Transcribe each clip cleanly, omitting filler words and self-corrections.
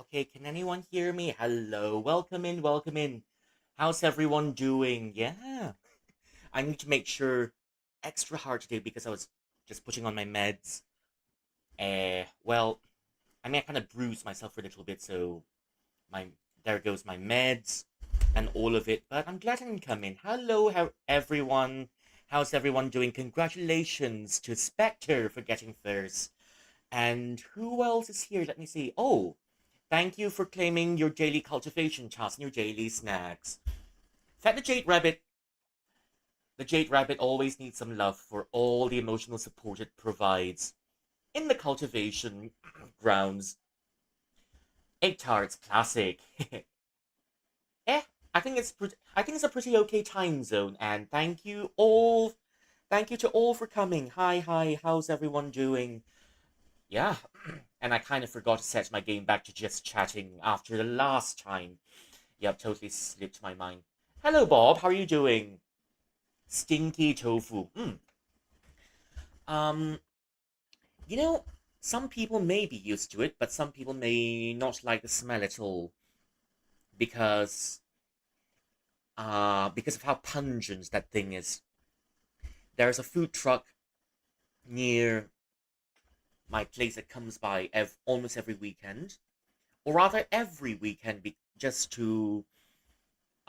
Okay, can anyone hear me? Hello, welcome in, welcome in. How's everyone doing? Yeah, I need to make sure extra hard today because I was just putting on my meds. Well, I kind of bruised myself a little bit, so my there goes my meds and all of it. But I'm glad I can come in. Hello, everyone. How's everyone doing? Congratulations to Spectre for getting first. And who else is here? Let me see. Oh, thank you for claiming your daily cultivation task and your daily snacks. Fed the Jade Rabbit always needs some love for all the emotional support it provides in the cultivation grounds. Egg tarts, classic. eh, I think it's a pretty okay time zone. And thank you to all for coming. Hi, how's everyone doing? Yeah, and I kind of forgot to set my game back to just chatting after the last time. Yep, totally slipped my mind. Hello, Bob. How are you doing? Stinky tofu. Um, you know, some people may be used to it, but some people may not like the smell at all because because of how pungent that thing is. There's a food truck near my place that comes by almost every weekend, or rather every weekend, just to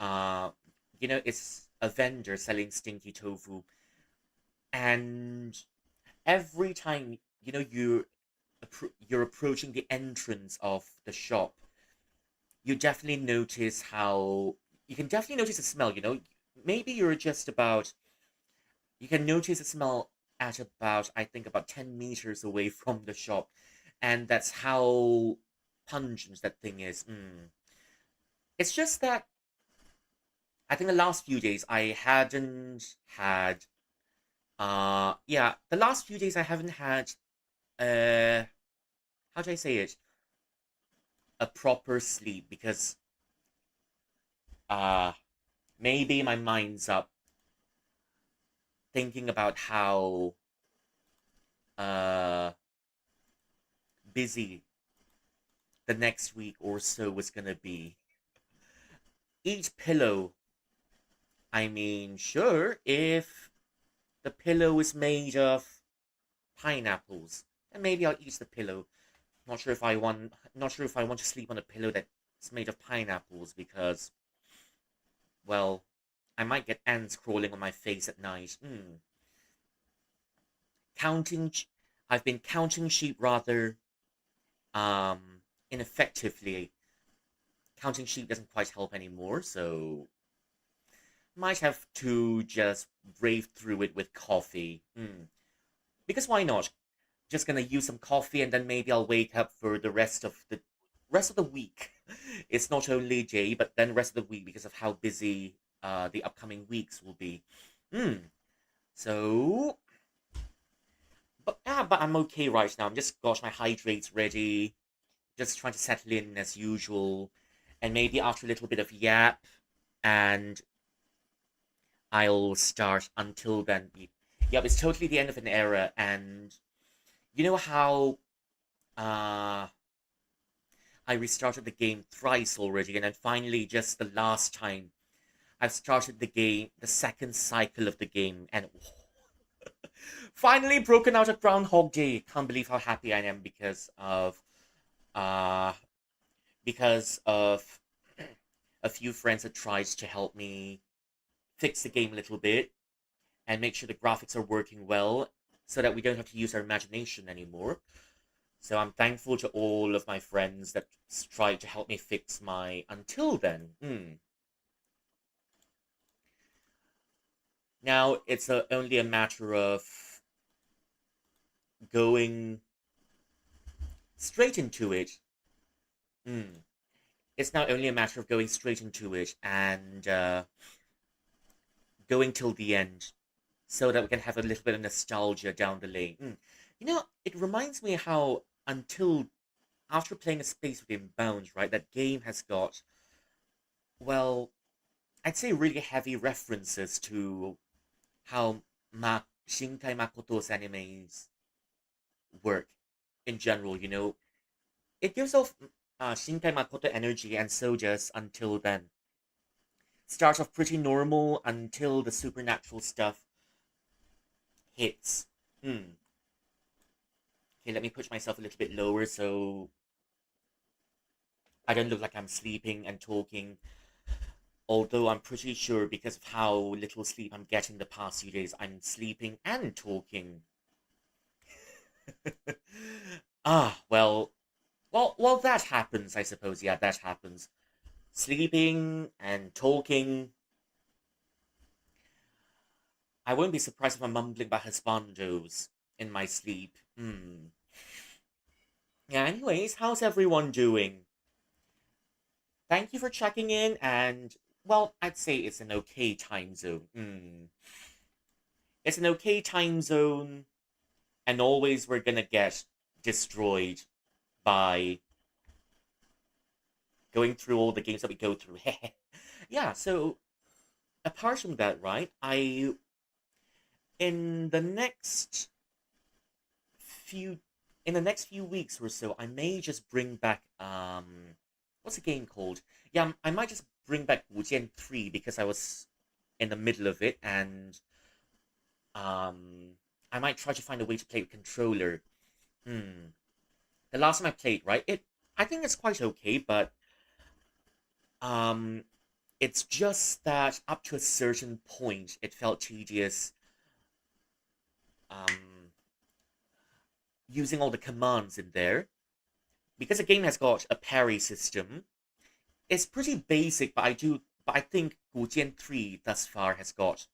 uh, it's a vendor selling stinky tofu, and every time you're approaching the entrance of the shop, you definitely notice how you can definitely notice the smell. Maybe you're just about you can notice the smell at about I think about 10 meters away from the shop, and that's how pungent that thing is. It's just that I think the last few days I hadn't had yeah, the last few days I haven't had uh how do I say it? A proper sleep because uh maybe my mind's up thinking about how uh busy the next week or so was gonna be. Each pillow, I mean, sure, if the pillow is made of pineapples, then maybe I'll eat the pillow. Not sure if I want to sleep on a pillow that's made of pineapples because, well, I might get ants crawling on my face at night. Counting, I've been counting sheep rather ineffectively. Counting sheep doesn't quite help anymore, so might have to just brave through it with coffee. Because why not? Just gonna use some coffee and then maybe I'll wake up for the rest of the week. It's not only day, but then rest of the week because of how busy the upcoming weeks will be. Hmm. So, but I'm okay right now. I'm just got my hydrates ready, just trying to settle in as usual, and maybe after a little bit of yap, and I'll start. Until then, yep, it's totally the end of an era, and you know how uh I restarted the game thrice already, and then finally, just the last time, I've started the game, the second cycle of the game, and finally broken out at Groundhog Day. Can't believe how happy I am uh because of a few friends that tried to help me fix the game a little bit and make sure the graphics are working well so that we don't have to use our imagination anymore. So I'm thankful to all of my friends that tried to help me fix my until then. Now it's only a matter of going straight into it. Mm. It's now only a matter of going straight into it and going till the end so that we can have a little bit of nostalgia down the lane. It reminds me how until after playing a space within bounds, right, that game has got, well, I'd say really heavy references to how Shinkai Makoto's animes work in general. It gives off. Shinkai Makoto energy, and so just until then. Starts off pretty normal until the supernatural stuff hits. Hmm. Okay, let me push myself a little bit lower so I don't look like I'm sleeping and talking. Although I'm pretty sure because of how little sleep I'm getting the past few days, I'm sleeping and talking. Well, that happens, I suppose. Yeah, that happens. Sleeping and talking. I won't be surprised if I'm mumbling about husbandos in my sleep. Hmm. Yeah, anyways, how's everyone doing? Thank you for checking in, and, well, I'd say it's an okay time zone. Hmm. It's an okay time zone, and always we're gonna get destroyed by going through all the games that we go through. Yeah, so apart from that, right, in the next few in the next few weeks or so, I may just bring back what's the game called? Yeah, I might just bring back Wujian 3 because I was in the middle of it, and um I might try to find a way to play with controller. Hmm. The last time I played, right, I think it's quite okay, but um it's just that up to a certain point it felt tedious um using all the commands in there. Because the game has got a parry system, it's pretty basic, but I think Gujian 3 thus far has got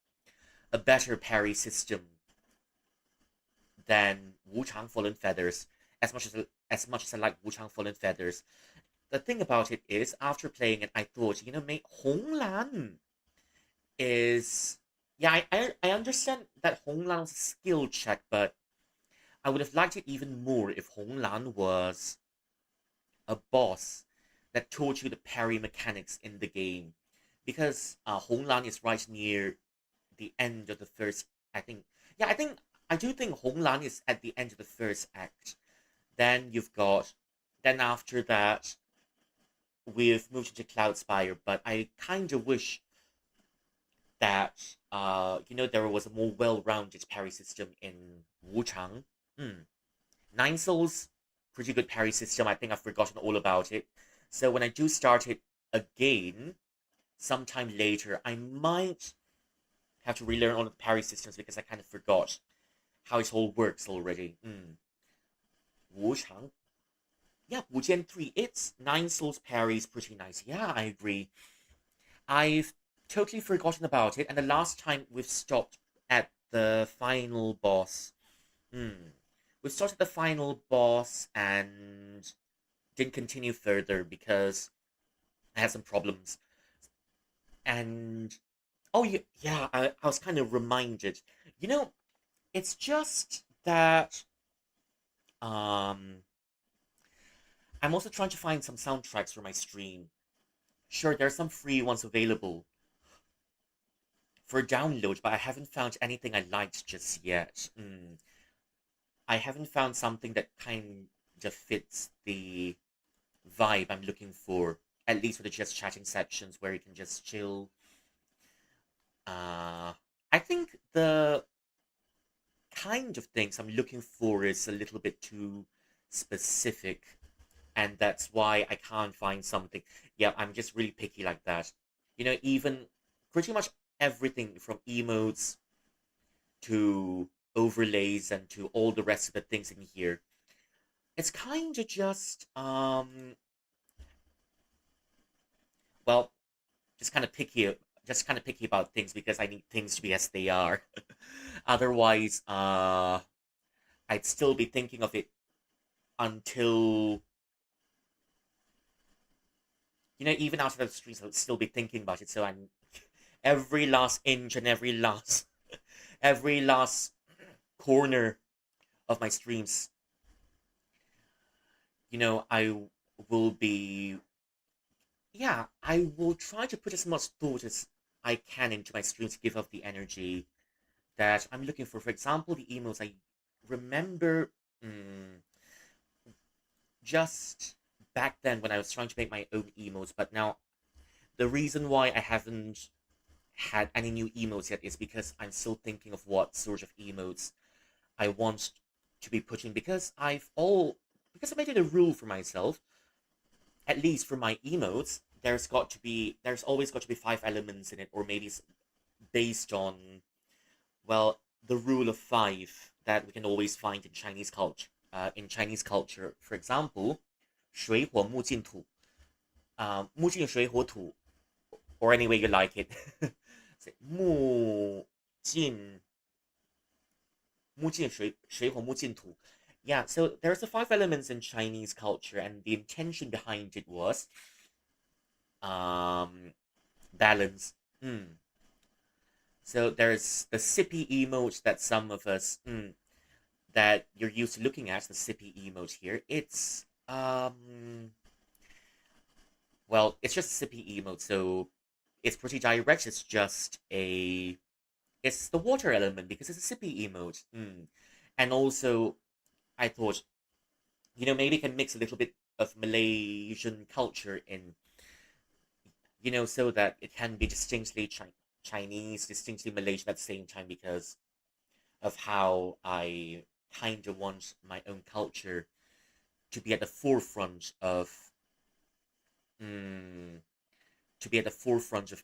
a better parry system than Wuchang Fallen Feathers, as much as I like Wuchang Fallen Feathers. The thing about it is, after playing it, I thought, mate, Honglan is, yeah, I understand that Honglan was a skill check, but I would have liked it even more if Honglan was a boss that taught you the parry mechanics in the game. Because Honglan is right near the end of the first, I think. Yeah, I do think Honglan is at the end of the first act. Then you've got, then after that, we've moved into Cloud Spire, but I kind of wish that, there was a more well-rounded parry system in Wuchang. Hmm. Nine Souls, pretty good parry system. I think I've forgotten all about it. So when I do start it again, sometime later, I might have to relearn all of the parry systems because I kind of forgot how it all works already. Wuchang. Yeah, Wujian 3. It's Nine Souls parry is pretty nice. Yeah, I agree. I've totally forgotten about it, and the last time we've stopped at the final boss. Hmm. We started the final boss and didn't continue further because I had some problems. And oh yeah, I was kind of reminded. You know, it's just that um I'm also trying to find some soundtracks for my stream. Sure, there are some free ones available for download, but I haven't found anything I liked just yet. I haven't found something that kind of fits the vibe I'm looking for. At least for the just chatting sections where you can just chill. I think the kind of things I'm looking for is a little bit too specific, and that's why I can't find something. Yeah, I'm just really picky like that. Even pretty much everything from emotes to overlays and to all the rest of the things in here. It's kind of well, just kind of picky, about things because I need things to be as they are. Otherwise, I'd still be thinking of it until even after the streams, I would still be thinking about it. So I'm every last inch and every last corner of my streams, I will be, yeah, I will try to put as much thought as I can into my streams to give off the energy that I'm looking for. For example, the emails I remember, mm, just back then when I was trying to make my own emotes, but now the reason why I haven't had any new emotes yet is because I'm still thinking of what sort of emotes I want to be putting because I made it a rule for myself, at least for my emotes, there's always got to be 5 elements in it, or maybe it's based on, well, the rule of five that we can always find in Chinese culture. For example, 水火木金土, 木金水火土, or any way you like it. 木金水火木金土. Yeah, so there's the 5 elements in Chinese culture, and the intention behind it was um balance. So there's the sippy emote that some of us that you're used to looking at, the sippy emote here. It's just a sippy emote, so it's pretty direct. It's the water element because it's a sippy emote. And also, I thought, maybe can mix a little bit of Malaysian culture in, so that it can be distinctly Chinese, distinctly Malaysian at the same time, because of how I kind of want my own culture to be at the forefront of, mm,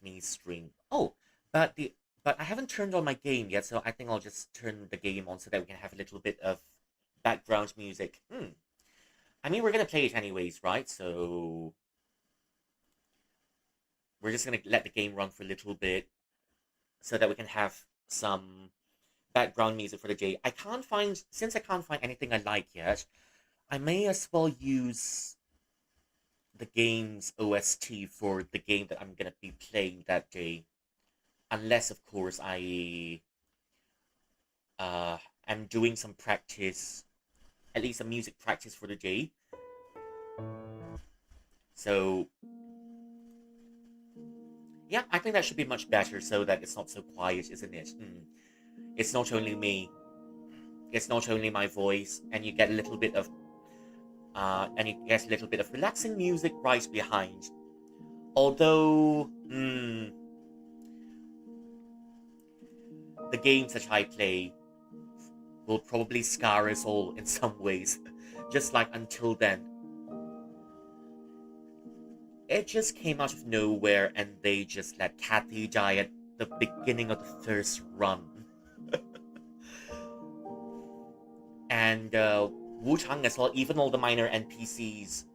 me stream. Oh, but the but I haven't turned on my game yet, so I think I'll just turn the game on so that we can have a little bit of background music. I mean, we're gonna play it anyways, right? So we're just gonna let the game run for a little bit so that we can have some background music for the day. Since I can't find anything I like yet, I may as well use the game's OST for the game that I'm gonna be playing that day. Unless, of course, uh, am doing some practice, at least some music practice for the day. So, yeah, I think that should be much better so that it's not so quiet, isn't it? It's not only me, it's not only my voice, and you get a little bit of relaxing music right behind. Although, the games that I play will probably scar us all in some ways. Just like Until Then. It just came out of nowhere and they just let Kathy die at the beginning of the first run. And Wu Chang as well, even all the minor NPCs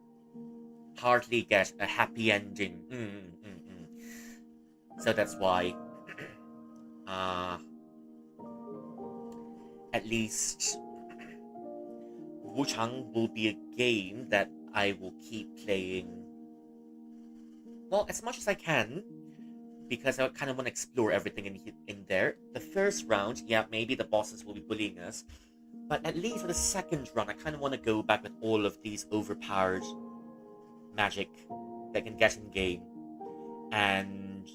hardly get a happy ending. So that's why, uh, at least Wu Chang will be a game that I will keep playing, well, as much as I can, because I kind of want to explore everything in there. The first round, yeah, maybe the bosses will be bullying us, but at least for the second run, I kind of want to go back with all of these overpowered magic that can get in game, and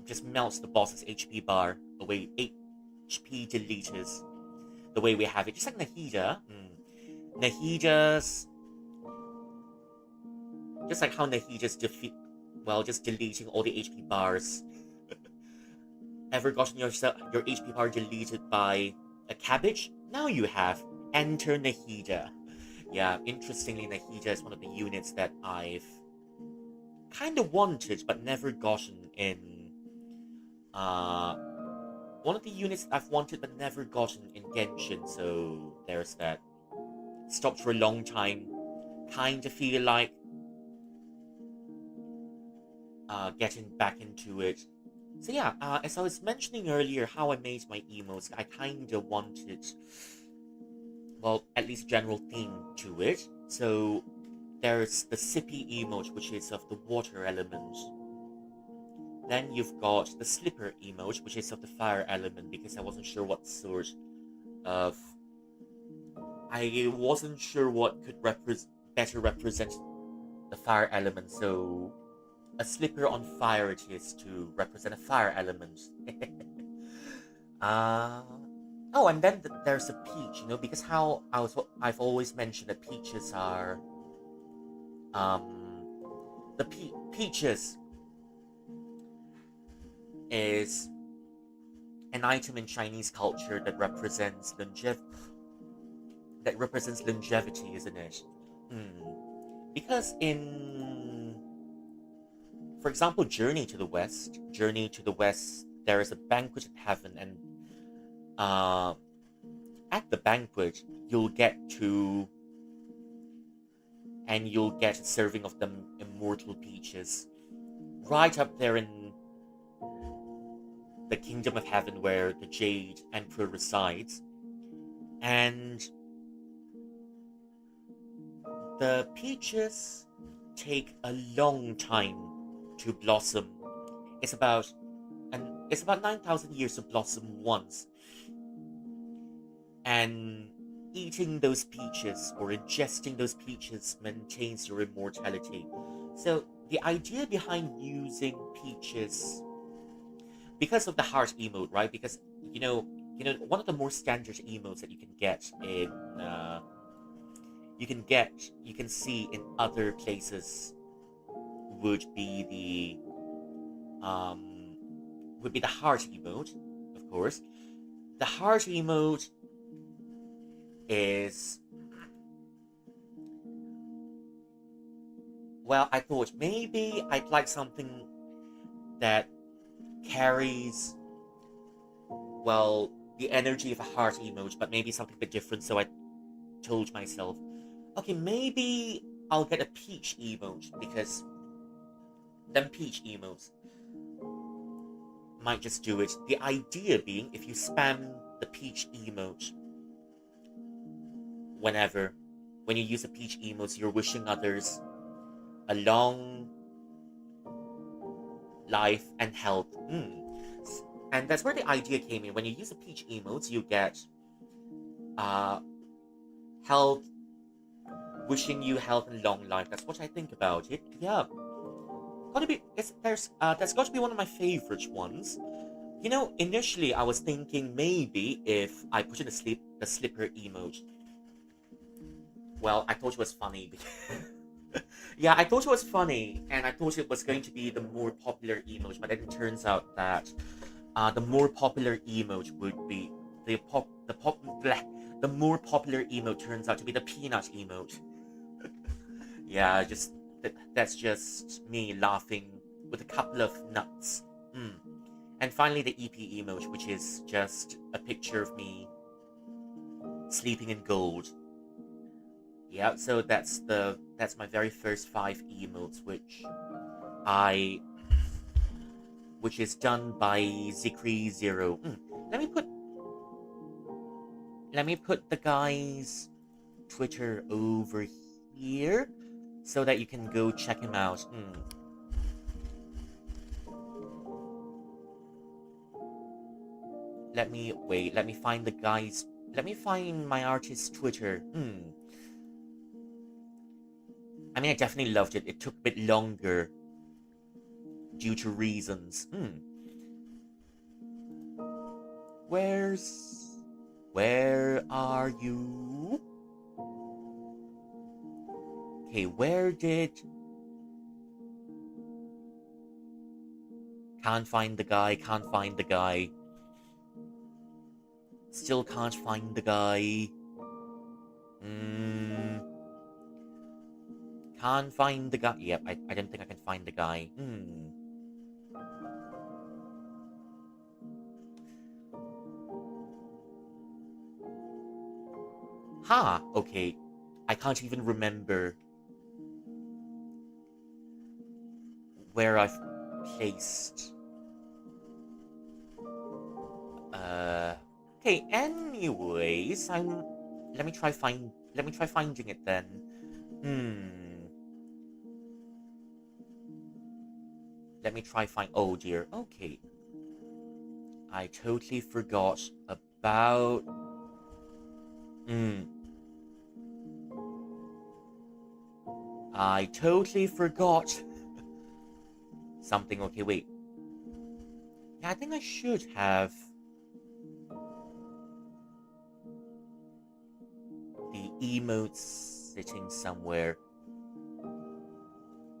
just melts the boss's HP bar away, HP deleters, the way we have it, just like Nahida. Nahida's just like how Nahida's just deleting all the HP bars. Ever gotten your HP bar deleted by a cabbage? Now you have. Enter Nahida. Yeah, interestingly, Nahida is one of the units that I've kind of wanted but never gotten in. One of the units I've wanted but never gotten in Genshin, so there's that. Stopped for a long time. Kind of feel like getting back into it. So yeah, as I was mentioning earlier, how I made my emotes, I kind of wanted, well, at least general theme to it. So there's the sippy emote, which is of the water element. Then you've got the slipper emote, which is of the fire element, because I wasn't sure what sort of... I wasn't sure what could better represent the fire element, so a slipper on fire it is to represent a fire element. uh, oh, and then there's a peach, because I've always mentioned that peaches are The peaches is an item in Chinese culture that represents longevity, isn't it? Because for example, Journey to the West, there is a banquet in heaven, and uh, at the banquet, you'll get to, and you'll get a serving of the immortal peaches, right up there in the kingdom of heaven where the Jade Emperor resides. And the peaches take a long time to blossom. It's about it's about 9,000 years to blossom once. And eating those peaches or ingesting those peaches maintains your immortality. So the idea behind using peaches, because of the heart emote, right? Because one of the more standard emotes that you can get in you can see in other places would be um the heart emote, of course. The heart emote is, well, I thought maybe I'd like something that carries, well, the energy of a heart emoji, but maybe something a bit different. So I told myself, okay, maybe I'll get a peach emoji, because them peach emotes might just do it. The idea being, if you spam the peach emote whenever, when you use a peach emote, you're wishing others a long life and health. And that's where the idea came in. When you use the peach emotes, you get uh, health, wishing you health and long life. That's what I think about it. Yeah, gotta be. That's got to be one of my favorite ones. Initially I was thinking maybe if I put in a slipper emote. Well, I thought it was funny. Yeah, I thought it was funny, and I thought it was going to be the more popular emote, but then it turns out that the more popular emote would be the more popular emote turns out to be the peanut emote. Yeah, that's just me laughing with a couple of nuts. And finally, the EP emote, which is just a picture of me sleeping in gold. Yeah, so that's my very first 5 emotes, I which is done by Zikri Zero. Let me put the guy's Twitter over here so that you can go check him out. Let me wait. Let me find my artist's Twitter. I mean, I definitely loved it. It took a bit longer due to reasons. Where are you? Okay, can't find the guy, can't find the guy. Still can't find the guy. Can't find the guy. Yep, I don't think I can find the guy. Ha! Okay. I can't even remember where I've placed. Okay, anyways, let me try finding it then. Let me try find. Oh dear. Okay. I totally forgot about. I totally forgot something. Okay, wait. Yeah, I think I should have the emotes sitting somewhere.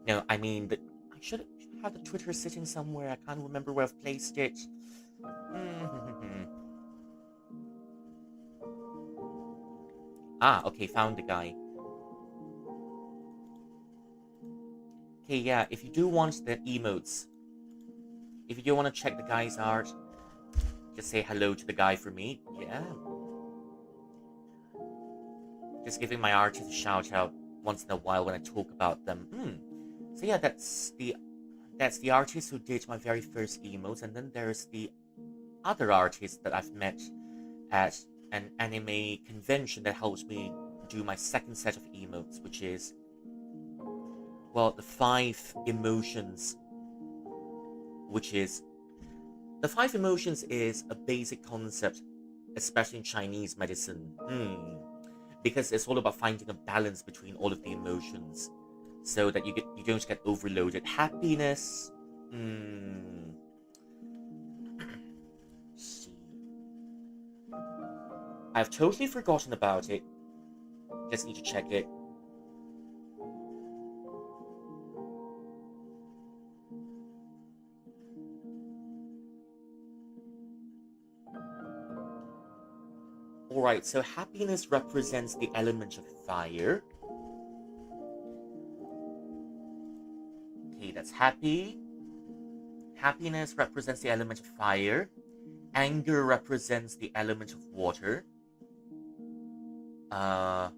No, I mean, I should have the Twitter sitting somewhere. I can't remember where I've placed it. Ah, okay, found the guy. Okay, yeah, if you do want the emotes, if you do want to check the guy's art, just say hello to the guy for me. Yeah. Just giving my artists a shout out once in a while when I talk about them. So yeah, that's the artist who did my very first emotes, and then there's the other artist that I've met at an anime convention that helps me do my second set of emotes, which is, well, the five emotions, which is the five emotions is a basic concept, especially in Chinese medicine. Because it's all about finding a balance between all of the emotions, so that you don't get overloaded. Happiness. See, I've totally forgotten about it. Just need to check it. Alright, so happiness represents the element of fire. Okay, that's happy. Happiness represents the element of fire. Anger represents the element of water. No.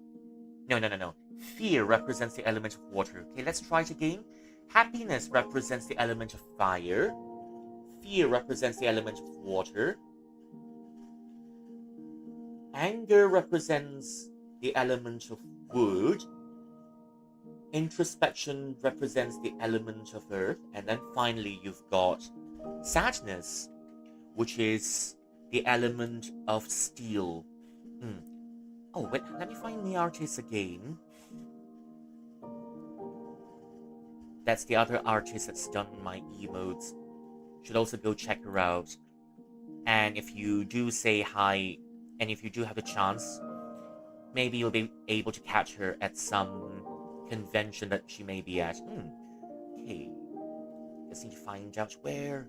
Fear represents the element of water. Okay, let's try it again. Happiness represents the element of fire. Fear represents the element of water. Anger represents the element of wood. Introspection represents the element of earth. And then finally, you've got sadness, which is the element of steel. Oh, wait, let me find the artist again. That's the other artist that's done my emotes. Should also go check her out. And if you do say hi, and if you do have a chance, maybe you'll be able to catch her at some convention that she may be at. Okay. Just need to find out where.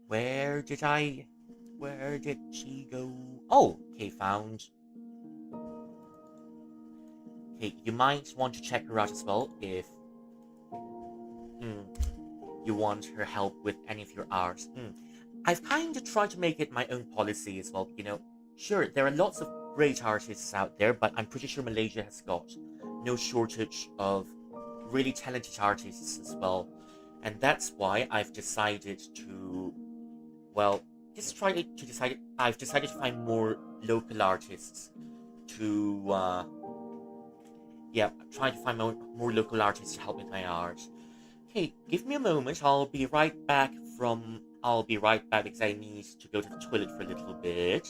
Where did she go? Oh, okay, found. Okay, you might want to check her out as well if you want her help with any of your art. I've kind of tried to make it my own policy as well. Sure, there are lots of great artists out there, but I'm pretty sure Malaysia has got no shortage of really talented artists as well. And that's why I've decided to, well, I've decided to find more local artists to, try to find more local artists to help with my art. Okay, give me a moment. I'll be right back because I need to go to the toilet for a little bit.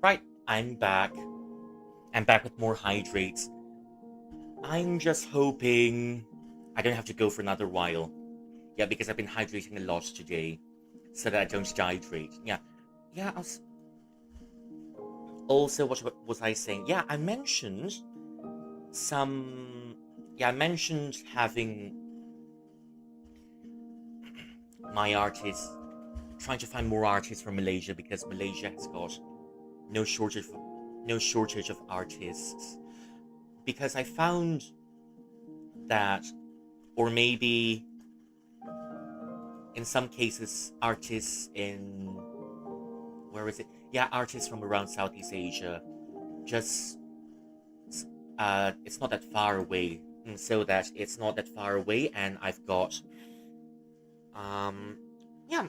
Right, I'm back. I'm back with more hydrates. I'm just hoping I don't have to go for another while. Yeah, because I've been hydrating a lot today, so that I don't dehydrate. Yeah, yeah. Also, what was I saying? Yeah, I mentioned some. Yeah, I mentioned having my artists, trying to find more artists from Malaysia because Malaysia has got no shortage, no shortage of artists. Because I found that, or maybe in some cases, artists in where is it? Yeah, artists from around Southeast Asia. Just it's not that far away, so that it's not that far away, and I've got um, yeah,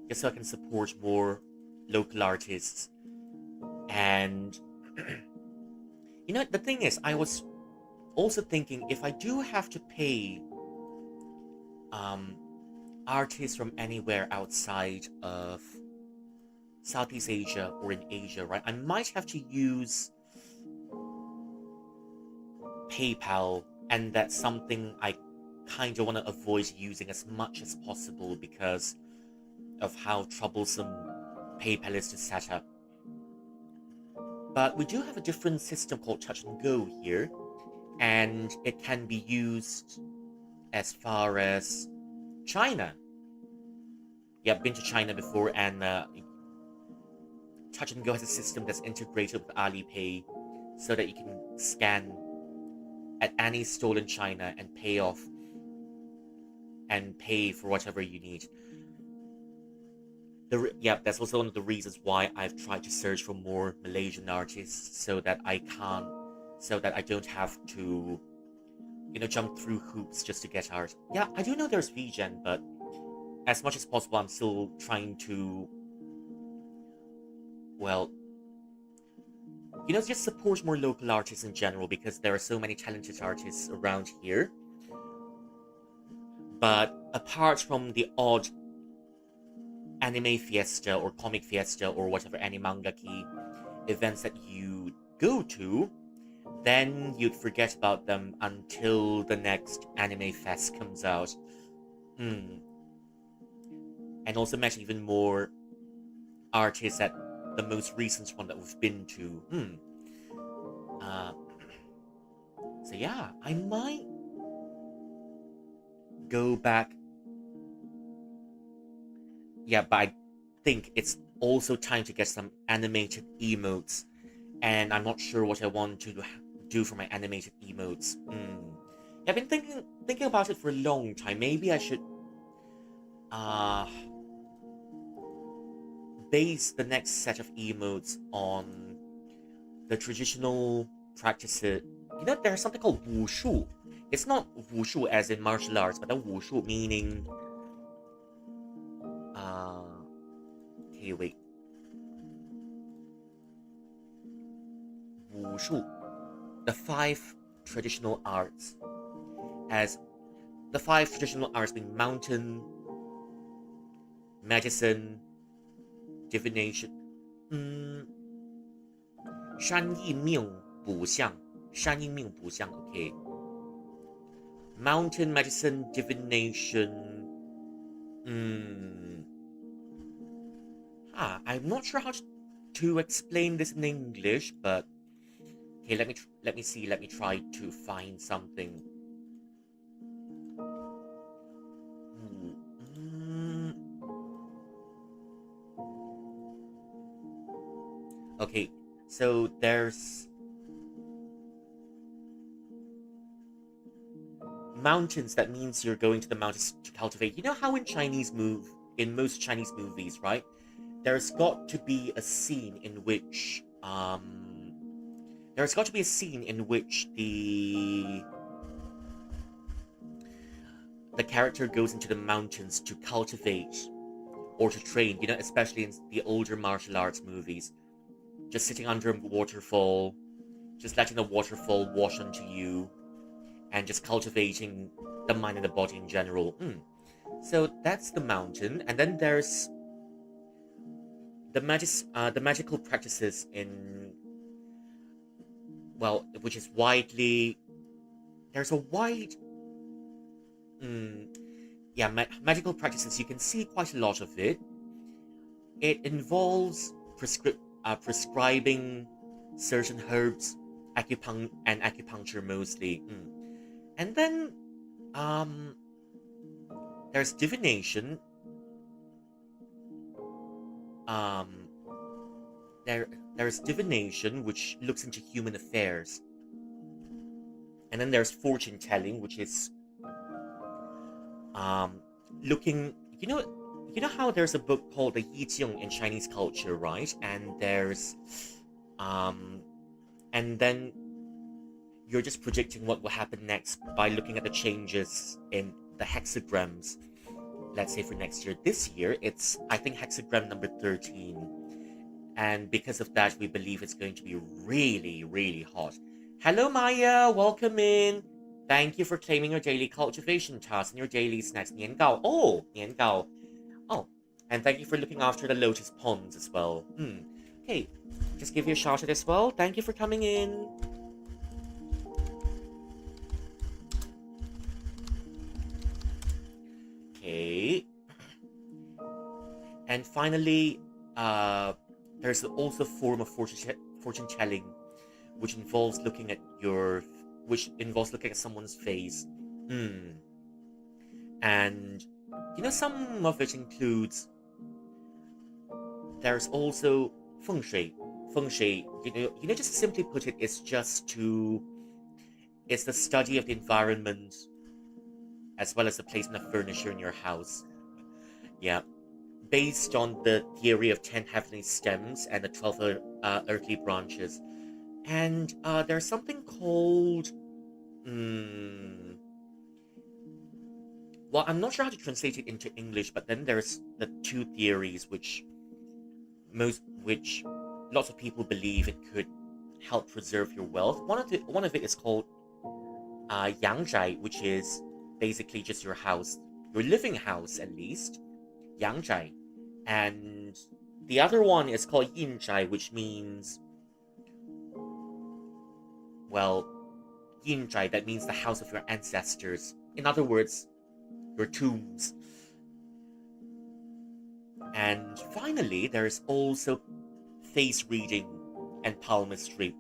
just so I can support more local artists. And the thing is, I was also thinking if I do have to pay um artists from anywhere outside of Southeast Asia or in Asia, right? I might have to use PayPal, and that's something I kind of want to avoid using as much as possible because of how troublesome PayPal is to set up. But we do have a different system called Touch and Go here, and it can be used as far as China. Yeah, I've been to China before, and Touch and Go has a system that's integrated with Alipay so that you can scan at any store in China and pay off and pay for whatever you need. Yeah, that's also one of the reasons why I've tried to search for more Malaysian artists so that I don't have to, jump through hoops just to get art. Yeah, I do know there's VGen, but as much as possible, I'm still trying to, well, just support more local artists in general because there are so many talented artists around here. But apart from the odd anime fiesta or comic fiesta or whatever animangaki events that you go to, then you'd forget about them until the next anime fest comes out. And also met even more artists at the most recent one that we've been to. Uh, so yeah, I might go back. Yeah, but I think it's also time to get some animated emotes, and I'm not sure what I want to do for my animated emotes. Yeah, I've been thinking about it for a long time. Maybe I should uh base the next set of emotes on the traditional practices. There's something called wushu. It's not wushu as in martial arts, but the wushu meaning okay, wait. Wushu. The five traditional arts. As the five traditional arts being mountain, medicine, divination. 山医命卜相 okay. Mountain, medicine, divination. I'm not sure how to explain this in English, but okay, let me see. Let me try to find something. Okay, so there's mountains. That means you're going to the mountains to cultivate. You know how in most Chinese movies, right? There's got to be a scene in which the character goes into the mountains to cultivate or to train, especially in the older martial arts movies. Just sitting under a waterfall, just letting the waterfall wash onto you, and just cultivating the mind and the body in general. So that's the mountain, and then there's the magical practices in, well, which is widely there's a wide mm, yeah, magical practices, you can see quite a lot of it. It involves prescribing certain herbs, acupuncture mostly. And then um, there's divination. Um, there's divination, which looks into human affairs, and then there's fortune telling, which is um, looking. You know how there's a book called the Yi Jing in Chinese culture, right? Um, and then you're just predicting what will happen next by looking at the changes in the hexagrams. Let's say for next year. This year, it's I think hexagram number 13. And because of that, we believe it's going to be really, really hot. Hello, Maya. Welcome in. Thank you for claiming your daily cultivation task and your daily snacks. Nian Gao. Oh, Nian Gao. Oh, and thank you for looking after the lotus ponds as well. Okay, just give you a shout out as well. Thank you for coming in. Okay. And finally, uh, there's also a form of fortune telling, which involves looking at someone's face. Hmm. And some of it includes. There's also feng shui. Feng shui, just simply put it, it's the study of the environment as well as the placement of furniture in your house. Yeah, based on the theory of 10 heavenly stems and the 12 earthly branches. And there's something called. Mm, well, I'm not sure how to translate it into English, but then there's the two theories which lots of people believe it could help preserve your wealth. One of it is called Yangjai, which is basically just your house, your living house at least, Yangjai. And the other one is called Yinjai, which means, well, Yinjai, that means the house of your ancestors. In other words, your tombs. And finally, there's also face reading and palmistry.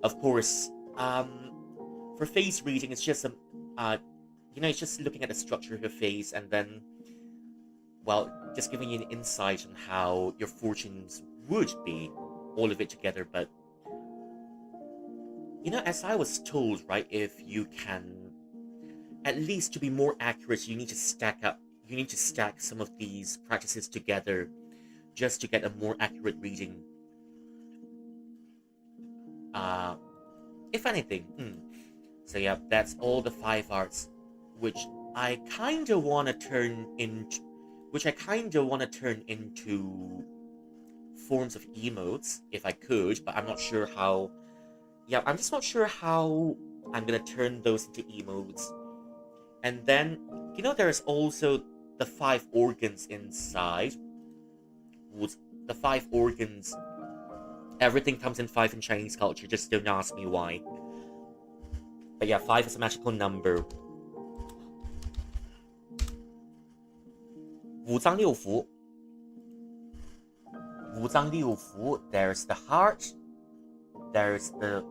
Of course, for face reading, uh, it's just looking at the structure of your face and then, well, just giving you an insight on how your fortunes would be, all of it together. But as I was told, right, if you can, at least to be more accurate, you need to stack some of these practices together just to get a more accurate reading. Uh, if anything. So yeah, that's all the five arts, which I kind of want to turn into, forms of emotes if I could, but I'm not sure how. Yeah, I'm just not sure how I'm gonna turn those into emotes. And then, there's also the five organs inside. The five organs. Everything comes in five in Chinese culture. Just don't ask me why. But yeah, five is a magical number. 五脏六腑. There's the heart. There's the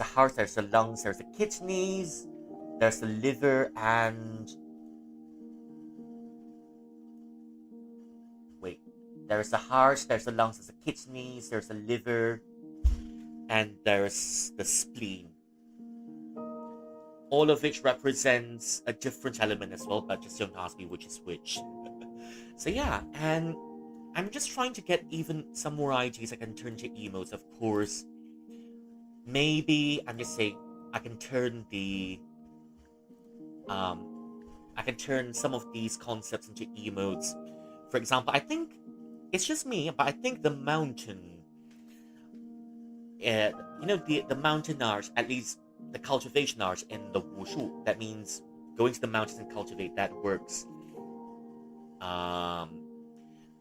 heart. There's the lungs. There's the kidneys. There's the liver and. Wait. There's the heart. There's the lungs. There's the kidneys. There's the liver, and there's the spleen. All of which represents a different element as well, but just don't ask me which is which. So yeah, and I'm just trying to get even some more ideas I can turn to emotes. Of course, maybe I'm just saying I can turn some of these concepts into emotes. For example, I think it's just me, but I think the mountain, the mountain art, at least the cultivation art in the wushu, that means going to the mountains and cultivate, that works.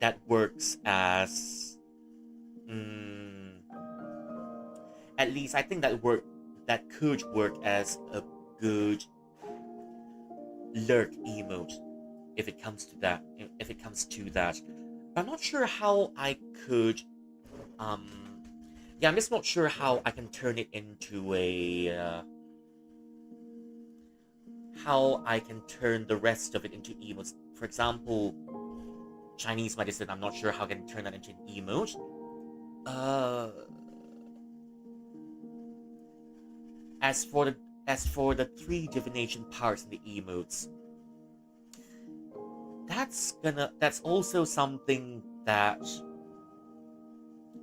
That works as, at least I think that could work as a good lurk emote, if it comes to that. If it comes to that, but I'm not sure how I could. Um, yeah, I'm just not sure how I can turn it into a. How I can turn the rest of it into emotes. For example, Chinese medicine. I'm not sure how I can turn that into an emote. Uh, as for the three divination parts in the emotes, that's also something that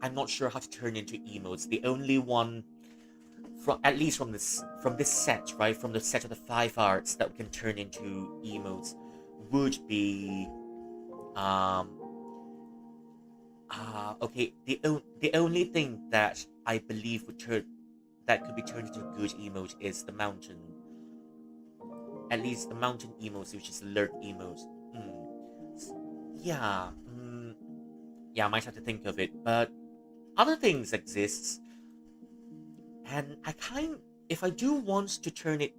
I'm not sure how to turn into emotes. The only one from, at least from this set, right? From the set of the 5 arts that we can turn into emotes would be um okay, the only thing that I believe that could be turned into a good emote is the mountain. At least the mountain emote, which is alert emote. Yeah, yeah, I might have to think of it, but other things exists, and if I do want to turn it,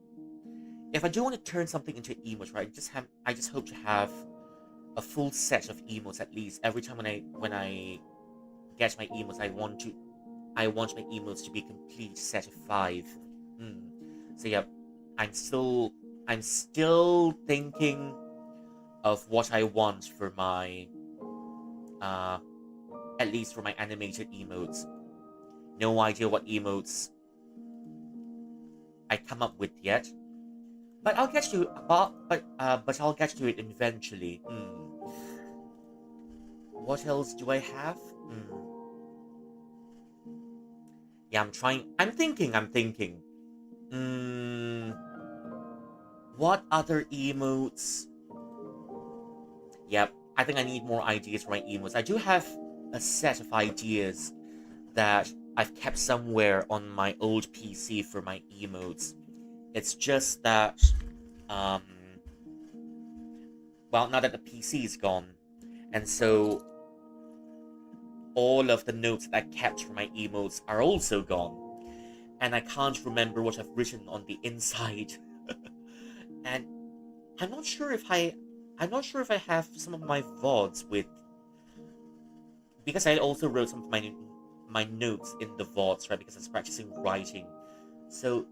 if I do want to turn something into emote, right? I just hope to have a full set of emotes at least every time when I get my emotes. I want my emotes to be a complete set of 5. Mm. So yeah, I'm still I'm still thinking of what I want for my uh at least for my animated emotes. No idea what emotes I come up with yet, but I'll get to but I'll get to it eventually. What else do I have? Yeah, I'm trying. I'm thinking. Mm, what other emotes? Yep, I think I need more ideas for my emotes. I do have a set of ideas that I've kept somewhere on my old PC for my emotes. It's just that, um, well, now that the PC is gone, and so all of the notes that I kept for my emotes are also gone, and I can't remember what I've written on the inside. And I'm not sure if I, I'm not sure if I have some of my VODs with, because I also wrote some of my notes in the VODs, right? Because I was practicing writing. So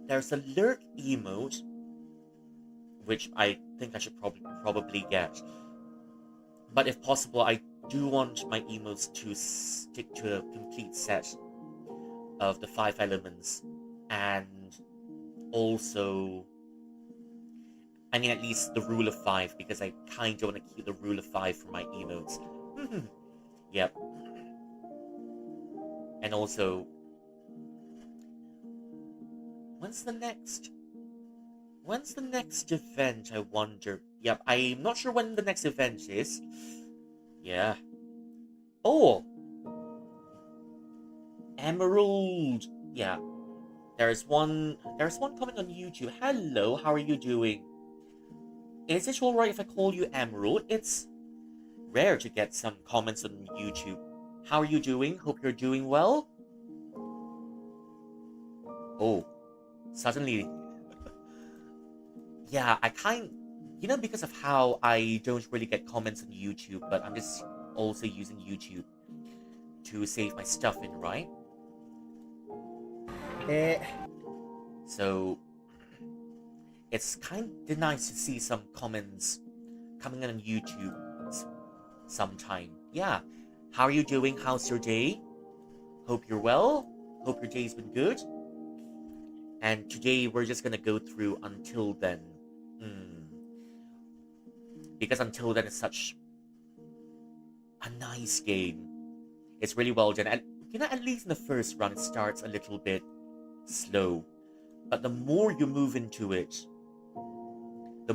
there's a lurk emote, which I think I should probably get. But if possible, I do want my emotes to stick to a complete set of the 5 elements, and also, I mean, at least the rule of 5, because I kind of want to keep the rule of 5 for my emotes. Yep. And also, when's the next? When's the next event, I wonder? Yep, I'm not sure when the next event is. Yeah. Oh! Emerald! Yeah. There's one coming on YouTube. Hello, how are you doing? Is it alright if I call you Emerald? It's rare to get some comments on YouTube. How are you doing? Hope you're doing well. Oh, suddenly. Yeah, because of how I don't really get comments on YouTube, but I'm just also using YouTube to save my stuff in, right? So it's kind of nice to see some comments coming in on YouTube sometime. Yeah. How are you doing? How's your day? Hope you're well. Hope your day's been good. And today we're just gonna go through Until Then. Mm. Because Until Then is such a nice game. It's really well done. And at least in the first run, it starts a little bit slow. But the more you move into it, the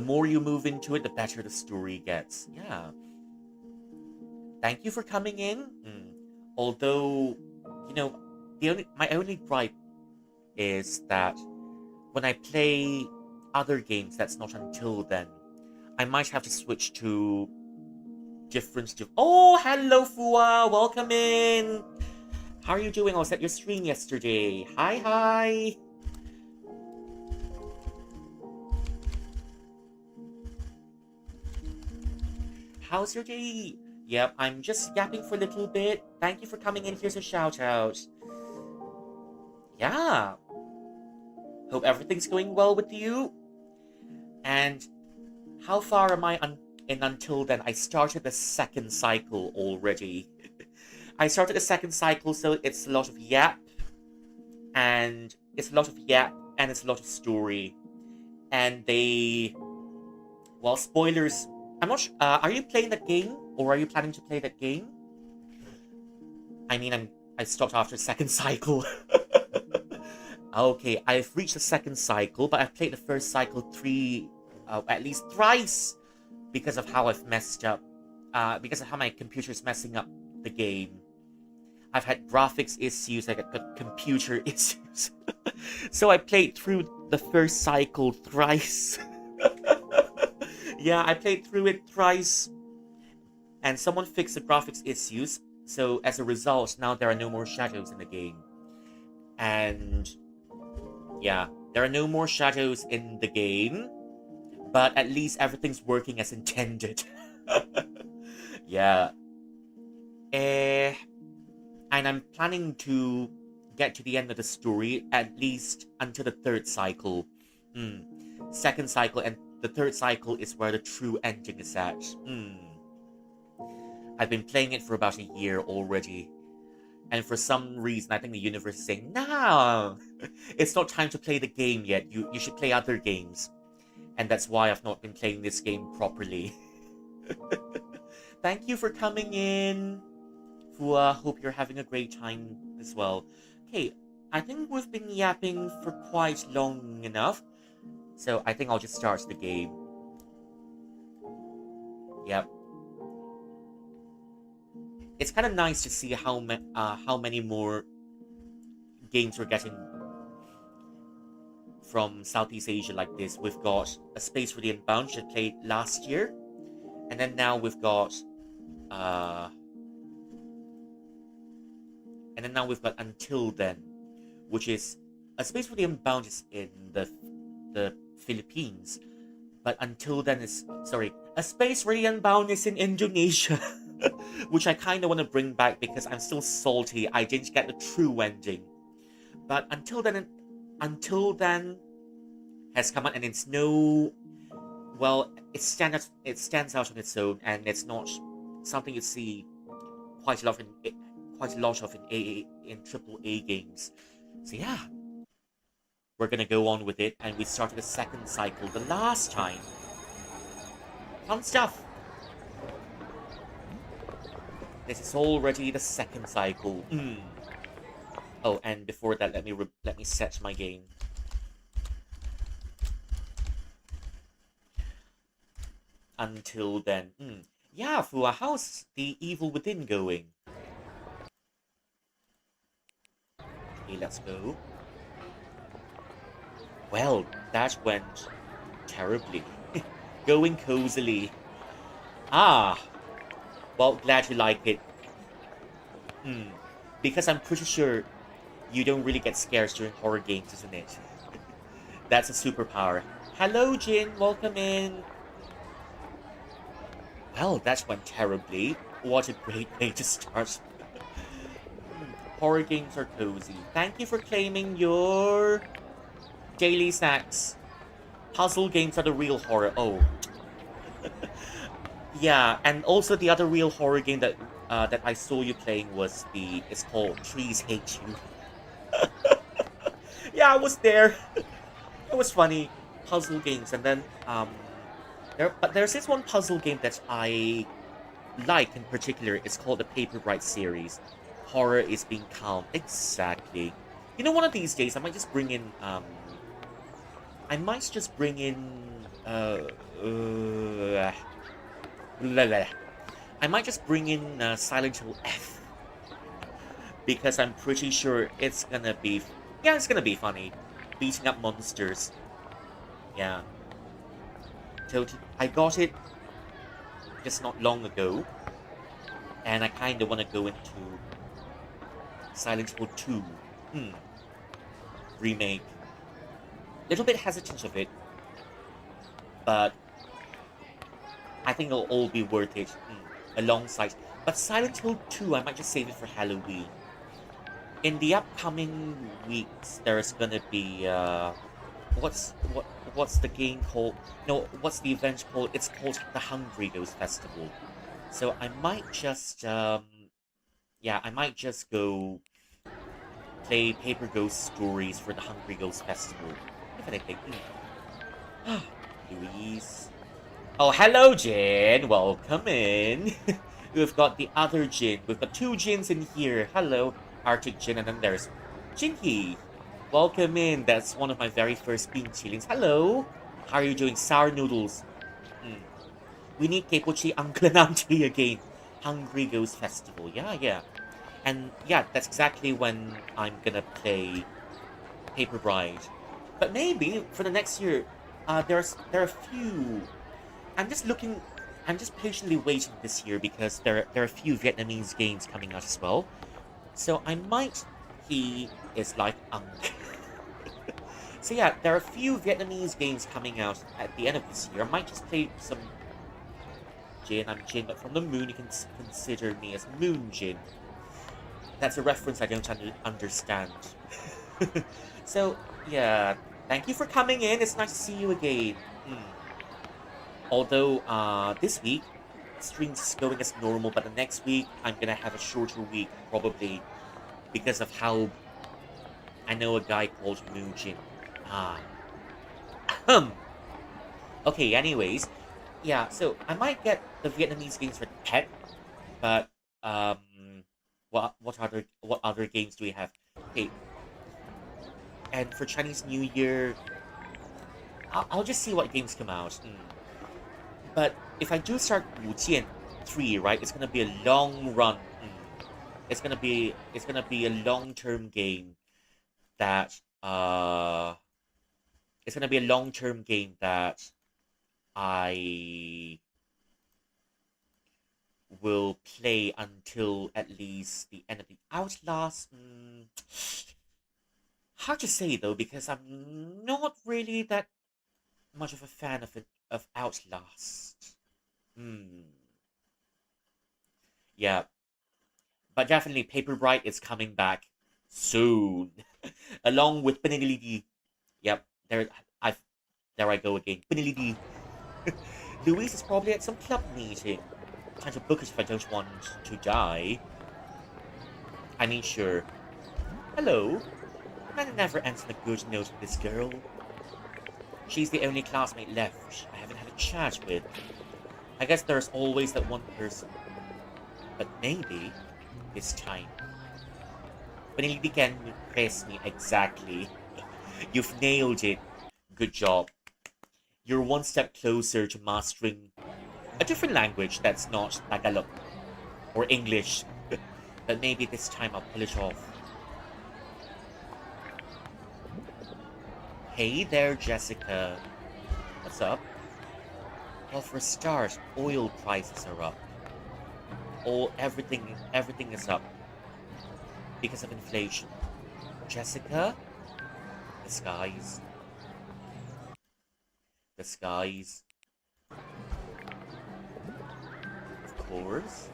better the story gets. Yeah. Thank you for coming in. Although, you know, my only gripe is that when I play other games that's not Until Then, I might have to switch to Oh, hello, Fua. Welcome in. How are you doing? I was at your stream yesterday. Hi. How's your day? Yep, I'm just yapping for a little bit. Thank you for coming in. Here's a shout out. Yeah. Hope everything's going well with you. And how far am I in until then? I started the second cycle already. I started the second cycle, so it's a lot of yap. And it's a lot of yap, and it's a lot of story. And well, spoilers. I'm not sure. Are you playing that game, or are you planning to play that game? I mean, I stopped after the second cycle. Okay, I've reached the second cycle, but I've played the first cycle at least thrice, because of how I've messed up. Because of how my computer is messing up the game. I've had graphics issues, I got computer issues. So I played through the first cycle thrice. Yeah, I played through it thrice. And someone fixed the graphics issues. So as a result, now there are no more shadows in the game. And yeah, there are no more shadows in the game. But at least everything's working as intended. Yeah. And I'm planning to get to the end of the story, at least until the third cycle. Second cycle and the third cycle is where the true ending is at. I've been playing it for about a year already. And for some reason, I think the universe is saying, no, it's not time to play the game yet. You should play other games. And that's why I've not been playing this game properly. Thank you for coming in. Fua, hope you're having a great time as well. Okay, I think we've been yapping for quite long enough. So I think I'll just start the game. Yep. It's kind of nice to see how many more games we're getting from Southeast Asia like this. We've got A Space for the Unbound, which I played last year. And then now we've got Until Then, which is A Space for the Unbound is in the Philippines, but Until Then is A Space for the Unbound is in Indonesia, which I kind of want to bring back because I'm still salty. I didn't get the true ending, but Until Then has come out, and it's it stands out on its own, and it's not something you see quite a lot in AAA games. So yeah, we're gonna go on with it, and we started the second cycle the last time. Fun stuff. This is already the second cycle. Oh, and before that, let me set my game. Until Then. Yeah, Fua, how's the Evil Within going? Okay, let's go. Well, that went terribly. Going cozily. Well, glad you like it. Because I'm pretty sure you don't really get scared during horror games, isn't it? That's a superpower. Hello, Jin. Welcome in. Well, that went terribly. What a great way to start. Horror games are cozy. Thank you for claiming your daily snacks. Puzzle games are the real horror. Oh. Yeah, and also the other real horror game that I saw you playing it's called Trees Hate You. Yeah, I was there. It was funny. Puzzle games, and then there's this one puzzle game that I like in particular. It's called the Paper Bright series. Horror is being calm. Exactly. You know, one of these days I might just bring in Silent Hill F, because I'm pretty sure it's gonna be funny, beating up monsters. Yeah. So I got it just not long ago, and I kind of want to go into Silent Hill 2 remake. Little bit hesitant of it, but I think it'll all be worth it alongside. But Silent Hill 2, I might just save it for Halloween. In the upcoming weeks, there's gonna be what's what what's the game called? No, what's the event called? It's called the Hungry Ghost Festival. So I might just yeah, I might just go play Paper Ghost Stories for the Hungry Ghost Festival. If anything. Louise. Oh, hello, Jin. Welcome in. We've got the other Jin. We've got two Jins in here. Hello, Arctic Jin, and then there's Jinky. Welcome in. That's one of my very first bean chillings. Hello. How are you doing? Sour noodles. Mm. We need Kepochi Uncle and Auntie again. Hungry Ghost Festival. Yeah, yeah. And yeah, that's exactly when I'm gonna play Paper Bride. But maybe for the next year, there are a few. I'm just looking. I'm just patiently waiting this year because there are a few Vietnamese games coming out as well. So I might. He is like So yeah, there are a few Vietnamese games coming out at the end of this year. I might just play some Jin. I'm Jin, but from the moon, you can consider me as Moon Jin. That's a reference I don't understand. So yeah, thank you for coming in. It's nice to see you again. Although this week streams going as normal, but the next week I'm gonna have a shorter week probably because of how I know a guy called Moojin. Ah. Okay, anyways. Yeah, so I might get the Vietnamese games for pet, but what other games do we have? Okay. And for Chinese New Year, I'll just see what games come out. But if I do start Wu Jian 3, right, it's gonna be a long run. It's gonna be a long-term game that it's gonna be a long-term game that I will play until at least the end of the Outlast. Hard to say though, because I'm not really that much of a fan of Outlast. Yeah, but definitely Paper Bright is coming back soon, along with Penilidi. Yep, I there I go again. Penilidi. Louise is probably at some club meeting. Trying to book it if I don't want to die. I mean, sure. Hello. Man never ends on a good note with this girl. She's the only classmate left I haven't had a chat with. I guess there's always that one person. But maybe this time. Penilidi can impress me exactly. You've nailed it. Good job. You're one step closer to mastering a different language that's not Tagalog or English. But maybe this time I'll pull it off. Hey there, Jessica. What's up? Well, for a start, oil prices are up. Everything is up because of inflation. Jessica, the skies. The skies. Of course.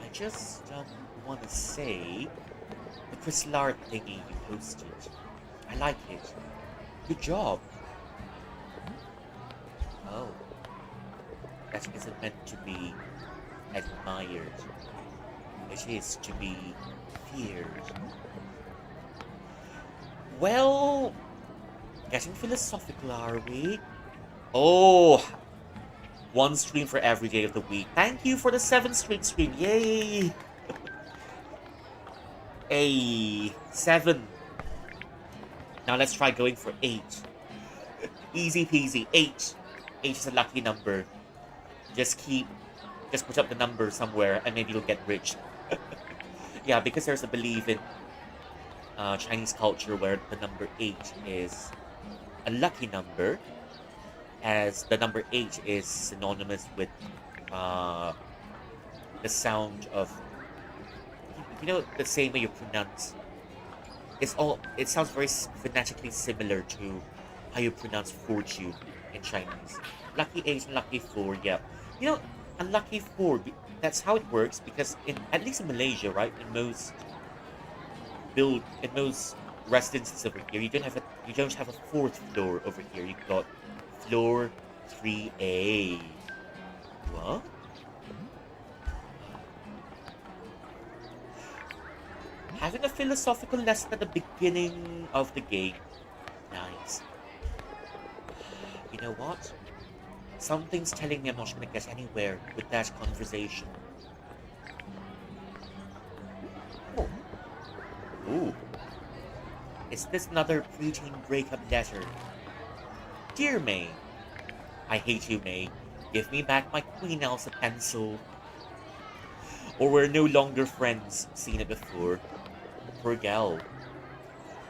I just want to say the crystal art thingy you posted. I like it. Good job. Oh. That isn't meant to be admired. It is to be feared. Well, getting philosophical, are we? Oh, one stream for every day of the week. Thank you for the 7th straight stream. Yay! Hey, 7. Now let's try going for 8. Easy peasy. 8. 8 is a lucky number. Just put up the number somewhere and maybe you'll get rich. Yeah, because there's a belief in Chinese culture where the number 8 is a lucky number, as the number 8 is synonymous with the sound of, the same way you pronounce. It sounds very phonetically similar to how you pronounce fortune in Chinese. Lucky 8 and lucky 4, yeah. You know, a lucky 4, that's how it works because at least in Malaysia, right? In most residences over here, you don't have a fourth floor over here. You've got floor 3A. What? Having a philosophical lesson at the beginning of the game. Nice. You know what? Something's telling me I'm not going to get anywhere with that conversation. Oh. Ooh. Is this another preteen breakup letter? Dear May. I hate you, May. Give me back my Queen Elsa pencil. Or we're no longer friends. Seen it before. Poor gal.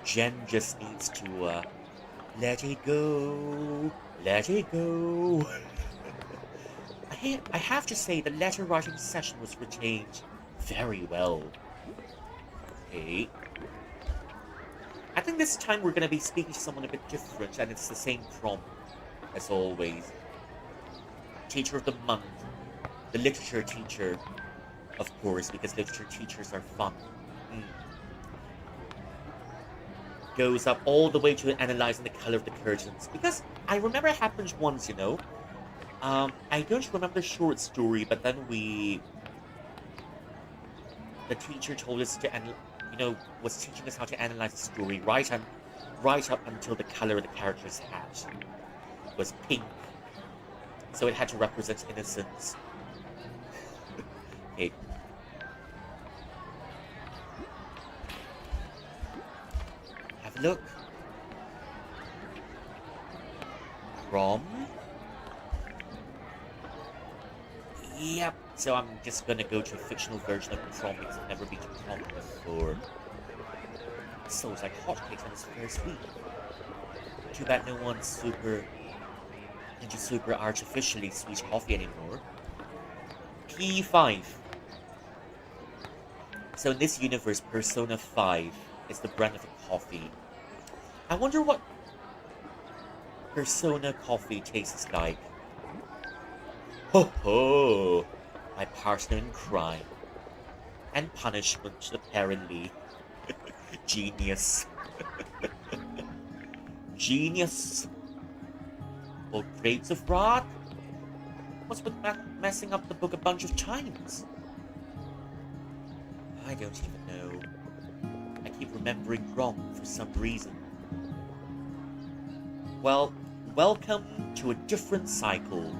Jen just needs to, let it go. Let it go. I have to say the letter writing session was retained very well. Okay. I think this time we're going to be speaking to someone a bit different, and it's the same prompt as always. Teacher of the month. The literature teacher, of course, because literature teachers are fun. Goes up all the way to analyzing the color of the curtains. Because I remember it happened once, you know. I don't remember the short story, but then the teacher told us to, was teaching us how to analyze the story right up until the color of the character's hat was pink. So it had to represent innocence. Okay. Have a look. Prom. Yep. So I'm just gonna go to a fictional version of prom because I've never been to prom before. So it's like hotcakes on his first week. Too bad no one's into super artificially sweet coffee anymore. P5. So in this universe, Persona 5 is the brand of a coffee. I wonder what Persona coffee tastes like. Ho ho! My partner in crime. And punishment, apparently. Genius. Genius. Old grapes of wrath? What's with messing up the book a bunch of times? I don't even know. I keep remembering wrong for some reason. Well, welcome to a different cycle.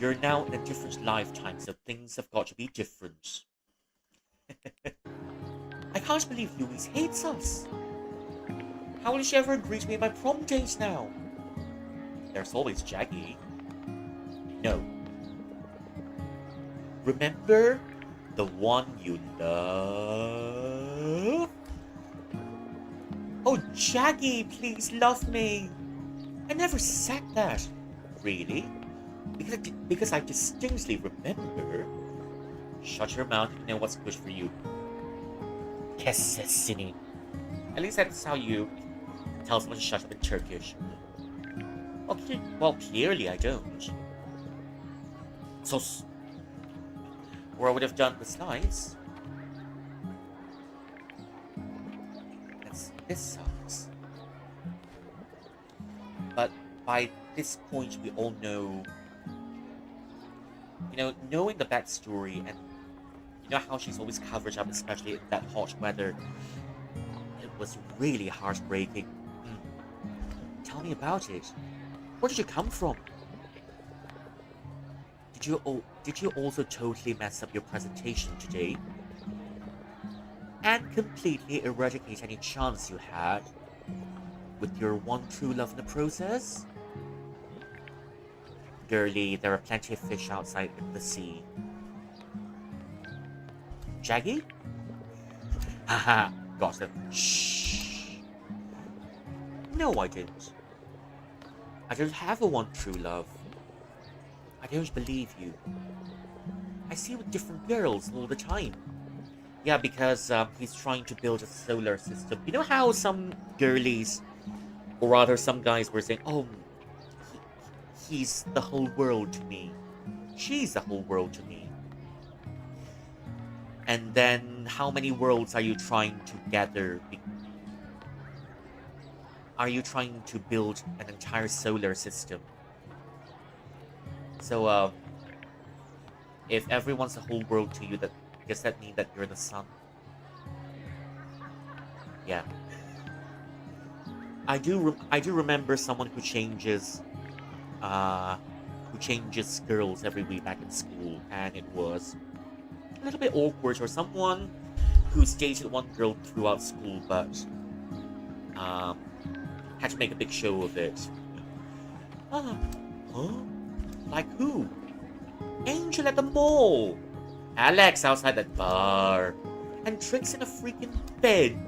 You're now in a different lifetime, so things have got to be different. I can't believe Louise hates us. How will she ever agree to be my prom date now? There's always Jackie. No. Remember the one you love? Oh, Jackie, please love me. I never said that. Really? Because I distinctly remember. Shut your mouth if you know what's good for you. Kesesini. At least that's how you tell someone to shut up in Turkish. Okay, well, clearly I don't. Sos. Or I would have done the slides. This sucks. But by this point, we all know. Knowing the backstory and how she's always covered up, especially in that hot weather, it was really heartbreaking. Tell me about it. Where did you come from? Did you also totally mess up your presentation today? And completely eradicate any chance you had with your one true love in the process? Girlie, there are plenty of fish outside in the sea. Jaggy? Haha, got him. Shh. No, I didn't. I don't have a one true love. I don't believe you. I see you with different girls all the time. Yeah, because he's trying to build a solar system. You know how some girlies Or rather, some guys were saying, oh, he's the whole world to me. She's the whole world to me. And then, how many worlds are you trying to gather? Are you trying to build an entire solar system? So, if everyone's the whole world to you, does that mean that you're the sun? Yeah. I do remember someone who changes girls every week back in school, and it was a little bit awkward. Or someone who's dated one girl throughout school, but had to make a big show of it. Ah, huh? Like who? Angel at the mall, Alex outside the bar, and Trix in a freaking bed.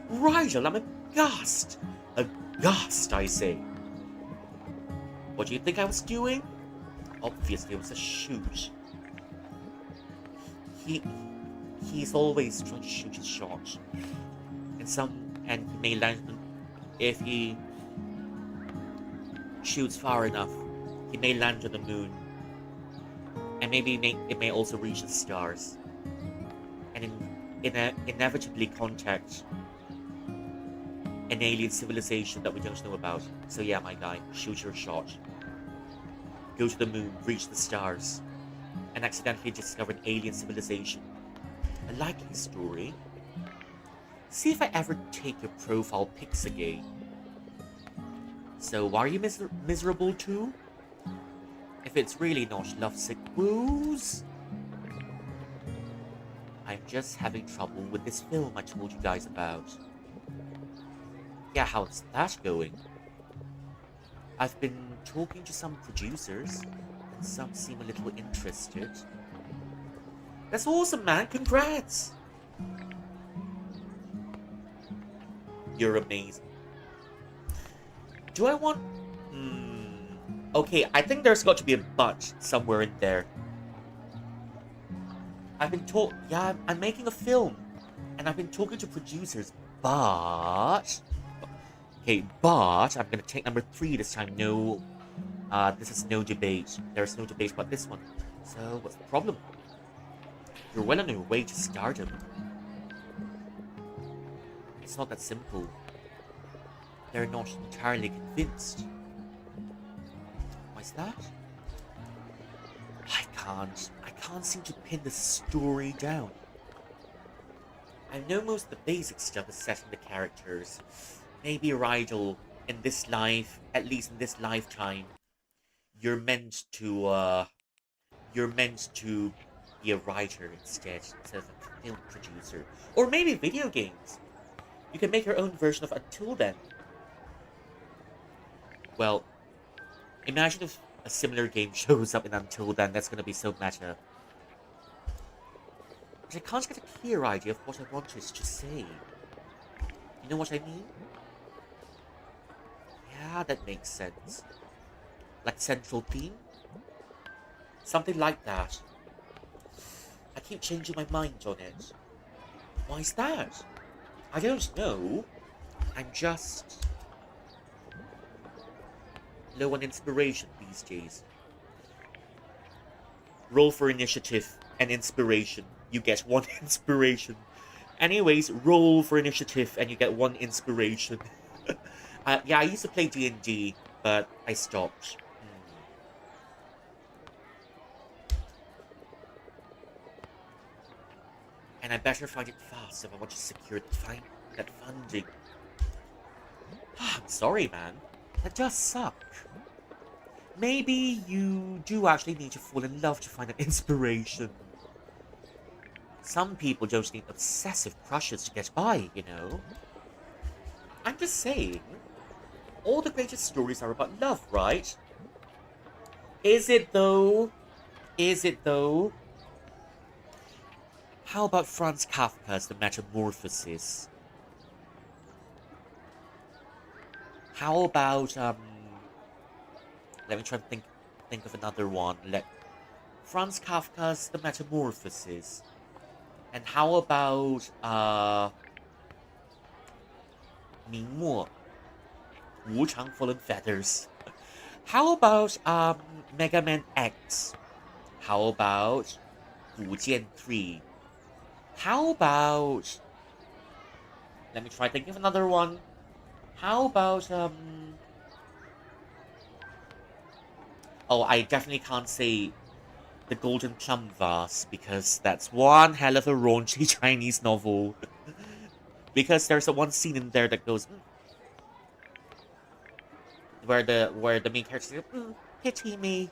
Rigel, I'm aghast. Aghast, I say. What do you think I was doing? Obviously, it was a shoot. He's always trying to shoot his shot, and he may land if he shoots far enough. He may land on the moon, and maybe it may also reach the stars, and inevitably contact an alien civilization that we don't know about. So yeah, my guy, shoot your shot. Go to the moon, reach the stars, and accidentally discover an alien civilization. A likely story. See if I ever take your profile pics again. So, why are you miserable too? If it's really not lovesick woos, I'm just having trouble with this film I told you guys about. Yeah, how's that going? I've been talking to some producers, and some seem a little interested. That's awesome, man! Congrats! You're amazing. Do I want... Okay, I think there's got to be a but somewhere in there. I've been told... Yeah, I'm making a film. And I've been talking to producers, but... Okay, but I'm gonna take number 3 this time. No, this is no debate. There's no debate about this one. So, what's the problem? You're well on your way to stardom. It's not that simple. They're not entirely convinced. Why's that? I can't seem to pin the story down. I know most of the basic stuff is set in the characters. Maybe Rigel, in this life, at least in this lifetime, you're meant to be a writer instead of a film producer. Or maybe video games. You can make your own version of Until Then. Well, imagine if a similar game shows up in Until Then. That's gonna be so meta. But I can't get a clear idea of what I wanted to say. You know what I mean? Yeah, that makes sense. Like central theme? Something like that. I keep changing my mind on it. Why is that? I don't know. I'm just low on inspiration these days. Roll for initiative and inspiration. You get 1 inspiration. Anyways, roll for initiative and you get 1 inspiration. Yeah, I used to play D&D, but I stopped. And I better find it fast if I want to secure that funding. I'm sorry, man. That does suck. Maybe you do actually need to fall in love to find an inspiration. Some people don't need obsessive crushes to get by, you know. I'm just saying, all the greatest stories are about love, right? Is it though? Is it though? How about Franz Kafka's The Metamorphosis? How about let me try and think of another one. Franz Kafka's The Metamorphosis. And how about明末 Wu Chang full of feathers. How about Mega Man X? How about Wu Jian 3? How about, let me try thinking of another one. How about oh, I definitely can't say The Golden Plum Vase because that's one hell of a raunchy Chinese novel. Because there's a one scene in there that goes where the main character says, pity me,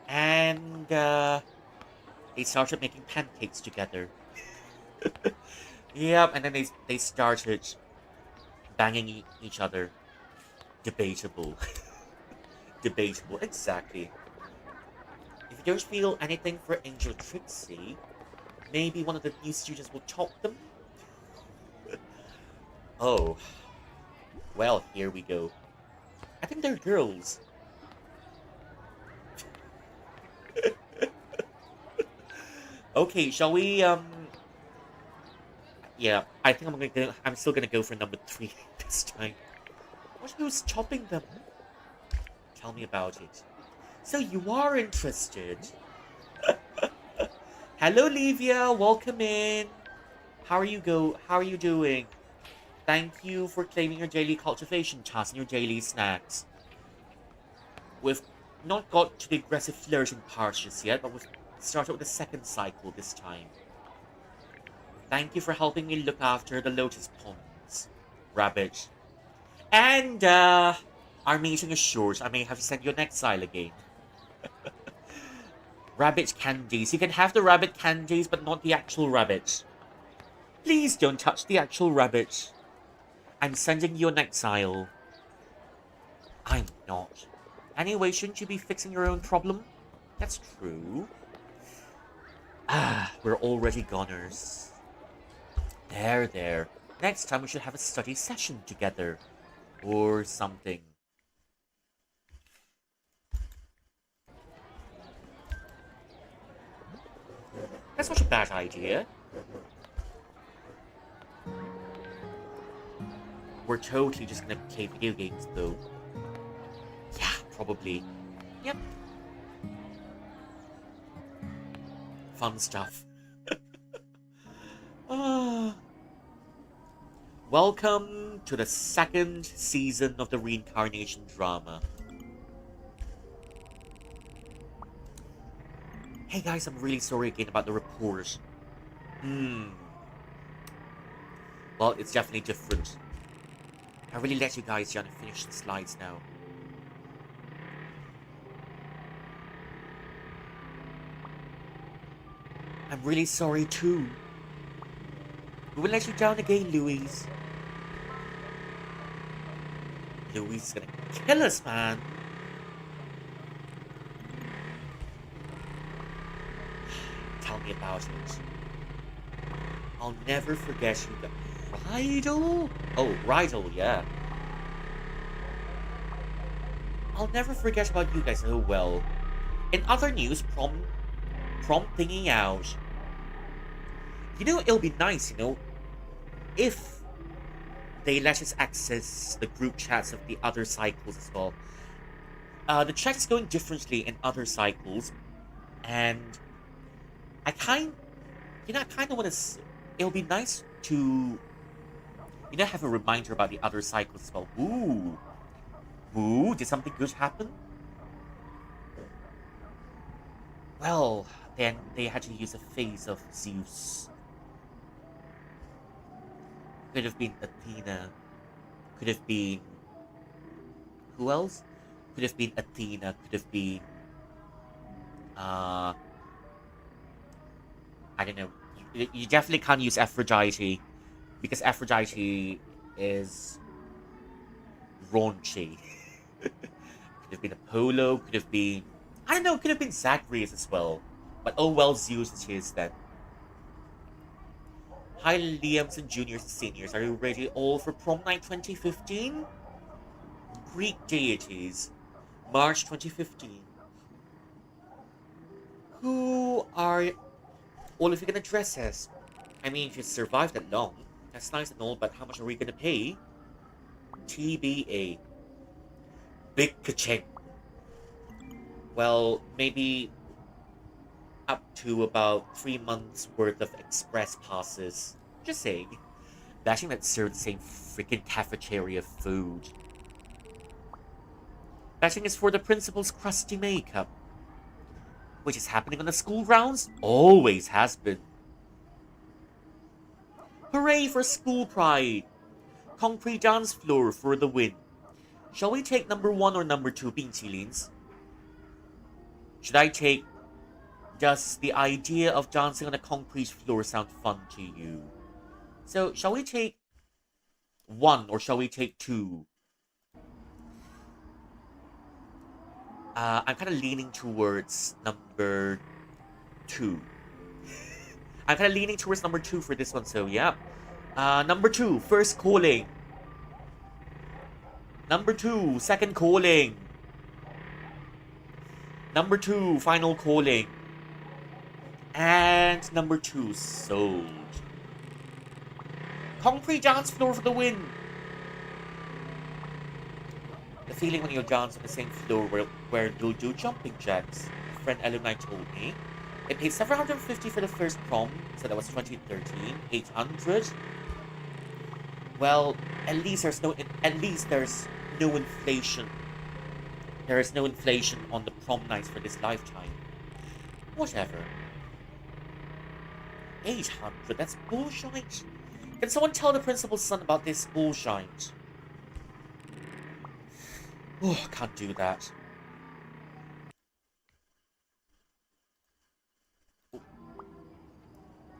and they started making pancakes together. Yep, and then they started banging each other. Debatable. Debatable, exactly. If you don't feel anything for Angel Trixie, maybe one of the new students will talk them? Oh, well, here we go. I think they're girls. Okay, shall we, yeah, I think I'm still gonna go for number 3 this time. Who's chopping them? Tell me about it. So you are interested. Hello, Livia. Welcome in. How are you doing? Thank you for claiming your daily cultivation task and your daily snacks. We've not got to the aggressive flirting part just yet, but we've started with the second cycle this time. Thank you for helping me look after the lotus ponds, Rabbit. And, our meeting is short. I may have to send you an exile again. Rabbit candies. You can have the rabbit candies, but not the actual rabbit. Please don't touch the actual rabbit. I'm sending you an exile. I'm not. Anyway, shouldn't you be fixing your own problem? That's true. Ah, we're already goners. There. Next time we should have a study session together. Or something. That's not a bad idea. We're totally just gonna play video games, though. Yeah, probably. Yep. Fun stuff. Welcome to the second season of the reincarnation drama. Hey guys, I'm really sorry again about the report. Well, it's definitely different. I really let you guys down and finish the slides now. I'm really sorry too. We will let you down again, Louise. Louise is gonna kill us, man. Tell me about it. I'll never forget you. Rydell? Oh, Rydell, yeah. I'll never forget about you guys. Oh well. In other news, prom thingy out. You know, it'll be nice, if they let us access the group chats of the other cycles as well. The chat is going differently in other cycles, and I kind of want to. It'll be nice to, have a reminder about the other cycles as well. Ooh, did something good happen? Well, then they had to use a phase of Zeus. Could have been Athena. Could have been... Who else? Could have been Athena. Could have been... I don't know. You definitely can't use Aphrodite. Because Aphrodite is... raunchy. Could have been Apollo. Could have been... I don't know. Could have been Zagreus as well. But oh well, Zeus it is then. Hi, Liams and juniors and seniors. Are you ready all for prom night 2015? Greek deities. March 2015. Who are all of you gonna dress as? I mean, if you survived that long, that's nice and all, but how much are we gonna pay? TBA. Big ka-ching. Well, maybe up to about 3 months worth of express passes. Just saying. Bashing that serve the same freaking cafeteria food. Bashing is for the principal's crusty makeup. Which is happening on the school grounds? Always has been. Hooray for school pride! Concrete dance floor for the win. Shall we take number 1 or number 2 冰淇淋s? Should I take... Does the idea of dancing on a concrete floor sound fun to you? So, shall we take 1 or shall we take 2? I'm kind of leaning towards number 2. I'm kind of leaning towards number 2 for this one, so yeah. Number 2, first calling. Number 2, second calling. Number 2, final calling. And number 2, sold. Concrete dance floor for the win. The feeling when you dance on the same floor where you'll do jumping jacks. A friend Alumni told me. It paid $750 for the first prom, so that was 2013. 800. Well, at least there's no inflation. There is no inflation on the prom nights for this lifetime. Whatever. 800, that's bullshit. Can someone tell the principal's son about this bullshit? Oh, can't do that.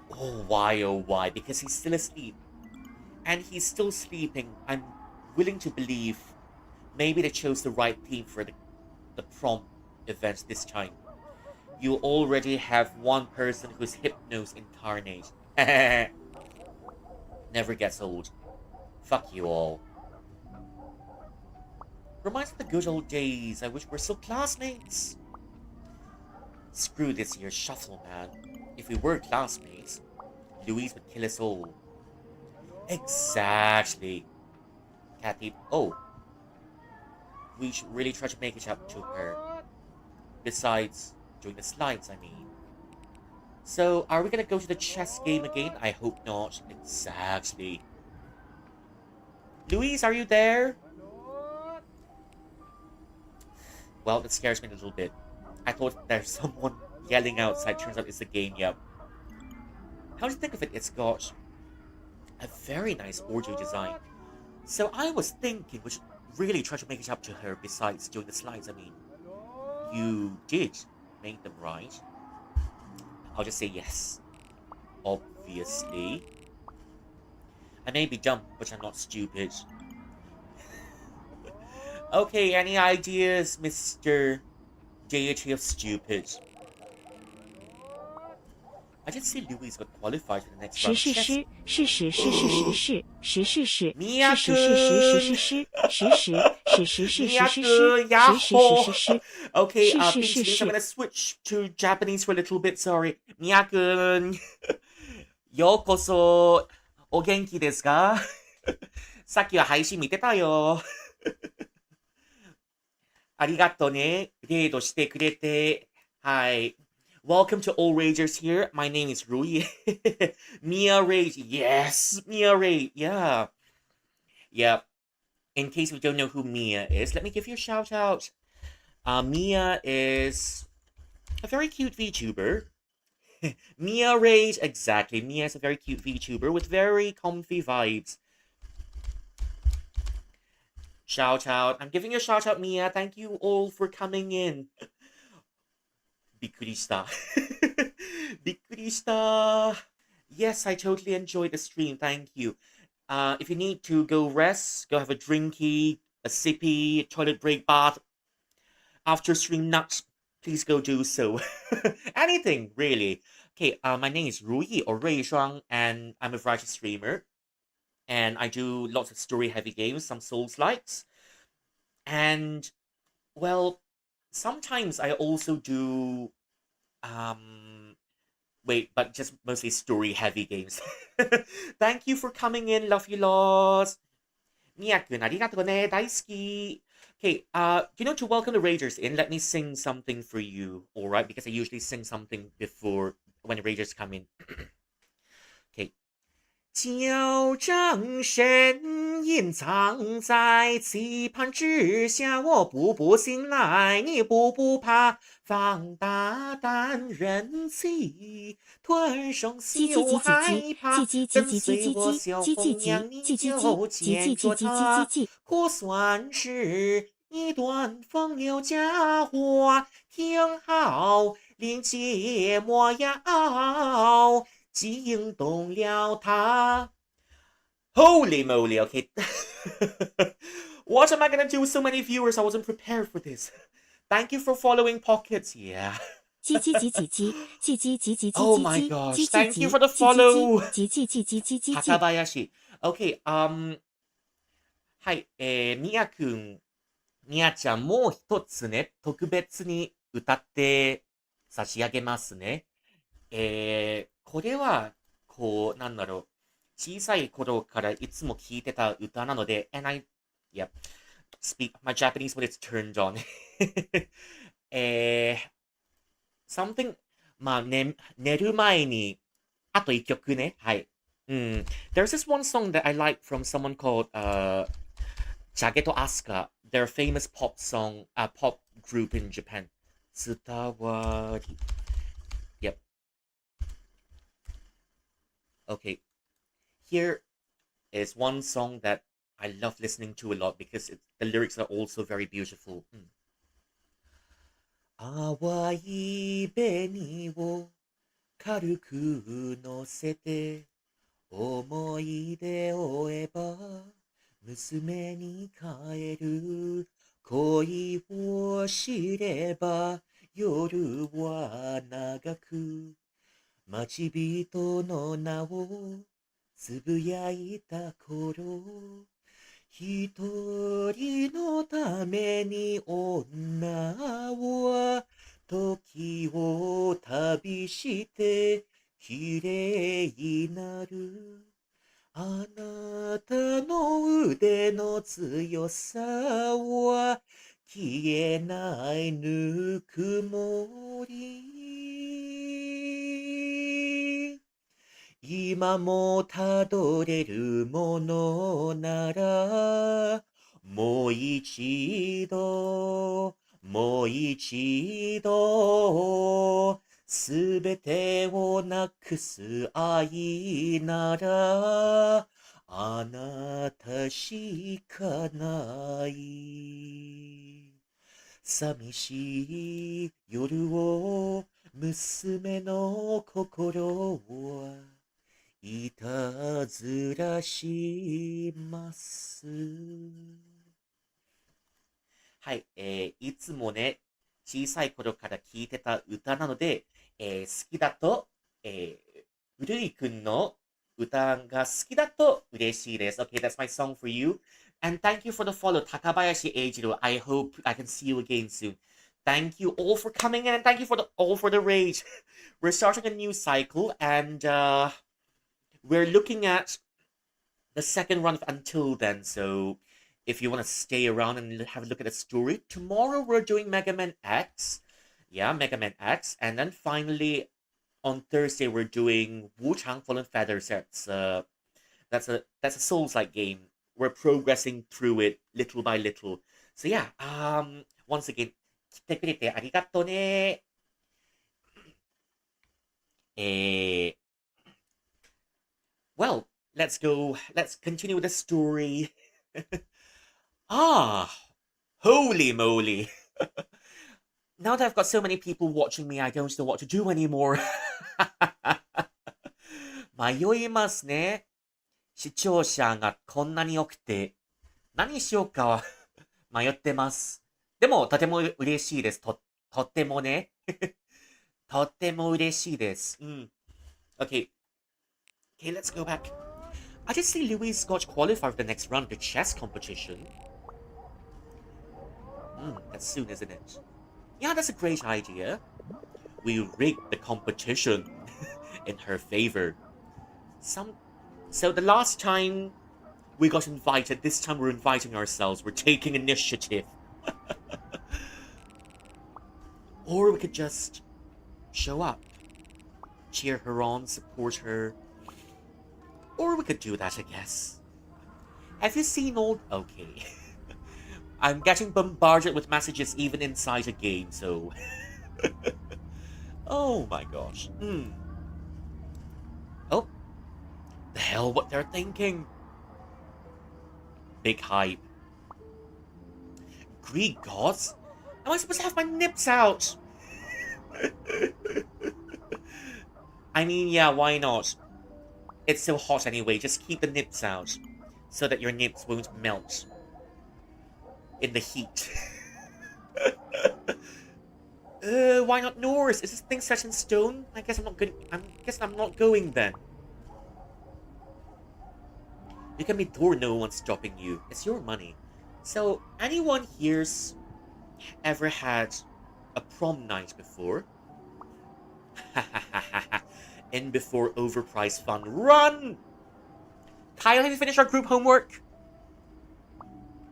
Oh, why? Because he's still asleep. And he's still sleeping. I'm willing to believe maybe they chose the right theme for the prom event this time. You already have one person who's hypnos incarnate. Never gets old. Fuck you all. Reminds me of the good old days. I wish we're still classmates. Screw this year's shuffle, man. If we were classmates, Louise would kill us all. Exactly. Kathy. Oh. We should really try to make it up to her. Besides, doing the slides, I mean. So, are we gonna go to the chess game again? I hope not. Exactly. Louise, are you there? Well, that scares me a little bit. I thought there's someone yelling outside. Turns out it's a game, yep. How do you think of it? It's got a very nice audio design. So I was thinking we should really try to make it up to her besides doing the slides. I mean, you did make them, right? I'll just say yes. Obviously. I may be dumb, but I'm not stupid. Okay, any ideas, Mr. Deity of Stupid? I did see Louise got qualified for the next round of chess. Mia-kun, yahoo! Okay, Pinch, I'm gonna switch to Japanese for a little bit, sorry. Mia-kun, yokoso, o genki desu ka? さっきは配信見てたよ。ありがとね。レードしてくれて。はい。Welcome to all ragers here. My name is Rui. Mia Rage. Yes, Mia Rage. Yeah. Yep. In case we don't know who Mia is, let me give you a shout out. Mia is a very cute VTuber. Mia Rage, exactly. Mia is a very cute VTuber with very comfy vibes. Shout out. I'm giving you a shout out, Mia. Thank you all for coming in. びっくりした。びっくりした。Yes, I totally enjoyed the stream. Thank you. If you need to go rest, go have a drinky, a sippy, toilet break, bath, after stream nuts, please go do so. Anything, really. Okay, my name is Rui or Rui Shuang, and I'm a variety streamer. And I do lots of story-heavy games, some Souls-likes. And, well, sometimes I also do, but just mostly story-heavy games. Thank you for coming in, love you lots. Mia-kun, arigato ne, daisuki. Okay, to welcome the Ragers in, let me sing something for you, alright? Because I usually sing something before when the Ragers come in. Okay. 矫正身隐藏在棋盘之下，我步步醒来，你步步怕，放大胆人气，吞声羞害怕，跟随我小红娘，你就牵着她，可算是一段风流佳话。听好，令芥末要。惊动了他。Holy moly, okay. What am I gonna do with so many viewers? I wasn't prepared for this. Thank you for following Pockets, yeah. Oh my gosh, thank you for the follow. Takabayashi. Okay, はい、みやくん、みやちゃんもう一つね、特別に歌って差し上げますね。これは、こう、なんだろう。小さい頃からいつも聴いてた歌なので、yeah, my Japanese when it's turned on. えー、something, まあ、寝る前に、あと一曲ね。はい。There's this one song that I like from someone called, Jageto Asuka. They're a famous pop group in Japan. 伝わり。Yep. Okay. Here is one song that I love listening to a lot because the lyrics are also very beautiful. 淡い紅を軽く乗せて思い出を追えば娘に帰る恋を知れば夜は長く待ち人の名をつぶやいた頃一人のために女は時を旅して綺麗になるあなたの腕の強さは消えないぬくもり今もたどれるものならもう一度すべてをなくす愛ならあなたしかない寂しい夜を娘の心はいたずらします。はい、いつもね、小さい頃から聴いてた歌なので、好きだと、うるいくんの歌が好きだと嬉しいです。Okay, that's my song for you. And thank you for the follow, Takabayashi Eijiro. I hope I can see you again soon. Thank you all for coming in and thank you all for the rage. We're starting a new cycle and we're looking at the second run of Until Then, so if you want to stay around and have a look at the story, tomorrow we're doing Mega Man X. Yeah, Mega Man X. And then finally, on Thursday, we're doing Wu-Chang Fallen Feathers. That's a Souls-like game. We're progressing through it little by little. So yeah, once again, 来てくれてありがとね。Well, let's continue with the story. Holy moly. Now that I've got so many people watching me, I don't know what to do anymore. 迷いますね。視聴者がこんなに多くて、何しようか迷ってます。でも、とても嬉しいです。とってもね。とっても嬉しいです。Okay. Okay, let's go back. I just see Louis got qualified for the next round of the chess competition. That's soon, isn't it? Yeah, that's a great idea. We rigged the competition in her favor. So the last time We got invited. This time we're inviting ourselves. We're taking initiative. Or we could just show up. Cheer her on, support her. Or we could do that, I guess. Have you seen old... Okay. I'm getting bombarded with messages even inside a game, so... Oh my gosh. Oh. The hell what they're thinking. Big hype. Greek gods? Am I supposed to have my nips out? I mean, yeah, why not? It's so hot anyway, just keep the nips out. So that your nips won't melt. In the heat. Why not Norse? Is this thing set in stone? I guess I'm not good. I guess I'm not going then. You can be door, no one's stopping you. It's your money. So, anyone here's ever had a prom night before? In before overpriced fun. Run! Kyle, have you finished our group homework?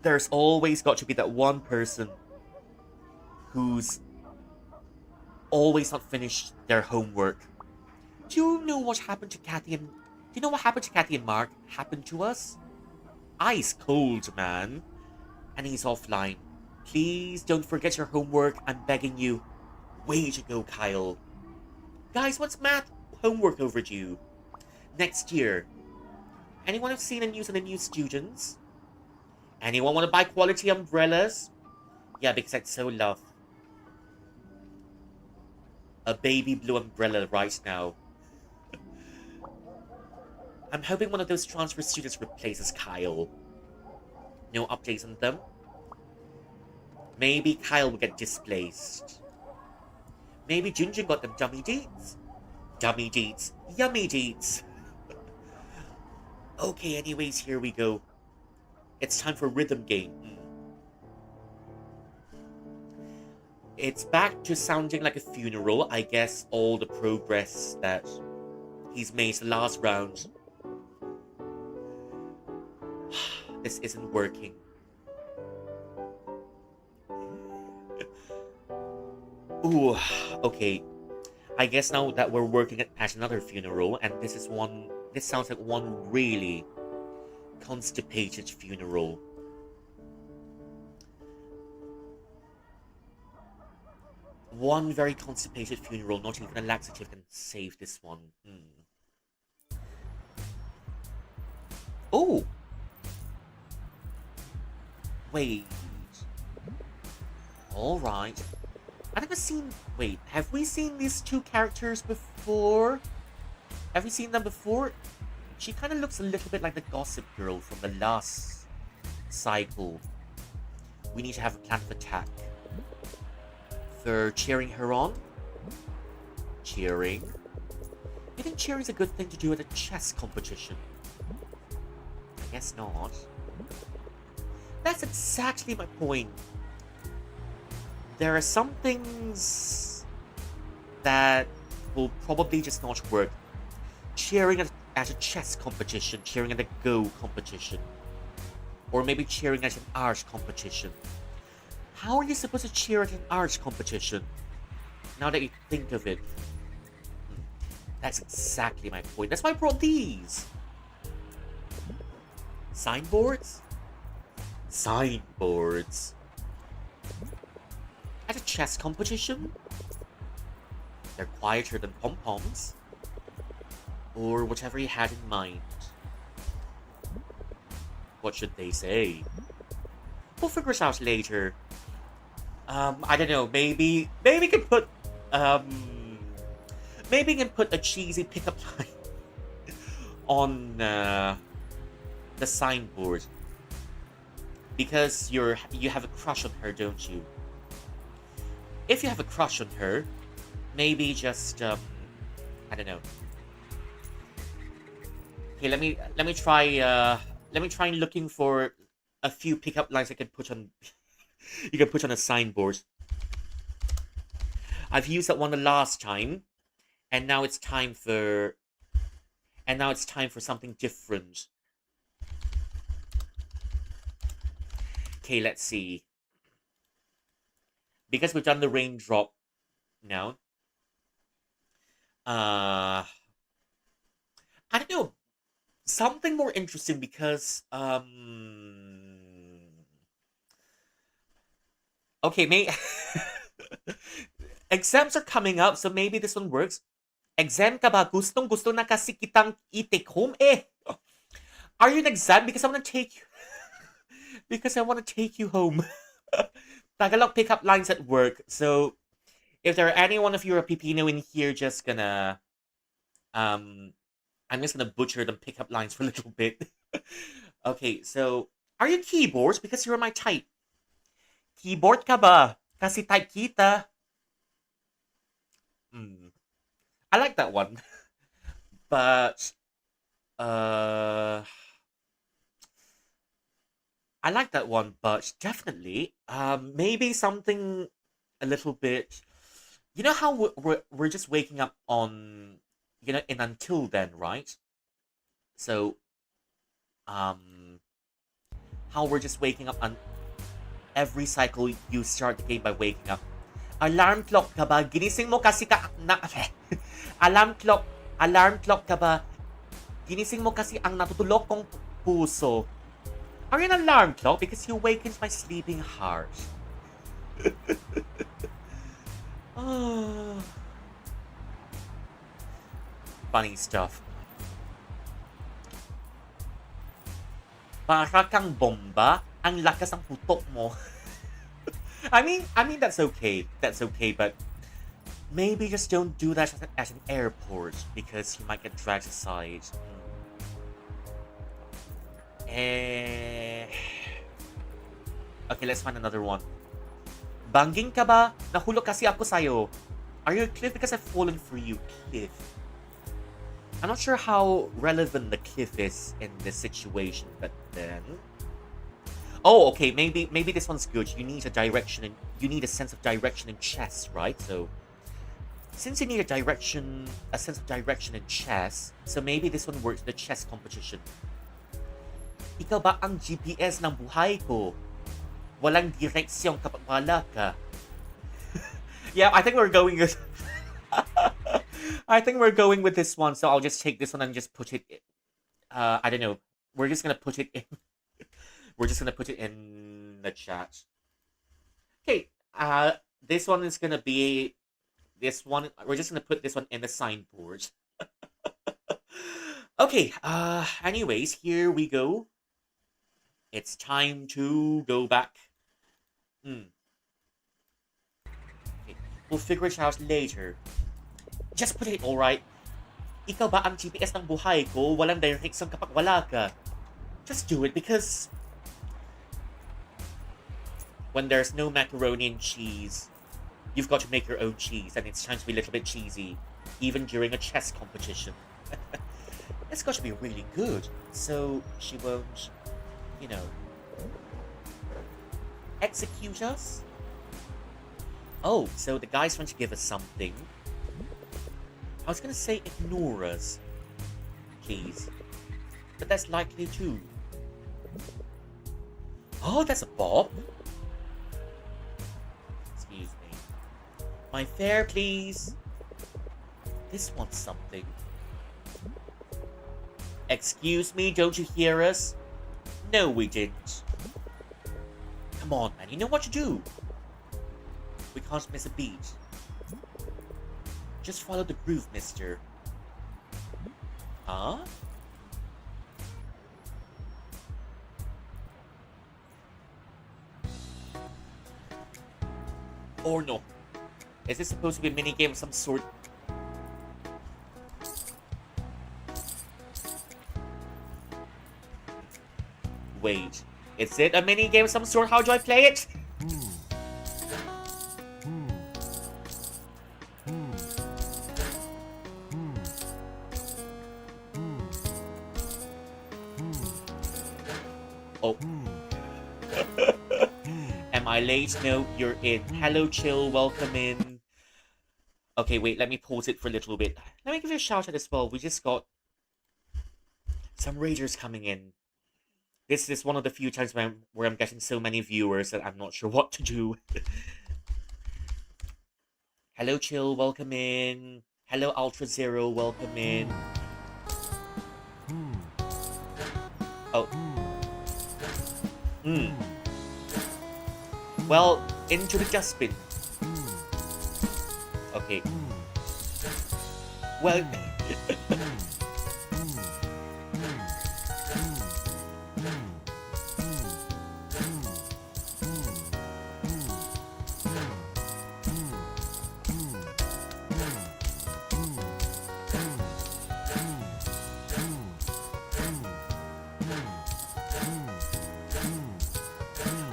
There's always got to be that one person who's always not finished their homework. Do you know what happened to Kathy and... Do you know what happened to Kathy and Mark happened to us? Ice cold, man. And he's offline. Please don't forget your homework. I'm begging you. Way to go, Kyle. Guys, what's math homework overdue? Next year. Anyone have seen the news on the new students? Anyone want to buy quality umbrellas? Yeah, because I'd so love a baby blue umbrella right now. I'm hoping one of those transfer students replaces Kyle. No updates on them. Maybe Kyle will get displaced. Maybe Junjun got them dummy deets. Dummy deets. Yummy deets. Okay, anyways, here we go. It's time for rhythm game. It's back to sounding like a funeral. I guess all the progress that he's made the last round. This isn't working. Ooh, okay. I guess now that we're working at another funeral, and this sounds like one really constipated funeral. One very constipated funeral, not even a laxative can save this one. Oh! Wait. Alright. I've never seen... Wait, have we seen these two characters before? Have we seen them before? She kind of looks a little bit like the gossip girl from the last cycle. We need to have a plan of attack. For cheering her on? Cheering? You think cheering's a good thing to do at a chess competition? I guess not. That's exactly my point. There are some things that will probably just not work. Cheering at a chess competition, cheering at a Go competition, or maybe cheering at an art competition. How are you supposed to cheer at an art competition? Now that you think of it. That's exactly my point. That's why I brought these. Signboards? Signboards. At a chess competition? They're quieter than pom-poms. Or whatever you had in mind. What should they say? We'll figure it out later. I don't know, maybe we can put, maybe we can put a cheesy pickup line on, the signboard. Because you have a crush on her, don't you? If you have a crush on her, maybe just, I don't know. Okay, let me try looking for a few pickup lines I can put on. You can put on a signboard. I've used that one the last time, and now it's time for something different. Okay, let's see. Because we've done the raindrop now. I don't know. Something more interesting because okay, exams are coming up, so maybe this one works. Exam ka ba? Gustong gusto na kasi kitang i-take home eh. Are you an exam? Because I want to take you. Because I want to take you home. Tagalog pickup lines at work. So if there are any one of you or Pipino in here, just gonna I'm just gonna butcher them pickup lines for a little bit. Okay, so are you keyboards? Because you're my type. Keyboard ka ba? Kasi type kita. I like that one. But I like that one, but definitely maybe something a little bit. You know how we're just waking up on, you know, in until then, right? So how we're just waking up on every cycle you start the game by waking up. Alarm clock ka ba? Ginising mo kasi alarm clock ka ba? Ginising mo kasi ang natutulog kong puso. Are you an alarm clock? Because you awakens my sleeping heart. Oh. Funny stuff. Para kang bomba, ang lakas ng putok mo. I mean that's okay. That's okay, but maybe just don't do that at an airport because you might get dragged aside. Okay, let's find another one. Bangging ka ba? Nahulog kasi ako sa'yo. Are you a cliff? Because I've fallen for you, cliff. I'm not sure how relevant the cliff is in this situation, but then... Oh, okay, maybe this one's good. You need a direction and you need a sense of direction in chess, right? So since you need a sense of direction in chess, so maybe this one works in the chess competition. Ikaw ba ang GPS ng buhay ko? Walang direksyon kapag wala ka. Yeah, I think we're going with I think we're going with this one, so I'll just take this one and just put it I don't know. We're just gonna put it in we're just gonna put it in the chat. Okay, this one is gonna be this one. We're just gonna put this one in the signboard. Okay, anyways, here we go. It's time to go back. Okay, we'll figure it out later. Just put it alright. Ikaw ba ang GPS ng buhay ko? Walang direction kapag wala ka. Just do it because when there's no macaroni and cheese, you've got to make your own cheese, and it's time to be a little bit cheesy, even during a chess competition. It's got to be really good, so she won't, you know, execute us. Oh, so the guy's trying to give us something. I was gonna say ignore us, please, but that's likely too. Oh, that's a bob. Excuse me. My fare, please. This wants something. Excuse me, don't you hear us? No, we didn't. Come on, man, you know what to do. We can't miss a beat. Just follow the groove, mister. Huh? Or no. Is this supposed to be a minigame of some sort? Wait. Is it a minigame of some sort? How do I play it? Oh. Am I late? No, you're in. Hello, chill. Welcome in. Okay, wait. Let me pause it for a little bit. Let me give you a shout out as well. We just got some raiders coming in. This is one of the few times where I'm getting so many viewers that I'm not sure what to do. Hello, Chill, welcome in. Hello, Ultra Zero, welcome in. Oh. Well, into the dustbin. Okay. Well...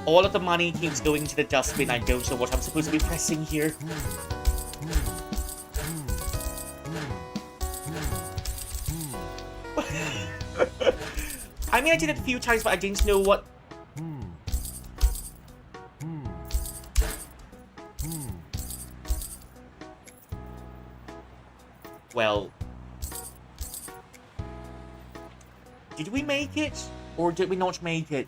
all of the money keeps going to the dustbin. I don't know what I'm supposed to be pressing here. I mean, I did it a few times, but I didn't know what... Well... Did we make it? Or did we not make it?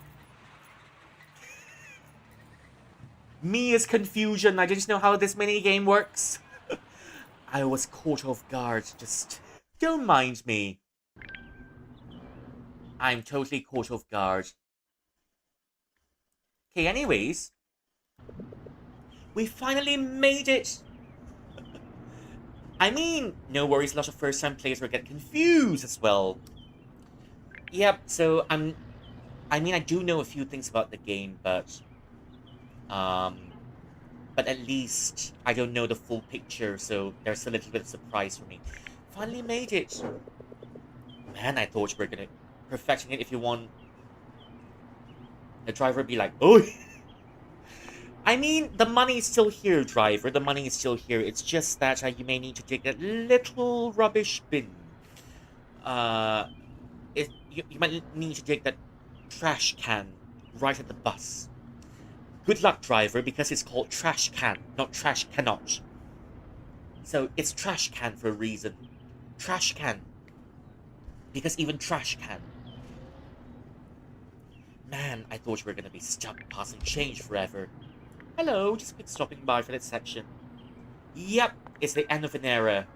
Me is confusion. I didn't know how this minigame works. I was caught off guard. Just don't mind me. I'm totally caught off guard. Okay, anyways. We finally made it! I mean, no worries, a lot of first-time players will get confused as well. Yep, so I mean, I do know a few things about the game, but at least I don't know the full picture, so there's a little bit of surprise for me. Finally made it! Man, I thought you were gonna perfecting it if you want. The driver would be like, oh! I mean, the money is still here, driver. The money is still here. It's just that you may need to dig that little rubbish bin. You might need to dig that trash can right at the bus. Good luck, driver, because it's called trash can, not trash cannot. So it's trash can for a reason. Trash can. Because even trash can. Man, I thought you were going to be stuck passing change forever. Hello, just been stopping by for that section. Yep, it's the end of an era.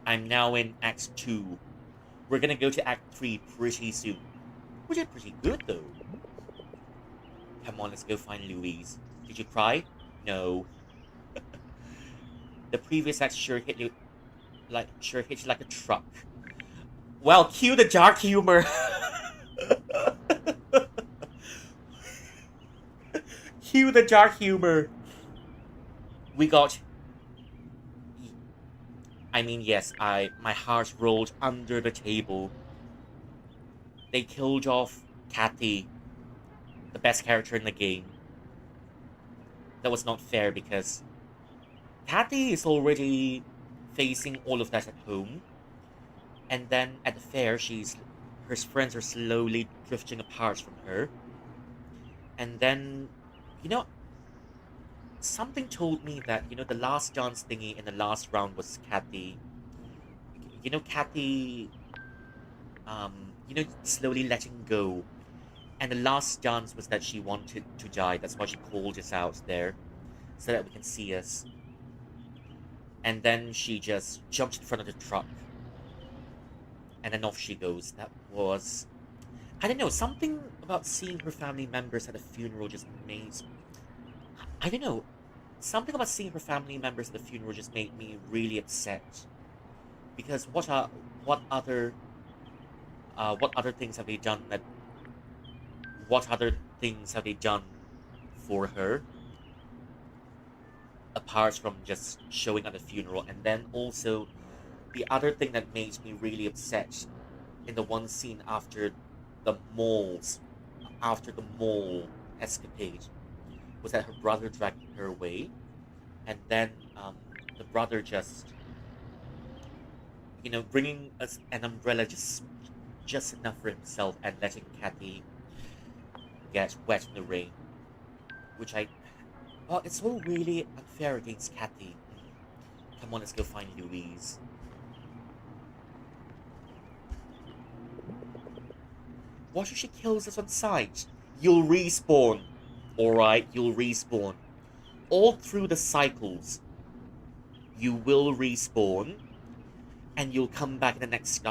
I'm now in Act 2. We're gonna go to Act 3 pretty soon. We did pretty good, though. Come on, let's go find Louise. Did you cry? No. The previous act sure hit you like a truck. Well, cue the dark humor. Cue the dark humor. We got... I mean, yes, my heart rolled under the table. They killed off Kathy, the best character in the game. That was not fair because Kathy is already facing all of that at home. And then at the fair, her friends are slowly drifting apart from her. And then, something told me that, the last dance thingy in the last round was Kathy. Kathy, slowly letting go. And the last dance was that she wanted to die. That's why she called us out there, so that we can see us. And then she just jumped in front of the truck. And then off she goes. That was... I don't know, something about seeing her family members at a funeral just made... I don't know. Something about seeing her family members at the funeral just made me really upset. Because what other things have they done that... What other things have they done for her? Apart from just showing at the funeral. And then also, the other thing that made me really upset in the one scene after the mall escapade was that her brother dragged her away, and then the brother just bringing us an umbrella just enough for himself and letting Kathy get wet in the rain, which it's all really unfair against Kathy. Come on, let's go find Louise. What if she kills us on sight? You'll respawn. Alright, you'll respawn. All through the cycles, you will respawn, and you'll come back in the next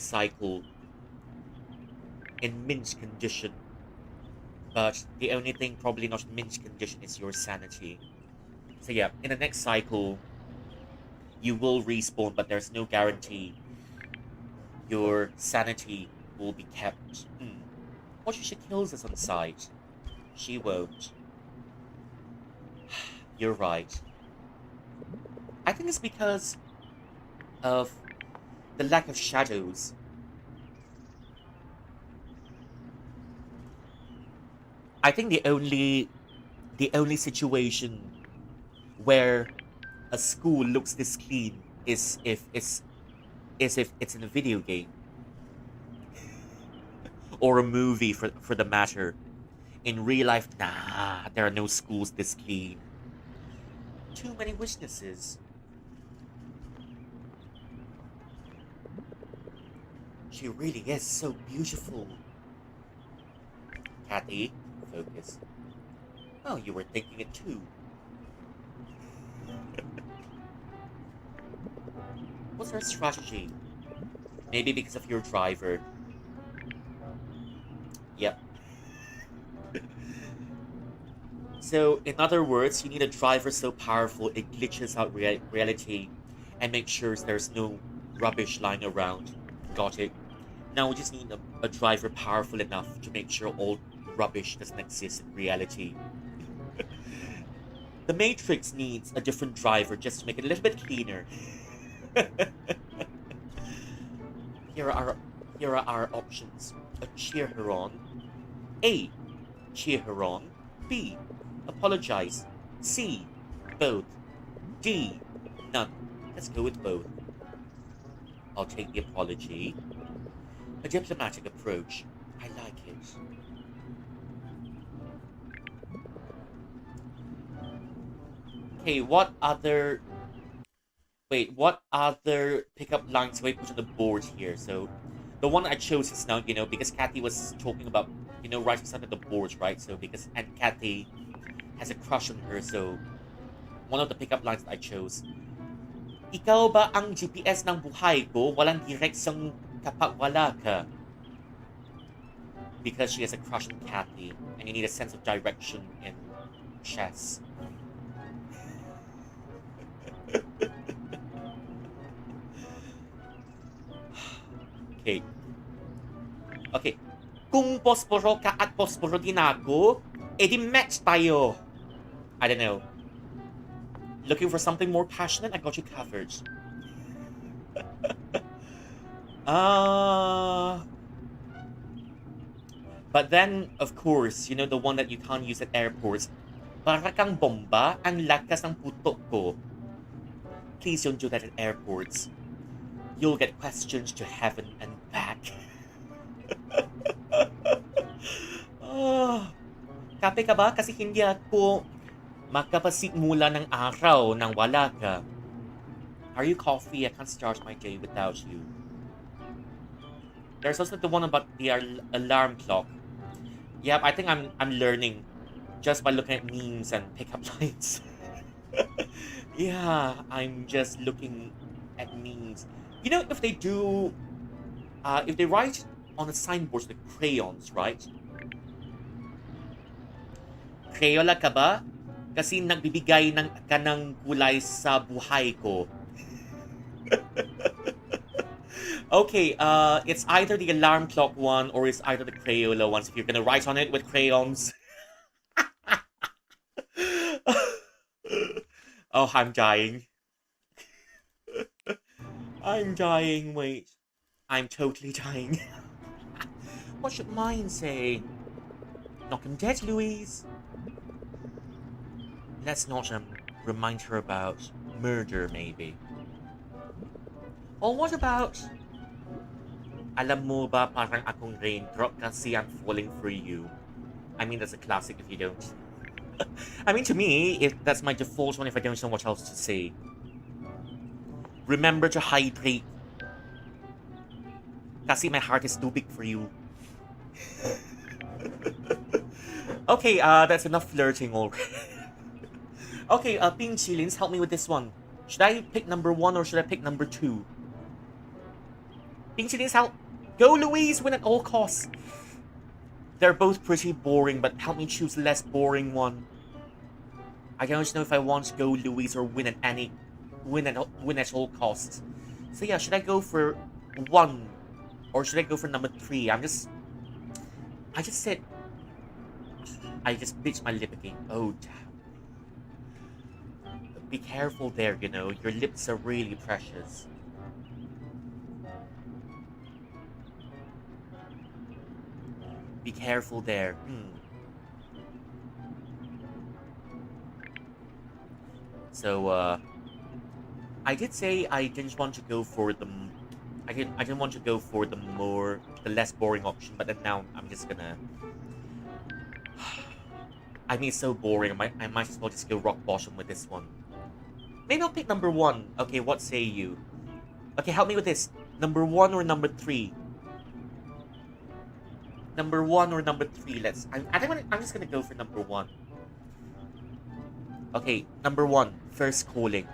cycle in mint condition. But the only thing probably not in mint condition is your sanity. So yeah, in the next cycle, you will respawn, but there's no guarantee your sanity will be kept. What if she kills us on sight? She won't. You're right. I think it's because of the lack of shadows. I think the only situation where a school looks this clean is if it's in a video game or a movie for the matter. In real life, nah, there are no schools this clean. Too many witnesses. She really is so beautiful. Kathy, focus. Oh, you were thinking it too. What's her strategy? Maybe because of your driver. Yep. So, in other words, you need a driver so powerful it glitches out reality and makes sure there's no rubbish lying around. Got it? Now we just need a driver powerful enough to make sure all rubbish doesn't exist in reality. The Matrix needs a different driver just to make it a little bit cleaner. Here are our options. Cheer her on. A. Cheer her on. B. Apologize. C. Both. D. None. Let's go with both. I'll take the apology. A diplomatic approach. I like it. Okay, what other pickup lines do I put on the board here? So, the one I chose is now, because Kathy was talking about, right beside the board, right? So, and Kathy has a crush on her, so one of the pickup lines that I chose, ikaw ba ang GPS ng buhay ko? Walang direksyon kapag wala ka. Because she has a crush on Kathy, and you need a sense of direction in chess. Okay. Kung posporo ka at posporo din ako, edi match tayo. I don't know. Looking for something more passionate? I got you covered. But then, of course, the one that you can't use at airports. Para kang bomba, ang lakas ng putok ko. Please don't do that at airports. You'll get questions to heaven and back. Kape ka ba? Kasi hindi ako makapasimula ng araw nang wala ka. Are you coffee? I can't start my day without you. There's also the one about the alarm clock. Yeah, I think I'm learning just by looking at memes and pickup lines. Yeah, I'm just looking at memes. If they do, if they write on the signboards with crayons, right? Crayola ka ba? Kasi nagbibigay ka ng kulay sa buhay ko. Okay, it's either the alarm clock one or it's either the Crayola ones if you're gonna write on it with crayons. Oh, I'm dying. I'm dying, wait. I'm totally dying. What should mine say? Knock him dead, Louise. Let's not remind her about murder, maybe. Or what about... Alam mo ba parang akong raindrop kasi I'm falling for you. I mean, that's a classic if you don't. I mean, to me, that's my default one if I don't know what else to say. Remember to hydrate. Kasi my heart is too big for you. Okay, that's enough flirting already. Okay, Bing Chilins, help me with this one. Should I pick number 1 or should I pick number 2? Bing Chilins, help! Go, Louise! Win at all costs! They're both pretty boring, but help me choose the less boring one. I don't know if I want to go Louise or win at all costs. So yeah, should I go for 1 or should I go for number 3? I just bit my lip again. Oh, damn. Be careful there, you know. Your lips are really precious. Be careful there. So, I did say I didn't want to go for the... I didn't want to go for the less boring option, but then now I'm just gonna... I mean, it's so boring. I might as well just go rock bottom with this one. Maybe I'll pick number 1. Okay, what say you? Okay, help me with this. Number 1 or number 3? Number 1 or number 3? I'm just gonna go for number 1. Okay, number 1. First calling.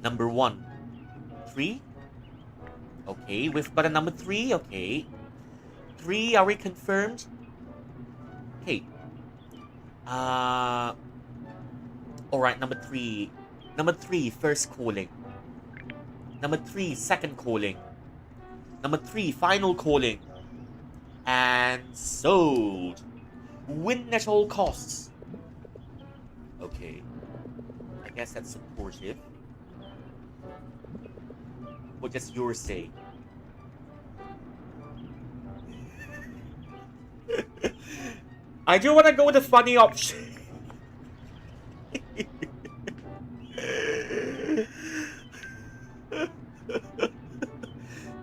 Number 1. 3? Okay, we've got a number 3. Okay. 3, are we confirmed? Okay. Alright, number 3. Number 3, first calling. Number 3, second calling. Number 3, final calling. And sold. Win at all costs. Okay. I guess that's supportive. What does yours say? I do want to go with the funny option.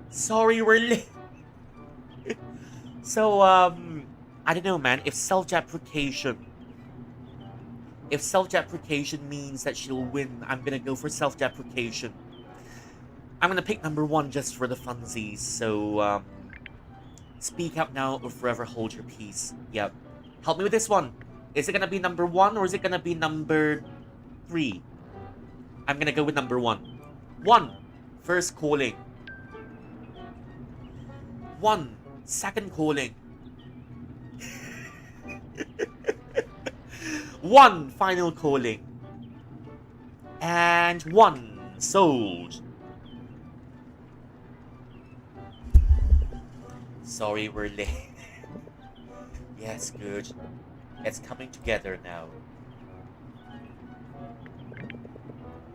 Sorry, we're late. So, I don't know, man. If self-deprecation means that she'll win, I'm gonna go for self-deprecation. I'm gonna pick number 1 just for the funsies. So, speak up now or forever hold your peace. Yep. Help me with this one. Is it gonna be number 1 or is it gonna be number 3? I'm gonna go with number 1. 1. First calling. 1. Second calling. 1. Final calling. And 1. Sold. Sorry, we're late. Yes, good. It's coming together now.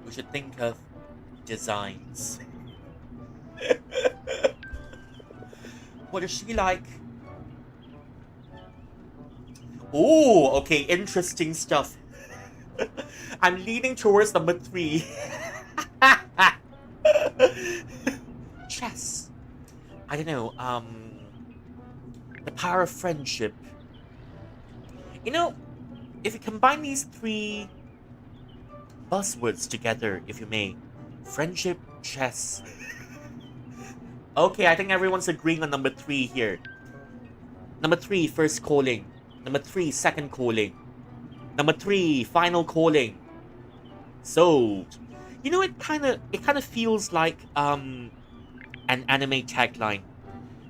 We should think of designs. What is she like? Oh, okay, interesting stuff. I'm leaning towards number 3. Chess. I don't know, the power of friendship. You know, if you combine these 3 buzzwords together, if you may. Friendship, chess. Okay, I think everyone's agreeing on number 3 here. Number 3, first calling. Number 3, second calling. Number 3, final calling. Sold. You know, it kind of feels like an anime tagline.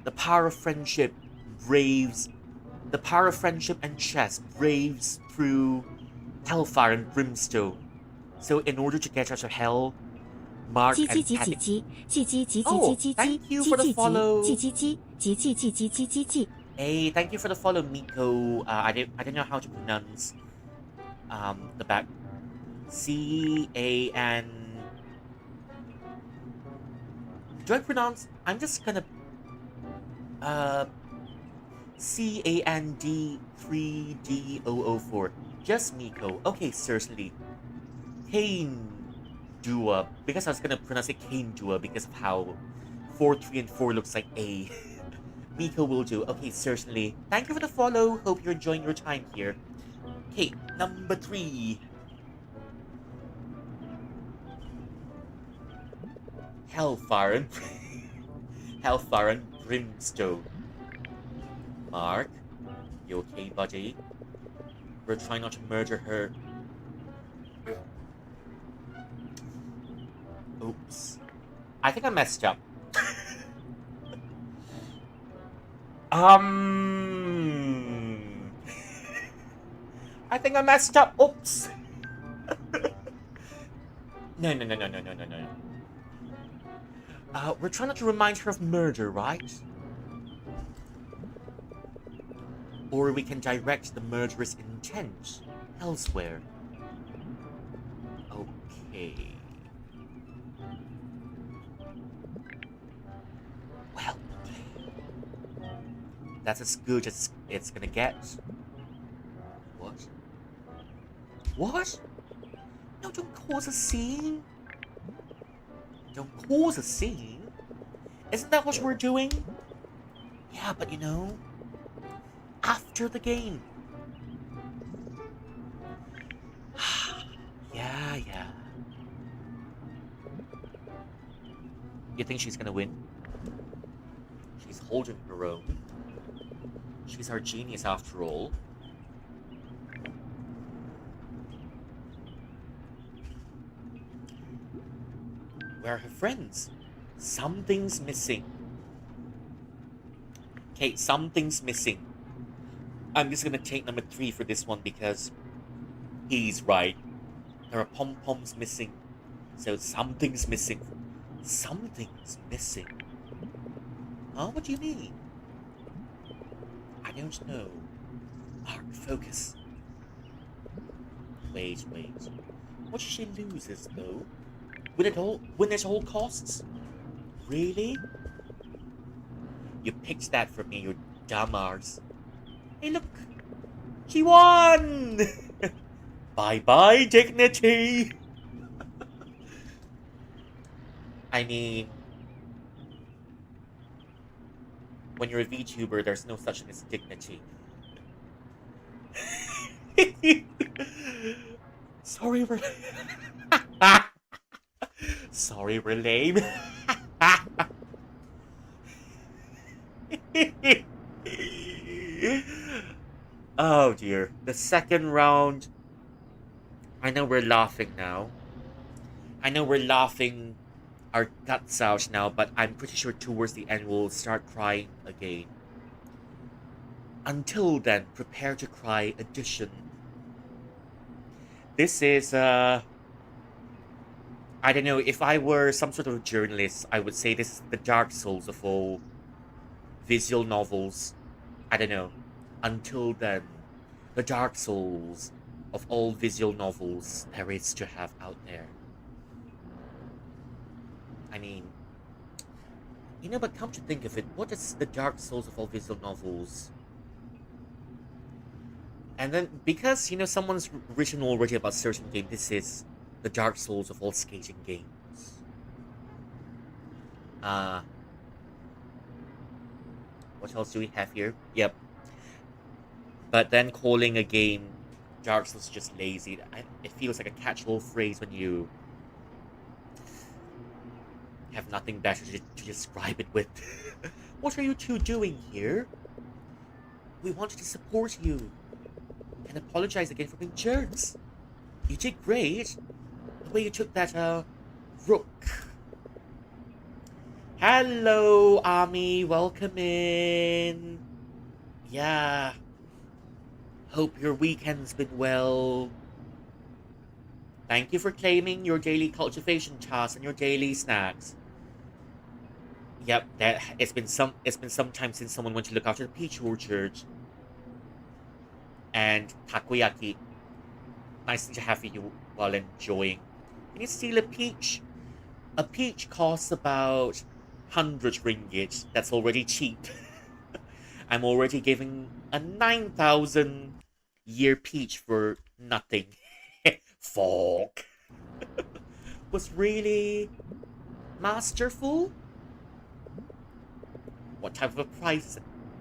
The power of friendship braves. The power of friendship and chess braves through hellfire and brimstone. So in order to get out of hell, Mark and Kathy... Oh, thank you for the follow. Hey, thank you for the follow, Miko. I didn't know how to pronounce the back. C-A-N... Do I pronounce... I'm just gonna... C-A-N-D-3-D-O-O-4. Just Miko. Okay, certainly. Kane Dua. Because I was gonna pronounce it Kane Dua because of how 4, 3, and 4 looks like A. Miko will do. Okay, certainly. Thank you for the follow. Hope you're enjoying your time here. Okay, number 3. Hellfire and Brimstone. Mark, you okay, buddy? We're trying not to murder her. Oops. I think I messed up. Um... I think I messed up. Oops. No, no, no, no, no, no, no, no. We're trying not to remind her of murder, right? Or we can direct the murderous intent elsewhere. Okay. Well, that's as good as it's gonna get. What? What? No, don't cause a scene. Don't cause a scene. Isn't that what we're doing? Yeah, but you know, after the game. Yeah. You think she's gonna win? She's holding her own. She's our genius after all. Where are her friends? Something's missing. Okay, something's missing. I'm just gonna take number 3 for this one because he's right. There are pom-poms missing. So something's missing. Something's missing. Huh? What do you mean? I don't know. Mark, focus. Wait. What if she loses, though? Win at all costs? Really? You picked that for me, you dumbass. Hey, look! She won! Bye-bye, dignity! I mean, when you're a VTuber, there's no such thing as dignity. Sorry, we're... Sorry, we're lame. Oh dear. The second round. I know we're laughing now. I know we're laughing our guts out now, but I'm pretty sure towards the end we'll start crying again. Until then, prepare to cry edition. This is, I don't know, if I were some sort of journalist, I would say this is the Dark Souls of all visual novels. I don't know. Until then, the Dark Souls of all visual novels there is to have out there. I mean, you know, but come to think of it, what is the Dark Souls of all visual novels? And then, because, you know, someone's written already about certain game, this is the Dark Souls of all skating games. What else do we have here? Yep. But then calling a game Dark Souls is just lazy. It feels like a catch-all phrase when you have nothing better to describe it with. What are you two doing here? We wanted to support you. And apologize again for being jerks. You did great. The way you took that, rook. Hello, Ami. Welcome in. Yeah. Hope your weekend's been well. Thank you for claiming your daily cultivation tasks and your daily snacks. Yep, it's been some time since someone went to look after the peach orchard. And takoyaki. Nice to have you while enjoying. Can you steal a peach? A peach costs about 100 ringgit. That's already cheap. I'm already giving a 9,000 year peach for nothing. Fuck. Was really masterful? What type of a price?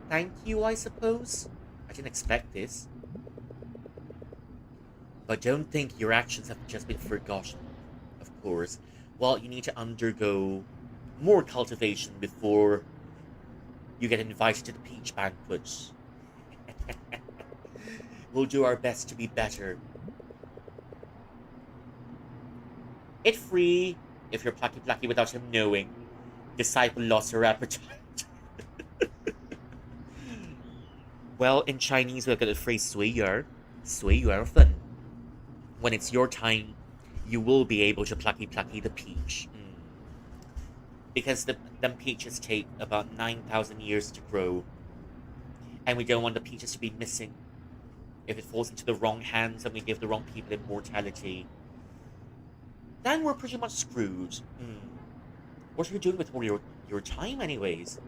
Thank you, I suppose? I didn't expect this. But don't think your actions have just been forgotten, of course. Well, you need to undergo more cultivation before you get invited to the peach banquet. We'll do our best to be better. Eat free if you're plucky plucky without him knowing. Disciple lost her appetite. Well, in Chinese, we've got the phrase 随缘分. When it's your time, you will be able to plucky plucky the peach. Because them peaches take about 9,000 years to grow. And we don't want the peaches to be missing. If it falls into the wrong hands and we give the wrong people immortality, then we're pretty much screwed. What are you doing with all your time anyways?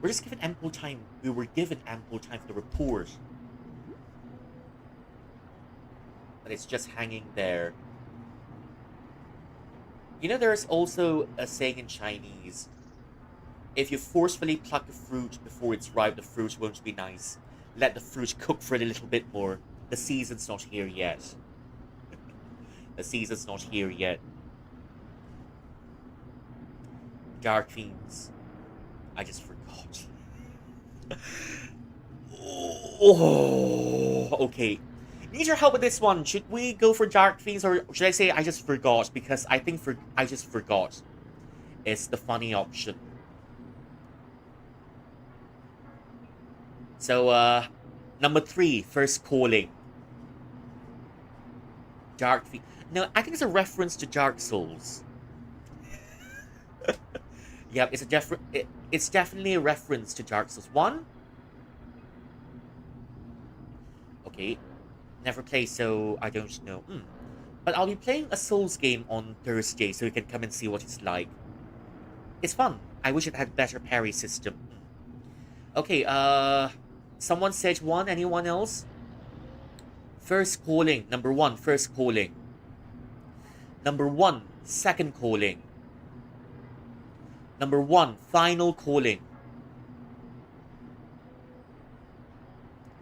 We're just given ample time. We were given ample time for the report. But it's just hanging there. You know, there's also a saying in Chinese. If you forcefully pluck a fruit before it's ripe, the fruit won't be nice. Let the fruit cook for a little bit more. The season's not here yet. The season's not here yet. Dark Fiends. I just forgot. Oh, okay. Need your help with this one. Should we go for Dark Fiends, or should I say I just forgot? Because I think I just forgot is the funny option. So, number 3, first calling. Dark Fiends. No, I think it's a reference to Dark Souls. Yeah, it's definitely a reference to Dark Souls 1. Okay, never played, so I don't know. But I'll be playing a Souls game on Thursday, so you can come and see what it's like. It's fun. I wish it had better parry system. Okay, someone said 1. Anyone else? First calling. Number 1, first calling. Number 1, second calling. Number 1, final calling.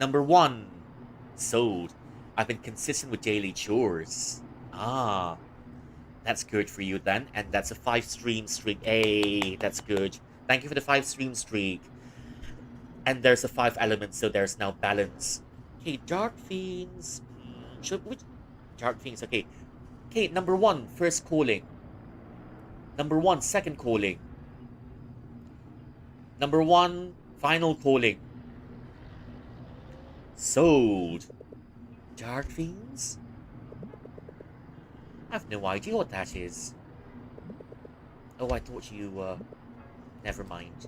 Number 1, sold. I've been consistent with daily chores. Ah, that's good for you then. And that's a 5 stream streak. Hey, that's good. Thank you for the 5 stream streak. And there's a 5 elements, so there's now balance. Okay, Dark Fiends. Dark Fiends, okay. Okay, number 1, first calling. Number 1, second calling. Number 1, final calling. Sold. Dark Fiends? I have no idea what that is. Oh, I thought you, never mind.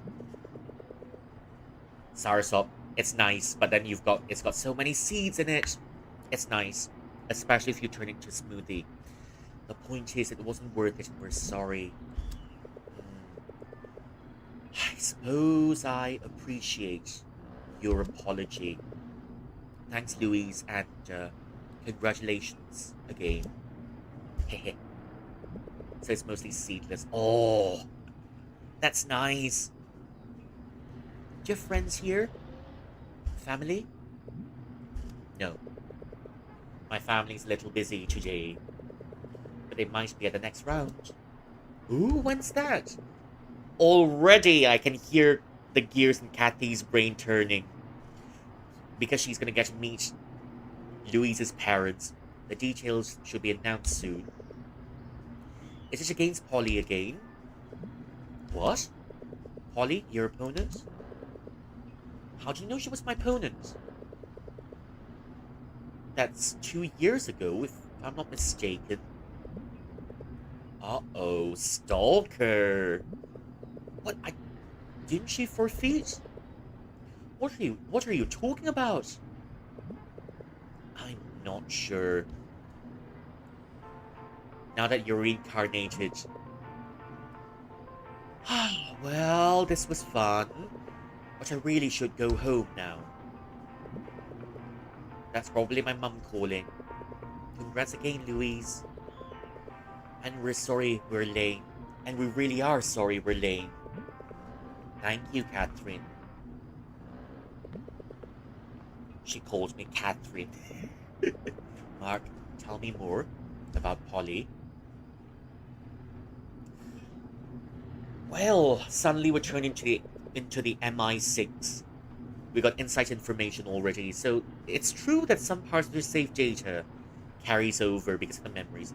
Soursop, it's nice, but then it's got so many seeds in it. It's nice, especially if you turn it into a smoothie. The point is, it wasn't worth it, and we're sorry. I suppose I appreciate your apology. Thanks, Louise, and congratulations again. Hehe. So it's mostly seedless. Oh, that's nice. Do you have friends here? Family? No. My family's a little busy today. But they might be at the next round. Ooh, when's that? Already I can hear the gears in Kathy's brain turning. Because she's gonna get to meet Louise's parents. The details should be announced soon. Is it against Polly again? What? Polly, your opponent? How do you know she was my opponent? That's 2 years ago, if I'm not mistaken. Uh-oh, stalker. What? Didn't she forfeit? What are you talking about? I'm not sure. Now that you're reincarnated. Well, this was fun. But I really should go home now. That's probably my mum calling. Congrats again, Louise. And we're sorry we're late. And we really are sorry we're late. Thank you, Catherine. She called me Catherine. Mark, tell me more about Polly. Well, suddenly we're turned into the MI6. We got inside information already, so it's true that some parts of your save data carries over because of the memories.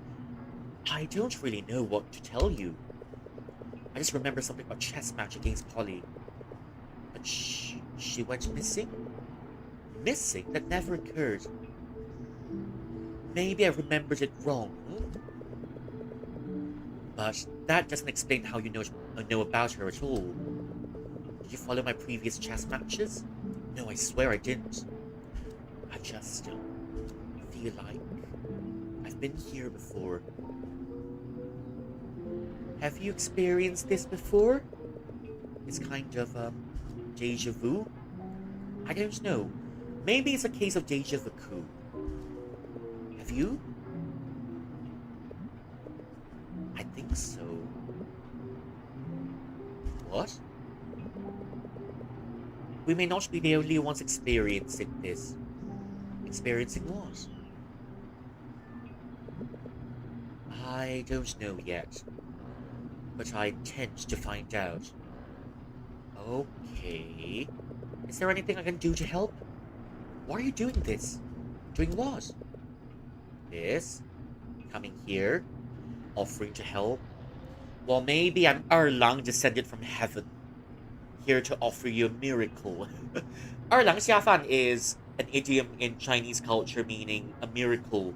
I don't really know what to tell you. I just remember something about chess match against Polly. But she went missing? Missing? That never occurred. Maybe I remembered it wrong. But that doesn't explain how you know about her at all. Did you follow my previous chess matches? No, I swear I didn't. I just feel like I've been here before. Have you experienced this before? It's kind of deja vu? I don't know. Maybe it's a case of deja vu. Have you? I think so. What? We may not be the only ones experiencing this. Experiencing what? I don't know yet. But I intend to find out. Okay. Is there anything I can do to help? Why are you doing this? Doing what? This? Coming here? Offering to help? Well, maybe I'm Erlang descended from heaven, here to offer you a miracle. Erlang Xiafan is an idiom in Chinese culture meaning a miracle.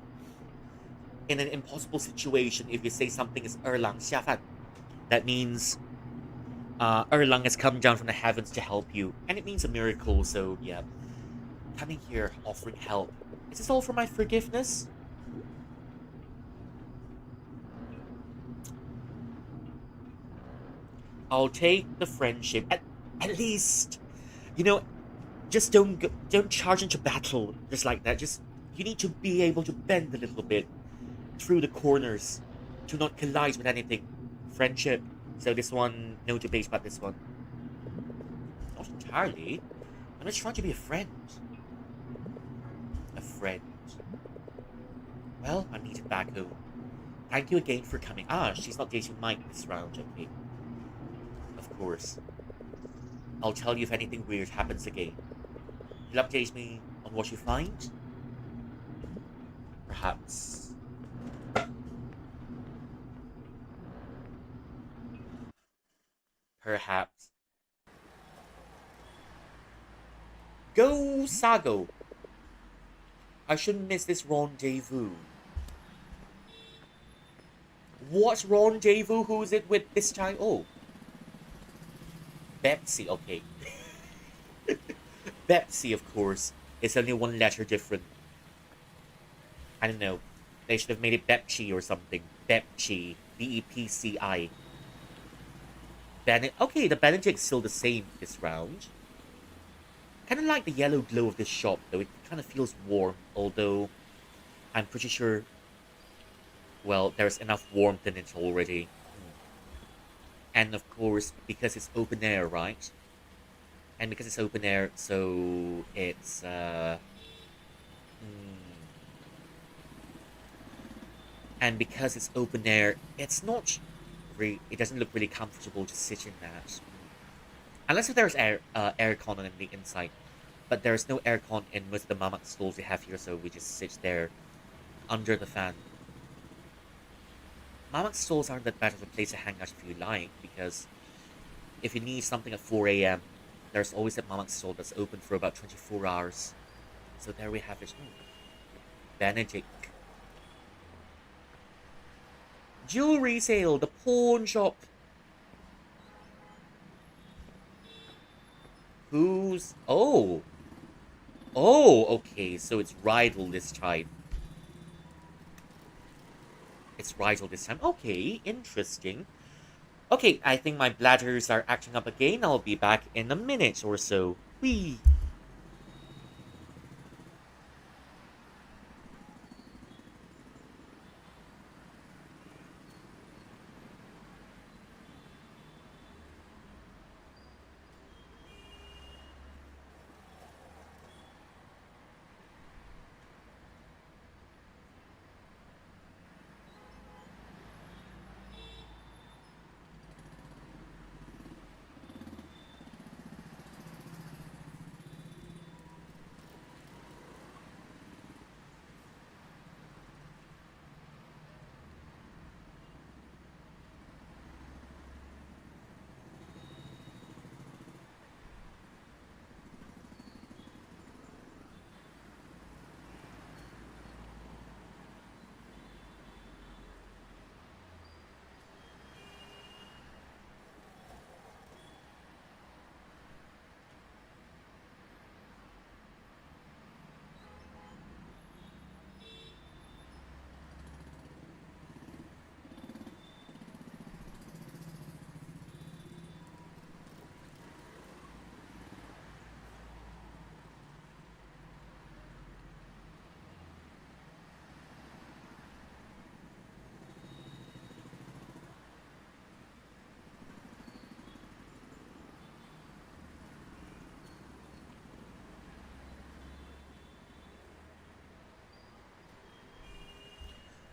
In an impossible situation, if you say something is Erlang Xiafan, that means Erlang has come down from the heavens to help you. And it means a miracle, so yeah. Coming here, offering help. Is this all for my forgiveness? I'll take the friendship. At least, you know, just don't charge into battle just like that. Just you need to be able to bend a little bit through the corners to not collide with anything. Friendship. So this one, no debate about this one. Not entirely. I'm just trying to be a friend. A friend. Well, I'm needed back home. Thank you again for coming. Ah, she's not dating Mike this round, okay. Of course. I'll tell you if anything weird happens again. You'll update me on what you find? Perhaps. Perhaps. Go, Sago! I shouldn't miss this rendezvous. What rendezvous? Who is it with this time? Oh. Betsy, okay. Betsy, of course. It's only one letter different. I don't know. They should have made it Bepchi or something. Bepchi. Bepci. Okay, the Benedict's still the same this round. Kind of like the yellow glow of this shop, though. It kind of feels warm, although I'm pretty sure, well, there's enough warmth in it already. And of course, because it's open air, right? And because it's open air, so it's, and because it's open air, it's not really, it doesn't look really comfortable to sit in that. Unless if there's aircon on the inside. But there's no aircon in most of the Mamak stalls we have here, so we just sit there under the fan. Mamak stalls aren't that bad of a place to hang out if you like, because if you need something at 4 a.m., there's always a Mamak stall that's open for about 24 hours. So there we have it. Benedict. Jewelry sale, the pawn shop. Who's... Oh. Oh, okay, so it's Rydell this time. It's Rydell this time. Okay, interesting. Okay, I think my bladders are acting up again. I'll be back in a minute or so. Whee!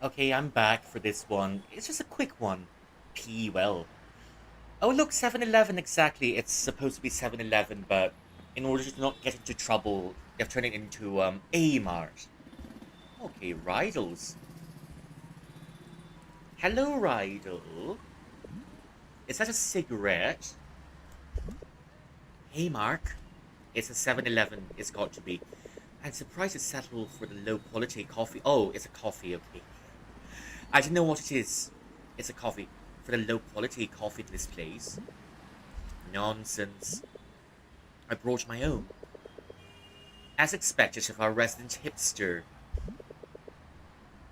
Okay, I'm back for this one. It's just a quick one. P well. Oh, look, 7-Eleven exactly. It's supposed to be 7-Eleven, but in order to not get into trouble, they've turned it into A Mart. Okay, Rydals. Hello, Rydal. Is that a cigarette? Hey, Mark. It's a 7-Eleven. It's got to be. I'm surprised it's settled for the low quality coffee. Oh, it's a coffee, okay. I didn't know what it is. It's a coffee. For the low quality coffee in this place. Nonsense. I brought my own. As expected of our resident hipster.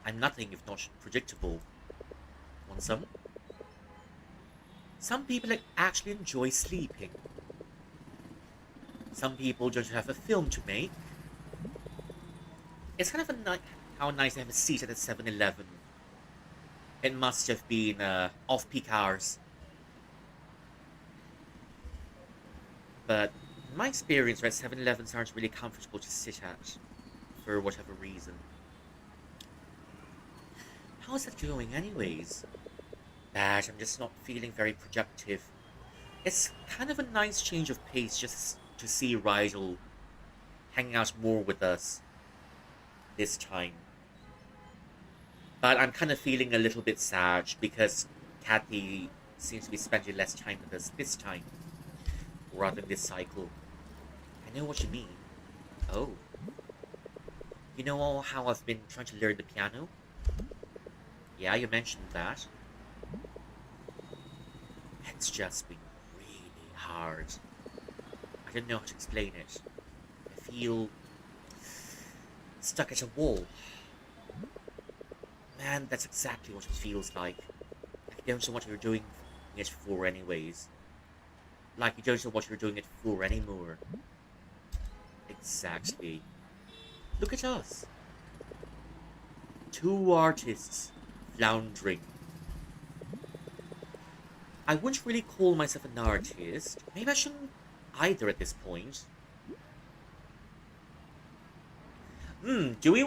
I'm nothing if not predictable. Want some? Some people actually enjoy sleeping. Some people just have a film to make. It's kind of how nice to have a seat at a 7-Eleven. It must have been off-peak hours. But in my experience, right, 7-Elevens aren't really comfortable to sit at. For whatever reason. How's that going anyways? Bad, I'm just not feeling very productive. It's kind of a nice change of pace just to see Rigel hanging out more with us this time. But I'm kind of feeling a little bit sad because Kathy seems to be spending less time with us this time, rather than this cycle. I know what you mean. Oh. You know how I've been trying to learn the piano? Yeah, you mentioned that. It's just been really hard. I don't know how to explain it. I feel stuck at a wall. Man, that's exactly what it feels like. Like you don't know what you're doing it for anyways. Like you don't know what you're doing it for anymore. Exactly. Look at us. Two artists floundering. I wouldn't really call myself an artist. Maybe I shouldn't either at this point. Do we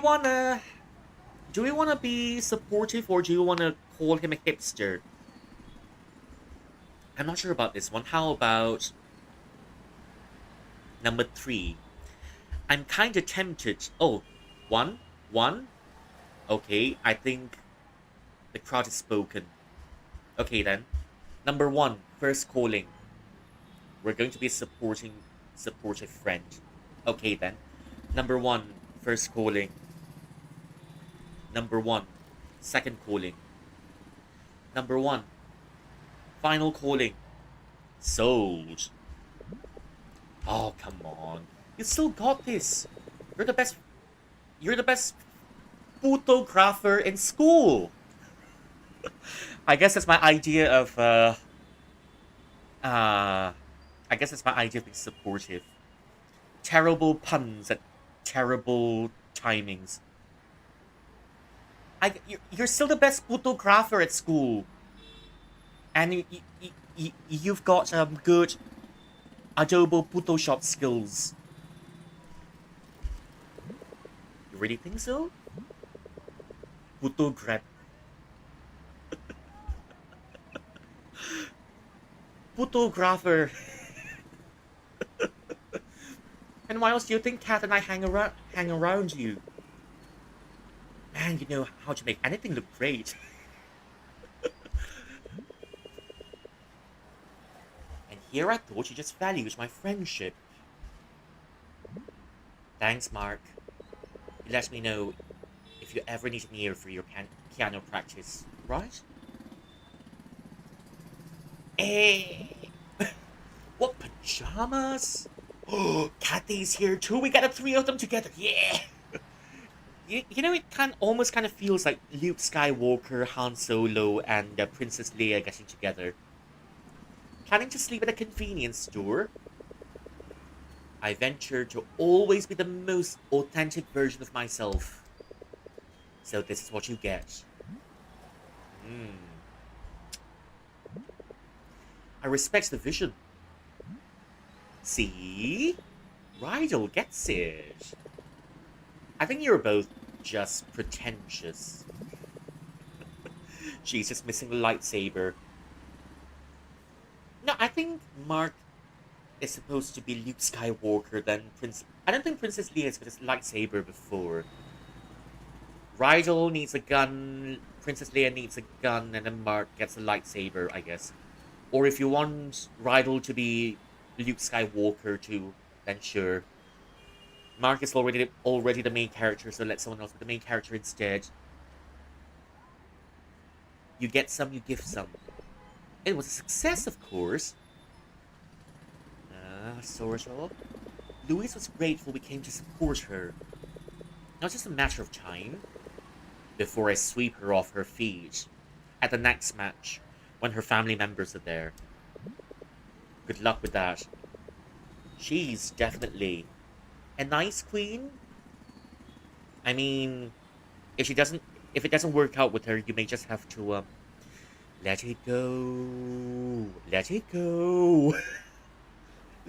wanna be supportive or do you wanna call him a hipster? I'm not sure about this one. How about number 3? I'm kinda tempted. Oh, one? One? Okay, I think the crowd has spoken. Okay then. Number 1, first calling. We're going to be supportive friend. Okay then. Number 1, first calling. Number 1, second calling. Number 1, final calling. Sold. Oh, come on. You still got this. You're the best. You're the best photographer in school. I guess that's my idea of uh I guess that's my idea of being supportive. Terrible puns at terrible timings. You're still the best photographer at school, and you've got good Adobe Photoshop skills. You really think so? Photograph. Photographer. And why else do you think Kat and I hang around you? Man, you know how to make anything look great. And here I thought you just valued my friendship. Thanks, Mark. You let me know if you ever need an ear for your piano practice, right? Hey! What pajamas? Oh, Kathy's here too. We got the 3 of them together. Yeah! You know, it almost kind of feels like Luke Skywalker, Han Solo, and Princess Leia getting together. Planning to sleep at a convenience store? I venture to always be the most authentic version of myself. So this is what you get. I respect the vision. See? Rydell gets it. I think you're both just pretentious. She's just missing a lightsaber. No, I think Mark is supposed to be Luke Skywalker, then Prince. I don't think Princess Leia has got a lightsaber before. Rydell needs a gun, Princess Leia needs a gun, and then Mark gets a lightsaber, I guess. Or if you want Rydell to be Luke Skywalker too, then sure. Mark is already the main character, so let someone else be the main character instead. You get some, you give some. It was a success, of course. Sorrel. Louise was grateful we came to support her. Not just a matter of time before I sweep her off her feet at the next match when her family members are there. Good luck with that. She's definitely a nice queen. I mean, if it doesn't work out with her, you may just have to let it go. Let it go.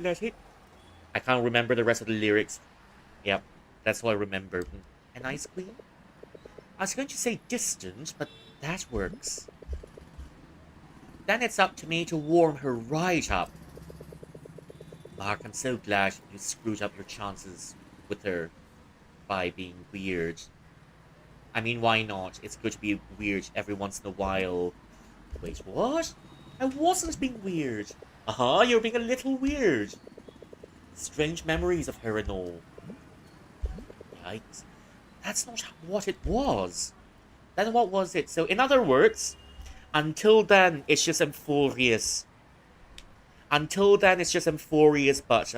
Let it. I can't remember the rest of the lyrics. Yep, that's all I remember. A nice queen? I was going to say distant, but that works. Then it's up to me to warm her right up. Mark, I'm so glad you screwed up your chances with her by being weird. I mean, why not? It's good to be weird every once in a while. Wait, what? I wasn't being weird. You're being a little weird. Strange memories of her and all. Yikes. That's not what it was. Then what was it? So, in other words, until then, it's just Amphorius. Until then, it's just Amphorius, but,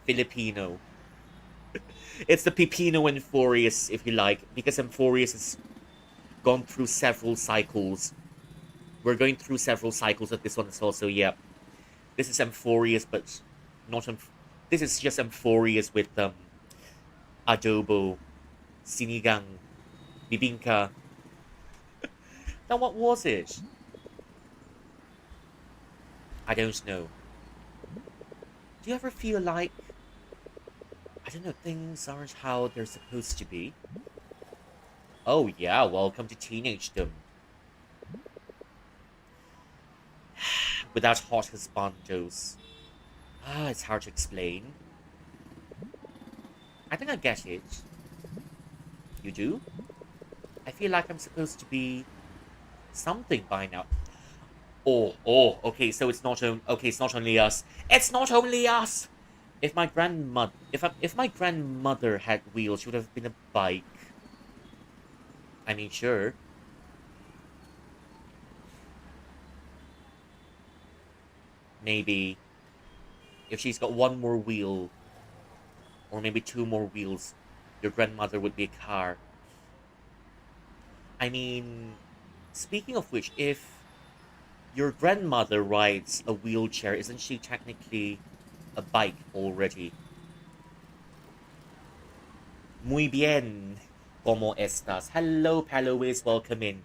Filipino. It's the Pipino Amphorius, if you like, because Amphorius has gone through several cycles. We're going through several cycles of this one as well, so yeah. This is Amphorius, but not this is just Amphorius with, adobo, sinigang, bibingka. Now what was it? I don't know. Do you ever feel like, I don't know, things aren't how they're supposed to be? Oh yeah, welcome to teenagedom. Without hot husbandos. It's hard to explain. I think I get it. You do? I feel like I'm supposed to be something by now. Okay, so it's not it's not only us. It's not only us. If my grandmother had wheels, she would have been a bike. I mean, sure. Maybe if she's got one more wheel, or maybe two more wheels, your grandmother would be a car. I mean, speaking of which, if your grandmother rides a wheelchair, isn't she technically a bike already? Muy bien. ¿Cómo estás? Hello, Palois, welcome in.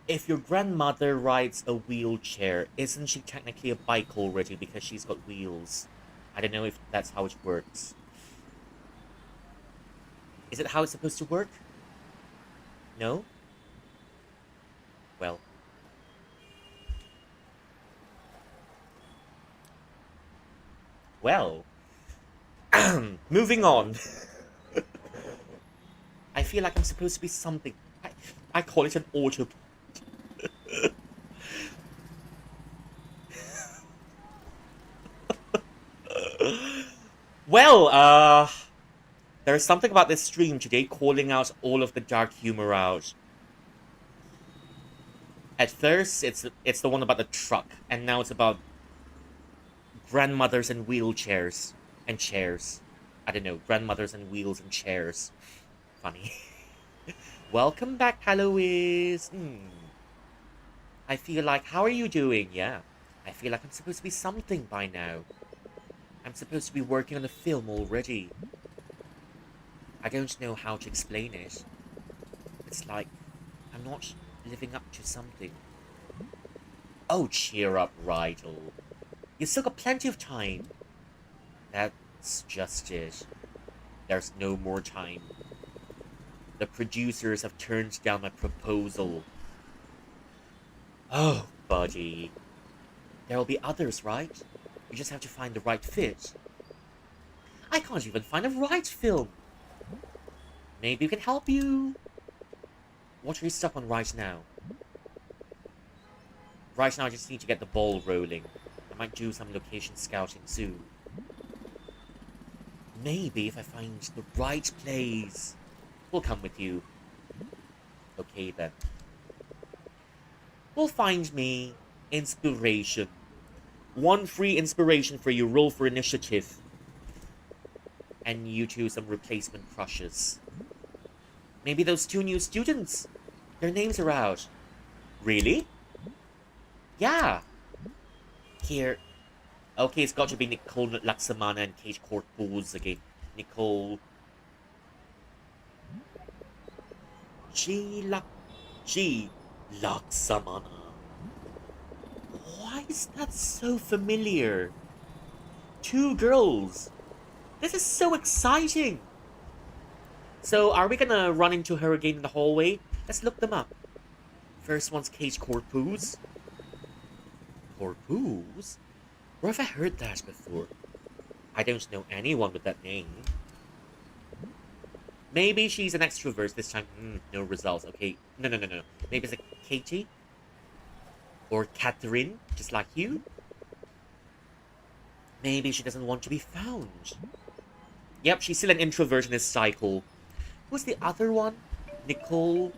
If your grandmother rides a wheelchair, isn't she technically a bike already because she's got wheels? I don't know if that's how it works. Is it how it's supposed to work? No? Well. Well. Moving on. I feel like I'm supposed to be something. I call it an Autobot. Well, there's something about this stream today calling out all of the dark humor out. At first, it's the one about the truck, and now it's about grandmothers and wheelchairs and chairs. I don't know, grandmothers and wheels and chairs. Funny. Welcome back, Halloween. I feel like, how are you doing? Yeah. I feel like I'm supposed to be something by now. I'm supposed to be working on a film already. I don't know how to explain it. It's like, I'm not living up to something. Oh, cheer up, Rydell. You still got plenty of time. That's just it. There's no more time. The producers have turned down my proposal. Oh, buddy. There'll be others, right? You just have to find the right fit. I can't even find a right film. Maybe we can help you. What are you stuck on right now? Right now, I just need to get the ball rolling. I might do some location scouting soon. Maybe if I find the right place, we'll come with you. Okay, then. We'll find me inspiration. One free inspiration for you. Roll for initiative. And you two some replacement crushes. Maybe those two new students. Their names are out. Really? Yeah. Here. Okay, it's got to be Nicole Laksamana and Kate Court Bowles again. Nicole. G. Laksamana. Why is that so familiar? Two girls. This is so exciting. So, are we gonna run into her again in the hallway? Let's look them up. First one's Kate Corpus. Corpus? Where have I heard that before? I don't know anyone with that name. Maybe she's an extrovert this time. No results. Okay. No. Maybe it's a Katie? Or Catherine, just like you? Maybe she doesn't want to be found. Yep, she's still an introvert in this cycle. Who's the other one? Nicole?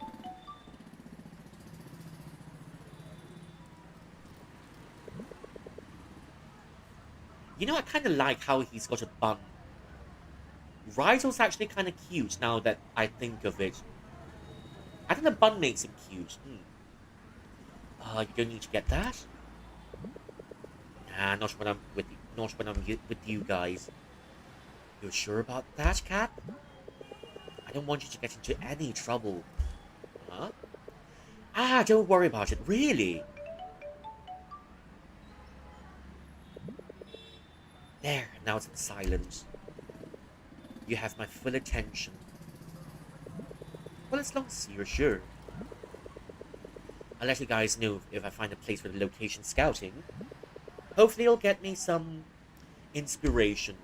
You know, I kind of like how he's got a bun. Rigel's actually kind of cute now that I think of it. I think the bun makes him cute. You don't need to get that? Nah, not when I'm with you. Not when I'm with you guys. You're sure about that, Cat? I don't want you to get into any trouble. Huh? Don't worry about it. Really? There, now it's silent. You have my full attention. Well, as long as you're sure. I'll let you guys know if I find a place for the location scouting. Hopefully it'll get me some inspiration.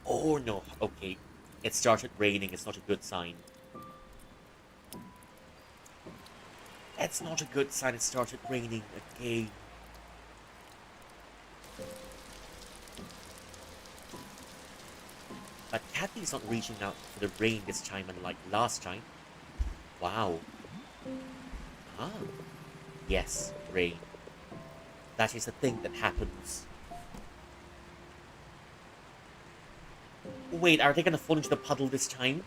Oh no, okay. It started raining, it's not a good sign. It's not a good sign, it started raining again. But Kathy's not reaching out for the rain this time unlike last time. Wow. Ah. Yes, rain. That is a thing that happens. Wait, are they gonna fall into the puddle this time?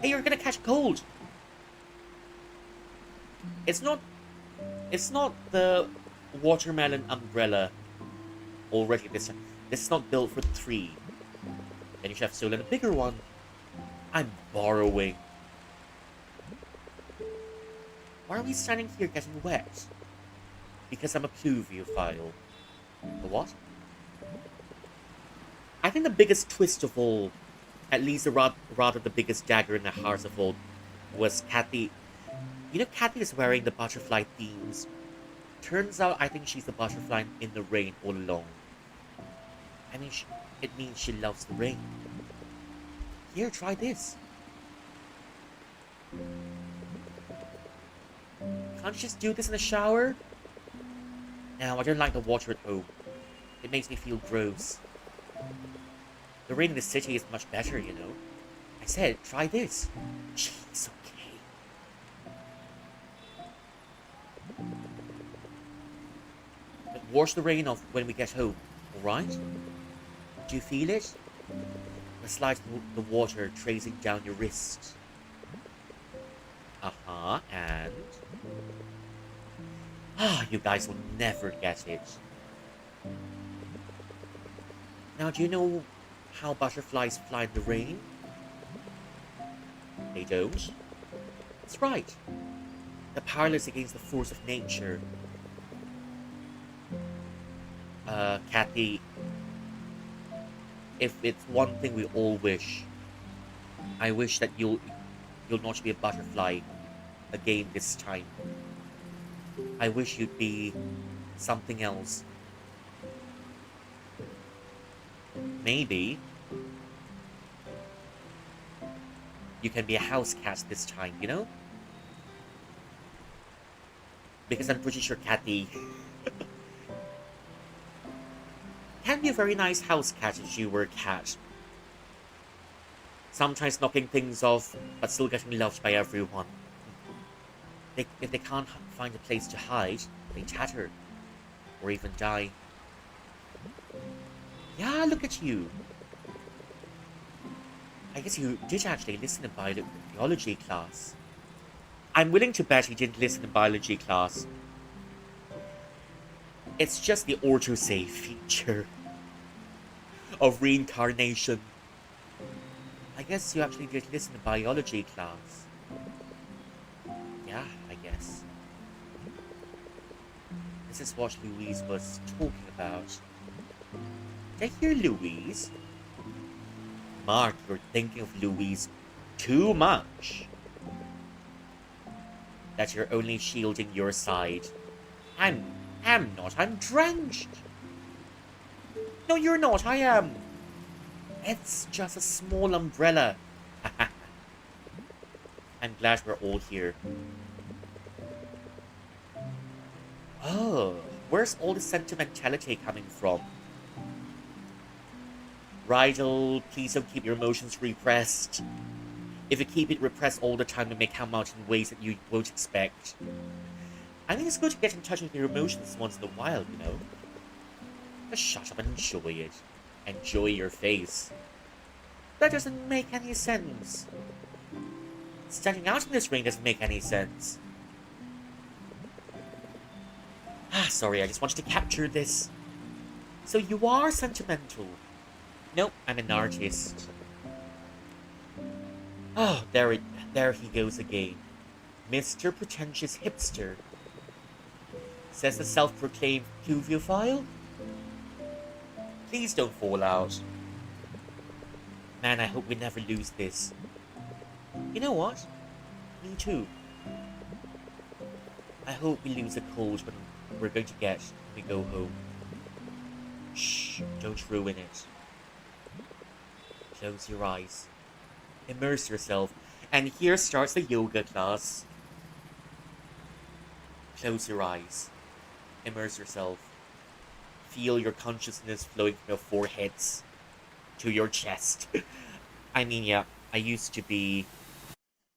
Hey, you're gonna catch cold! It's not the watermelon umbrella already this time. This is not built for 3. Then you should have stolen a bigger one. I'm borrowing. Why are we standing here getting wet? Because I'm a pluviophile. The what? I think the biggest twist of all, at least rather the biggest dagger in the heart of all, was Kathy. You know, Kathy is wearing the butterfly themes. Turns out I think she's the butterfly in the rain all along. I mean, it means she loves the rain. Here, try this. Can't you just do this in the shower? No, I don't like the water at home. It makes me feel gross. The rain in the city is much better, you know. I said, try this. Jeez, okay. But wash the rain off when we get home, alright? Do you feel it? It's like the water tracing down your wrist. And? You guys will never get it. Now, do you know how butterflies fly in the rain? They don't. That's right. They're powerless against the force of nature. Kathy. if it's one thing we all wish, I wish that you'll not be a butterfly again this time. I wish you'd be something else. Maybe you can be a house cat this time, you know? Because I'm pretty sure Kathy can be a very nice house cat if you were a cat. Sometimes knocking things off, but still getting loved by everyone. If they can't find a place to hide, they tatter. Or even die. Yeah, look at you. I guess you did actually listen in biology class. I'm willing to bet he didn't listen in biology class. It's just the autosave feature of reincarnation. I guess you actually did listen to biology class. Yeah, I guess. This is what Louise was talking about. Did I hear Louise? Mark, you're thinking of Louise too much. That you're only shielding your side. I'm not. I'm drenched. No, you're not. I am. It's just a small umbrella. I'm glad we're all here. Oh, where's all the sentimentality coming from? Rydell, please don't keep your emotions repressed. If you keep it repressed all the time, it may come out in ways that you won't expect. I think it's good to get in touch with your emotions once in a while, you know? Just shut up and enjoy it. Enjoy your face. That doesn't make any sense. Standing out in this rain doesn't make any sense. Sorry, I just wanted to capture this. So you are sentimental. Nope, I'm an artist. Oh, there he goes again. Mr. Pretentious Hipster. Says the self-proclaimed pluviophile? Please don't fall out. Man, I hope we never lose this. You know what? Me too. I hope we lose a cold when we're going to get when we go home. Shh, don't ruin it. Close your eyes. Immerse yourself. And here starts the yoga class. Close your eyes. Immerse yourself. Feel your consciousness flowing from your foreheads to your chest. I mean, yeah, I used to be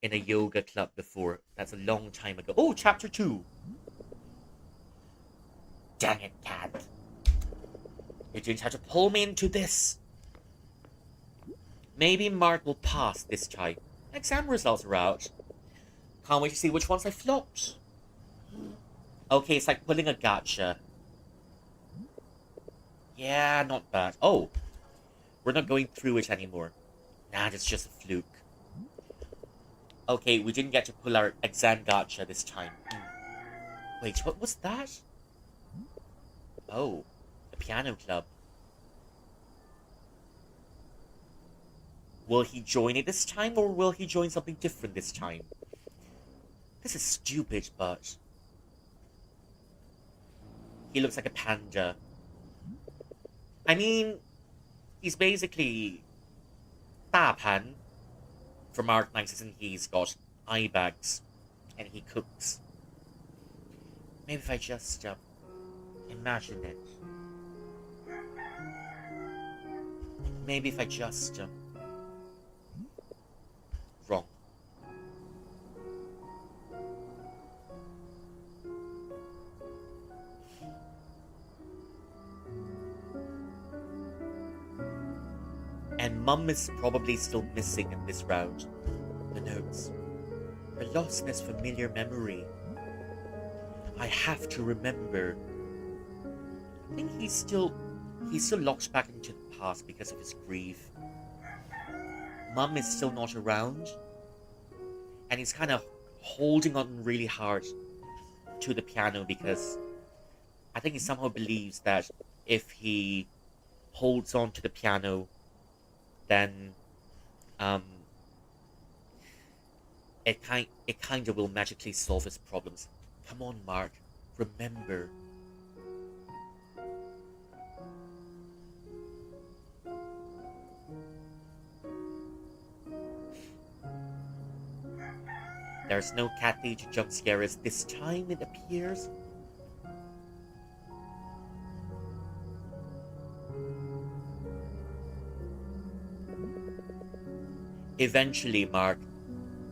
in a yoga club before. That's a long time ago. Oh, chapter 2. Dang it, Cat. You didn't have to pull me into this. Maybe Mark will pass this time. Exam results are out. Can't wait to see which ones I flopped. Okay, it's like pulling a gotcha. Yeah, not bad. Oh, we're not going through it anymore. Nah, that's just a fluke. Okay, we didn't get to pull our exam gotcha this time. Wait, what was that? Oh, the piano club. Will he join it this time, or will he join something different this time? This is stupid, but... he looks like a panda. I mean, he's basically... Pan from Arc Knights, and he's got eye bags, and he cooks. Maybe if I just, imagine it. Maybe if I just, wrong. And Mum is probably still missing in this round. The notes. Her lostness familiar memory. I have to remember. I think he's still locked back into the past because of his grief. Mum is still not around. And he's kind of holding on really hard to the piano because I think he somehow believes that if he holds on to the piano then um, it kind of will magically solve its problems. Come on, Mark. Remember. There's no Kathy to jump scare us this time, it appears. Eventually, Mark.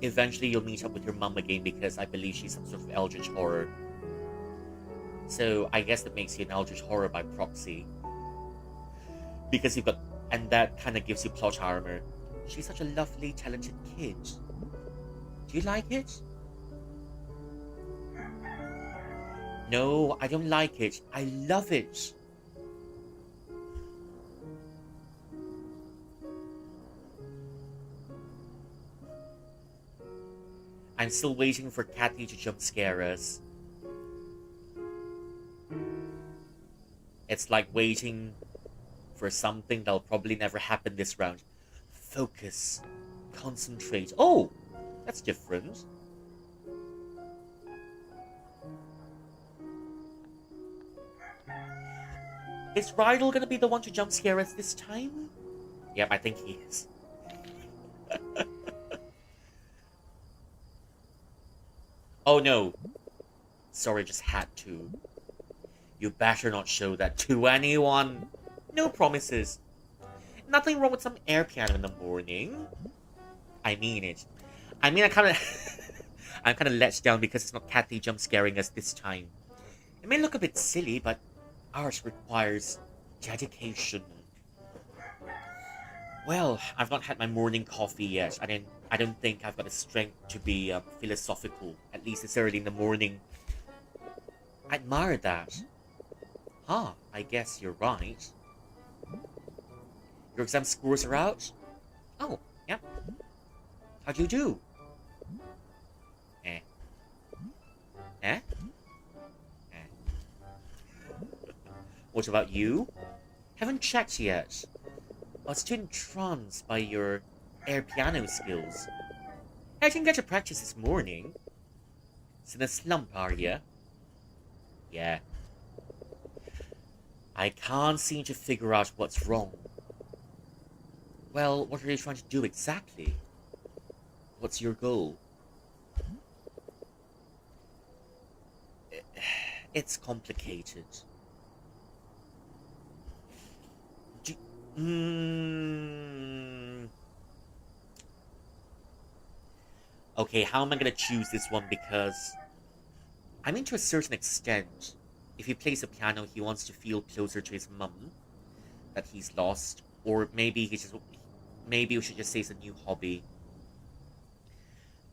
Eventually, you'll meet up with your mum again because I believe she's some sort of eldritch horror. So I guess that makes you an eldritch horror by proxy. Because you've got. And that kind of gives you plot armor. She's such a lovely, talented kid. Do you like it? No, I don't like it. I love it. I'm still waiting for Kathy to jump scare us. It's like waiting for something that'll probably never happen this round. Focus. Concentrate. Oh! That's different. Is Rydell gonna be the one to jump scare us this time? Yep, I think he is. Oh no. Sorry, just had to. You better not show that to anyone. No promises. Nothing wrong with some air piano in the morning. I mean it. I mean, I'm kind of let down because it's not Kathy jump scaring us this time. It may look a bit silly, but art requires dedication. Well, I've not had my morning coffee yet. I don't think I've got the strength to be philosophical, at least this early in the morning. I admire that. Huh, I guess you're right. Your exam scores are out? Oh, yep. How do you do? Eh. Eh? Eh. What about you? Haven't checked yet. I was too entranced by your air piano skills. I didn't get to practice this morning. It's in a slump, are ya? Yeah. I can't seem to figure out what's wrong. Well, what are you trying to do exactly? What's your goal? It's complicated. Okay, how am I gonna choose this one? Because I mean, to a certain extent, if he plays the piano, he wants to feel closer to his mum that he's lost, or maybe maybe we should just say it's a new hobby.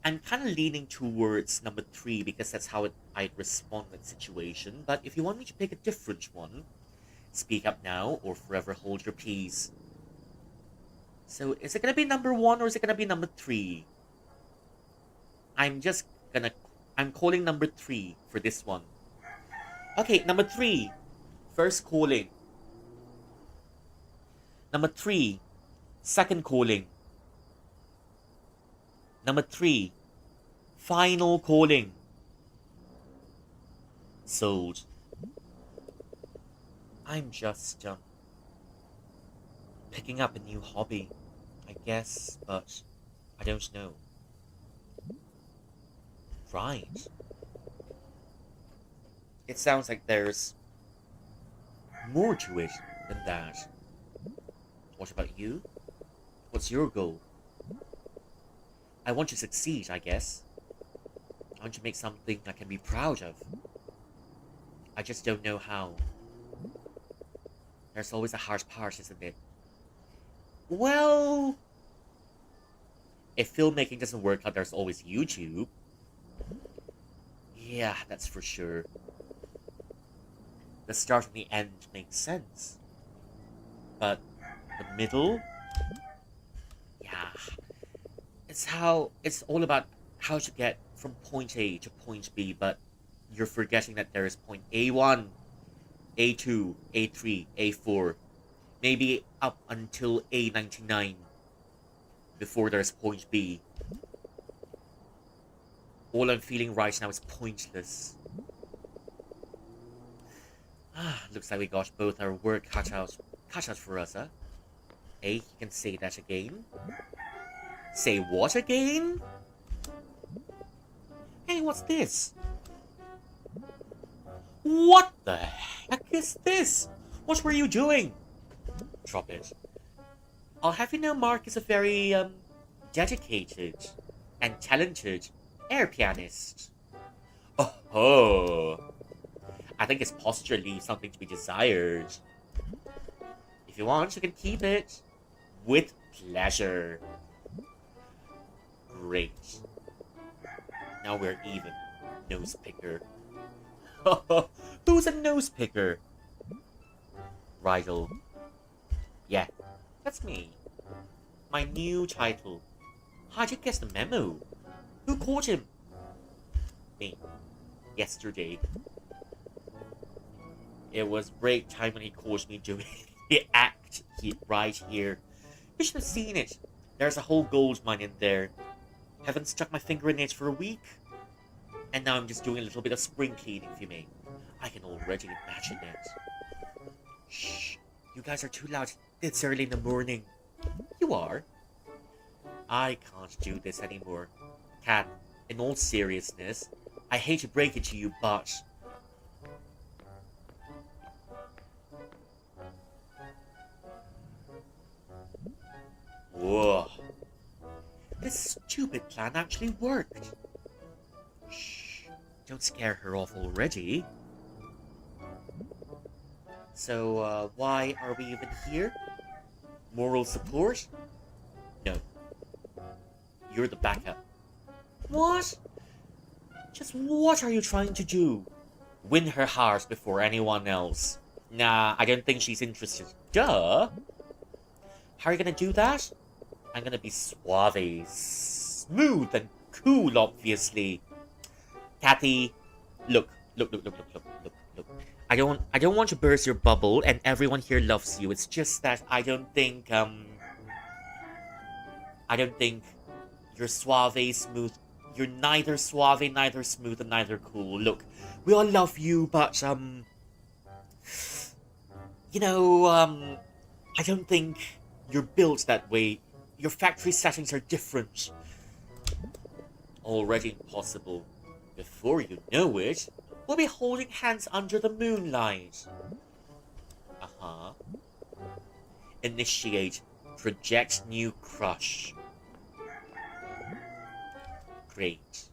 I'm kind of leaning towards number 3 because that's how I'd respond in that situation. But if you want me to pick a different one, speak up now or forever hold your peace. So is it gonna be number 1 or is it gonna be number 3? I'm calling number 3 for this one. Okay, number 3. First calling. Number 3. Second calling. Number 3. Final calling. Sold. I'm just, picking up a new hobby, I guess, but I don't know. Right. It sounds like there's more to it than that. What about you? What's your goal? I want to succeed, I guess. I want to make something I can be proud of. I just don't know how. There's always a hard part, isn't it? Well, if filmmaking doesn't work out, there's always YouTube. Yeah, that's for sure. The start and the end makes sense. But the middle? Yeah. It's all about how to get from point A to point B, but you're forgetting that there is point A1, A2, A3, A4, maybe up until A99. before there's point B. All I'm feeling right now is pointless. Looks like we got both our work cut out for us, huh? Hey, you can say that again. Say what again? Hey, what's this? What the heck is this? What were you doing? Drop it. I'll have you know Mark is a very, dedicated and talented air pianist. Oh, I think his posture leaves something to be desired. If you want, you can keep it. With pleasure. Great. Now we're even. Nose picker. Who's a nose picker? Rigel. Yeah, that's me. My new title. How'd you guess the memo? Who caught him? Me. Yesterday. It was break time when he caught me doing the act right here. You should have seen it. There's a whole gold mine in there. Haven't stuck my finger in it for a week. And now I'm just doing a little bit of spring cleaning for me. I can already imagine it. Shh. You guys are too loud. It's early in the morning. You are? I can't do this anymore. Cat, in all seriousness, I hate to break it to you, but... Whoa. This stupid plan actually worked. Shh. Don't scare her off already. So, why are we even here? Moral support? No. You're the backup. What? Just what are you trying to do? Win her heart before anyone else. Nah, I don't think she's interested. Duh. How are you gonna do that? I'm gonna be suave, smooth, and cool, obviously. Kathy, look. I don't want to burst your bubble, and everyone here loves you. It's just that I don't think you're suave, smooth. You're neither suave, neither smooth, and neither cool. Look, we all love you, but I don't think you're built that way. Your factory settings are different. Already impossible. Before you know it, we'll be holding hands under the moonlight. Uh-huh. Initiate. Project new crush. Great.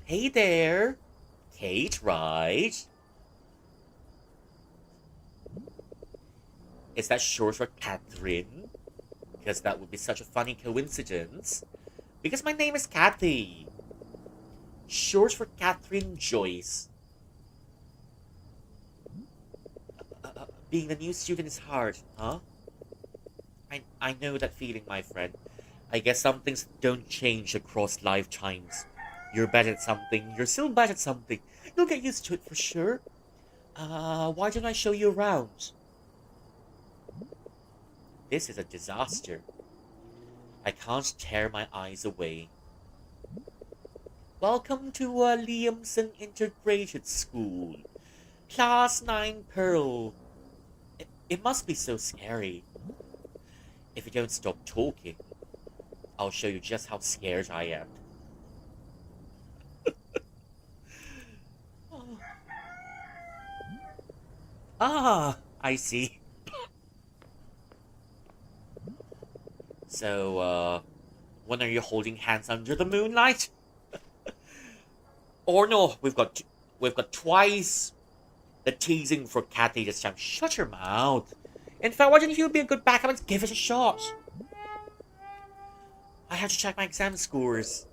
Hey there. Kate, right? Is that short for Catherine? Because that would be such a funny coincidence. Because my name is Kathy. Short for Catherine Joyce. Being a new student is hard, huh? I know that feeling, my friend. I guess some things don't change across lifetimes. You're bad at something, you're still bad at something. You'll get used to it for sure. Why don't I show you around? This is a disaster. I can't tear my eyes away. Welcome to Liamson Integrated School. Class 9 Pearl. It must be so scary. If you don't stop talking, I'll show you just how scared I am. Ah, I see. So, when are you holding hands under the moonlight? Or no, we've got twice the teasing for Kathy this time. Shut your mouth. In fact, why don't you be a good backup and give it a shot? I have to check my exam scores.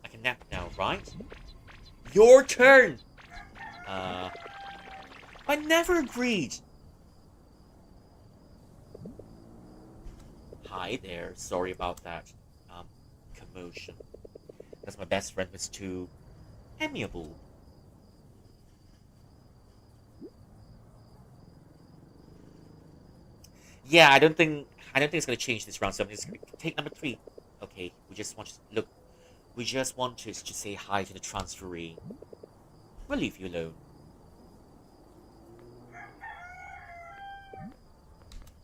I can nap now, right? Your turn! I never agreed. Hi there, sorry about that. Commotion. Because my best friend was too amiable. Yeah, I don't think it's gonna change this round, so I'm just gonna take number 3. Okay, we just wanted to say hi to the transferee. We'll leave you alone.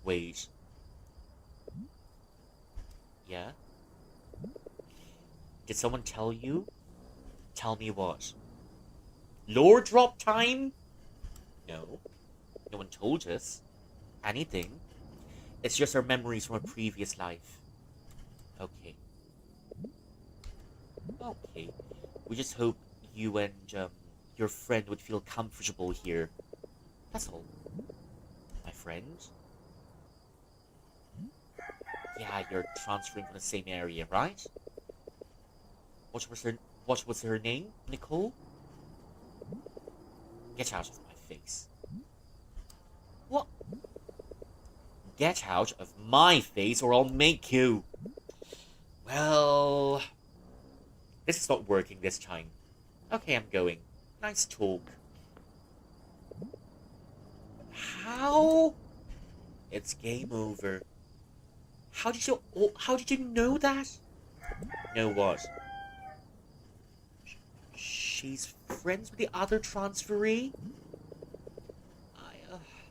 Wait. Yeah? Did someone tell you? Tell me what? Lore drop time? No. No one told us anything. It's just our memories from a previous life. Okay. Okay. We just hope you and your friend would feel comfortable here. That's all. My friend? Yeah, you're transferring from the same area, right? What was her what was her name? Nicole? Get out of my face. What? Get out of my face or I'll make you. Well, this is not working this time. Okay, I'm going. Nice talk. How? It's game over. How did you know that? Know what? She's friends with the other transferee?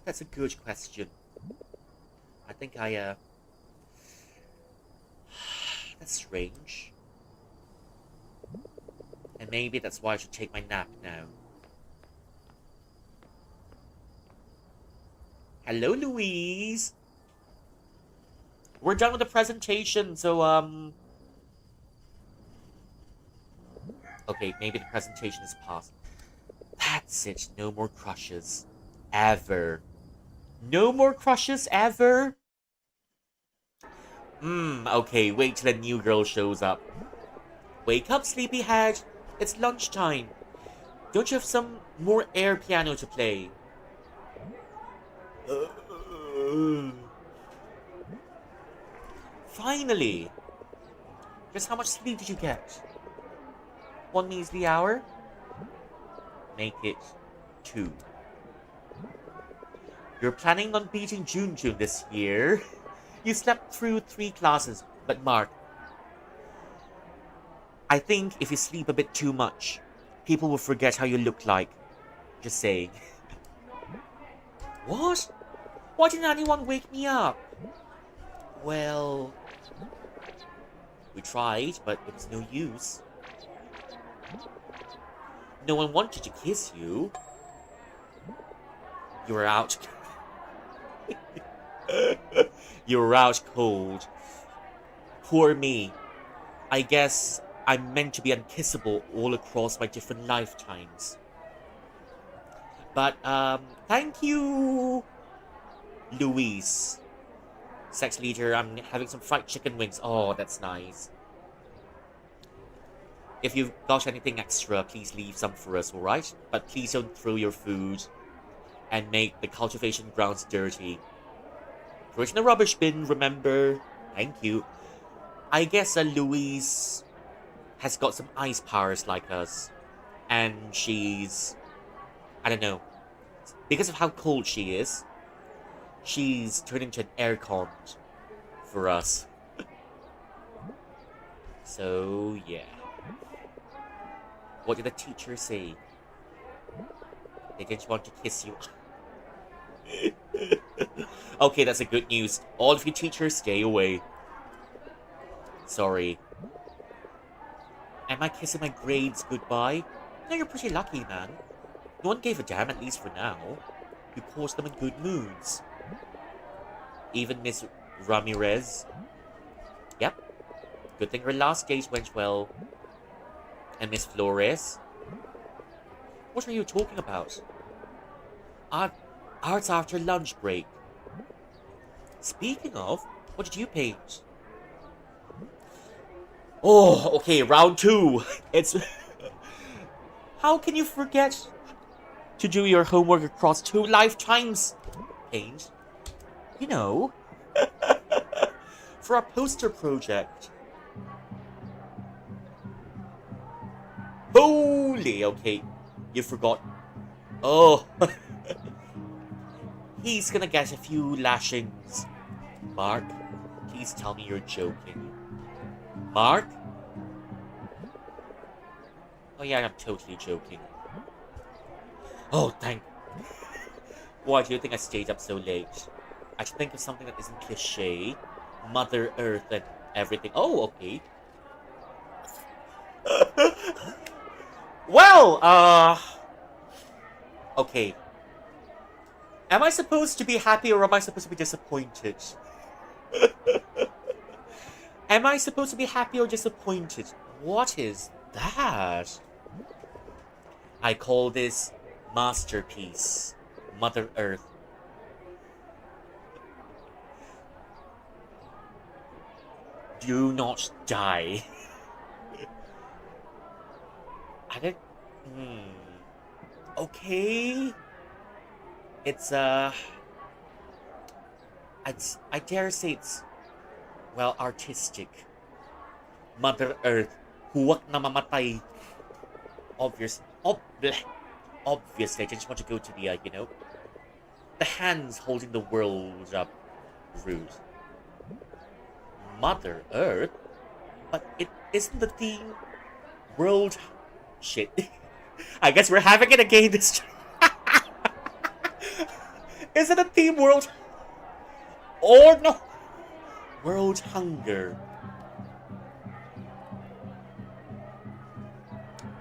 That's a good question. I think that's strange. And maybe that's why I should take my nap now. Hello, Louise! We're done with the presentation, so, okay, maybe the presentation is past. That's it. No more crushes. Ever. No more crushes ever? Okay, wait till the new girl shows up. Wake up, sleepyhead. It's lunchtime. Don't you have some more air piano to play? Finally! Just how much sleep did you get? 1 measly hour? Make it 2. You're planning on beating June this year. You slept through 3 classes, but Mark, I think if you sleep a bit too much, people will forget how you look like. Just saying. What? Why didn't anyone wake me up? Well, we tried, but it was no use. No one wanted to kiss you. You were out. You were out cold. Poor me. I guess I'm meant to be unkissable all across my different lifetimes. But, thank you, Louise. Sex leader, I'm having some fried chicken wings. Oh, that's nice. If you've got anything extra, please leave some for us, alright? But please don't throw your food and make the cultivation grounds dirty. Throw it in the rubbish bin, remember? Thank you. I guess Louise has got some ice powers like us. And she's... I don't know. Because of how cold she is, she's turned into an aircon for us. So, yeah. What did the teacher say? They didn't want to kiss you. Okay, that's a good news. All of you teachers, stay away. Sorry. Am I kissing my grades goodbye? No, you're pretty lucky, man. No one gave a damn, at least for now. You caused them in good moods. Even Miss Ramirez. Yep. Good thing her last date went well. And Miss Flores? What are you talking about? Arts after lunch break. Speaking of, what did you paint? Oh, okay, round 2. It's... How can you forget to do your homework across 2 lifetimes? Paint. You know. For our poster project. Holy, okay. You forgot. Oh. He's gonna get a few lashings. Mark, please tell me you're joking. Mark? Oh yeah, I'm totally joking. Oh, thank... Why do you think I stayed up so late? I should think of something that isn't cliche. Mother Earth and everything. Oh, okay. Well, okay. Am I supposed to be happy or am I supposed to be disappointed? Am I supposed to be happy or disappointed? What is that? I call this masterpiece. Mother Earth. Do not die. I don't... Okay. It's, I dare say it's, well, artistic. Mother Earth. Huwag na mamatay. Obviously, I just want to go to the, you know, the hands holding the world up. Rude. Mother Earth? But it isn't the theme. World... Shit. I guess we're having it again this time. Is it a theme world? Or no? World hunger.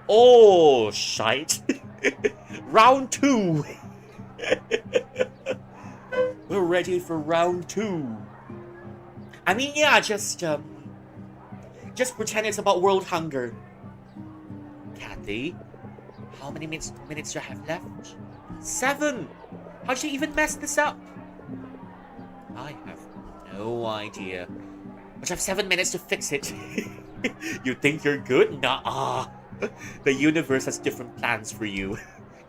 Oh, shite. Round 2. We're ready for round 2. I mean, yeah, just pretend it's about world hunger. Kathy, how many minutes do I have left? 7! How'd you even mess this up? I have no idea. But I have 7 minutes to fix it. You think you're good? Nah. The universe has different plans for you.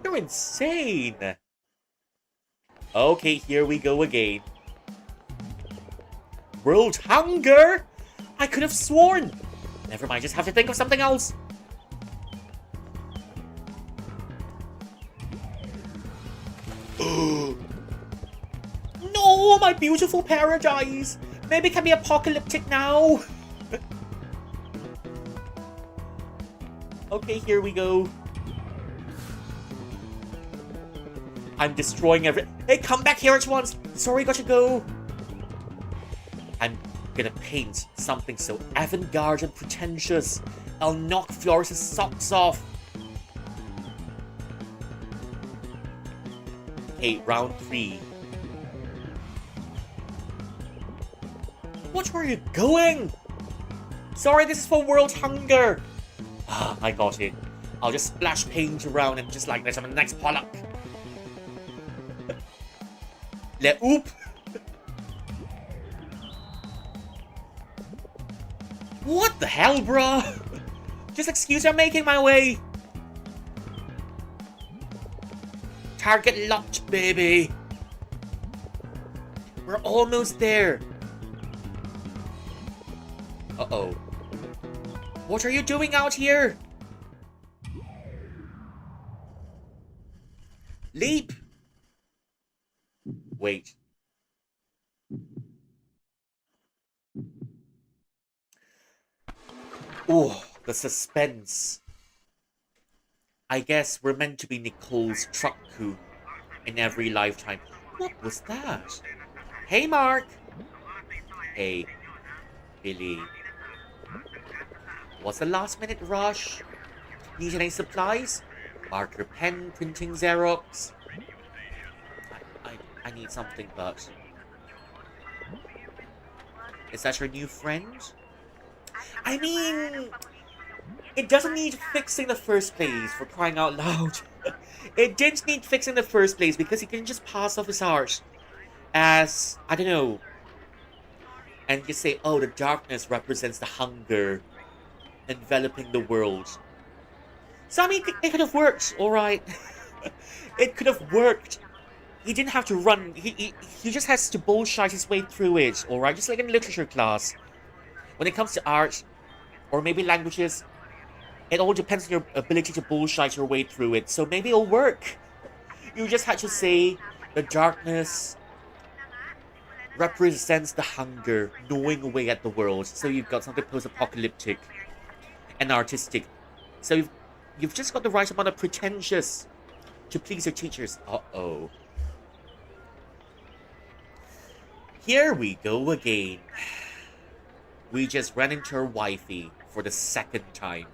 You're insane. Okay, here we go again. World hunger? I could have sworn. Never mind, just have to think of something else. No, my beautiful paradise. Maybe it can be apocalyptic now. Okay, here we go. I'm destroying Hey, come back here at once. Sorry, gotta go. I'm gonna paint something so avant-garde and pretentious. I'll knock Floris' socks off. Okay, round 3. What were you going? Sorry, this is for world hunger. Ah, I got it. I'll just splash paint around and just like this, I'm the next Pollock. Oop. What the hell, bruh? Just excuse me, I'm making my way. Target locked, baby. We're almost there. Uh-oh. What are you doing out here? Leap! Wait. Oh, the suspense. I guess we're meant to be Nicole's truck coon in every lifetime. What was that? Hey, Mark! Hey, Billy. What's the last minute rush? Need any supplies? Marker, pen, printing, Xerox. I need something, but... Is that your new friend? I mean... It doesn't need fixing in the first place, for crying out loud. It didn't need fixing in the first place, because he can just pass off his art as, I don't know, and just say, oh, the darkness represents the hunger enveloping the world. So, I mean, it could have worked, alright. It could have worked. He didn't have to run. He just has to bullshit his way through it, alright? Just like in literature class. When it comes to art, or maybe languages, it all depends on your ability to bullshit your way through it. So maybe it'll work. You just had to say the darkness represents the hunger, gnawing away at the world. So you've got something post-apocalyptic and artistic. So you've just got the right amount of pretentious to please your teachers. Uh-oh. Here we go again. We just ran into our wifey for the second time.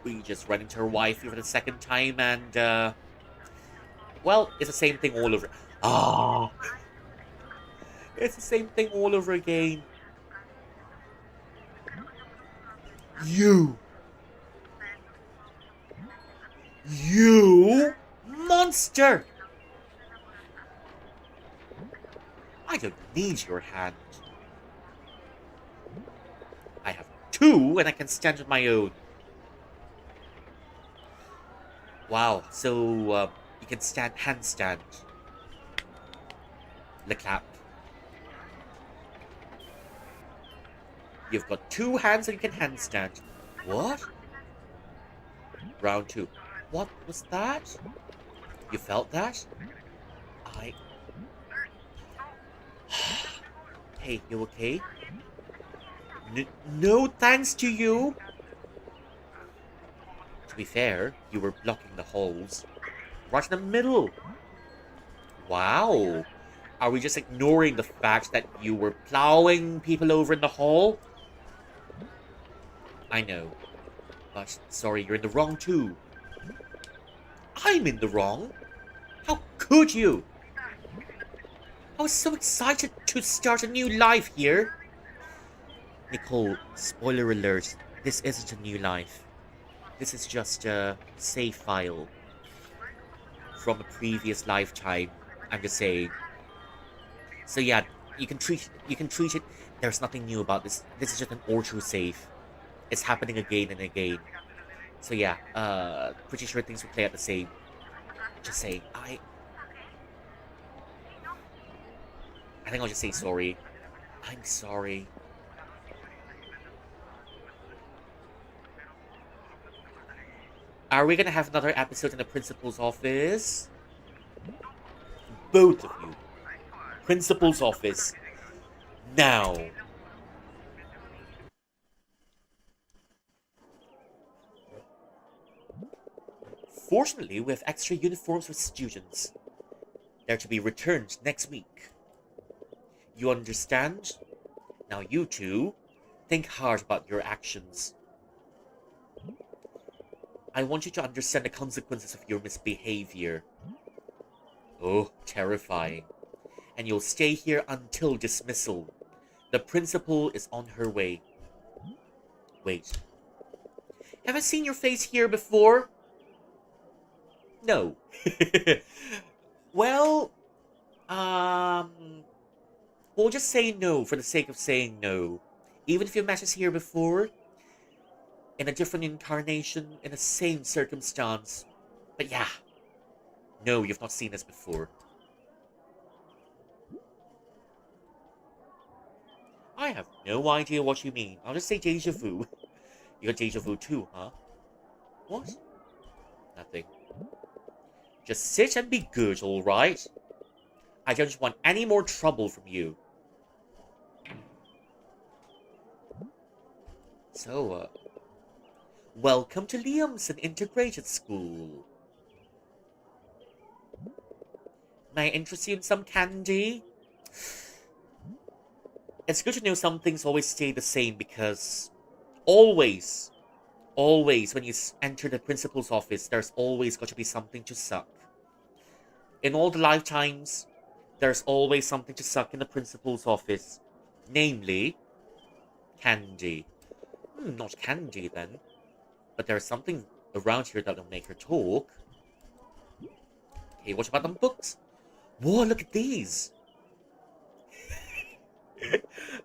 We just ran into her wifey for the second time, and, well, it's the same thing all over. Ah! It's the same thing all over again. You! You! Monster! I don't need your hand. I have two, and I can stand on my own. Wow, so, you can handstand. Le clap. You've got two hands and you can handstand. What? Round two. What was that? You felt that? Hey, you okay? No thanks to you. To be fair, you were blocking the holes. Right in the middle. Wow. Are we just ignoring the fact that you were plowing people over in the hall? I know. But, sorry, you're in the wrong too. I'm in the wrong? How could you? I was so excited to start a new life here. Nicole, spoiler alert, this isn't a new life. This is just a save file from a previous lifetime, I'm just saying. So yeah, you can treat it. There's nothing new about this. This is just an auto save. It's happening again and again. So yeah, pretty sure things will play out the same. Just saying, I think I'll just say sorry. I'm sorry. Are we gonna have another episode in the principal's office? Both of you. Principal's office. Now. Fortunately, we have extra uniforms for students. They're to be returned next week. You understand? Now you two, think hard about your actions. I want you to understand the consequences of your misbehavior. Oh, terrifying. And you'll stay here until dismissal. The principal is on her way. Wait. Have I seen your face here before? No. Well, we'll just say no for the sake of saying no. Even if you met us here before, in a different incarnation, in the same circumstance. But yeah. No, you've not seen us before. I have no idea what you mean. I'll just say deja vu. You got deja vu too, huh? What? Nothing. Just sit and be good, alright? I don't want any more trouble from you. So, welcome to Liamson Integrated School. May I interest you in some candy? It's good to know some things always stay the same because always when you enter the principal's office, there's always got to be something to suck. In all the lifetimes, there's always something to suck in the principal's office. Namely, candy. Not candy then. But there's something around here that'll make her talk. Okay, what about them books? Whoa, look at these.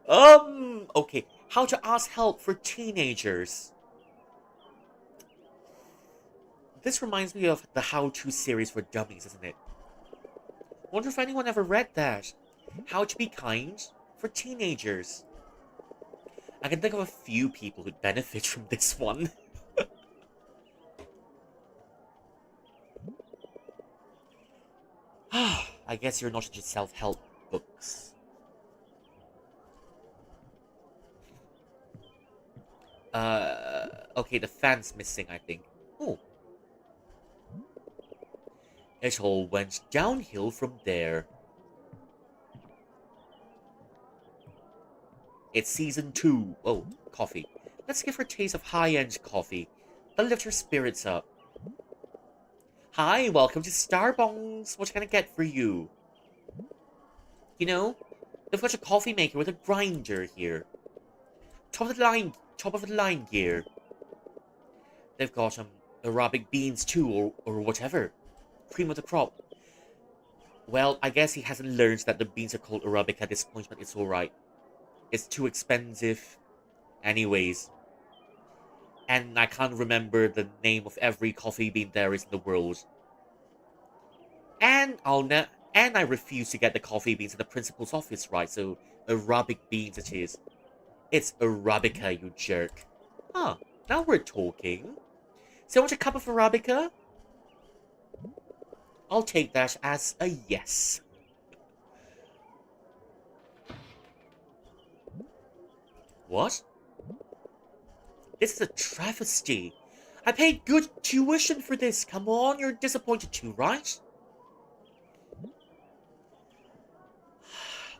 Okay. How to ask help for teenagers. This reminds me of the how-to series for dummies, isn't it? Wonder if anyone ever read that. How to be kind for teenagers. I can think of a few people who'd benefit from this one. I guess you're not into self-help books. Okay, the fan's missing, I think. Oh, it all went downhill from there. It's season 2. Oh, coffee. Let's give her a taste of high-end coffee. That'll lift her spirits up. Hi, welcome to Starbucks. What can I get for you? You know, they've got a coffee maker with a grinder here. Top of the line gear. They've got Arabic beans too, or whatever. Cream of the crop. Well, I guess he hasn't learned that the beans are called Arabic at this point, but it's alright. It's too expensive. Anyways. And I can't remember the name of every coffee bean there is in the world. And I refuse to get the coffee beans at the principal's office, right? So Arabic beans it is. It's Arabica, you jerk. Huh, now we're talking. So want a cup of Arabica? I'll take that as a yes. What? This is a travesty. I paid good tuition for this. Come on, you're disappointed too, right?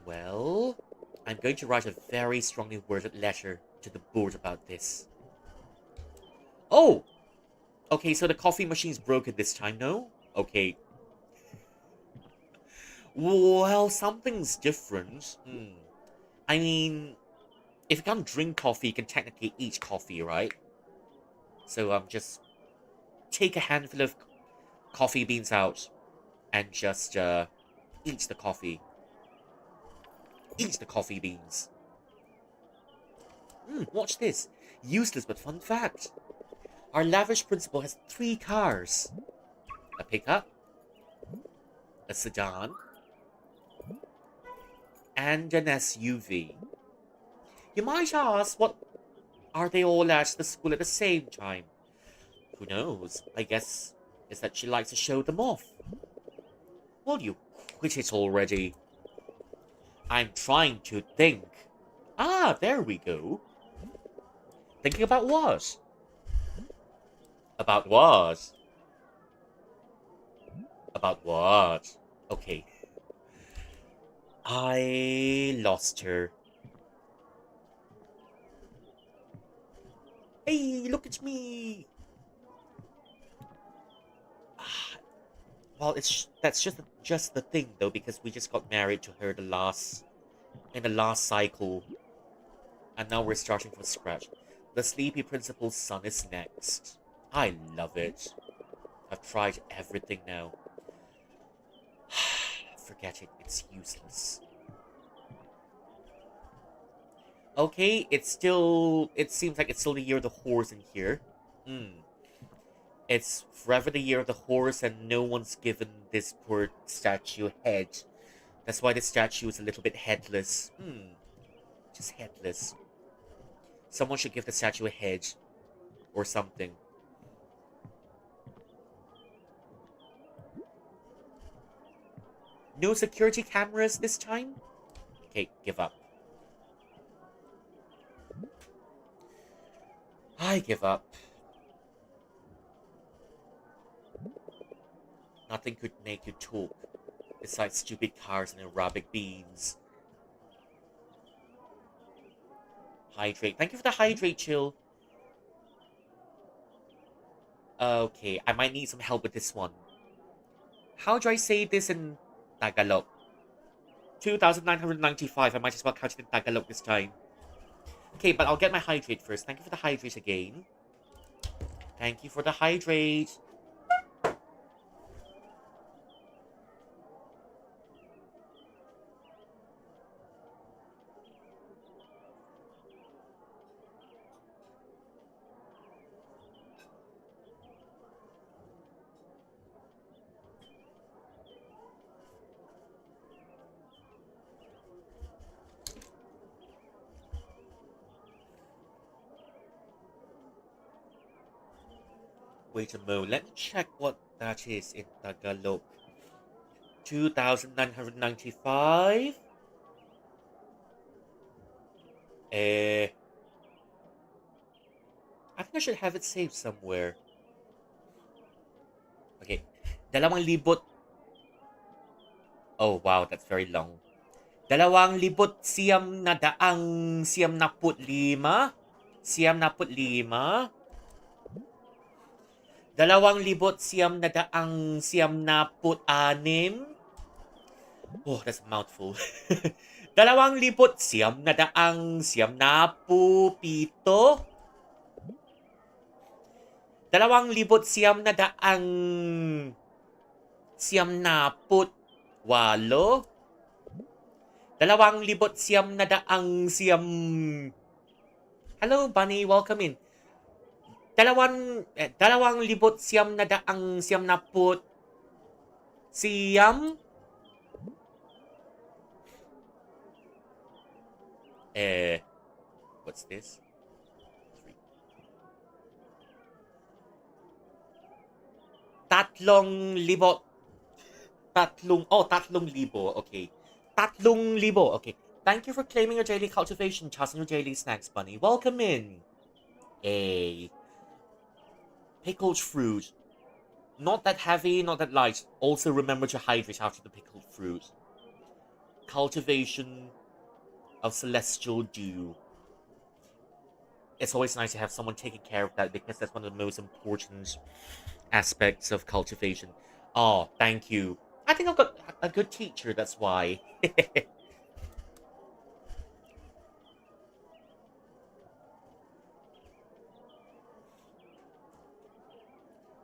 Well, I'm going to write a very strongly worded letter to the board about this. Oh! Okay, so the coffee machine's broken this time, no? Okay. Well, something's different. I mean, if you can't drink coffee, you can technically eat coffee, right? So, just take a handful of coffee beans out and just, eat the coffee. Eat the coffee beans. Watch this. Useless but fun fact. Our lavish principal has 3 cars. A pickup, a sedan, and an SUV. You might ask, what are they all at the school at the same time? Who knows? I guess it's that she likes to show them off. Will you quit it already? I'm trying to think. Ah, there we go. Thinking about what? About what? About what? Okay. I lost her. Hey, look at me! Well, that's just the thing though, because we just got married to her in the last cycle, and now we're starting from scratch. The sleepy principal's son is next. I love it. I've tried everything now. Forget it. It's useless. Okay, it seems like it's still the year of the horse in here. It's forever the year of the horse, and no one's given this poor statue a head. That's why the statue is a little bit headless. Just headless. Someone should give the statue a head. Or something. No security cameras this time? Okay, give up. I give up. Nothing could make you talk, besides stupid cars and Arabic beans. Hydrate. Thank you for the hydrate, chill. Okay, I might need some help with this one. How do I say this in Tagalog? 2,995. I might as well count it in Tagalog this time. Okay, but I'll get my hydrate first. Thank you for the hydrate again. Thank you for the hydrate. Wait a moment, let me check what that is in Tagalog. 2,995. I think I should have it saved somewhere. Okay. 2,000. Oh, wow, that's very long. 2,995. 2,996. Oh, that's a mouthful. 2,997. 2,998. 2,900. Hello, Bunny. Welcome in. 2,900. What's this? 3. Tatlong libo. Tatlong libo. Okay. Tatlong libo. Okay. Thank you for claiming your daily cultivation, tossing your daily snacks, Bunny. Welcome in. Pickled fruit. Not that heavy, not that light. Also remember to hydrate after the pickled fruit. Cultivation of celestial dew. It's always nice to have someone taking care of that because that's one of the most important aspects of cultivation. Oh, thank you. I think I've got a good teacher, that's why.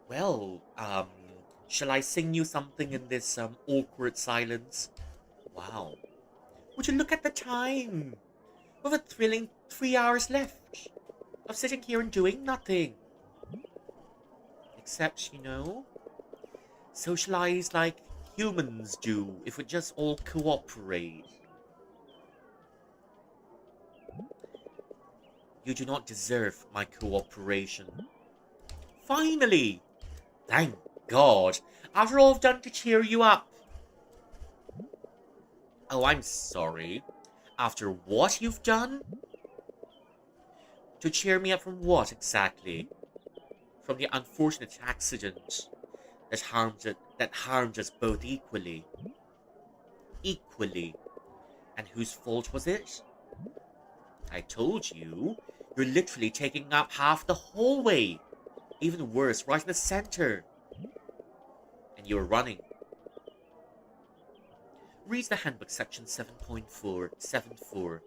Well, shall I sing you something in this awkward silence? Wow. Would you look at the time? With a thrilling 3 hours left of sitting here and doing nothing. Except, socialize like humans do if we just all cooperate. You do not deserve my cooperation. Finally! Thank God! After all I've done to cheer you up. Oh, I'm sorry. After what you've done? To cheer me up from what, exactly? From the unfortunate accident that harmed us both equally. Equally. And whose fault was it? I told you, you're literally taking up half the hallway. Even worse, right in the center. And you're running. Read the handbook section 7.4.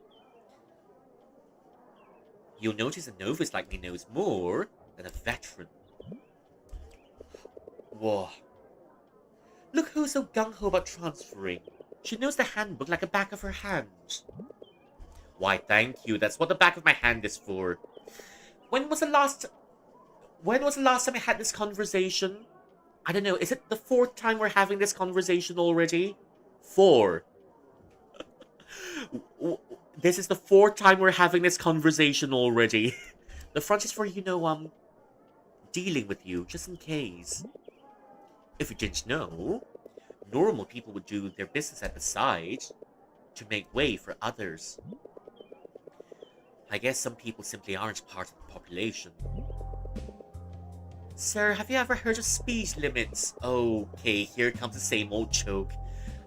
You'll notice a novice like me knows more than a veteran. Whoa. Look who's so gung-ho about transferring. She knows the handbook like the back of her hand. Why, thank you. That's what the back of my hand is for. When was the last time I had this conversation? I don't know. Is it the 4th time we're having this conversation already? 4. This is the 4th time we're having this conversation already. The front is for, dealing with you, just in case. If you didn't know, normal people would do their business at the side to make way for others. I guess some people simply aren't part of the population. Sir, have you ever heard of speed limits? Okay, here comes the same old joke.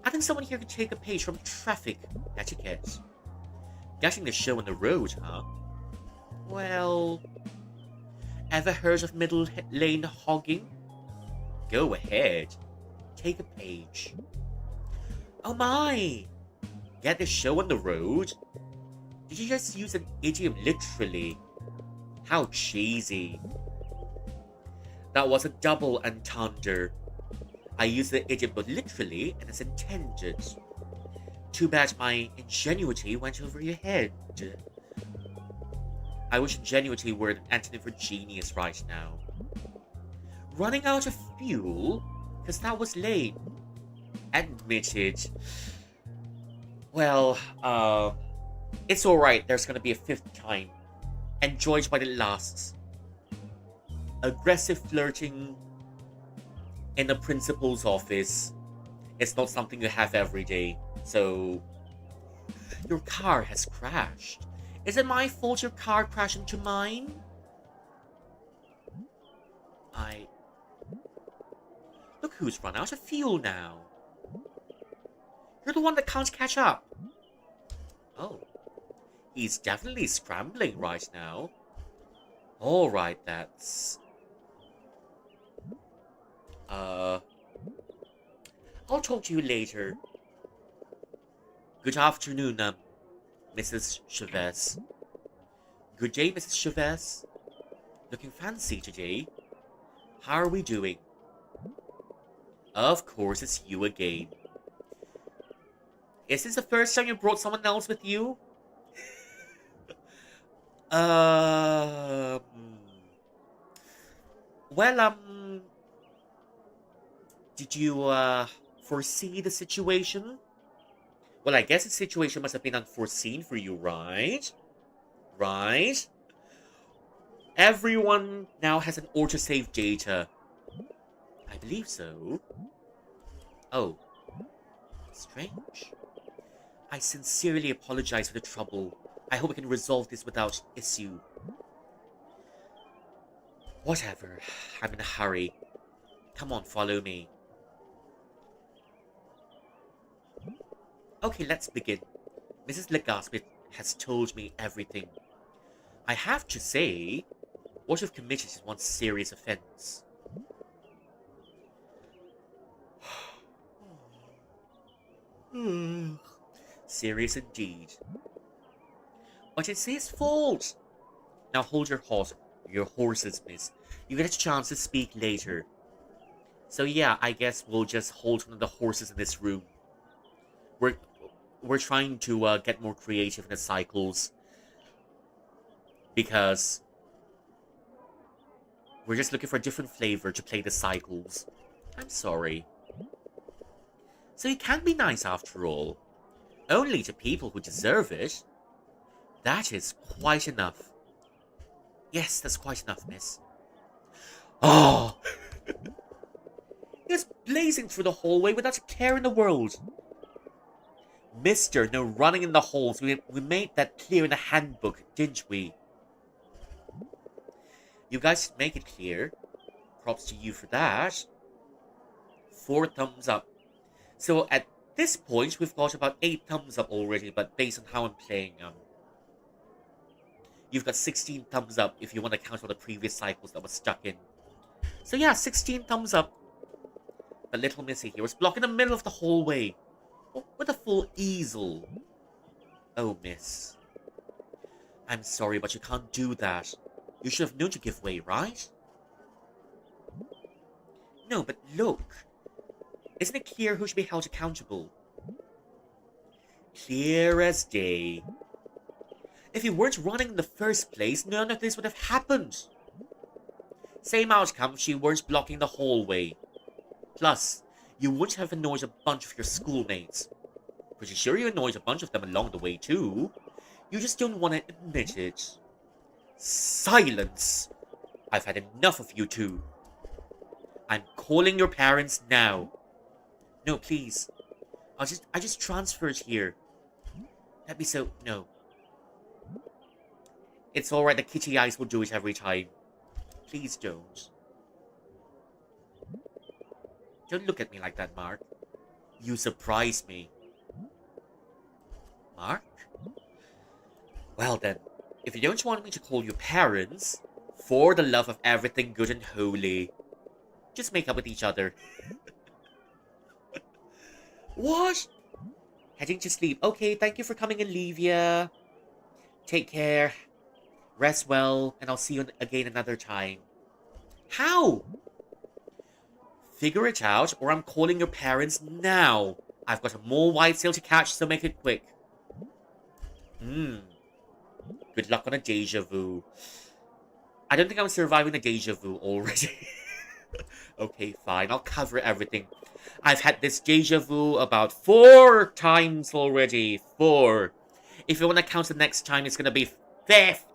I think someone here could take a page from traffic etiquette. Getting the show on the road, huh? Well, ever heard of middle lane hogging? Go ahead. Take a page. Oh my! Get the show on the road? Did you just use an idiom literally? How cheesy. That was a double entendre. I used the idiom both literally and as intended. Too bad my ingenuity went over your head. I wish ingenuity were an antonym for genius right now. Running out of fuel? Because that was lame. Admitted. Well, it's alright, there's gonna be a 5th time. Enjoyed while it lasts. Aggressive flirting in the principal's office It's not something you have every day. So, your car has crashed. Is it my fault your car crashed into mine? I... Look who's run out of fuel now. You're the one that can't catch up. Oh. He's definitely scrambling right now. Alright, that's... I'll talk to you later. Good afternoon, Mrs. Chavez. Good day, Mrs. Chavez. Looking fancy today. How are we doing? Of course, it's you again. Is this the first time you brought someone else with you? Well, did you, foresee the situation? Well, I guess the situation must have been unforeseen for you, right? Right? Everyone now has an autosave data. I believe so. Oh. Strange. I sincerely apologize for the trouble. I hope we can resolve this without issue. Whatever. I'm in a hurry. Come on, follow me. Okay, let's begin. Mrs. Legaspi has told me everything. I have to say, what you've committed is one serious offense. Serious indeed. But it's his fault. Now hold your horses, miss. You get a chance to speak later. So yeah, I guess we'll just hold one of the horses in this room. We're trying to get more creative in the cycles. Because we're just looking for a different flavor to play the cycles. I'm sorry. So you can be nice after all. Only to people who deserve it. That is quite enough. Yes, that's quite enough, miss. Oh! He was blazing through the hallway without a care in the world. Mister, no running in the halls. We made that clear in the handbook, didn't we? You guys make it clear. Props to you for that. 4 thumbs up. So at this point, we've got about 8 thumbs up already, but based on how I'm playing, you've got 16 thumbs up if you want to count all the previous cycles that were stuck in. So yeah, 16 thumbs up. But little Missy here was blocking the middle of the hallway with a full easel. Oh, miss. I'm sorry, but you can't do that. You should have known to give way, right? No, but look. Isn't it clear who should be held accountable? Clear as day. If you weren't running in the first place, none of this would have happened. Same outcome if you weren't blocking the hallway. Plus, you wouldn't have annoyed a bunch of your schoolmates. Pretty sure you annoyed a bunch of them along the way too. You just don't want to admit it. Silence! I've had enough of you two. I'm calling your parents now. No, please. I just transferred here. That'd be so... No. It's alright, the kitty eyes will do it every time. Please don't. Don't look at me like that, Mark. You surprise me. Mark? Well then, if you don't want me to call you parents, for the love of everything good and holy, just make up with each other. What? Heading to sleep. Okay, thank you for coming, Olivia. Take care. Rest well, and I'll see you again another time. How? Figure it out, or I'm calling your parents now. I've got a more whitetail to catch, so make it quick. Good luck on a deja vu. I don't think I'm surviving the deja vu already. Okay, fine. I'll cover everything. I've had this deja vu about 4 times already. 4. If you want to count the next time, it's going to be 5th.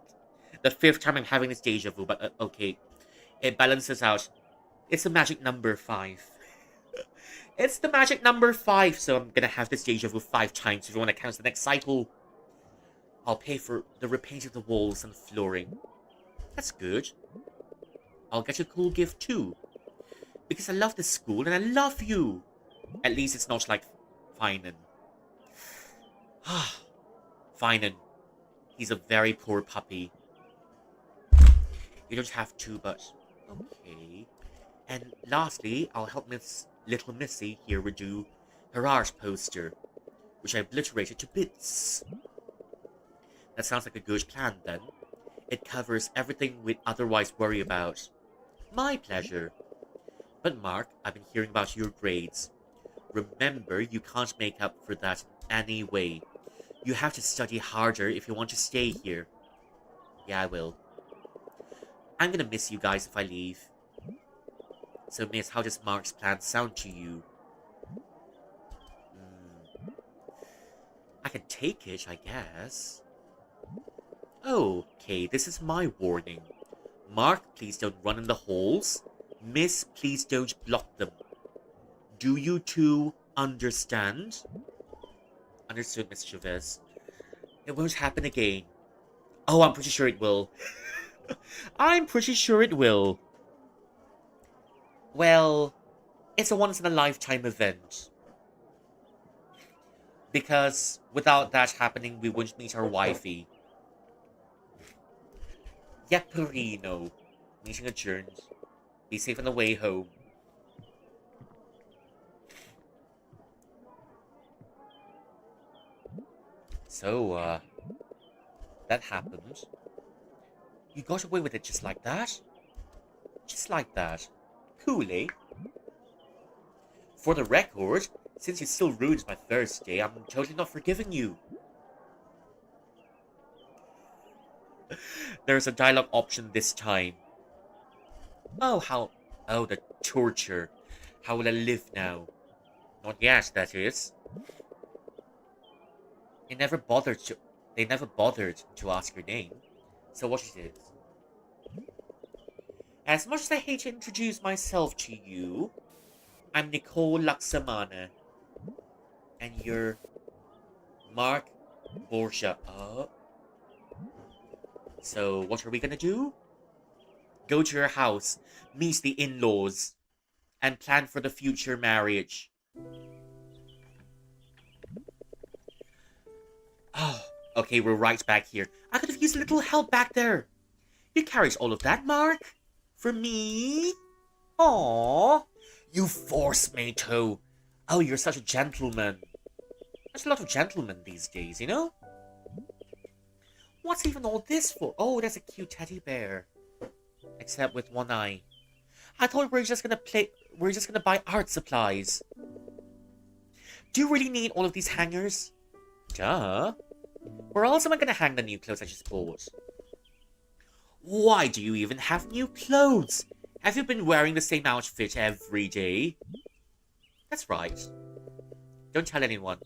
The 5th time I'm having this deja vu, but okay. It balances out. It's a magic number 5. It's the magic number 5, so I'm gonna have this deja vu 5 times if you want to count the next cycle. I'll pay for the repaint of the walls and flooring. That's good. I'll get you a cool gift too. Because I love this school and I love you. At least it's not like Finan. Finan. He's a very poor puppy. You don't have to, but... Okay. And lastly, I'll help little Missy here redo her art poster, which I obliterated to bits. That sounds like a good plan, then. It covers everything we'd otherwise worry about. My pleasure. But Mark, I've been hearing about your grades. Remember, you can't make up for that in any way. You have to study harder if you want to stay here. Yeah, I will. I'm gonna miss you guys if I leave. So, Miss, how does Mark's plan sound to you? I can take it, I guess. Okay, this is my warning. Mark, please don't run in the holes. Miss, please don't block them. Do you two understand? Understood, Miss Chavez. It won't happen again. Oh, I'm pretty sure it will. I'm pretty sure it will. Well, it's a once-in-a-lifetime event. Because without that happening, we wouldn't meet our wifey. Yapperino. Meeting adjourned. Be safe on the way home. So, that happened. You got away with it just like that? Just like that. Cool, eh? For the record, since you still ruined my first day, I'm totally not forgiving you. There's a dialogue option this time. Oh, the torture. How will I live now? Not yet, that is. They never bothered to ask your name. So what it is? As much as I hate to introduce myself to you, I'm Nicole Laksamana. And you're Mark Borgia. So what are we gonna do? Go to your house, meet the in-laws, and plan for the future marriage. Oh, okay, we're right back here. I could have used a little help back there. You carried all of that, Mark? For me? Aww. You forced me to. Oh, you're such a gentleman. There's a lot of gentlemen these days, you know? What's even all this for? Oh, that's a cute teddy bear. Except with one eye. I thought we were just gonna buy art supplies. Do you really need all of these hangers? Duh. Where else am I gonna hang the new clothes I just bought? Why do you even have new clothes? Have you been wearing the same outfit every day? That's right. Don't tell anyone.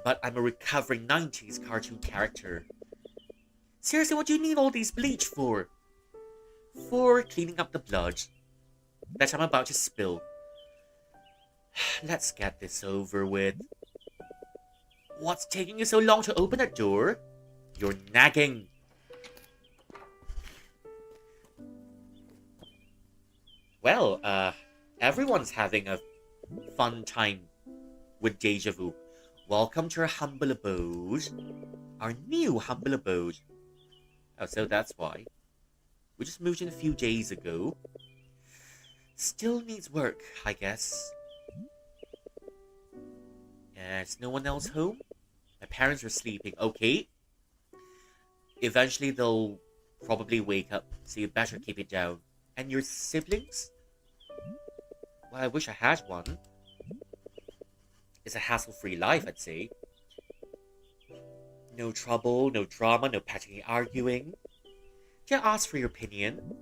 But I'm a recovering 90s cartoon character. Seriously, what do you need all these bleach for? For cleaning up the blood that I'm about to spill. Let's get this over with. What's taking you so long to open that door? You're nagging. Well, everyone's having a fun time with Deja Vu. Welcome to our humble abode. Our new humble abode. Oh, so that's why. We just moved in a few days ago. Still needs work, I guess. Is no one else home? My parents are sleeping. Okay. Eventually they'll probably wake up, so you better keep it down. And your siblings? Well, I wish I had one. It's a hassle-free life, I'd say. No trouble, no drama, no petty arguing. Just ask for your opinion.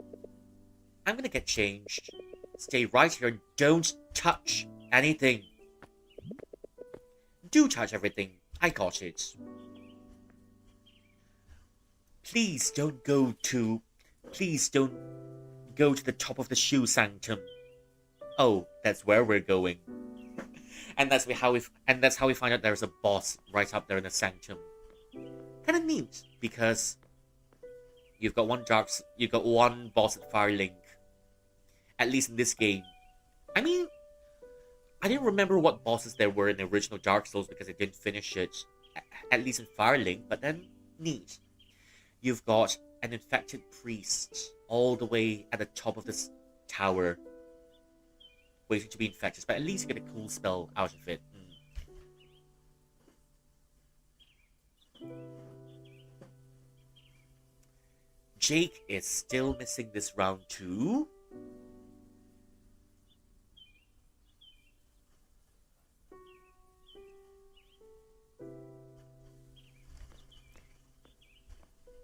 I'm gonna get changed. Stay right here and don't touch anything. Do touch everything. I got it. Please don't go to the top of the shoe sanctum. Oh, that's where we're going. And that's how we find out there's a boss right up there in the sanctum. Kind of neat because you've got one boss at Firelink. At least in this game. I mean, I didn't remember what bosses there were in the original Dark Souls because I didn't finish it. At least in Firelink, but then neat. You've got an infected priest all the way at the top of this tower, waiting to be infected. But at least you get a cool spell out of it. Jake is still missing this round too.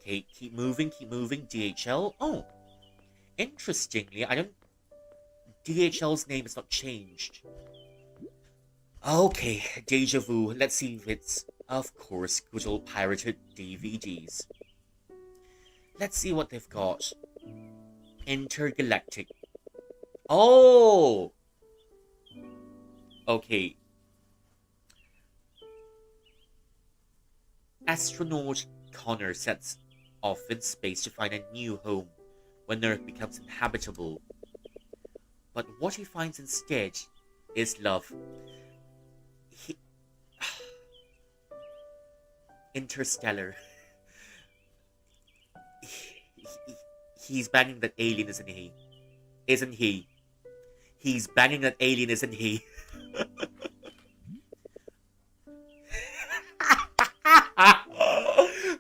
Okay, keep moving, DHL. Oh, interestingly, I don't... DHL's name is not changed. Okay, deja vu. Let's see if it's, of course, good old pirated DVDs. Let's see what they've got. Intergalactic. Oh! Okay. Astronaut Connor sets off in space to find a new home when Earth becomes inhabitable. But what he finds instead is love. Interstellar. He's banging that alien, isn't he? Isn't he? He's banging that alien, isn't he?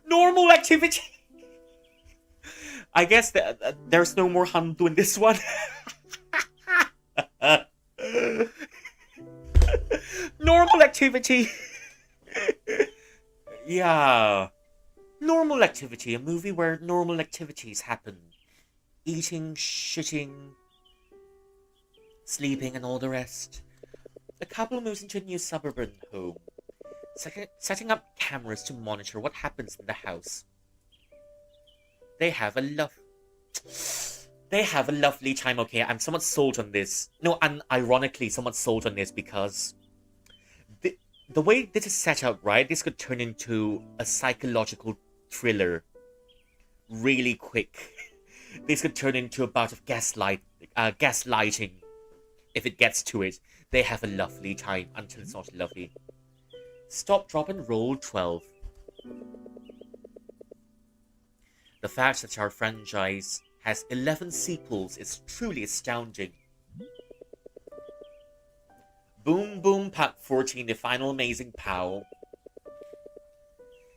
Normal activity. I guess there's no more Hantu in this one. Normal activity. Yeah. Normal activity, a movie where normal activities happen. Eating, shitting, sleeping, and all the rest. The couple moves into a new suburban home, setting up cameras to monitor what happens in the house. They have a lovely time. Okay, I'm somewhat sold on this. No, and ironically, somewhat sold on this because the way this is set up, right? This could turn into a psychological thriller really quick. This could turn into a bout of gaslighting if it gets to it. They have a lovely time until it's not lovely. Stop, drop, and roll 12. The fact that our franchise has 11 sequels is truly astounding. Boom Boom Pack 14, the final amazing POW.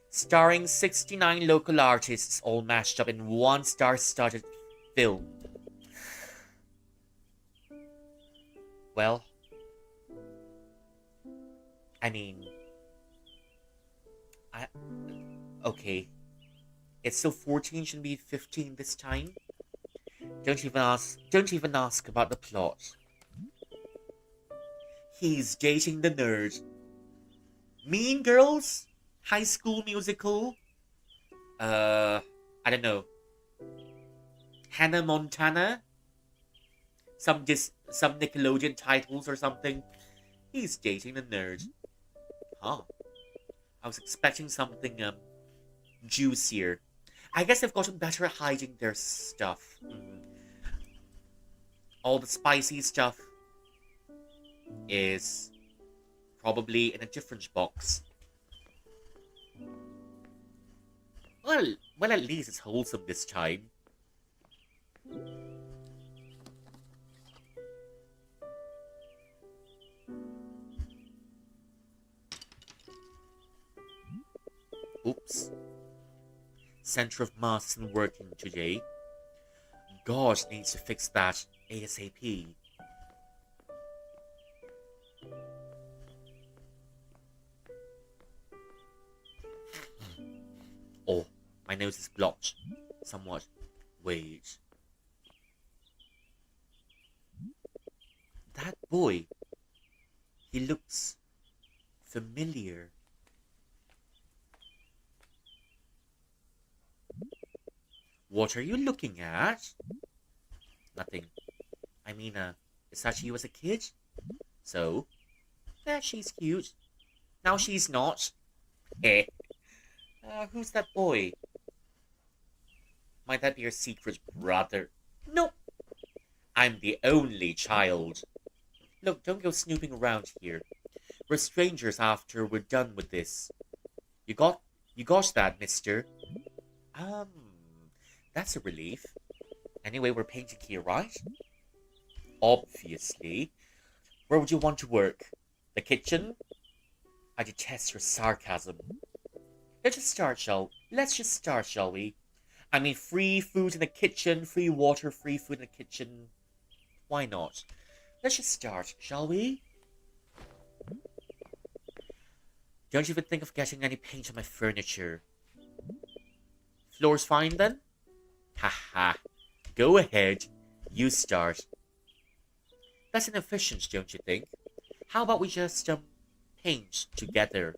Starring 69 local artists all mashed up in one star-studded film. Well, I mean, okay. It's still 14, shouldn't be 15 this time. Don't even ask about the plot. He's dating the nerd. Mean Girls? High School Musical? I don't know. Hannah Montana? Some Nickelodeon titles or something. He's dating the nerd. Huh. I was expecting something, juicier. I guess they've gotten better at hiding their stuff. All the spicy stuff is probably in a different box. Well, at least it's wholesome this time. Oops. Center of mass isn't working today. God needs to fix that ASAP. Oh, my nose is blocked. Somewhat. Wait. That boy. He looks familiar. What are you looking at? Nothing. I mean, Is that she was a kid? So, yeah, she's cute. Now she's not. Eh. Who's that boy? Might that be your secret brother? No, I'm the only child. Look, don't go snooping around here. We're strangers after we're done with this. You got that, mister? Um, that's a relief. Anyway, we're painting here, right? Obviously. Where would you want to work? The kitchen? I detest your sarcasm. Let's just start, shall we? I mean, free food in the kitchen, free water, free food in the kitchen. Why not? Let's just start, shall we? Don't even think of getting any paint on my furniture. Floor's fine then? Haha. Go ahead. You start. That's inefficient, don't you think? How about we just, paint together?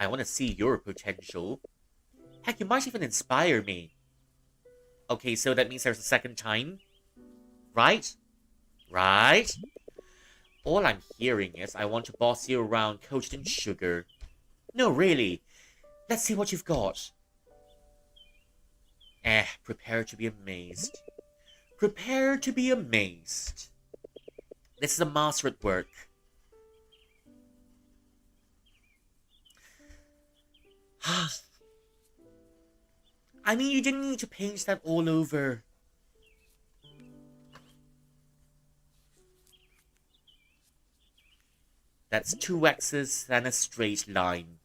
I want to see your potential. Heck, you might even inspire me. Okay, so that means there's a second time? Right? Right? All I'm hearing is I want to boss you around coated in sugar. No, really. Let's see what you've got. Prepare to be amazed. Prepare to be amazed. This is a master at work. I mean, you didn't need to paint that all over. That's 2 X's and a straight line.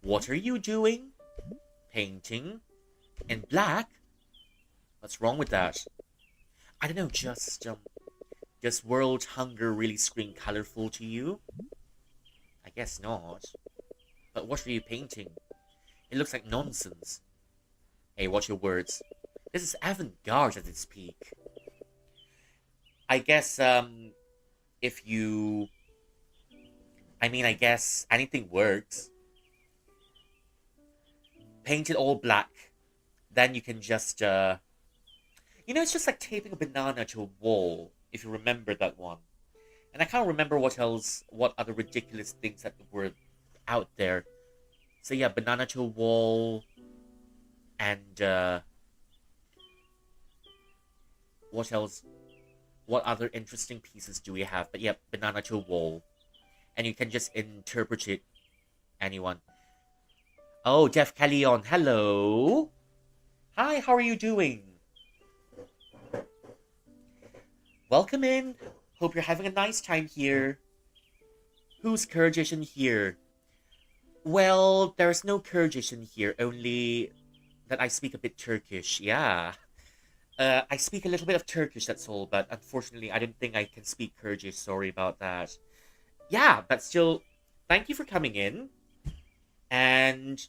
What are you doing? Painting? In black? What's wrong with that? I don't know, does world hunger really scream colorful to you? I guess not. But what are you painting? It looks like nonsense. Hey, watch your words. This is avant-garde at its peak. I guess, if you... I guess anything works. Paint it all black. Then you can just, it's just like taping a banana to a wall, if you remember that one. And I can't remember what other ridiculous things that were out there. So yeah, banana to a wall, and, what else? What other interesting pieces do we have? But yeah, banana to a wall. And you can just interpret it. Anyone. Oh, Jeff Callion, hello! Hi, how are you doing? Welcome in. Hope you're having a nice time here. Who's Kyrgyzstan here? Well, there's no Kyrgyzstan here, only that I speak a bit Turkish, yeah. I speak a little bit of Turkish, that's all, but unfortunately I don't think I can speak Kyrgyz, sorry about that. Yeah, but still, thank you for coming in. And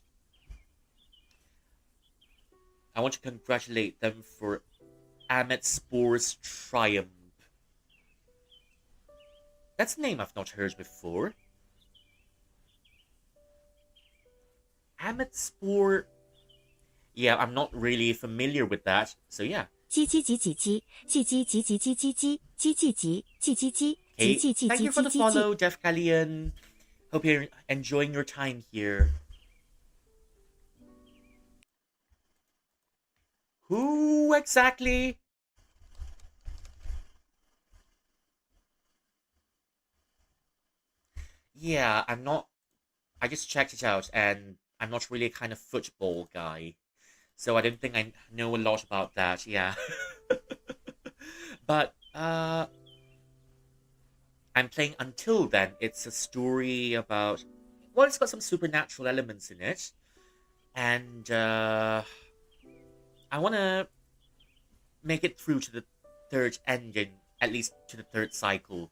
I want to congratulate them for Ahmet Spor's triumph. That's a name I've not heard before. Ahmet Spor... Yeah, I'm not really familiar with that, so yeah. Okay, thank you for the follow, Jeff Callion. Hope you're enjoying your time here. Who exactly? Yeah, I just checked it out, and I'm not really a kind of football guy. So I don't think I know a lot about that, yeah. But, I'm playing Until Then. It's a story about... Well, it's got some supernatural elements in it. And, I want to make it through to the third ending, at least to the third cycle.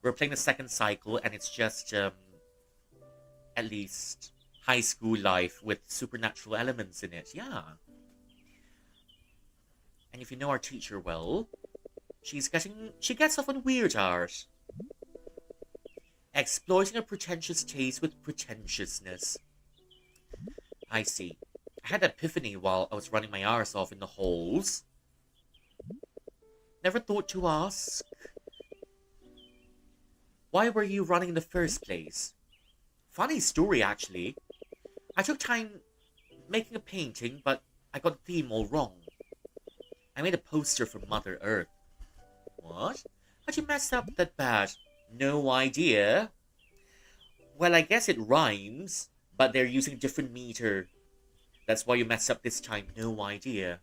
We're playing the second cycle, and it's just, at least high school life with supernatural elements in it. Yeah. And if you know our teacher well, she gets off on weird art. Exploiting a pretentious taste with pretentiousness. I see. I had an epiphany while I was running my arse off in the halls. Never thought to ask. Why were you running in the first place? Funny story, actually. I took time making a painting, but I got the theme all wrong. I made a poster for Mother Earth. What? How'd you mess up that bad? No idea. Well, I guess it rhymes, but they're using different meter. That's why you messed up this time. No idea.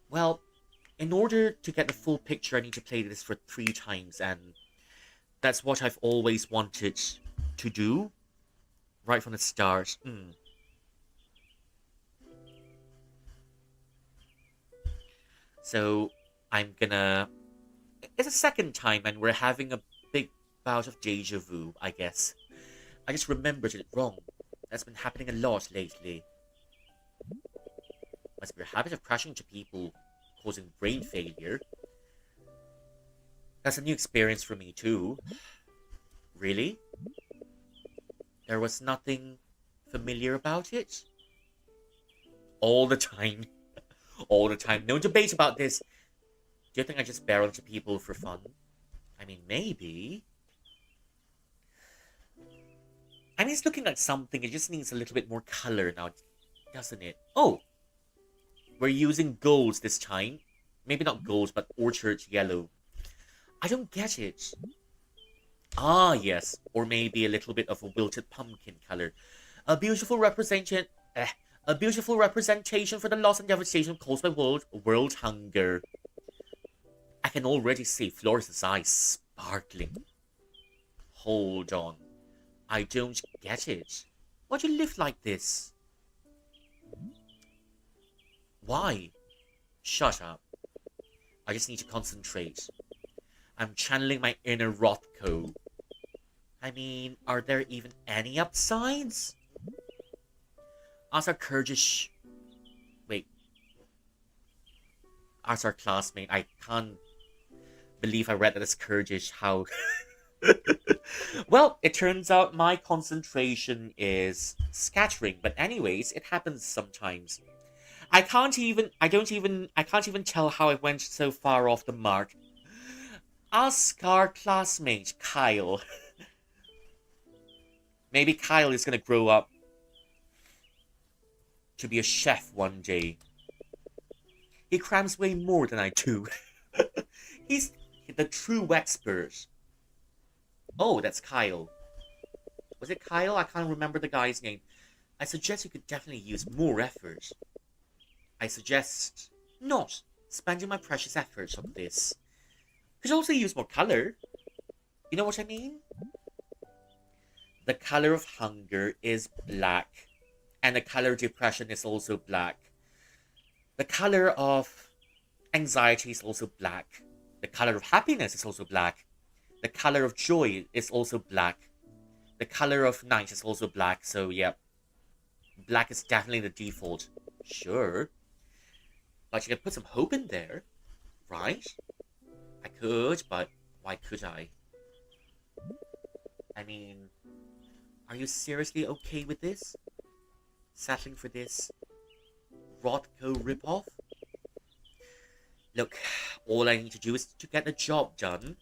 Well, in order to get the full picture, I need to play this for 3 times, and that's what I've always wanted to do, right from the start. So, I'm gonna... It's a second time, and we're having a big bout of deja vu, I guess. I just remembered it wrong. That's been happening a lot lately. Must be a habit of crashing into people, causing brain failure. That's a new experience for me, too. Really? There was nothing familiar about it? All the time. All the time. No debate about this. Do you think I just barrel into people for fun? I mean, maybe. I mean, it's looking like something. It just needs a little bit more color now, doesn't it? Oh! We're using golds this time. Maybe not gold, but orchard yellow. I don't get it. Ah, yes. Or maybe a little bit of a wilted pumpkin color. A beautiful representation... a beautiful representation for the loss and devastation caused by world hunger. I can already see Floris's eyes sparkling. Hold on. I don't get it. Why'd you live like this? Why? Shut up. I just need to concentrate. I'm channeling my inner Rothko. I mean, are there even any upsides? As our Kurdish... Wait. As our classmate, I can't believe I read that as Kurdish. How... Well, it turns out my concentration is scattering. But anyways, it happens sometimes. I can't even tell how I went so far off the mark. Ask our classmate, Kyle. Maybe Kyle is gonna grow up to be a chef one day. He crams way more than I do. He's the true expert. Oh, that's Kyle. Was it Kyle? I can't remember the guy's name. I suggest you could definitely use more effort. I suggest not spending my precious efforts on this. Could also use more color. You know what I mean? The color of hunger is black. And the color of depression is also black. The color of anxiety is also black. The color of happiness is also black. The color of joy is also black. The color of night is also black. So, yeah. Black is definitely the default. Sure. But you can put some hope in there. Right? I could, but why could I? I mean, are you seriously okay with this? Settling for this Rothko ripoff? Look, all I need to do is to get the job done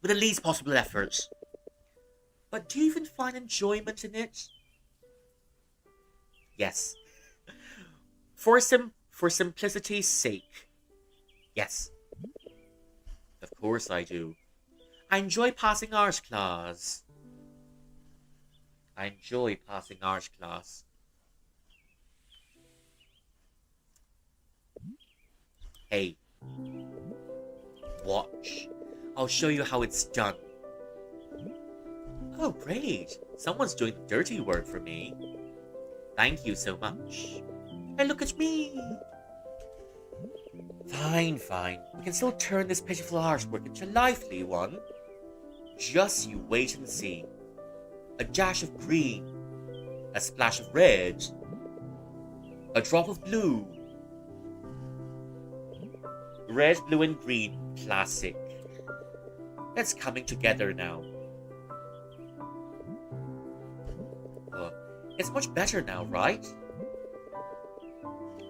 with the least possible effort. But do you even find enjoyment in it? Yes. For simplicity's sake. Yes. Of course I do. I enjoy passing art class. I enjoy passing art class. Hey. Watch. I'll show you how it's done. Oh, great. Someone's doing the dirty work for me. Thank you so much. And look at me. Fine, fine. We can still turn this pitiful artwork into a lively one. Just you wait and see. A dash of green. A splash of red. A drop of blue. Red, blue, and green. Classic. It's coming together now. It's much better now, right?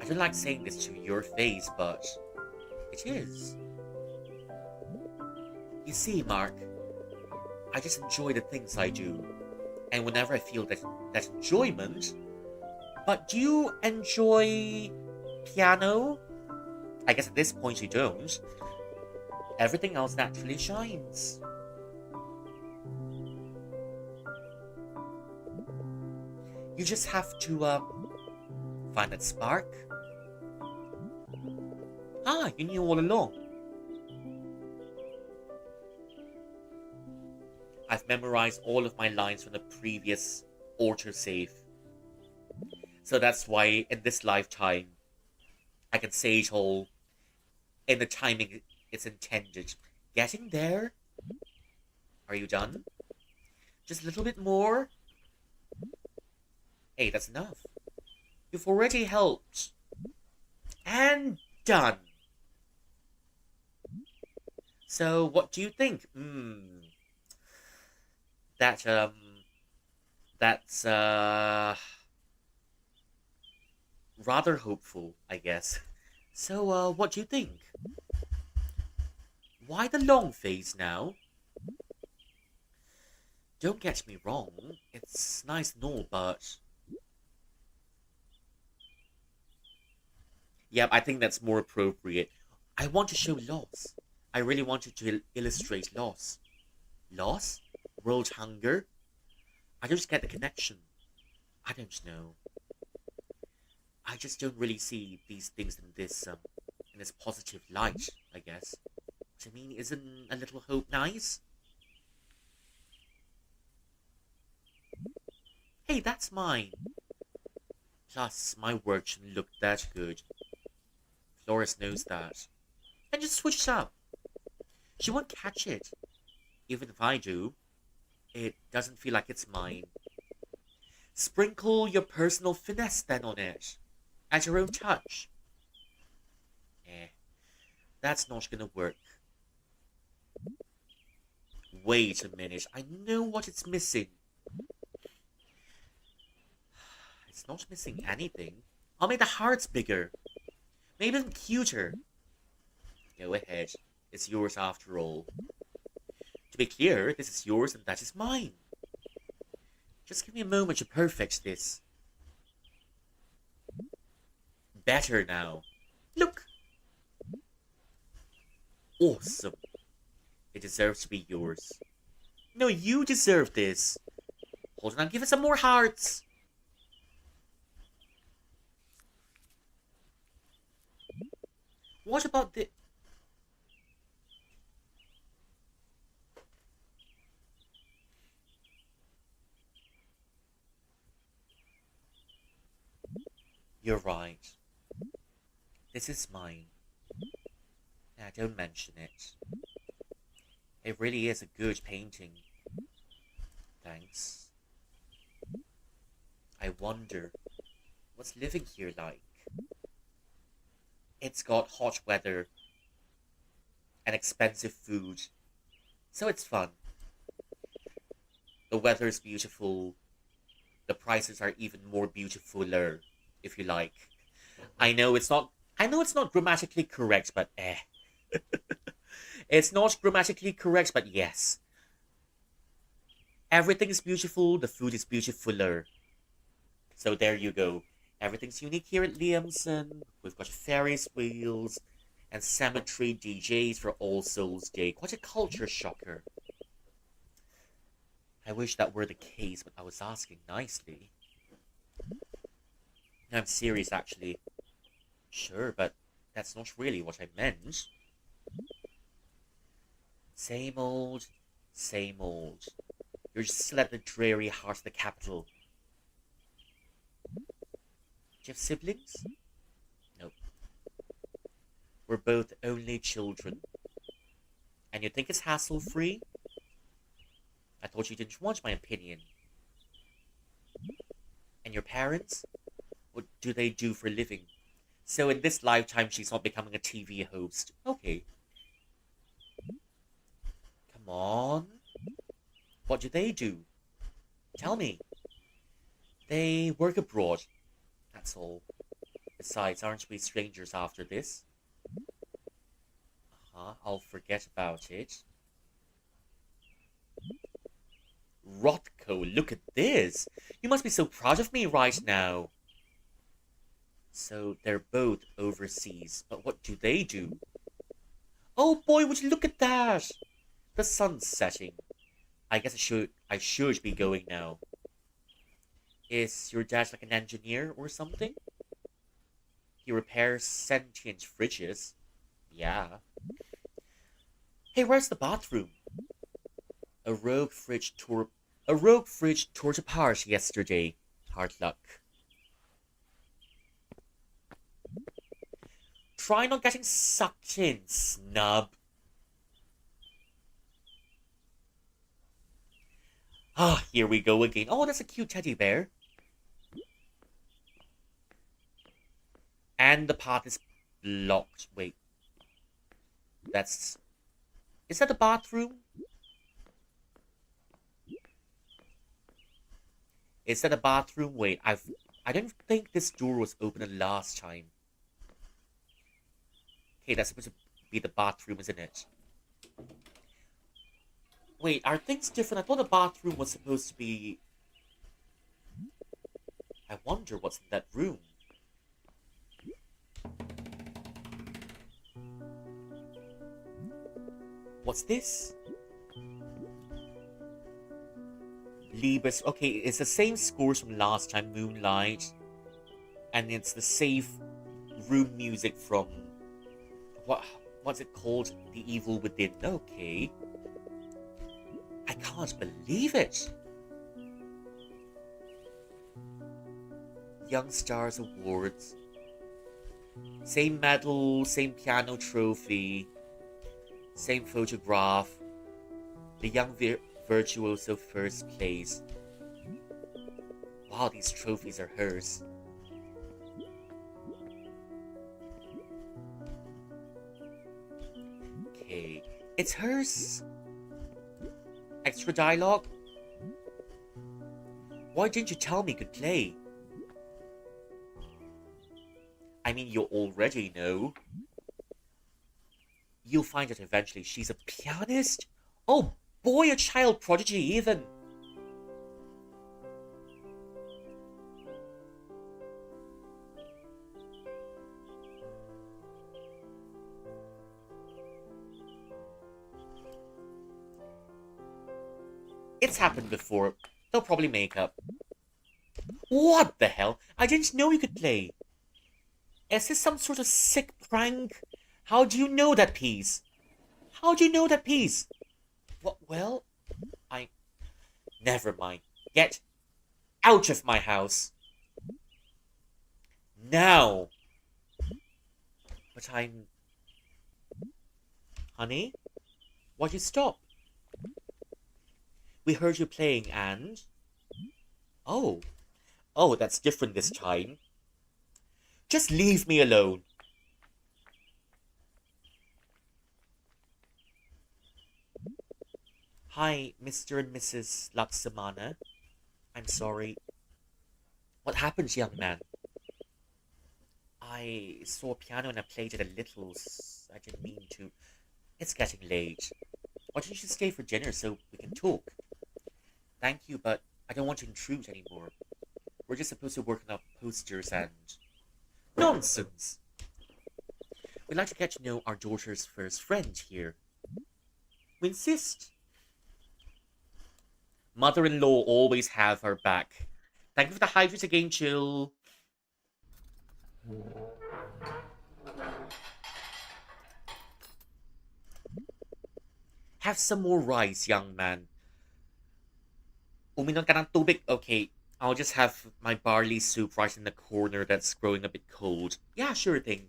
I don't like saying this to your face, but it is. You see, Mark, I just enjoy the things I do. And whenever I feel that enjoyment, but do you enjoy piano? I guess at this point you don't. Everything else naturally shines. You just have to, find that spark. Ah, you knew all along. I've memorized all of my lines from the previous autosave. So that's why in this lifetime, I can say it all in the timing it's intended. Getting there? Are you done? Just a little bit more? Hey, that's enough. You've already helped. And done. So, what do you think? That, that's, rather hopeful, I guess. So, what do you think? Why the long face now? Don't get me wrong, it's nice and all, but... Yeah, I think that's more appropriate. I want to show loss. I really wanted to illustrate loss. Loss? World hunger? I don't get the connection. I don't know. I just don't really see these things in this positive light, I guess. I mean, isn't a little hope nice? Hey, that's mine. Plus, my work shouldn't look that good. Flores knows that. And just switch it up. She won't catch it. Even if I do, it doesn't feel like it's mine. Sprinkle your personal finesse then on it. At your own touch. Eh, that's not gonna work. Wait a minute, I know what it's missing. It's not missing anything. I'll make the hearts bigger. Maybe even cuter. Go ahead. It's yours after all. To be clear, this is yours and that is mine. Just give me a moment to perfect this. Better now. Look! Awesome. It deserves to be yours. No, you deserve this. Hold on, give it some more hearts. What about the... You're right. This is mine. Now, don't mention it. It really is a good painting. Thanks. I wonder, what's living here like? It's got hot weather and expensive food, so it's fun. The weather's beautiful. The prices are even more beautifuler, if you like. I know it's not. I know it's not grammatically correct, but eh. It's not grammatically correct, but yes. Everything is beautiful. The food is beautifuler. So there you go. Everything's unique here at Liamson. We've got Ferris wheels and cemetery DJs for All Souls Day. Quite a culture shocker. I wish that were the case, but I was asking nicely. I'm serious, actually. Sure, but that's not really what I meant. Same old, same old. You're still at the dreary heart of the capital. Do you have siblings? Nope. We're both only children. And you think it's hassle-free? I thought you didn't want my opinion. And your parents? What do they do for a living? So in this lifetime, she's not becoming a TV host. Okay. Come on. What do they do? Tell me. They work abroad. That's all. Besides, aren't we strangers after this? I'll forget about it. Rothko, look at this. You must be so proud of me right now. So they're both overseas, but what do they do? Oh boy, would you look at that? The sun's setting. I guess I should be going now. Is your dad like an engineer or something? He repairs sentient fridges. Yeah. Hey, where's the bathroom? A rogue fridge tore apart yesterday. Hard luck. Try not getting sucked in, snub. Ah, here we go again. Oh, that's a cute teddy bear. And the path is blocked. Wait. That's... Is that the bathroom? Is that a bathroom? Wait, I don't think this door was open the last time. Okay, that's supposed to be the bathroom, isn't it? Wait, are things different? I thought the bathroom was supposed to be... I wonder what's in that room. What's this? Libus. Okay, it's the same scores from last time, Moonlight. And it's the safe room music from... What's it called? The Evil Within. Okay. I can't believe it. Young Stars Awards. Same medal, same piano trophy. Same photograph. The young virtuoso first place. Wow, these trophies are hers. Okay, it's hers. Extra dialogue? Why didn't you tell me you could play? I mean, you already know. You'll find out eventually. She's a pianist? Oh boy, a child prodigy even. It's happened before. They'll probably make up. What the hell? I didn't know you could play. Is this some sort of sick prank? How do you know that piece? How do you know that piece? What? Well, never mind. Get out of my house. Now. But Honey? Why'd you stop? We heard you playing and... Oh. Oh, that's different this time. Just leave me alone. Hi, Mr. and Mrs. Laksamana. I'm sorry. What happened, young man? I saw a piano and I played it a little. I didn't mean to. It's getting late. Why don't you stay for dinner so we can talk? Thank you, but I don't want to intrude anymore. We're just supposed to work on our posters and... Nonsense! We'd like to get to know our daughter's first friend here. We insist. Mother-in-law always have her back. Thank you for the hydrate again, Chill. Have some more rice, young man. Uminom ka ng tubig? Okay, I'll just have my barley soup right in the corner that's growing a bit cold. Yeah, sure thing.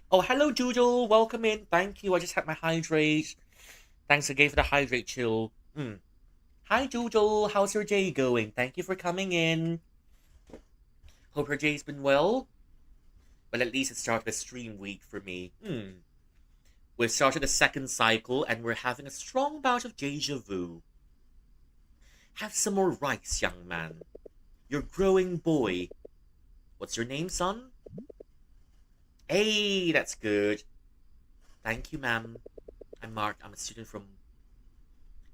Oh, hello, Doodle. Welcome in. Thank you. I just had my hydrate. Thanks again for the hydrate, Chill. Hi, Doodle. How's your day going? Thank you for coming in. Hope your day's been well. But at least it started a stream week for me. We've started the second cycle and we're having a strong bout of deja vu. Have some more rice, young man. You're growing boy. What's your name, son? Hey, that's good. Thank you, ma'am. I'm Mark. I'm a student from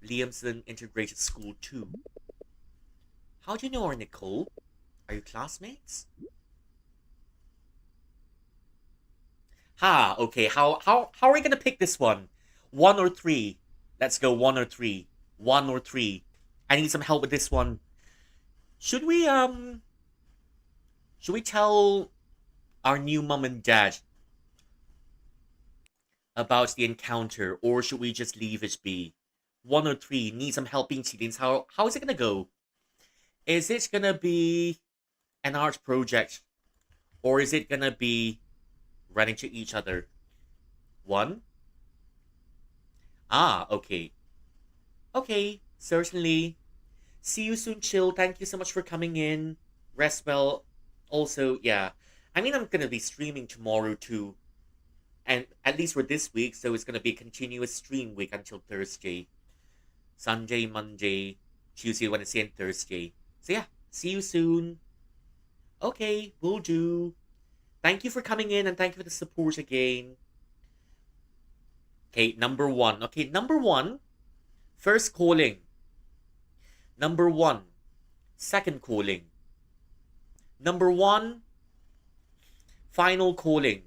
Liamson Integrated School 2. How do you know our Nicole? Are you classmates? Okay. How are we gonna pick this one? One or three? Let's go one or three. One or three. I need some help with this one. Should we should we tell our new mom and dad about the encounter, or should we just leave it be? One or three, need some help being siblings. How is it gonna go? Is it gonna be an art project, or is it gonna be running to each other? One? Okay. Okay, certainly. See you soon, Chill. Thank you so much for coming in. Rest well. Also, yeah. I mean, I'm gonna be streaming tomorrow too. And at least for this week, so it's gonna be a continuous stream week until Thursday. Sunday, Monday, Tuesday, Wednesday, and Thursday. So yeah, see you soon. Okay, will do. Thank you for coming in and thank you for the support again. Okay, number one. Okay, number one. First calling. Number one. Second calling. Number one. Final calling.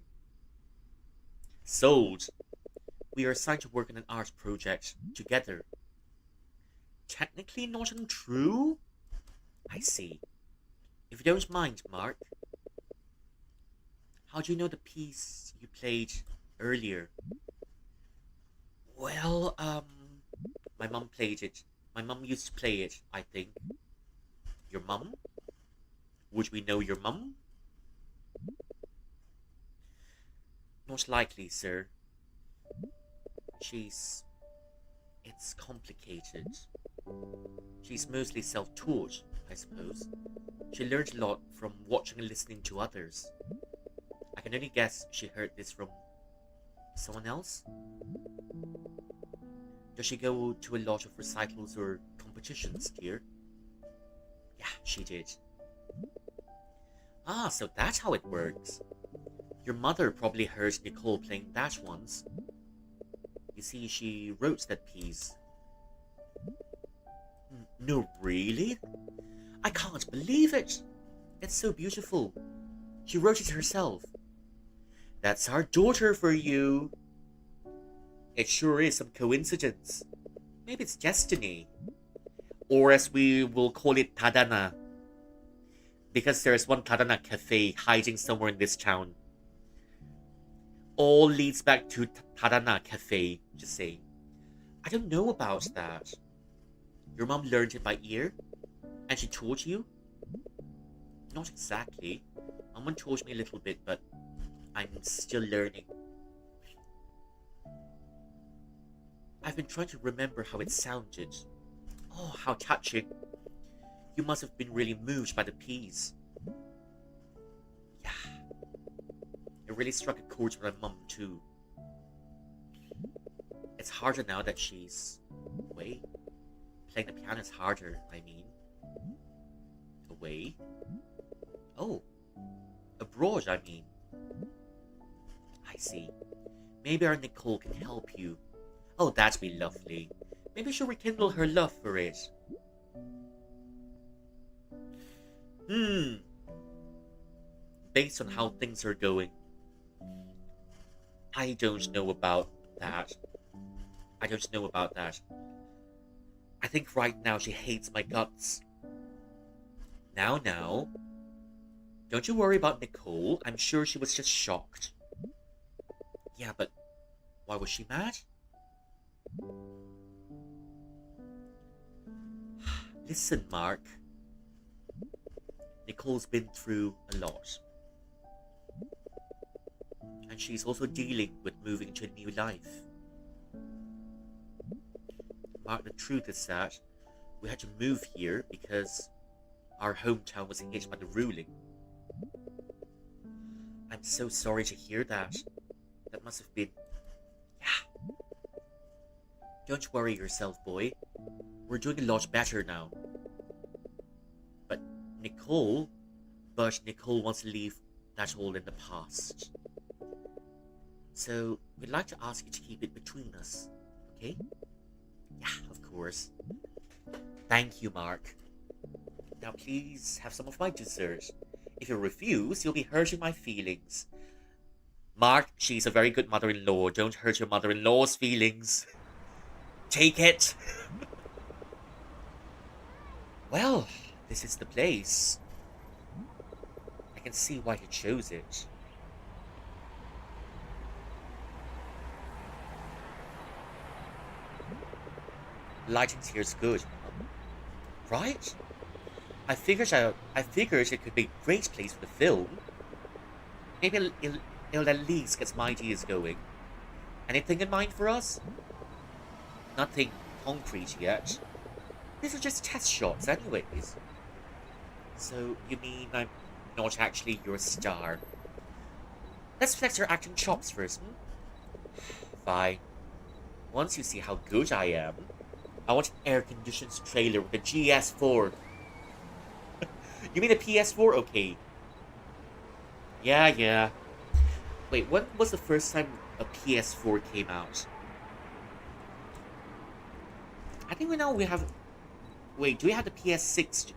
Sold. We are assigned to work on an art project together. Technically not untrue? I see. If you don't mind, Mark, how do you know the piece you played earlier? Well, my mum played it. My mum used to play it, I think. Your mum? Would we know your mum? Not likely, sir. It's complicated. She's mostly self-taught, I suppose. She learned a lot from watching and listening to others. I can only guess she heard this from someone else? Does she go to a lot of recitals or competitions, dear? Yeah, she did. So that's how it works. Your mother probably heard Nicole playing that once. You see, she wrote that piece. No, really? I can't believe it! It's so beautiful. She wrote it herself. That's our daughter for you. It sure is some coincidence. Maybe it's destiny. Or as we will call it, Tadana. Because there's one Tadana cafe hiding somewhere in this town. All leads back to Tadana cafe, just saying. I don't know about that. Your mom learned it by ear? And she taught you? Not exactly. Mom taught me a little bit, but I'm still learning. I've been trying to remember how it sounded. Oh, how touching. You must have been really moved by the piece. Yeah. It really struck a chord with my mum, too. It's harder now that she's away. Playing the piano is harder, I mean. Away? Oh. Abroad, I mean. I see. Maybe our Nicole can help you. Oh, that'd be lovely. Maybe she'll rekindle her love for it. Based on how things are going, I don't know about that. I don't know about that. I think right now she hates my guts. Now. Don't you worry about Nicole. I'm sure she was just shocked. Yeah, but why was she mad? Listen, Mark. Nicole's been through a lot. And she's also dealing with moving to a new life. Mark, the truth is that we had to move here because our hometown was hit by the ruling. I'm so sorry to hear that. That must have been... Yeah. Don't worry yourself, boy. We're doing a lot better now. But Nicole... But Nicole wants to leave that all in the past. So, we'd like to ask you to keep it between us. Okay? Yeah, of course. Thank you, Mark. Now please have some of my dessert. If you refuse, you'll be hurting my feelings. Mark, she's a very good mother-in-law. Don't hurt your mother-in-law's feelings. Take it. Well, this is the place. I can see why you chose it. Lighting here's good. Right? I figured it could be a great place for the film. Maybe it'll at least get my ideas going. Anything in mind for us? Nothing concrete yet. These are just test shots anyways. So, you mean I'm not actually your star? Let's flex our acting chops first, Fine. Once you see how good I am, I want an air-conditioned trailer with a GS4. You mean a PS4? Okay. Yeah. Wait, when was the first time a PS4 came out? I think we know we have... Wait, do we have the PS6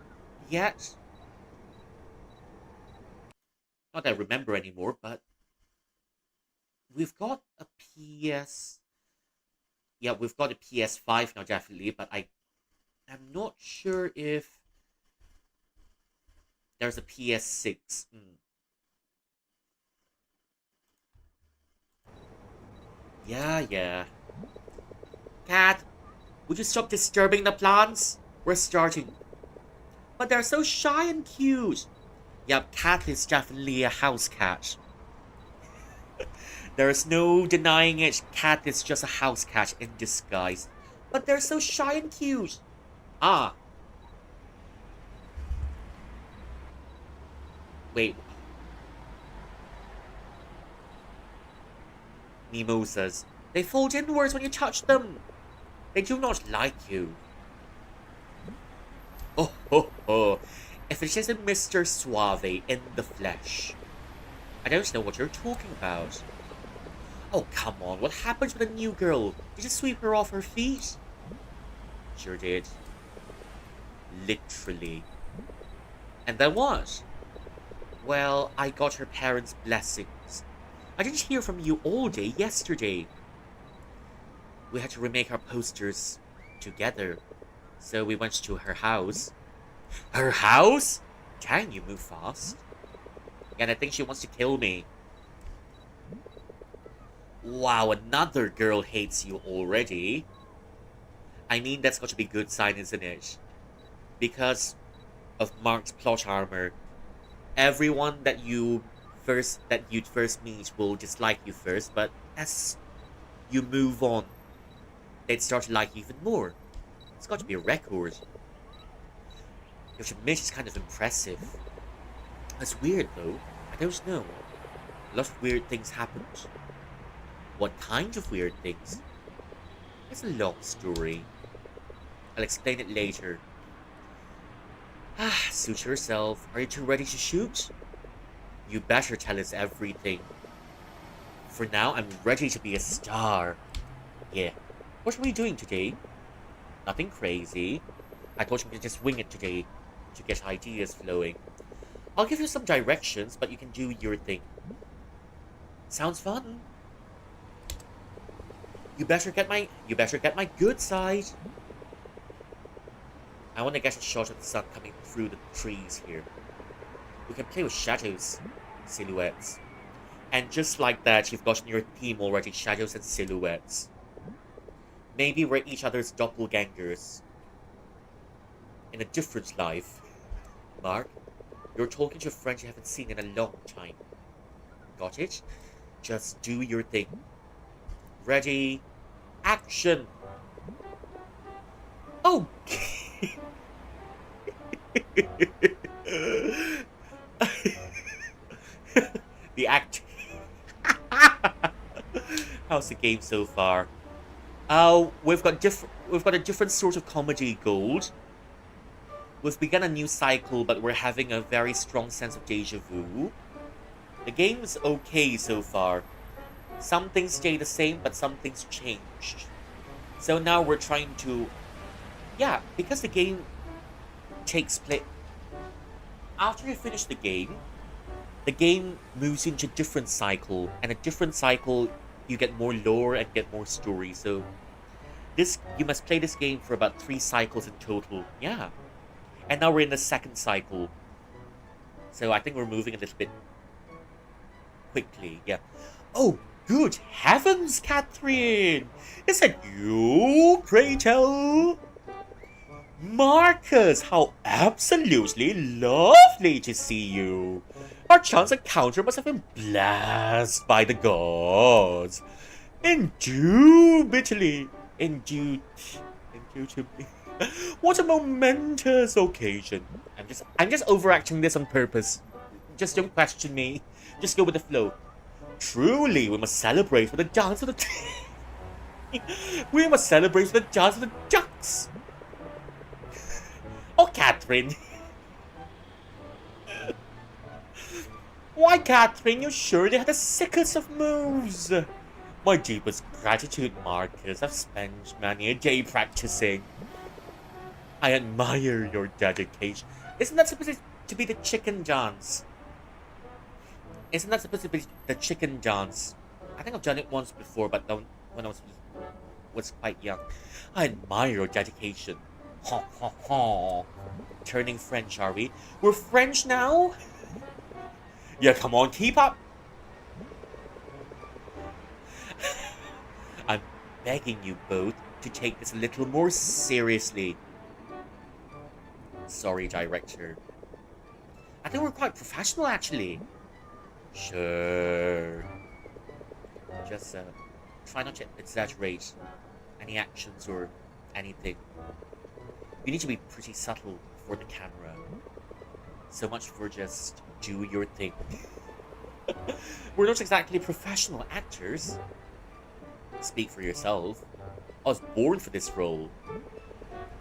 yet? Not that I remember anymore, but... We've got a PS... Yeah, we've got a PS5 now, definitely, but I'm not sure if there's a PS6. Yeah. Cat, would you stop disturbing the plants? We're starting. But they're so shy and cute. Yep, Cat is definitely a house cat. There's no denying it. Cat is just a house cat in disguise. But they're so shy and cute. Ah. Wait. Mimosas. They fold inwards when you touch them. They do not like you. Oh. If it isn't Mr. Suave in the flesh. I don't know what you're talking about. Oh, come on. What happened to the new girl? Did you sweep her off her feet? Sure did. Literally. And then what? Well, I got her parents' blessings. I didn't hear from you all day yesterday. We had to remake our posters together. So we went to her house. Her house? Dang, you move fast. And I think she wants to kill me. Wow, another girl hates you already. I mean, that's got to be a good sign, isn't it? Because of Mark's plot armor, everyone that you'd first meet will dislike you first, but as you move on, they'd start to like you even more. It's got to be a record. You should admit it's kind of impressive. That's weird though. I don't know. A lot of weird things happened. What kind of weird things? It's a long story. I'll explain it later. Suit yourself. Are you too ready to shoot? You better tell us everything. For now, I'm ready to be a star. Yeah. What are we doing today? Nothing crazy. I thought we could just wing it today to get ideas flowing. I'll give you some directions, but you can do your thing. Sounds fun. You better get my good side. I want to get a shot of the sun coming through the trees here. We can play with shadows, silhouettes. And just like that, you've gotten your theme already, shadows and silhouettes. Maybe we're each other's doppelgangers. In a different life. Mark, you're talking to a friend you haven't seen in a long time. Got it? Just do your thing. Ready? Action! Oh! The game so far. We've got a different sort of comedy gold. We've begun a new cycle, but we're having a very strong sense of deja vu. The game's okay so far. Some things stay the same, but some things changed. So now we're trying to... Yeah, because the game takes place... After you finish the game moves into a different cycle. And a different cycle, you get more lore and get more story. So you must play this game for about 3 cycles in total. Yeah. And now we're in the second cycle. So I think we're moving a little bit quickly. Yeah. Oh, good heavens, Catherine! Is that you, pray tell? Marcus, how absolutely lovely to see you. Our chance encounter must have been blessed by the gods. Indubitably. What a momentous occasion. I'm just overacting this on purpose. Just don't question me. Just go with the flow. Truly, we must celebrate with the dance of the... we must celebrate with the dance of the ducks. Oh, Catherine. Why, Catherine, you surely had the sickest of moves. My deepest gratitude, Marcus. I've spent many a day practicing. I admire your dedication. Isn't that supposed to be the chicken dance? Isn't that supposed to be the chicken dance? I think I've done it once before, but when I was quite young. I admire your dedication. Ha ha ha. Turning French, are we? We're French now? Yeah, come on, keep up. I'm begging you both to take this a little more seriously. Sorry, director. I think we're quite professional, actually. Sure. Just try not to exaggerate any actions or anything. You need to be pretty subtle for the camera. So much for just do your thing. We're not exactly professional actors. Speak for yourself. I was born for this role.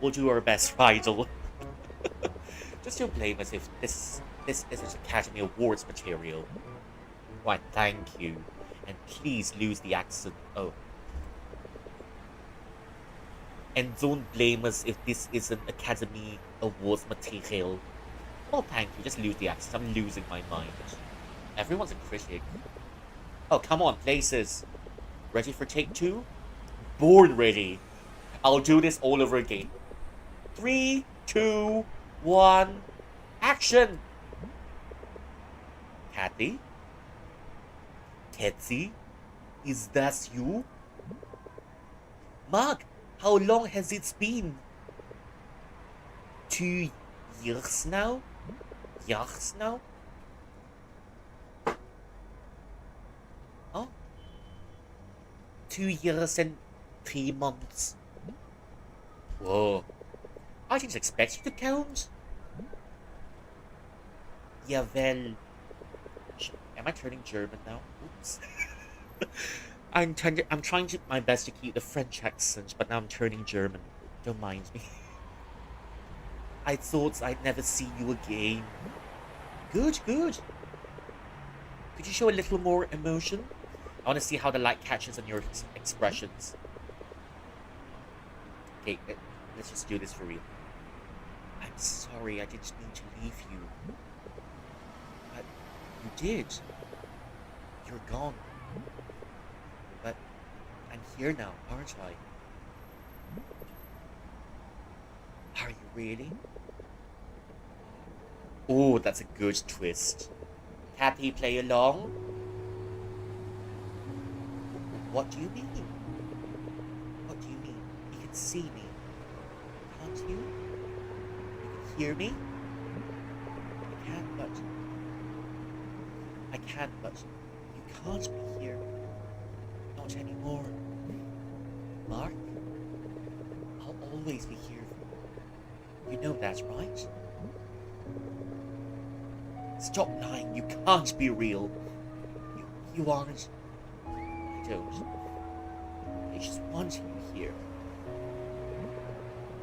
We'll do our best, Rydell. Just don't blame us if this isn't Academy Awards material. Why, thank you. And please lose the accent. Oh. And don't blame us if this isn't Academy Awards material. Oh, thank you. Just lose the accent. I'm losing my mind. Everyone's a critic. Oh, come on, places. Ready for take 2? Born ready. I'll do this all over again. 3, 2, 1, action! Kathy? Tetsi? Is that you? Mark, how long has it been? 2 years now? Years now? Oh? 2 years and 3 months. Whoa. I didn't expect you to count. Yeah, well... Am I turning German now? Oops. I'm trying to my best to keep the French accent, but now I'm turning German. Don't mind me. I thought I'd never see you again. Good, good. Could you show a little more emotion? I want to see how the light catches on your expressions. Okay, let's just do this for real. I'm sorry, I didn't mean to leave you. But you did. You're gone. But I'm here now, aren't I? Are you really? Oh, that's a good twist. Happy play along? What do you mean? What do you mean? You can see me, can't you? You can hear me? I can, but you can't be here. Not anymore. Mark, I'll always be here. You know that, right? Stop lying. You can't be real. You aren't. I don't. I just want you here.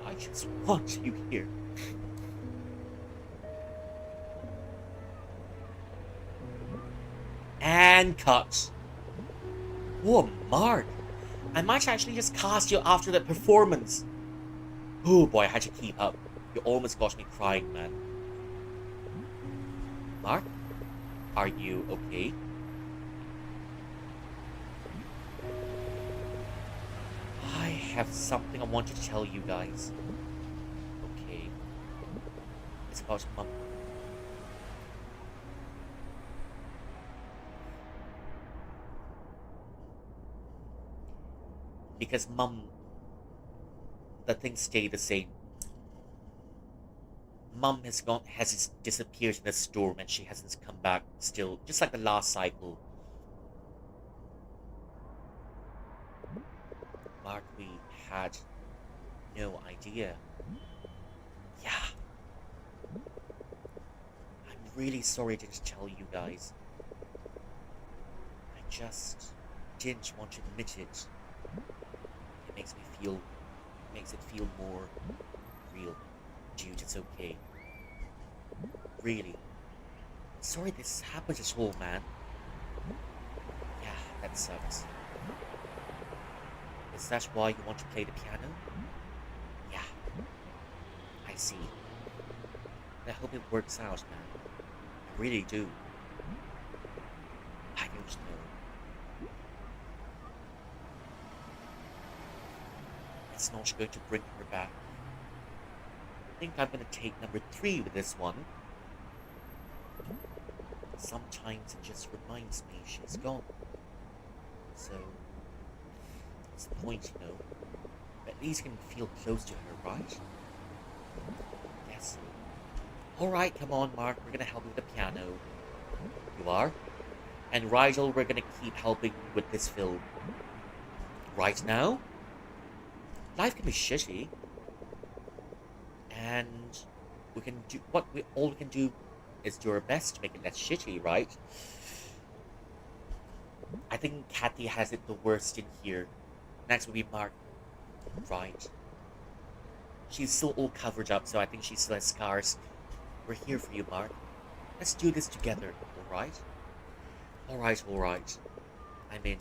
I just want you here. And cut. Whoa, Mark. I might actually just cast you after that performance. Oh boy, I had to keep up. You almost got me crying, man. Mark? Are you okay? I have something I want to tell you guys. Okay. It's about Mum. Because Mum, the things stay the same. Mum has disappeared in the storm and she hasn't come back still, just like the last cycle. Mark, we had no idea. Yeah. I'm really sorry I didn't tell you guys. I just didn't want to admit it. It makes it feel more real. Dude, it's okay. Really. Sorry this happened at all, man. Yeah, that sucks. Is that why you want to play the piano? Yeah. I see. I hope it works out, man. I really do. I don't know. It's not going to bring her back. I think I'm gonna take number 3 with this one. Sometimes it just reminds me she's gone. So, what's the point, you know? At least you can feel close to her, right? Yes. Alright, come on, Mark. We're gonna help you with the piano. You are? And Rigel, we're gonna keep helping with this film. Right now? Life can be shitty. And we can do all we can do is do our best to make it less shitty, right? I think Kathy has it the worst in here. Next will be Mark. Right. She's still all covered up, so I think she still has scars. We're here for you, Mark. Let's do this together, alright? Alright. I'm in.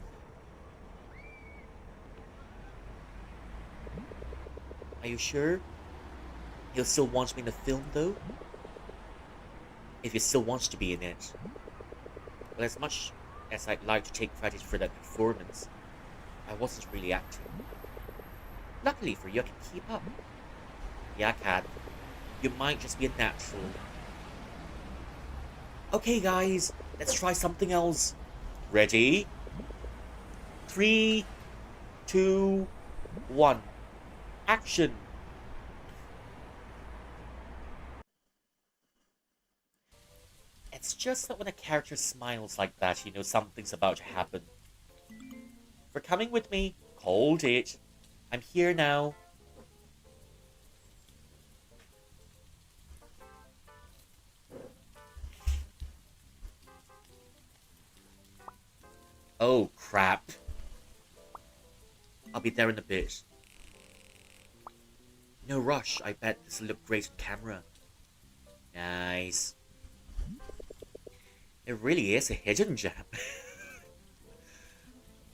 Are you sure? You'll still want me in the film, though? If you still want to be in it. Well, as much as I'd like to take credit for that performance, I wasn't really acting. Luckily for you, I can keep up. Yeah, I can. You might just be a natural. Okay, guys, let's try something else. Ready? 3, 2, 1. Action! It's just that when a character smiles like that, you know something's about to happen. For coming with me, called it. I'm here now. Oh, crap. I'll be there in a bit. No rush, I bet this will look great on camera. Nice. It really is a hidden gem.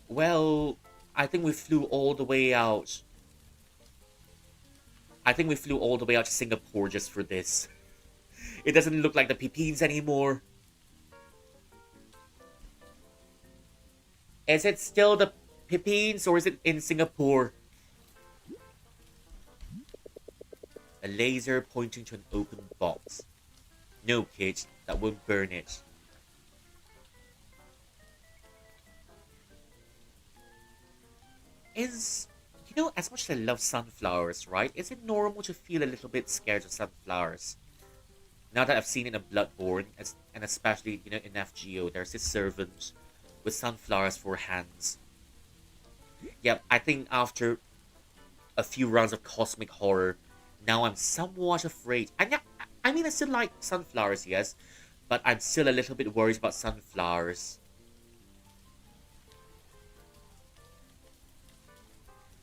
Well, I think we flew all the way out. I think we flew all the way out to Singapore just for this. It doesn't look like the Pipines anymore. Is it still the Pipines or is it in Singapore? A laser pointing to an open box. No, kid, that won't burn it. You know, as much as I love sunflowers, right? Is it normal to feel a little bit scared of sunflowers? Now that I've seen it in Bloodborne, and especially, you know, in FGO, there's this servant with sunflowers for hands. Yep, I think after a few rounds of cosmic horror, now I'm somewhat afraid. I mean, I still like sunflowers, yes, but I'm still a little bit worried about sunflowers.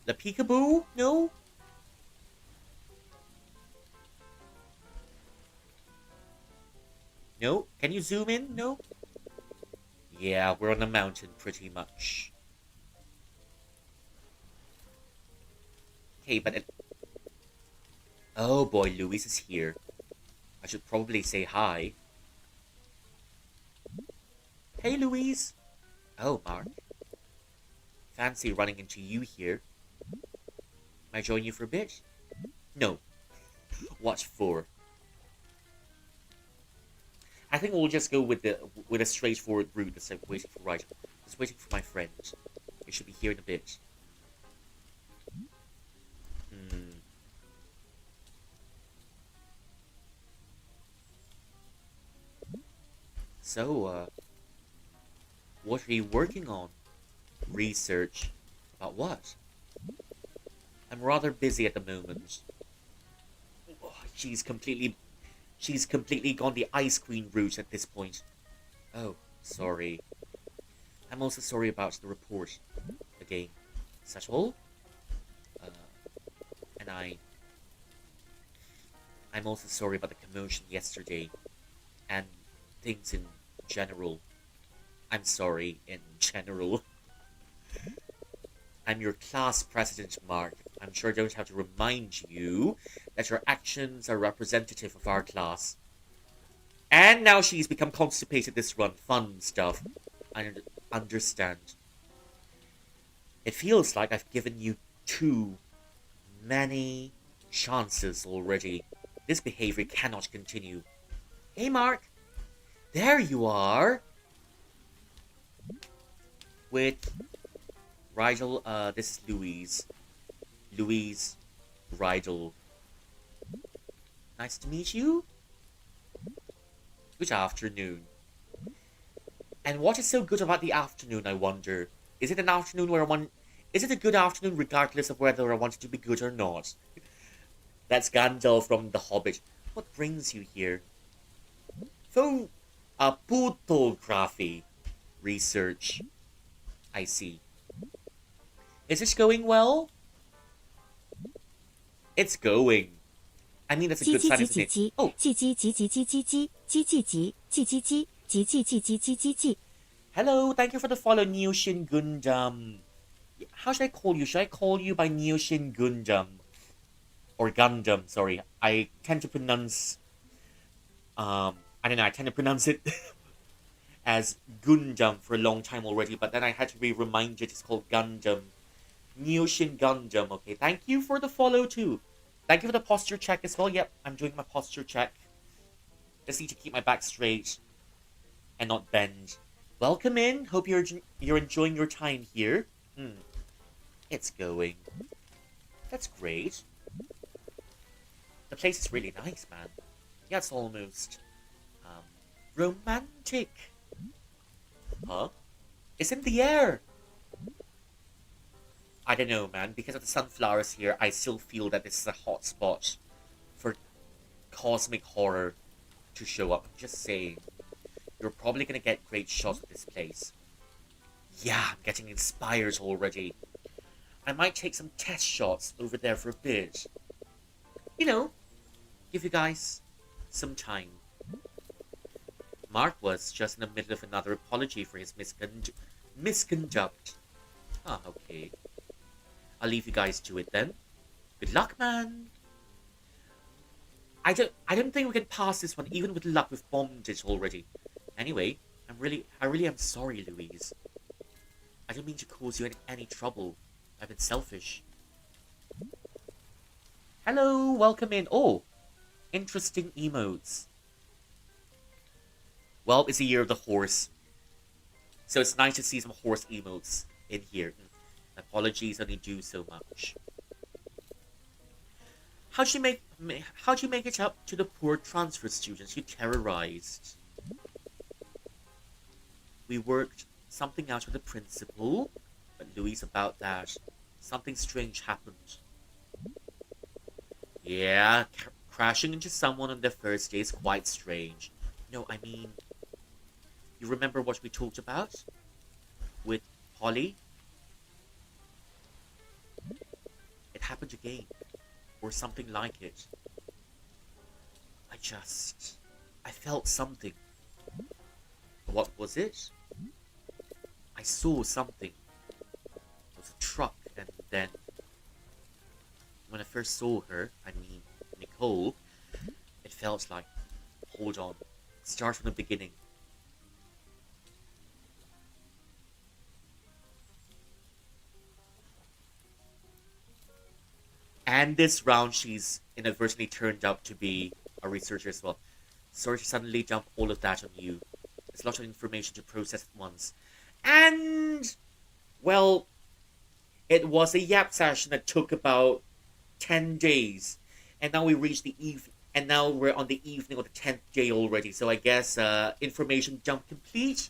The peekaboo? No? No? Can you zoom in? No? Yeah, we're on a mountain pretty much. Okay, but oh boy, Louise is here. I should probably say hi. Hey, Louise. Oh, Mark. Fancy running into you here. May I join you for a bit? No. What for? I think we'll just go with a straightforward route instead of waiting for Rigel. Just waiting for my friend. They should be here in a bit. Hmm. So, what are you working on? Research. About what? I'm rather busy at the moment. Oh, she's completely gone the Ice Queen route at this point. Oh, sorry. I'm also sorry about the report. Again. Is that all? Uh, and I'm also sorry about the commotion yesterday. And things in general. I'm sorry in general. I'm your class president, Mark. I'm sure I don't have to remind you that your actions are representative of our class. And now she's become constipated this run. Fun stuff. I understand. It feels like I've given you too many chances already. This behavior cannot continue. Hey, Mark. There you are. With Rigel, this is Louise. Louise Rigel. Nice to meet you. Good afternoon. And what is so good about the afternoon, I wonder? Is it an afternoon where is it a good afternoon regardless of whether I want it to be good or not? That's Gandalf from The Hobbit. What brings you here? Photography. Research. I see. Is this going well? It's going. I mean, that's a good sign, isn't it? Oh. Hello, thank you for the follow, Neoshin Gundam. How should I call you? Should I call you by Neoshin Gundam? Or Gundam, sorry. I tend to pronounce... I don't know, I tend to pronounce it as Gundam for a long time already, but then I had to be reminded it's called Gundam. Neoshin Gundam, okay. Thank you for the follow, too. Thank you for the posture check as well. Yep, I'm doing my posture check. Just need to keep my back straight and not bend. Welcome in. Hope you're enjoying your time here. It's going. That's great. The place is really nice, man. Yeah, it's almost romantic. Huh? It's in the air. I don't know, man. Because of the sunflowers here, I still feel that this is a hot spot for cosmic horror to show up. I'm just saying. You're probably gonna get great shots of this place. Yeah, I'm getting inspired already. I might take some test shots over there for a bit. You know, give you guys some time. Mark was just in the middle of another apology for his misconduct. Ah, okay. I'll leave you guys to it then. Good luck, man. I don't think we can pass this one, even with luck. We've bombed it already. Anyway, I really am sorry, Louise. I don't mean to cause you any trouble. I've been selfish. Hello, welcome in. Oh, interesting emotes. Well, it's the year of the horse, so it's nice to see some horse emotes in here. Apologies, only do so much. How'd you make it up to the poor transfer students you terrorized? We worked something out with the principal, but Louise, about that, something strange happened. Yeah, crashing into someone on their first day is quite strange. No, I mean, you remember what we talked about? With Polly? happened again, or something like it. I just... I felt something. What was it? I saw something. It was a truck, and then... When I first saw her, I mean, Nicole, it felt like... Hold on. Start from the beginning. And this round, she's inadvertently turned out to be a researcher as well. Sorry to suddenly dump all of that on you. There's a lot of information to process at once. And, well, it was a yap session that took about 10 days. And now we reached the eve, and now we're on the evening of the 10th day already. So I guess information dump complete.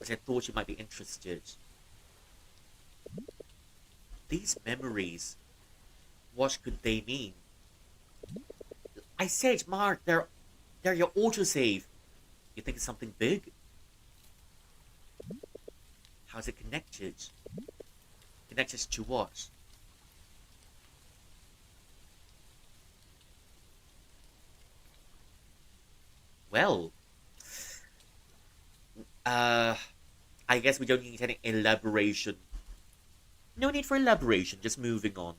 But I thought you might be interested. These memories, what could they mean? I said, Mark, they're your autosave. You think it's something big? How's it connected? Connected to what? Well, uh, I guess we don't need any elaboration. No need for elaboration, just moving on.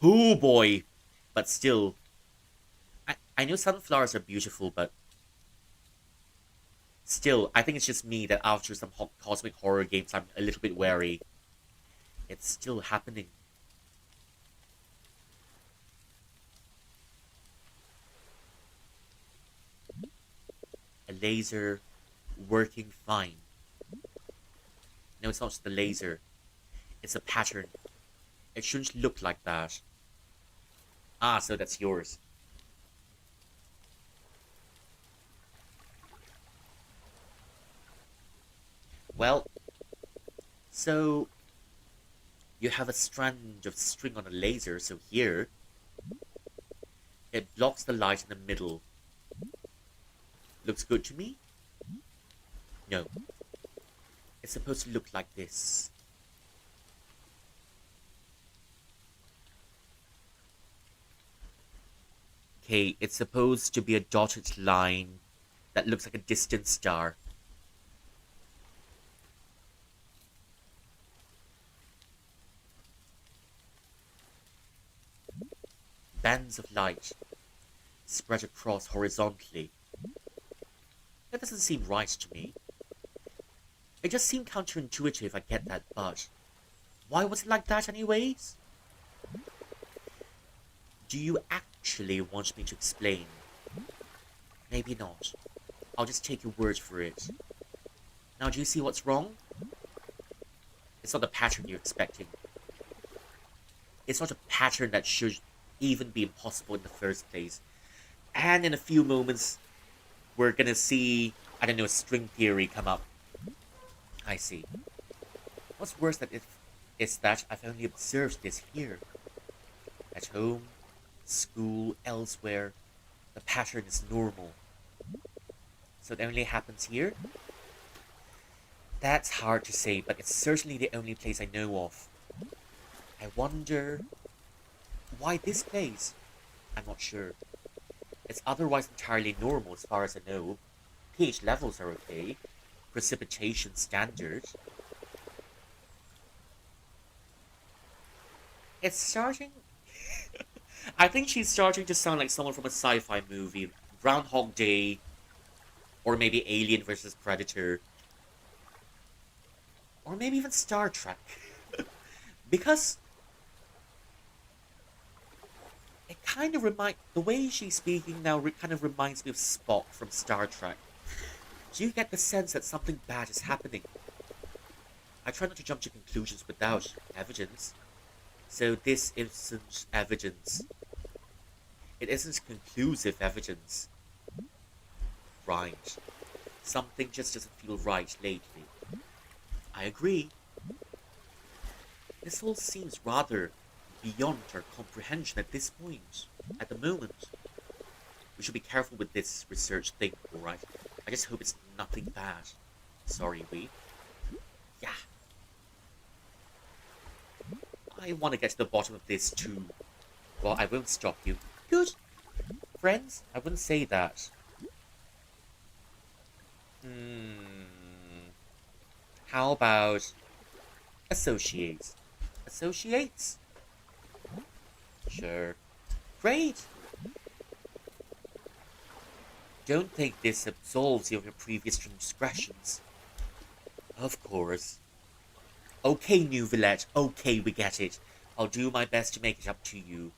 Oh boy! But still, I know sunflowers are beautiful, but still, I think it's just me that after some cosmic horror games, I'm a little bit wary. It's still happening. A laser working fine. No, it's not just the laser. It's a pattern. It shouldn't look like that. Ah, so that's yours. Well, so you have a strand of string on a laser, so here it blocks the light in the middle. Looks good to me? No. It's supposed to look like this. Okay, it's supposed to be a dotted line that looks like a distant star. Bands of light spread across horizontally. That doesn't seem right to me. It just seemed counterintuitive, I get that, but why was it like that anyways? Do you actually want me to explain? Maybe not. I'll just take your word for it. Now, do you see what's wrong? It's not the pattern you're expecting. It's not a pattern that should even be impossible in the first place. And in a few moments, we're gonna see, I don't know, string theory come up. I see. What's worse is that I've only observed this here. At home, school, elsewhere, the pattern is normal. So it only happens here? That's hard to say, but it's certainly the only place I know of. I wonder... why this place? I'm not sure. It's otherwise entirely normal as far as I know. pH levels are okay. Precipitation standard. It's starting... I think she's starting to sound like someone from a sci-fi movie. Groundhog Day. Or maybe Alien versus Predator. Or maybe even Star Trek. Because... it kind of the way she's speaking now kind of reminds me of Spock from Star Trek. Do you get the sense that something bad is happening? I try not to jump to conclusions without evidence. So this isn't evidence. It isn't conclusive evidence. Right. Something just doesn't feel right lately. I agree. This all seems rather beyond our comprehension at this point, at the moment. We should be careful with this research thing, alright? I just hope it's nothing bad. Sorry, we. Yeah. I want to get to the bottom of this too. Well, I won't stop you. Good. Friends? I wouldn't say that. How about associates? Associates? Sure. Great. Don't think this absolves you of your previous transgressions. Of course. Okay, New Villette. Okay, we get it. I'll do my best to make it up to you.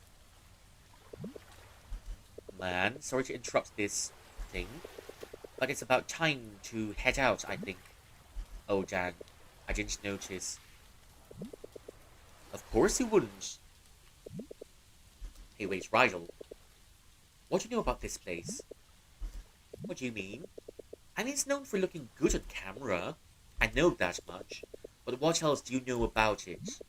Man, sorry to interrupt this thing, but it's about time to head out, I think. Oh, Dan, I didn't notice. Of course you wouldn't. Hey, wait, Rydell. What do you know about this place? What do you mean? I mean, it's known for looking good on camera. I know that much. But what else do you know about it?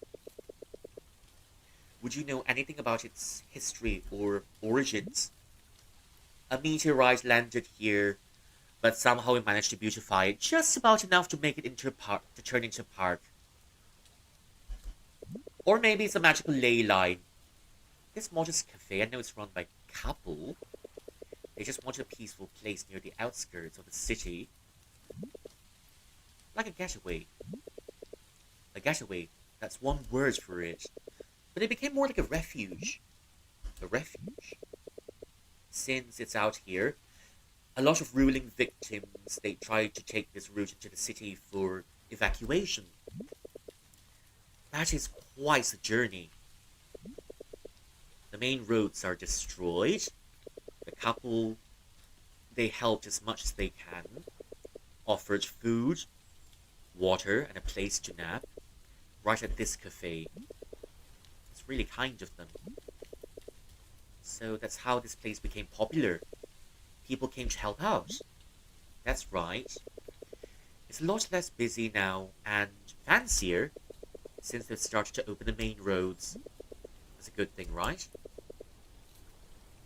Would you know anything about its history or origins? A meteorite landed here, but somehow we managed to beautify it just about enough to make it into a park, to turn into a park. Or maybe it's a magical ley line. This modest cafe, I know it's run by a couple. They just wanted a peaceful place near the outskirts of the city. Like a getaway. A getaway, that's one word for it. But it became more like a refuge. A refuge. Since it's out here, a lot of ruling victims, they tried to take this route into the city for evacuation. That is quite the journey. The main roads are destroyed. The couple, they helped as much as they can. Offered food, water, and a place to nap. Right at this cafe. It's really kind of them. So that's how this place became popular. People came to help out. That's right. It's a lot less busy now and fancier since they've started to open the main roads. That's a good thing, right?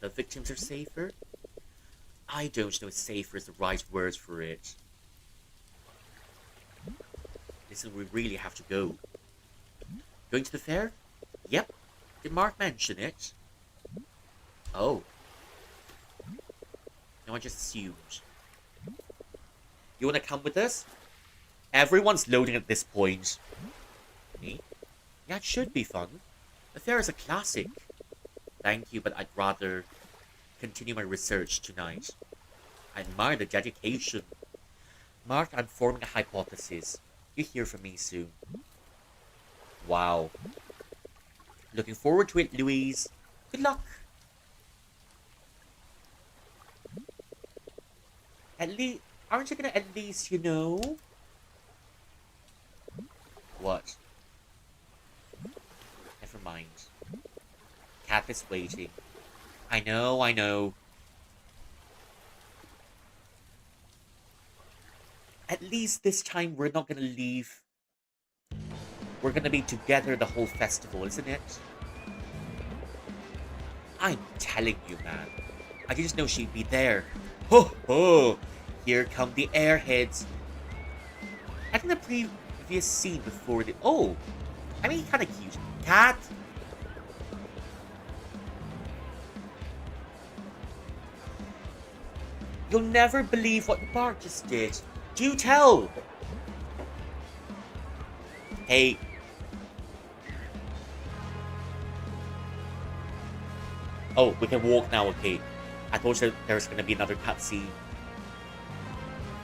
The victims are safer? I don't know if safer is the right word for it. Listen, we really have to go. Going to the fair? Yep. Did Mark mention it? Oh. No, I just assumed. You wanna come with us? Everyone's loading at this point. Me? Yeah, it should be fun. The fair is a classic. Thank you, but I'd rather continue my research tonight. I admire the dedication. Mark, I'm forming a hypothesis. You'll hear from me soon. Wow. Looking forward to it, Louise. Good luck. At least, aren't you gonna at least, you know? What? Never mind. Kath is waiting. I know, I know. At least this time we're not gonna leave. We're gonna be together the whole festival, isn't it? I'm telling you, man. I didn't know she'd be there. Ho ho! Here come the airheads. I think the previous scene before the... Oh! I mean, kinda cute. Cat! You'll never believe what Bart just did. Do tell! Hey. Oh, we can walk now, okay. I thought there was going to be another cutscene.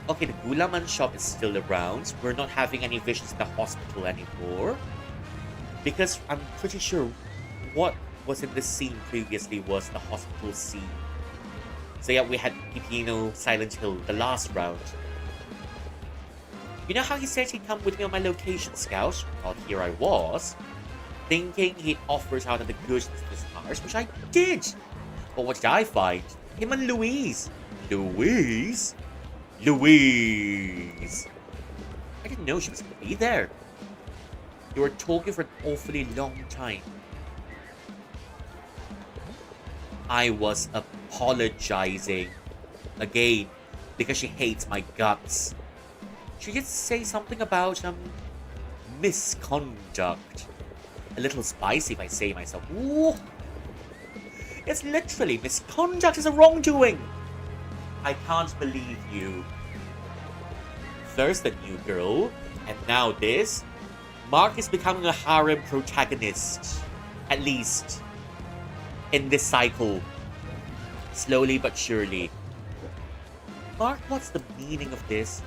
Okay, the Gulaman shop is still around. We're not having any visions in the hospital anymore. Because I'm pretty sure what was in this scene previously was the hospital scene. So yeah, we had Pipino, Silent Hill, the last round. You know how he said he'd come with me on my location scout? Well, here I was, thinking he'd offer us out of the goods to this cars, which I did. But what did I find? Him and Louise. Louise? Louise! I didn't know she was going to be there. You were talking for an awfully long time. I was apologizing. Again, because she hates my guts. She did say something about, misconduct. A little spicy if I say myself. Ooh. It's literally misconduct is a wrongdoing. I can't believe you. First the new girl, and now this. Mark is becoming a harem protagonist. At least in this cycle. Slowly but surely. Mark, what's the meaning of this?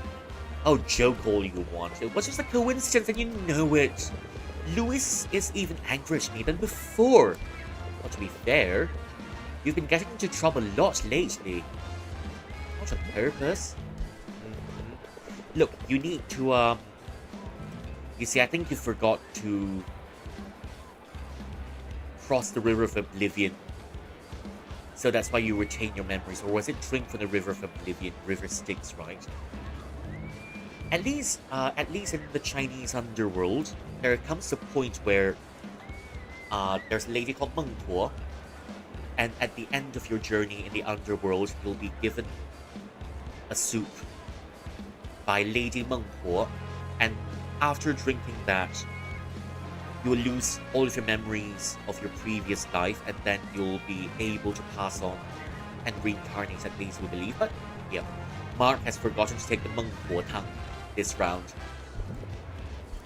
Oh, joke all you want. It was just a coincidence and you know it. Louis is even angrier at me than before. Well, to be fair, you've been getting into trouble a lot lately. Not on purpose. Look, you need to, you see, I think you forgot to cross the River of Oblivion. So that's why you retain your memories. Or was it drink from the River of Oblivion? River Styx, right? At least in the Chinese underworld, there comes a point where there's a lady called Meng Tuo, and at the end of your journey in the underworld, you'll be given a soup by Lady Meng Tuo, and after drinking that, you will lose all of your memories of your previous life, and then you'll be able to pass on and reincarnate, at least we believe. But yeah, Mark has forgotten to take the Meng Tuo Tang this round.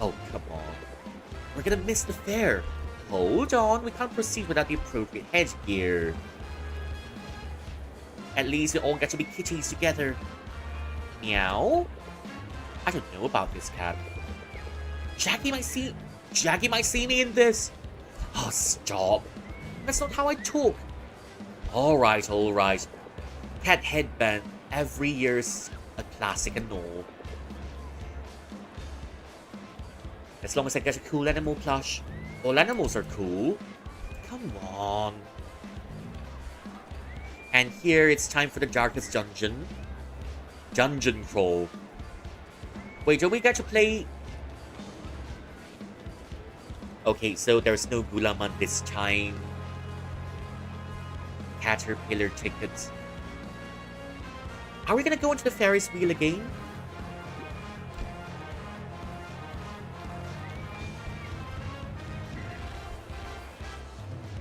Oh, come on. We're gonna miss the fair. Hold on, we can't proceed without the appropriate headgear. At least we all get to be kitties together. Meow? I don't know about this cat. Jackie might see me in this. Oh, stop. That's not how I talk. Alright, alright. Cat headband. Every year's a classic and all. As long as I get a cool animal plush. All animals are cool. Come on. And here it's time for the darkest dungeon. Dungeon crawl. Wait, do we get to play? Okay, so there's no Gulaman this time. Caterpillar tickets. Are we gonna go into the Ferris wheel again?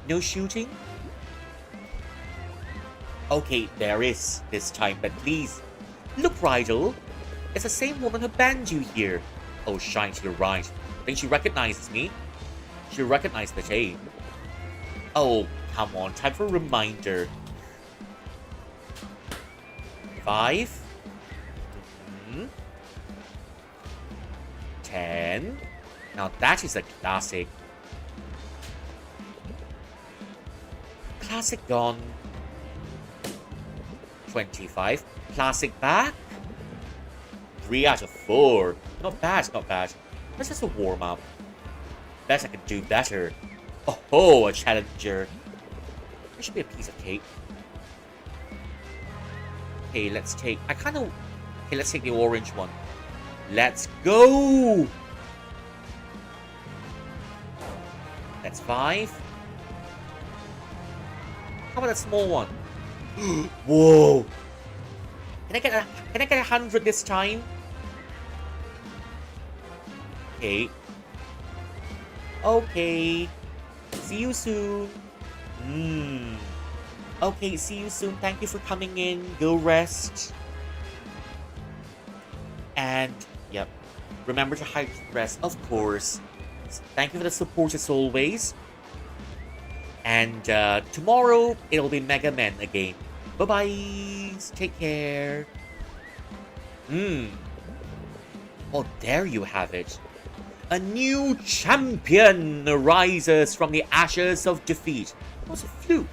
No shooting? Okay, there is this time, but please. Look, Rydell. It's the same woman who banned you here. Oh, shite, you're right. I think she recognizes me. She recognized the tape. Oh, come on. Time for a reminder. 5. 10. Now that is a classic. Classic gone. 25. Classic back. 3 out of 4. Not bad, not bad. That's just a warm-up. Bet I can do better. Oh, a challenger. There should be a piece of cake. Okay, let's take... Okay, let's take the orange one. Let's go! That's 5. How about that small one? Whoa! Can I get 100 this time? Okay. Okay. See you soon. Okay, see you soon. Thank you for coming in. Go rest. And, yep. Remember to hydrate rest, of course. Thank you for the support as always. And tomorrow, it'll be Mega Man again. Bye-bye. Take care. Oh, there you have it. A new champion arises from the ashes of defeat. It was a fluke.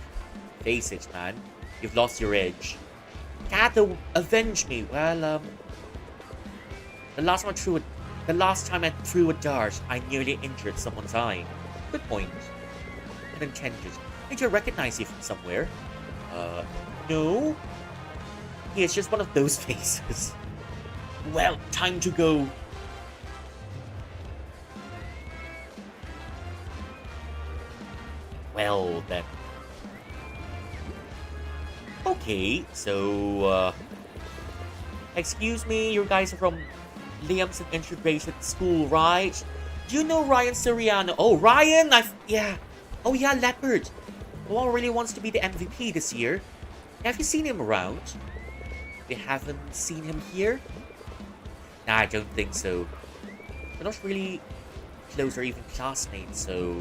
Face it, man. You've lost your edge. Gather, avenge me. Well, the last time I threw a dart, I nearly injured someone's eye. Good point. Unintended. Did I recognize you from somewhere? No? Yeah, it's just one of those faces. Well, time to go. Well, then. Okay, so, Excuse me, you guys are from Liamson Integrated School, right? Do you know Ryan Soriano? Oh, Ryan! Yeah. Oh, yeah, Leopard. The one who really wants to be the MVP this year. Have you seen him around? We haven't seen him here? Nah, I don't think so. We're not really close or even classmates, so...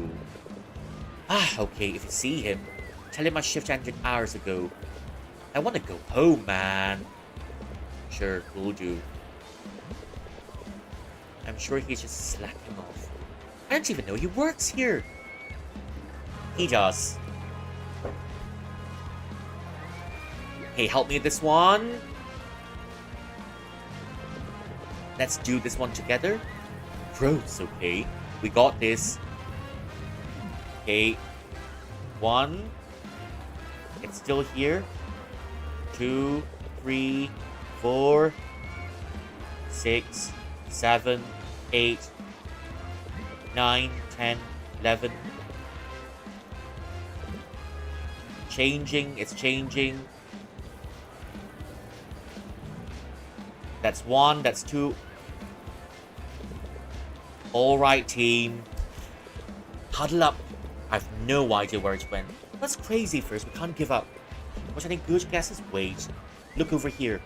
Ah, okay, if you see him, tell him my shift ended hours ago. I want to go home, man. Sure, will do. I'm sure he's just slacking off. I don't even know he works here. He does. Hey, help me with this one. Let's do this one together. Gross, okay. We got this. Okay. 1. It's still here. 2, 3, 4, 6, 7, 8, 9, 10, 11. Changing, it's changing. That's 1, that's 2. Alright, team. Huddle up. I have no idea where it went. That's crazy first, we can't give up. Which I think good guess is wait. Look over here.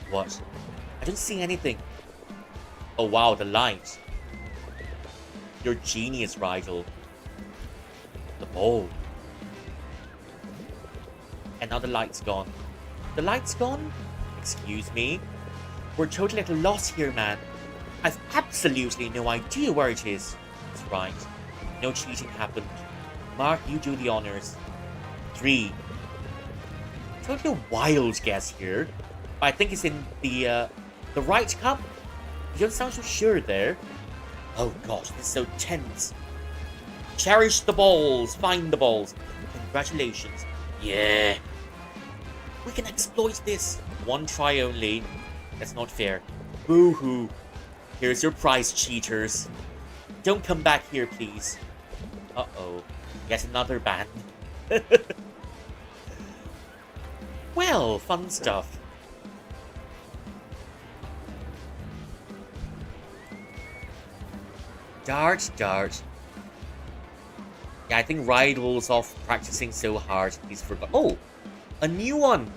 What? I don't see anything. Oh wow, the light. You're genius, Rigel. The ball. And now the light's gone. The light's gone? Excuse me? We're totally at a loss here, man. I've absolutely no idea where it is. That's right. No cheating happened. Mark, you do the honors. 3. Totally a wild guess here. But I think it's in the right cup. You don't sound so sure there. Oh gosh, this is so tense. Cherish the balls. Find the balls. Congratulations. Yeah. We can exploit this. 1 try only. That's not fair. Boo-hoo. Here's your prize, cheaters. Don't come back here, please. Uh-oh. Yet another ban. Well, fun stuff. Dart. Yeah, I think Rydell's off practicing so hard he's forgot. Oh! A new one!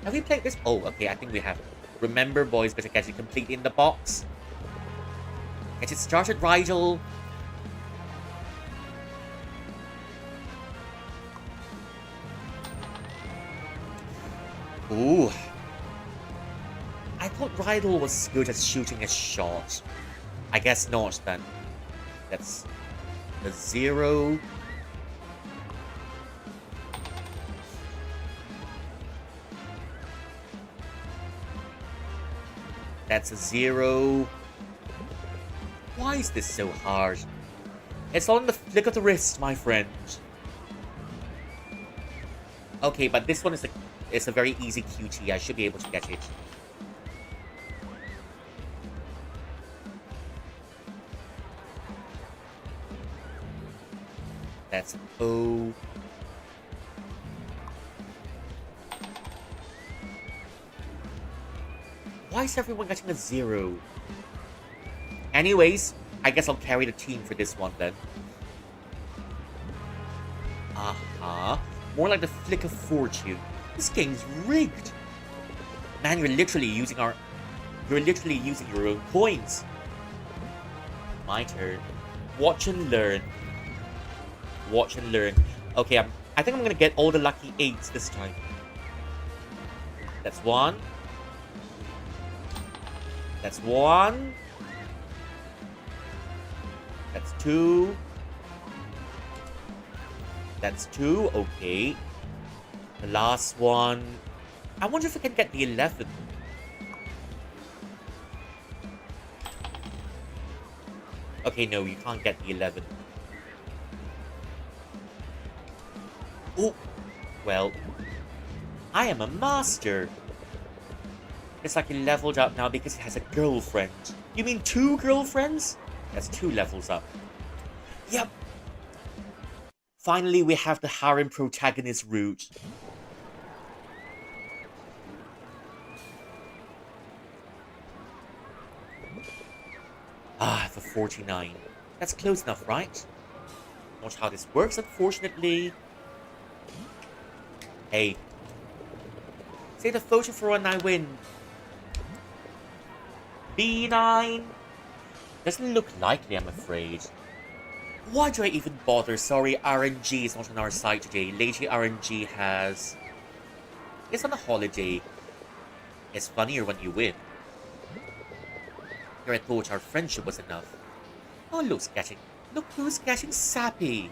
Have we played this? Oh, okay, I think we have. Remember, boys, better get it complete in the box. Get it started, Rydell. Ooh. I thought Rydell was good at shooting a shot. I guess not, then. That's a 0. That's a 0. Why is this so hard? It's on the flick of the wrist, my friend. Okay, but this one is a very easy QT. I should be able to get it. That's O. Why is everyone getting a 0? Anyways, I guess I'll carry the team for this one then. Uh-huh. More like the flick of fortune. This game's rigged. Man, you're literally using your own coins. My turn. Watch and learn. Watch and learn. Okay, I think I'm gonna get all the lucky 8s this time. That's 1. That's 1. That's 2. That's 2. Okay. The last one. I wonder if I can get the 11. Okay, no, you can't get the 11. Oh, well, I am a master. It's like he leveled up now because he has a girlfriend. You mean 2 girlfriends? That's 2 levels up. Yep. Finally, we have the harem protagonist route. for 49. That's close enough, right? Not how this works, unfortunately. Hey. Say the photo for and I win. B9. Doesn't look likely, I'm afraid. Why do I even bother? Sorry, RNG is not on our side today. Lady RNG has... It's on a holiday. It's funnier when you win. Here I thought our friendship was enough. Oh, look who's getting sappy.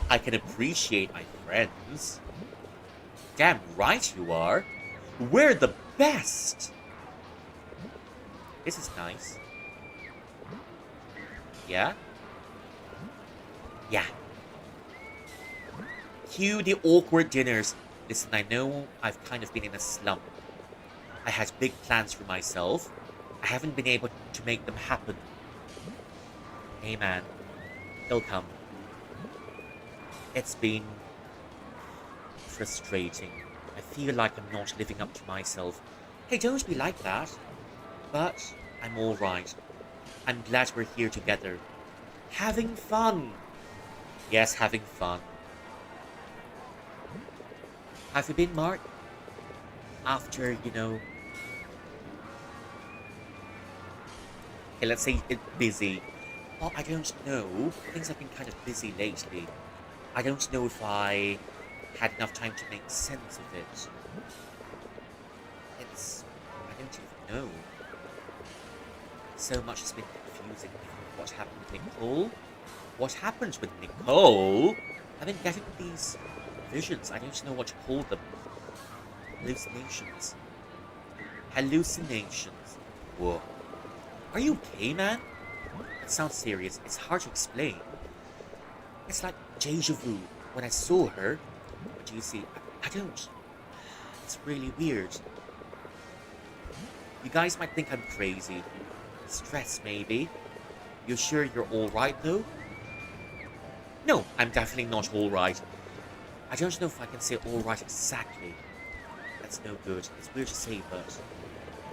I can appreciate my friends. Damn right you are. We're the best. This is nice. Yeah? Yeah. Cue the awkward dinners. Listen, I know I've kind of been in a slump. I had big plans for myself. I haven't been able to make them happen. Hey man, they'll come. It's been frustrating. I feel like I'm not living up to myself. Hey, don't be like that. But I'm alright. I'm glad we're here together. Having fun. Yes, having fun. Have you been, Mark? After, you know... Okay, let's say it's busy. Well, I don't know. Things have been kind of busy lately. I don't know if I had enough time to make sense of it. I don't even know. So much has been confusing. What happened with Nicole? What happened with Nicole? I've been getting these visions. I don't know what to call them. Hallucinations. Hallucinations. Whoa. Are you okay, man? It sounds serious. It's hard to explain. It's like deja vu. When I saw her, but you see, I don't. It's really weird. You guys might think I'm crazy. Stress, maybe. You sure you're alright, though? No, I'm definitely not alright. I don't know if I can say alright exactly. That's no good. It's weird to say, but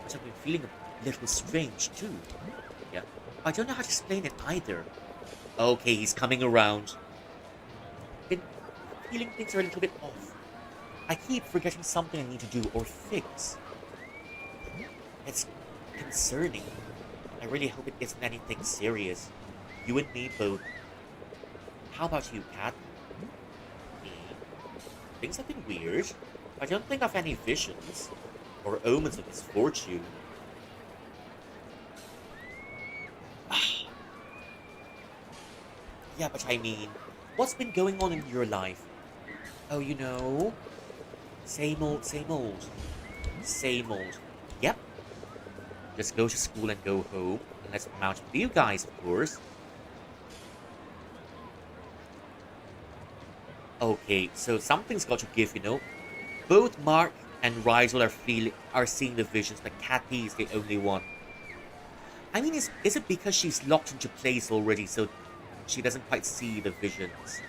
I've been feeling a little strange, too. Yeah. I don't know how to explain it either. Okay, he's coming around. Been feeling things are a little bit off. I keep forgetting something I need to do or fix. It's concerning. I really hope it isn't anything serious. You and me both. How about you, Kat? Me? Things have been weird. I don't think I've any visions or omens of misfortune. Yeah, but I mean, what's been going on in your life? Oh, you know, same old, same old. Same old. Yep. Just go to school and go home. And let's mount with you guys, of course. Okay, so something's got to give, you know. Both Mark and Rydell are seeing the visions, but Kathy is the only one. I mean, is it because she's locked into place already, so she doesn't quite see the visions?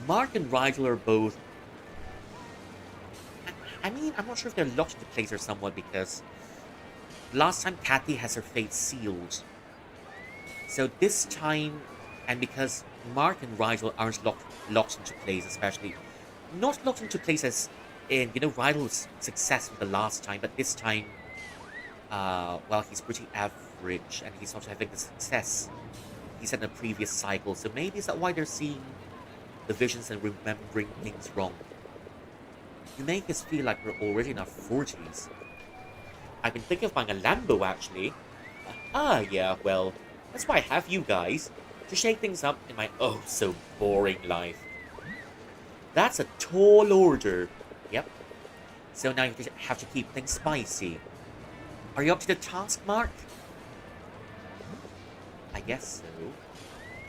Mark and Rydell are both... I mean, I'm not sure if they're locked into place or somewhat, because last time Kathy has her fate sealed. So this time, and because Mark and Rydell aren't locked into place, especially... Not locked into place as in, you know, Rydell was successful the last time, but this time, well, he's pretty average, and he's not having the success he's had in the previous cycle, so maybe is that why they're seeing the visions and remembering things wrong? You make us feel like we're already in our 40s. I've been thinking of buying a Lambo, actually. Yeah, well, that's why I have you guys, to shake things up in my oh-so-boring life. That's a tall order. Yep. So now you have to keep things spicy. Are you up to the task, Mark? I guess so.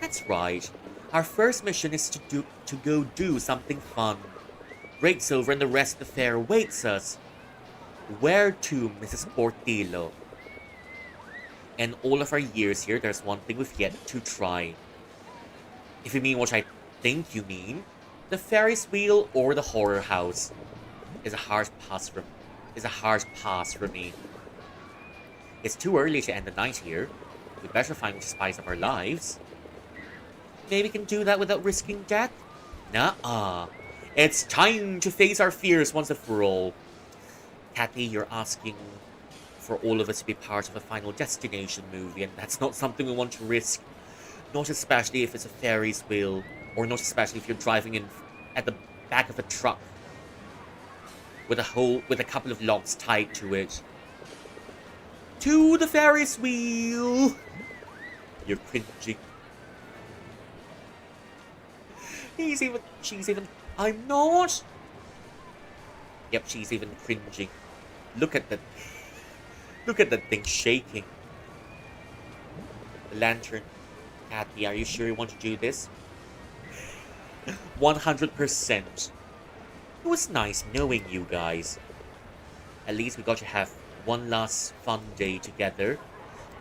That's right. Our first mission is to go do something fun. Break's over and the rest of the fair awaits us. Where to, Mrs. Portillo? In all of our years here, there's one thing we've yet to try. If you mean what I think you mean, the Ferris wheel or the horror house is a hard pass for me. It's too early to end the night here. We better find the spice of our lives. Maybe we can do that without risking death? Nuh-uh. It's time to face our fears once and for all. Kathy, you're asking for all of us to be part of a Final Destination movie, and that's not something we want to risk. Not especially if it's a Ferris wheel, or not especially if you're driving in at the back of a truck with a couple of logs tied to it. To the Ferris wheel! You're cringing. She's even, I'm not! Yep, she's even cringing. Look at that thing shaking. The lantern. Kathy, are you sure you want to do this? 100%. It was nice knowing you guys. At least we got to have one last fun day together.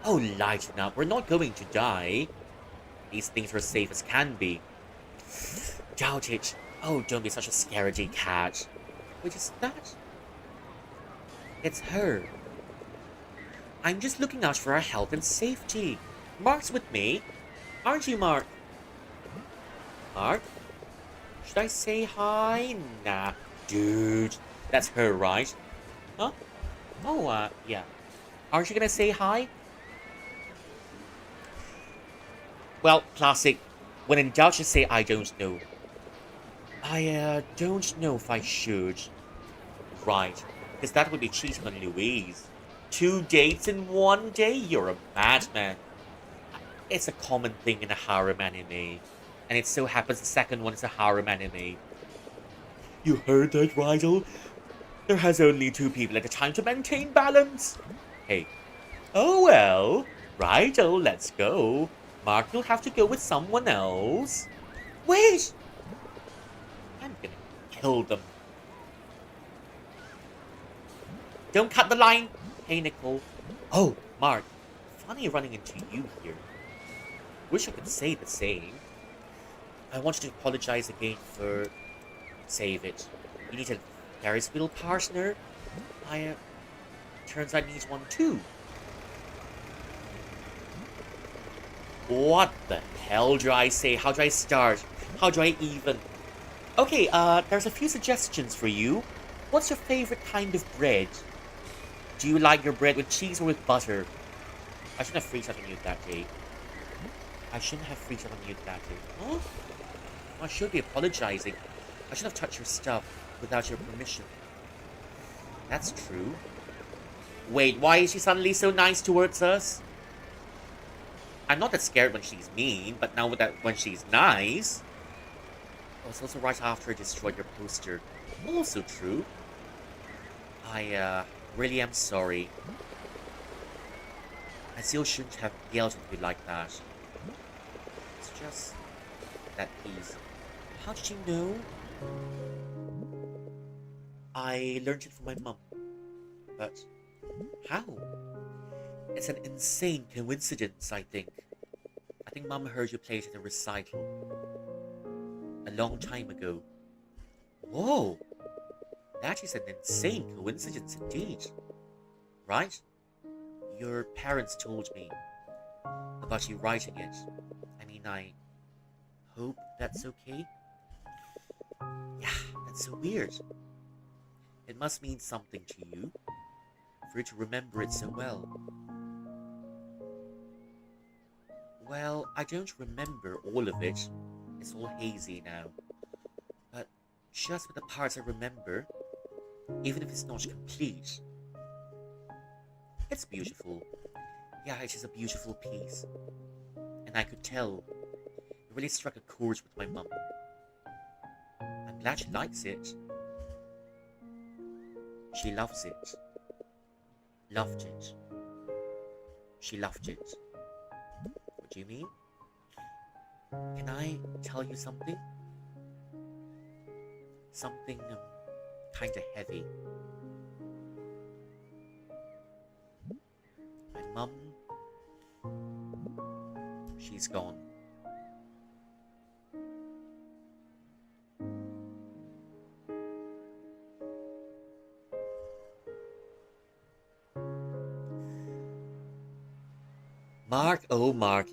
Oh, lighten up. We're not going to die. These things are as safe as can be. Doubt it. Oh, don't be such a scaredy cat. Wait, is that? It's her. I'm just looking out for our health and safety. Mark's with me. Aren't you, Mark? Mark? Should I say hi? Nah. Dude. That's her, right? Huh? Oh, yeah. Aren't you gonna say hi? Well, classic. When in doubt, just say I don't know. I, don't know if I should. Right. Because that would be cheating on Louise. 2 dates in 1 day? You're a madman. It's a common thing in a harem anime. And it so happens the second one is a harem anime. You heard that, Rigel? There has only 2 people at a time to maintain balance. Hey. Oh well. Rigel, let's go. Mark, you'll have to go with someone else. Wait! I'm gonna kill them. Don't cut the line! Hey, Nicole. Oh, Mark. Funny running into you here. Wish I could say the same. I wanted to apologize again for... Save it. You need a Ferris wheel partner? Turns out I need one too. What the hell do I say? How do I start? How do I even... Okay, there's a few suggestions for you. What's your favorite kind of bread? Do you like your bread with cheese or with butter? I shouldn't have freaked out on you that day. I shouldn't have freaked out on you that day. Huh? I should be apologizing. I shouldn't have touched your stuff without your permission. That's true. Wait, why is she suddenly so nice towards us? I'm not that scared when she's mean, but now when she's nice... Oh, it's also right after I destroyed your poster. Also true. I, really am sorry. I still shouldn't have yelled at you like that. It's just... that piece. How did you know? I learned it from my mum. But... how? It's an insane coincidence, I think. I think Mum heard you play it at a recital. A long time ago. Whoa! That is an insane coincidence indeed. Right? Your parents told me about you writing it. I mean, I hope that's okay. Yeah, that's so weird. It must mean something to you, for you to remember it so well. Well, I don't remember all of it. It's all hazy now. But just with the parts I remember, even if it's not complete, it's beautiful. Yeah, it is a beautiful piece. And I could tell it really struck a chord with my mum. I'm glad she likes it. She loves it. Loved it. She loved it. What do you mean? Can I tell you something? Something, kinda heavy. My mum... she's gone. Mark, oh Mark.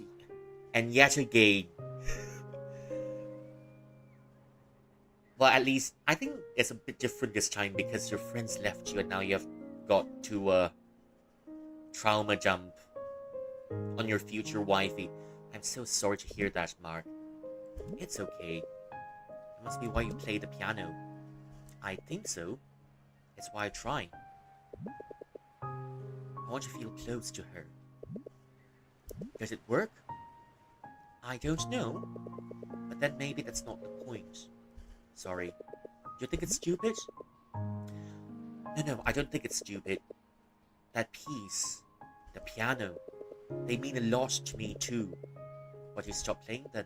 And yet again. Well, at least, I think it's a bit different this time because your friends left you and now you have got to, trauma jump on your future wifey. I'm so sorry to hear that, Mark. It's okay. It must be why you play the piano. I think so. It's why I try. I want to feel close to her. Does it work? I don't know. But then maybe that's not the point. Sorry. Do you think it's stupid? No, I don't think it's stupid. That piece, the piano, they mean a lot to me too. But you stop playing then?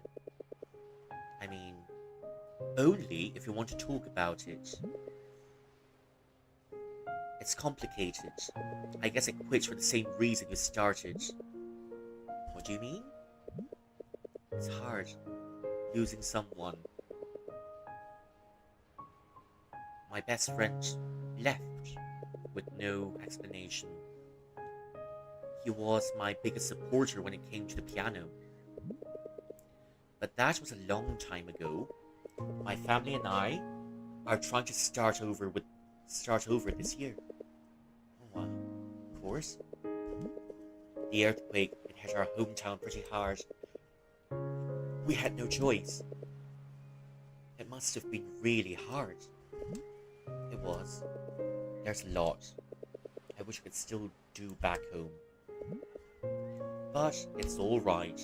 I mean, only if you want to talk about it. It's complicated. I guess I quit for the same reason you started. What do you mean? It's hard, losing someone. My best friend left with no explanation. He was my biggest supporter when it came to the piano. But that was a long time ago. My family and I are trying to start over this year. Oh wow, of course. The earthquake, it hit our hometown pretty hard. We had no choice. It must have been really hard. It was. There's a lot I wish I could still do back home. But it's alright.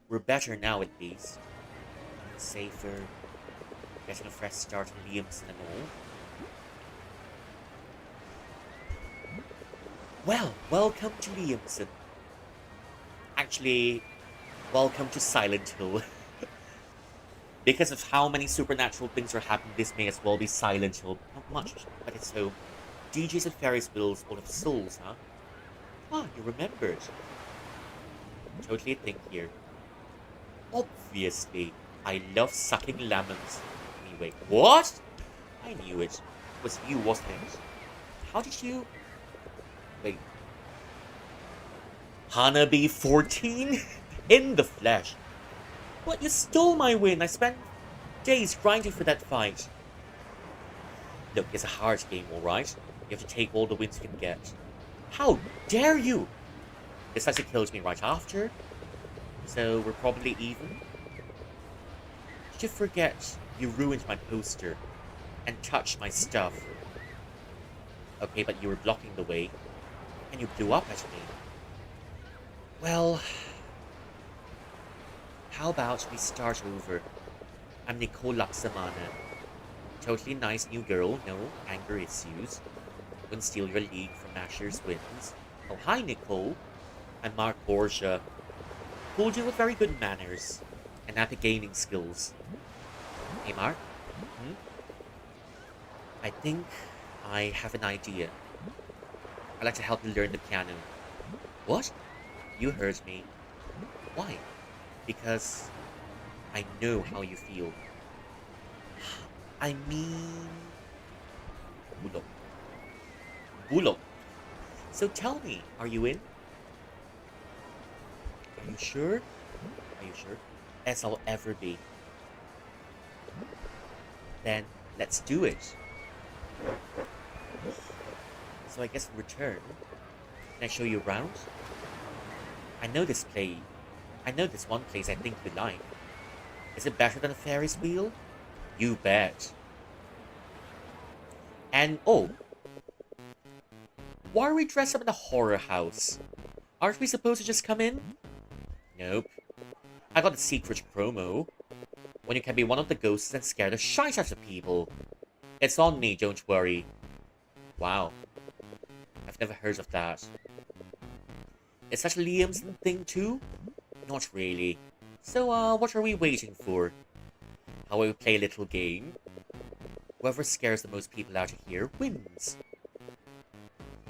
We're better now at least. Safer. Getting a fresh start in Liamson and all. Well, welcome to Liamson. Actually, welcome to Silent Hill. Because of how many supernatural things are happening, this may as well be Silent Hill. Not much, but it's home. DJs and Ferris wheels full of souls, huh? Ah, you remembered. Totally a thing here. Obviously, I love sucking lemons. Anyway, what? I knew it. It was you, wasn't it? How did you... Wait. Hanabi 14? In the flesh. What? You stole my win. I spent days grinding for that fight. Look, it's a hard game, alright? You have to take all the wins you can get. How dare you! Besides, it killed me right after. So, we're probably even. Did you forget you ruined my poster and touched my stuff? Okay, but you were blocking the way. And you blew up at me. Well... How about we start over? I'm Nicole Laksamana. Totally nice new girl, no anger issues. Wouldn't steal your league from Asher's wins. Oh, hi Nicole. I'm Mark Borgia. Fooled you with very good manners and epic gaming skills. Hey Mark? I think I have an idea. I'd like to help you learn the piano. What? You heard me. Why? Because I know how you feel. I mean... Bulok. Bulok. So tell me, are you in? Are you sure? Are you sure? As I'll ever be. Then, let's do it. So I guess in return, can I show you around? I know this one place I think you like. Is it better than a Ferris wheel? You bet. And, oh. Why are we dressed up in a horror house? Aren't we supposed to just come in? Nope. I got a secret promo. When you can be one of the ghosts and scare the shite out of people. It's on me, don't worry. Wow. I've never heard of that. Is that a Liamson thing too? Not really. So, what are we waiting for? How about we play a little game? Whoever scares the most people out of here wins.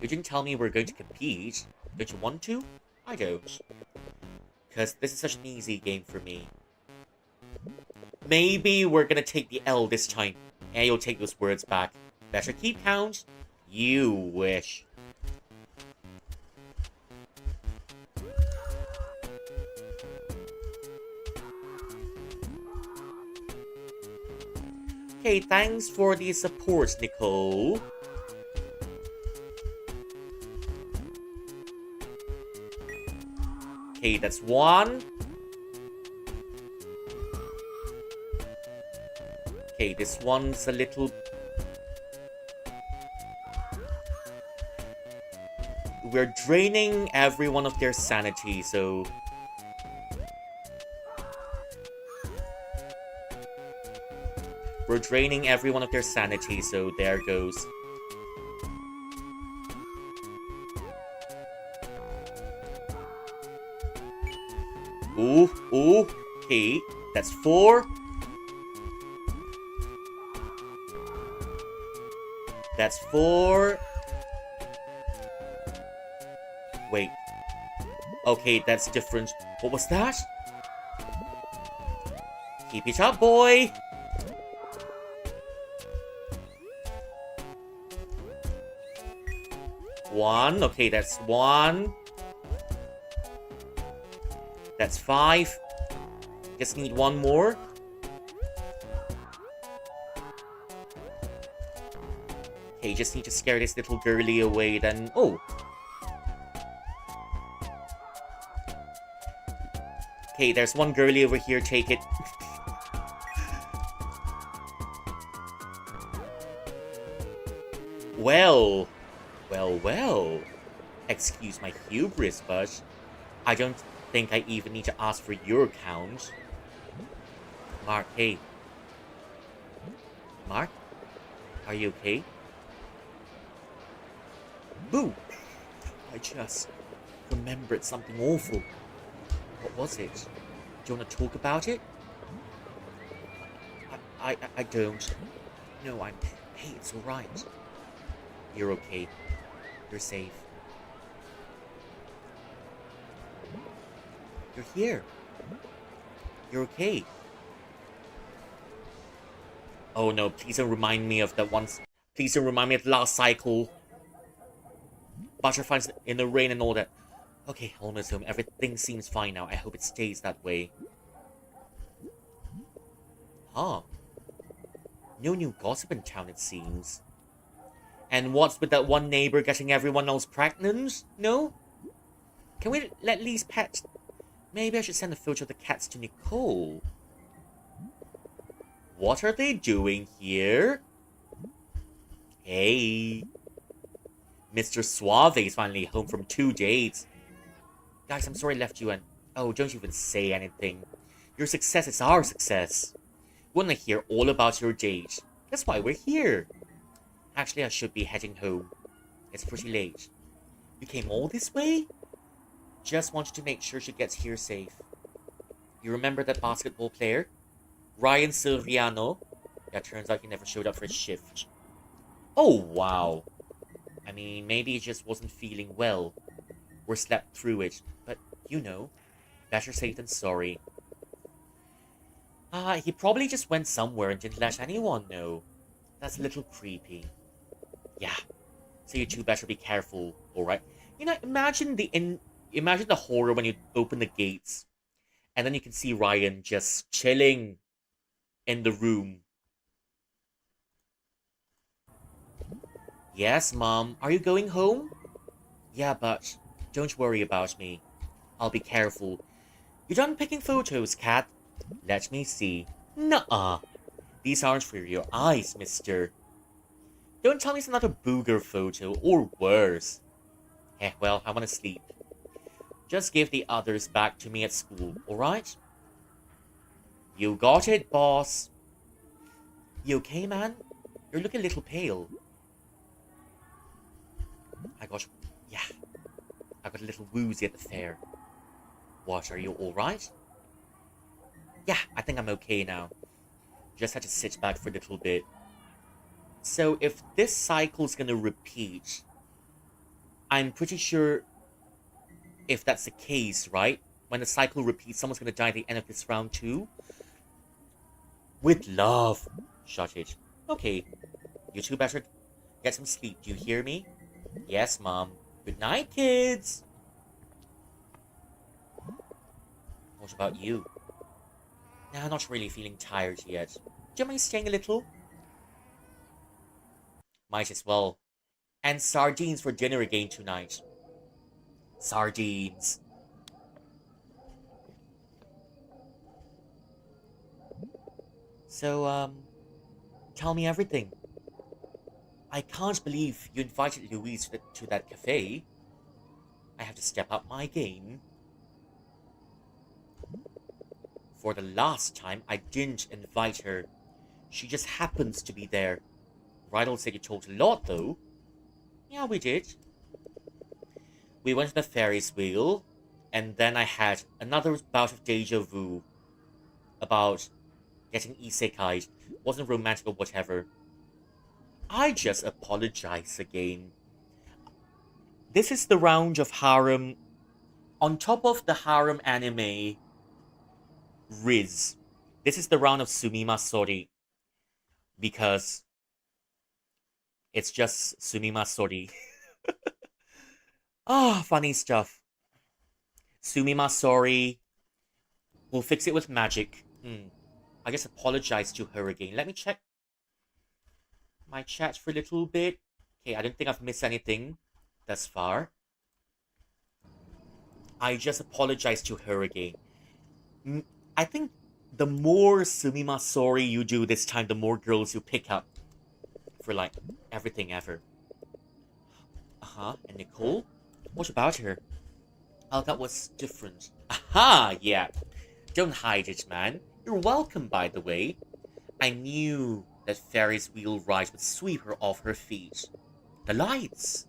You didn't tell me we're going to compete. Don't you want to? I don't. Because this is such an easy game for me. Maybe we're gonna take the L this time. And you'll take those words back. Better keep count. You wish. Okay, thanks for the support, Nicole. Okay, that's one. Okay, this one's a little... We're draining every one of their sanity, so... We're draining every one of their sanity, so there goes. Ooh, ooh. Okay, that's 4. That's 4. Wait. Okay, that's different. What was that? Keep it up, boy! One. Okay, that's 1. That's 5. Just need 1 more. Okay, just need to scare this little girly away then. Oh! Okay, there's 1 girly over here, take it. Well. Excuse my hubris, but I don't think I even need to ask for your count. Mark, hey. Mark? Are you okay? Boo! I just remembered something awful. What was it? Do you want to talk about it? I don't. No, Hey, it's alright. You're okay. You're safe. You're here. You're okay. Oh no, please don't remind me of that once. Please don't remind me of the last cycle. Butterflies in the rain and all that. Okay, almost home. Everything seems fine now. I hope it stays that way. Huh. No new gossip in town, it seems. And what's with that one neighbor getting everyone else pregnant? No? Can we let Lee's pet... Maybe I should send a photo of the cats to Nicole. What are they doing here? Hey. Mr. Suave is finally home from 2 dates. Guys, I'm sorry I left you and... Oh, don't even say anything. Your success is our success. We want to hear all about your date. That's why we're here. Actually, I should be heading home. It's pretty late. You came all this way? Just wanted to make sure she gets here safe. You remember that basketball player? Ryan Silviano? Yeah, turns out he never showed up for his shift. Oh, wow. I mean, maybe he just wasn't feeling well. Or slept through it. But, you know, better safe than sorry. He probably just went somewhere and didn't let anyone know. That's a little creepy. Yeah. So you two better be careful, alright? You know, imagine the horror when you open the gates. And then you can see Ryan just chilling in the room. Yes, Mom. Are you going home? Yeah, but don't worry about me. I'll be careful. You done picking photos, Kat? Let me see. Nuh-uh. These aren't for your eyes, mister. Don't tell me it's another booger photo, or worse. Eh, well, I want to sleep. Just give the others back to me at school, alright? You got it, boss. You okay, man? You're looking a little pale. I got a little woozy at the fair. What, are you alright? Yeah, I think I'm okay now. Just had to sit back for a little bit. So if this cycle's gonna repeat, I'm pretty sure if that's the case, right? When the cycle repeats, someone's gonna die at the end of this round too. With love. Shut it. Okay. You two better get some sleep. Do you hear me? Yes, Mom. Good night, kids. What about you? Nah, not really feeling tired yet. Do you mind staying a little? Might as well. And sardines for dinner again tonight. Sardines. So, tell me everything. I can't believe you invited Louise to that cafe. I have to step up my game. For the last time, I didn't invite her. She just happens to be there. Rydell said you talked a lot, though. Yeah, we did. We went to the Ferris wheel, and then I had another bout of deja vu about getting isekai'd. Wasn't romantic or whatever. I just apologize again. This is the round of harem. On top of the harem anime, Riz. This is the round of Sumima Sori. Because it's just Sumima Sori. Ah, funny stuff. Sumima Sori. We'll fix it with magic. I just apologize to her again. Let me check my chat for a little bit. Okay, I don't think I've missed anything thus far. I just apologize to her again. I think the more Sumima Sori you do this time, the more girls you pick up for, like, everything ever. And Nicole? What about her? Oh, that was different. Aha, yeah. Don't hide it, man. You're welcome, by the way. I knew that Ferris wheel ride would sweep her off her feet. The lights.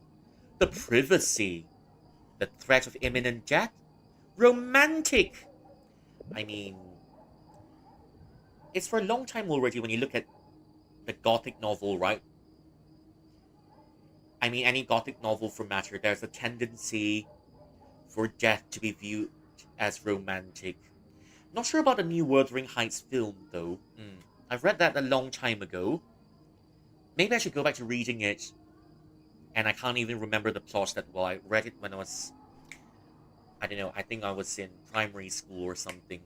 The privacy. The threat of imminent death. Romantic. I mean, it's for a long time already when you look at the Gothic novel, right? I mean, any Gothic novel for matter, there's a tendency for death to be viewed as romantic. Not sure about the new Wuthering Heights film, though. I've read that a long time ago. Maybe I should go back to reading it. And I can't even remember the plot that well. I read it when I was... I don't know, I think I was in primary school or something.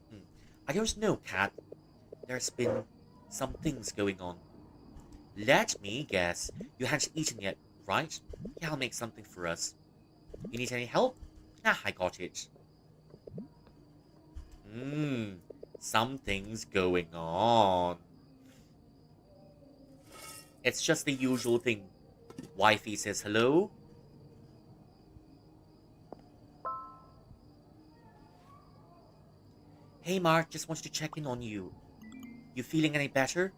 I don't know, Kat. There's been some things going on. Let me guess. You haven't eaten yet, right? Yeah, I'll make something for us. You need any help? Nah, I got it. Something's going on. It's just the usual thing. Wifey says hello. Hey Mark, just wanted to check in on you. You feeling any better?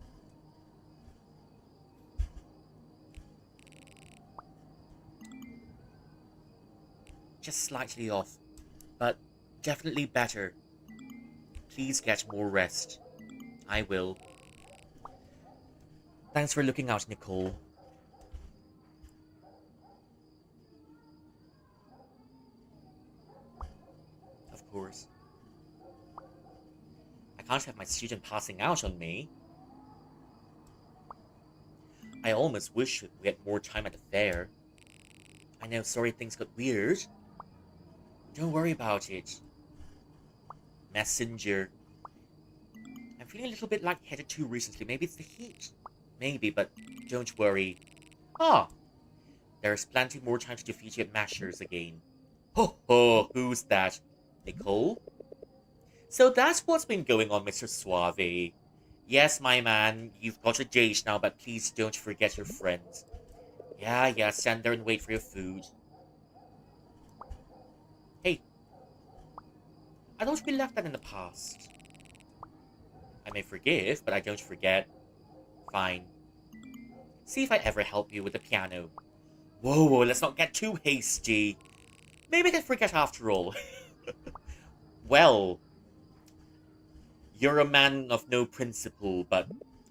Just slightly off, but definitely better. Please get more rest. I will. Thanks for looking out, Nicole. Of course. I can't have my student passing out on me. I almost wish we had more time at the fair. I know, sorry things got weird. Don't worry about it. Messenger. I'm feeling a little bit lightheaded too recently. Maybe it's the heat. Maybe, but don't worry. There's plenty more time to defeat you at Mashers again. Ho ho, who's that? Nicole? So that's what's been going on, Mr. Suave. Yes, my man, you've got a date now, but please don't forget your friends. Yeah, stand there and wait for your food. Hey. I thought we left that in the past. I may forgive, but I don't forget. Fine. See if I ever help you with the piano. Whoa, let's not get too hasty. Maybe I can forget after all. Well, you're a man of no principle, but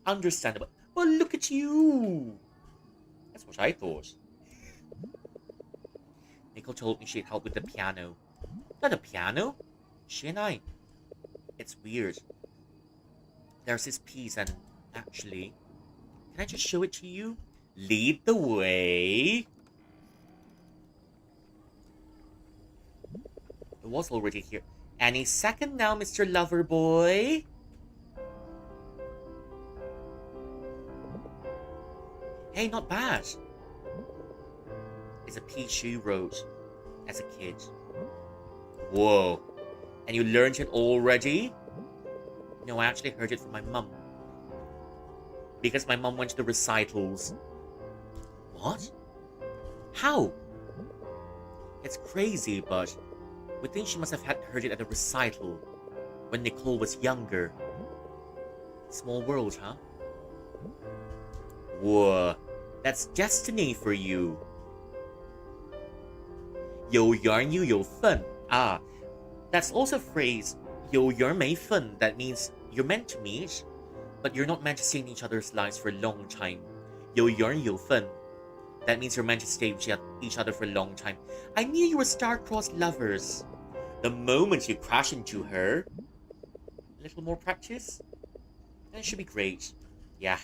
understandable. Well, look at you. That's what I thought. Nicole told me she'd help with the piano. Not a piano? She and I. It's weird. There's this piece and actually... Can I just show it to you? Lead the way. It was already here. Any second now, Mr. Loverboy. Hey, not bad. It's a piece you wrote as a kid. Whoa. And you learned it already? No, I actually heard it from my mum. Because my mum went to the recitals. What? How? It's crazy, but we think she must have heard it at a recital when Nicole was younger. Small world, huh? Whoa, that's destiny for you. 有缘又有份. Ah, that's also a phrase, 有缘没份, that means you're meant to meet, but you're not meant to stay in each other's lives for a long time. 有缘有份. That means you're meant to stay with each other for a long time. I knew you were star-crossed lovers. The moment you crash into her, a little more practice, and it should be great. Yeah.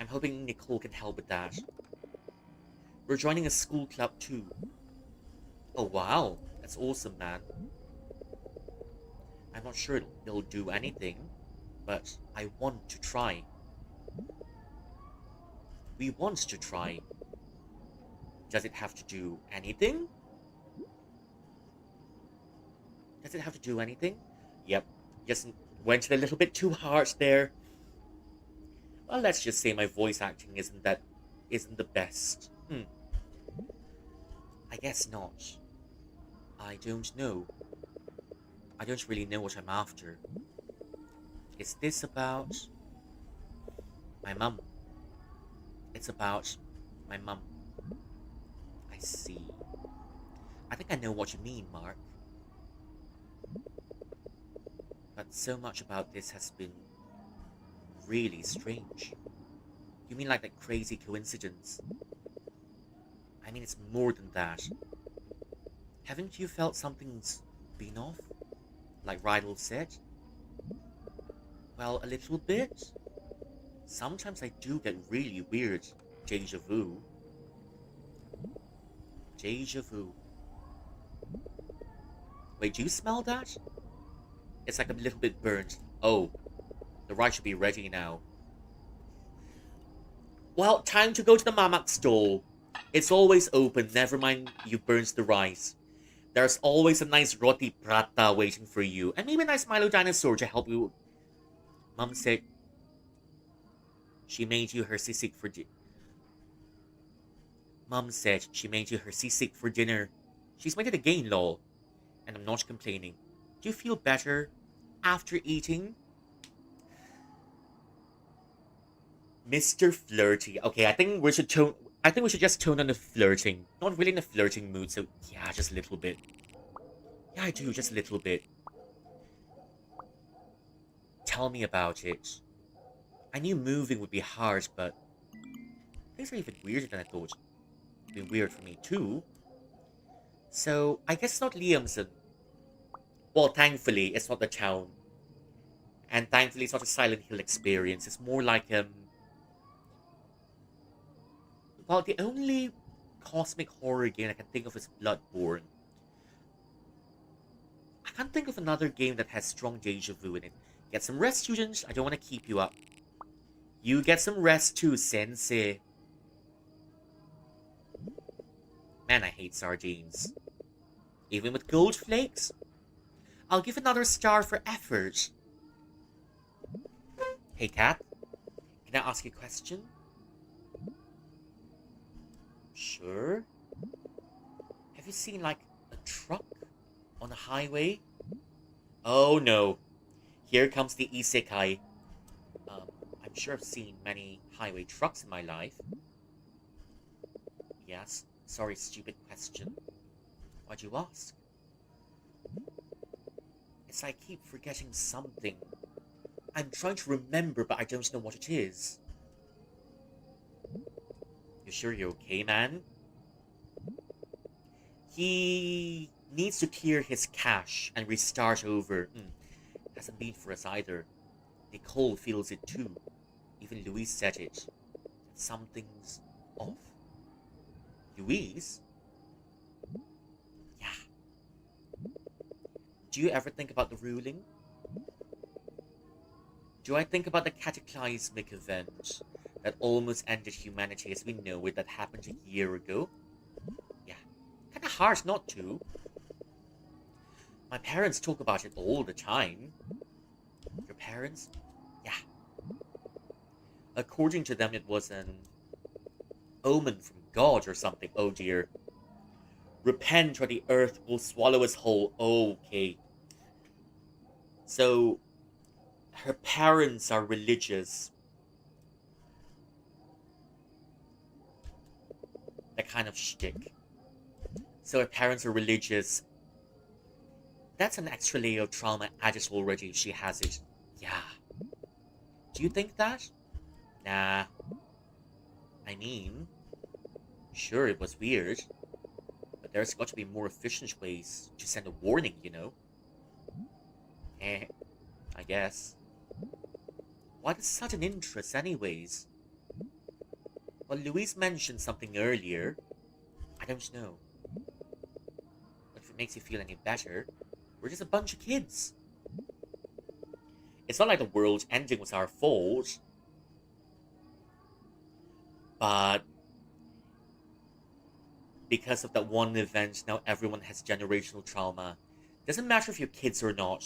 I'm hoping Nicole can help with that. We're joining a school club too. Oh wow, that's awesome, man. I'm not sure it'll do anything, but I want to try. We want to try. Does it have to do anything? Does it have to do anything? Yep, just went a little bit too hard there. Well, let's just say my voice acting isn't the best. I guess not. I don't know. I don't really know what I'm after. Is this about my mum? It's about my mum. I see. I think I know what you mean, Mark. But so much about this has been really strange. You mean like that crazy coincidence? I mean, it's more than that. Haven't you felt something's been off? Like Rydell said? Well, a little bit. Sometimes I do get really weird deja vu. Deja vu. Wait, do you smell that? It's like a little bit burnt. Oh, the rice should be ready now. Well, time to go to the mamak stall. It's always open, never mind you burnt the rice. There's always a nice roti prata waiting for you, and maybe a nice Milo dinosaur to help you. Mum said she made you her sisig for dinner. Mum said she made you her sisig for dinner. She's made it again, lol. And I'm not complaining. Do you feel better after eating? Mr. Flirty. Okay, I think we should just tone on the flirting. Not really in a flirting mood, so yeah, just a little bit. Yeah, I do, just a little bit. Tell me about it. I knew moving would be hard, but things are even weirder than I thought. It'd be weird for me too. So, I guess it's not Liamson. Well, thankfully, it's not the town. And thankfully, it's not a Silent Hill experience. It's more like, well, the only cosmic horror game I can think of is Bloodborne. I can't think of another game that has strong deja vu in it. Get some rest, students. I don't want to keep you up. You get some rest too, sensei. Man, I hate sardines. Even with gold flakes? I'll give another star for effort. Hey, Kat. Can I ask you a question? Sure. Have you seen, like, a truck on the highway? Oh, no. Here comes the isekai. I'm sure I've seen many highway trucks in my life. Yes. Sorry, stupid question. Why'd you ask? It's like I keep forgetting something. I'm trying to remember, but I don't know what it is. You sure you're okay, man? He needs to clear his cache and restart over. Hasn't been for us either. Nicole feels it too. Even Louise said it. Something's off. Louise? Yeah. Do you ever think about the ruling? Do I think about the cataclysmic event? that almost ended humanity as we know it, that happened a year ago. Yeah, kind of harsh not to. My parents talk about it all the time. Your parents? Yeah. According to them, it was an omen from God or something. Oh dear. Repent or the earth will swallow us whole. Okay. So, her parents are religious. That kind of shtick. So, her parents are religious. That's an extra layer of trauma added already if she has it. Yeah. Do you think that? Nah. I mean, sure, it was weird. But there's got to be more efficient ways to send a warning, you know? Eh, I guess. Why the sudden interest, anyways? Well, Louise mentioned something earlier. I don't know. But if it makes you feel any better, we're just a bunch of kids. It's not like the world ending was our fault. But because of that one event, now everyone has generational trauma. Doesn't matter if you're kids or not.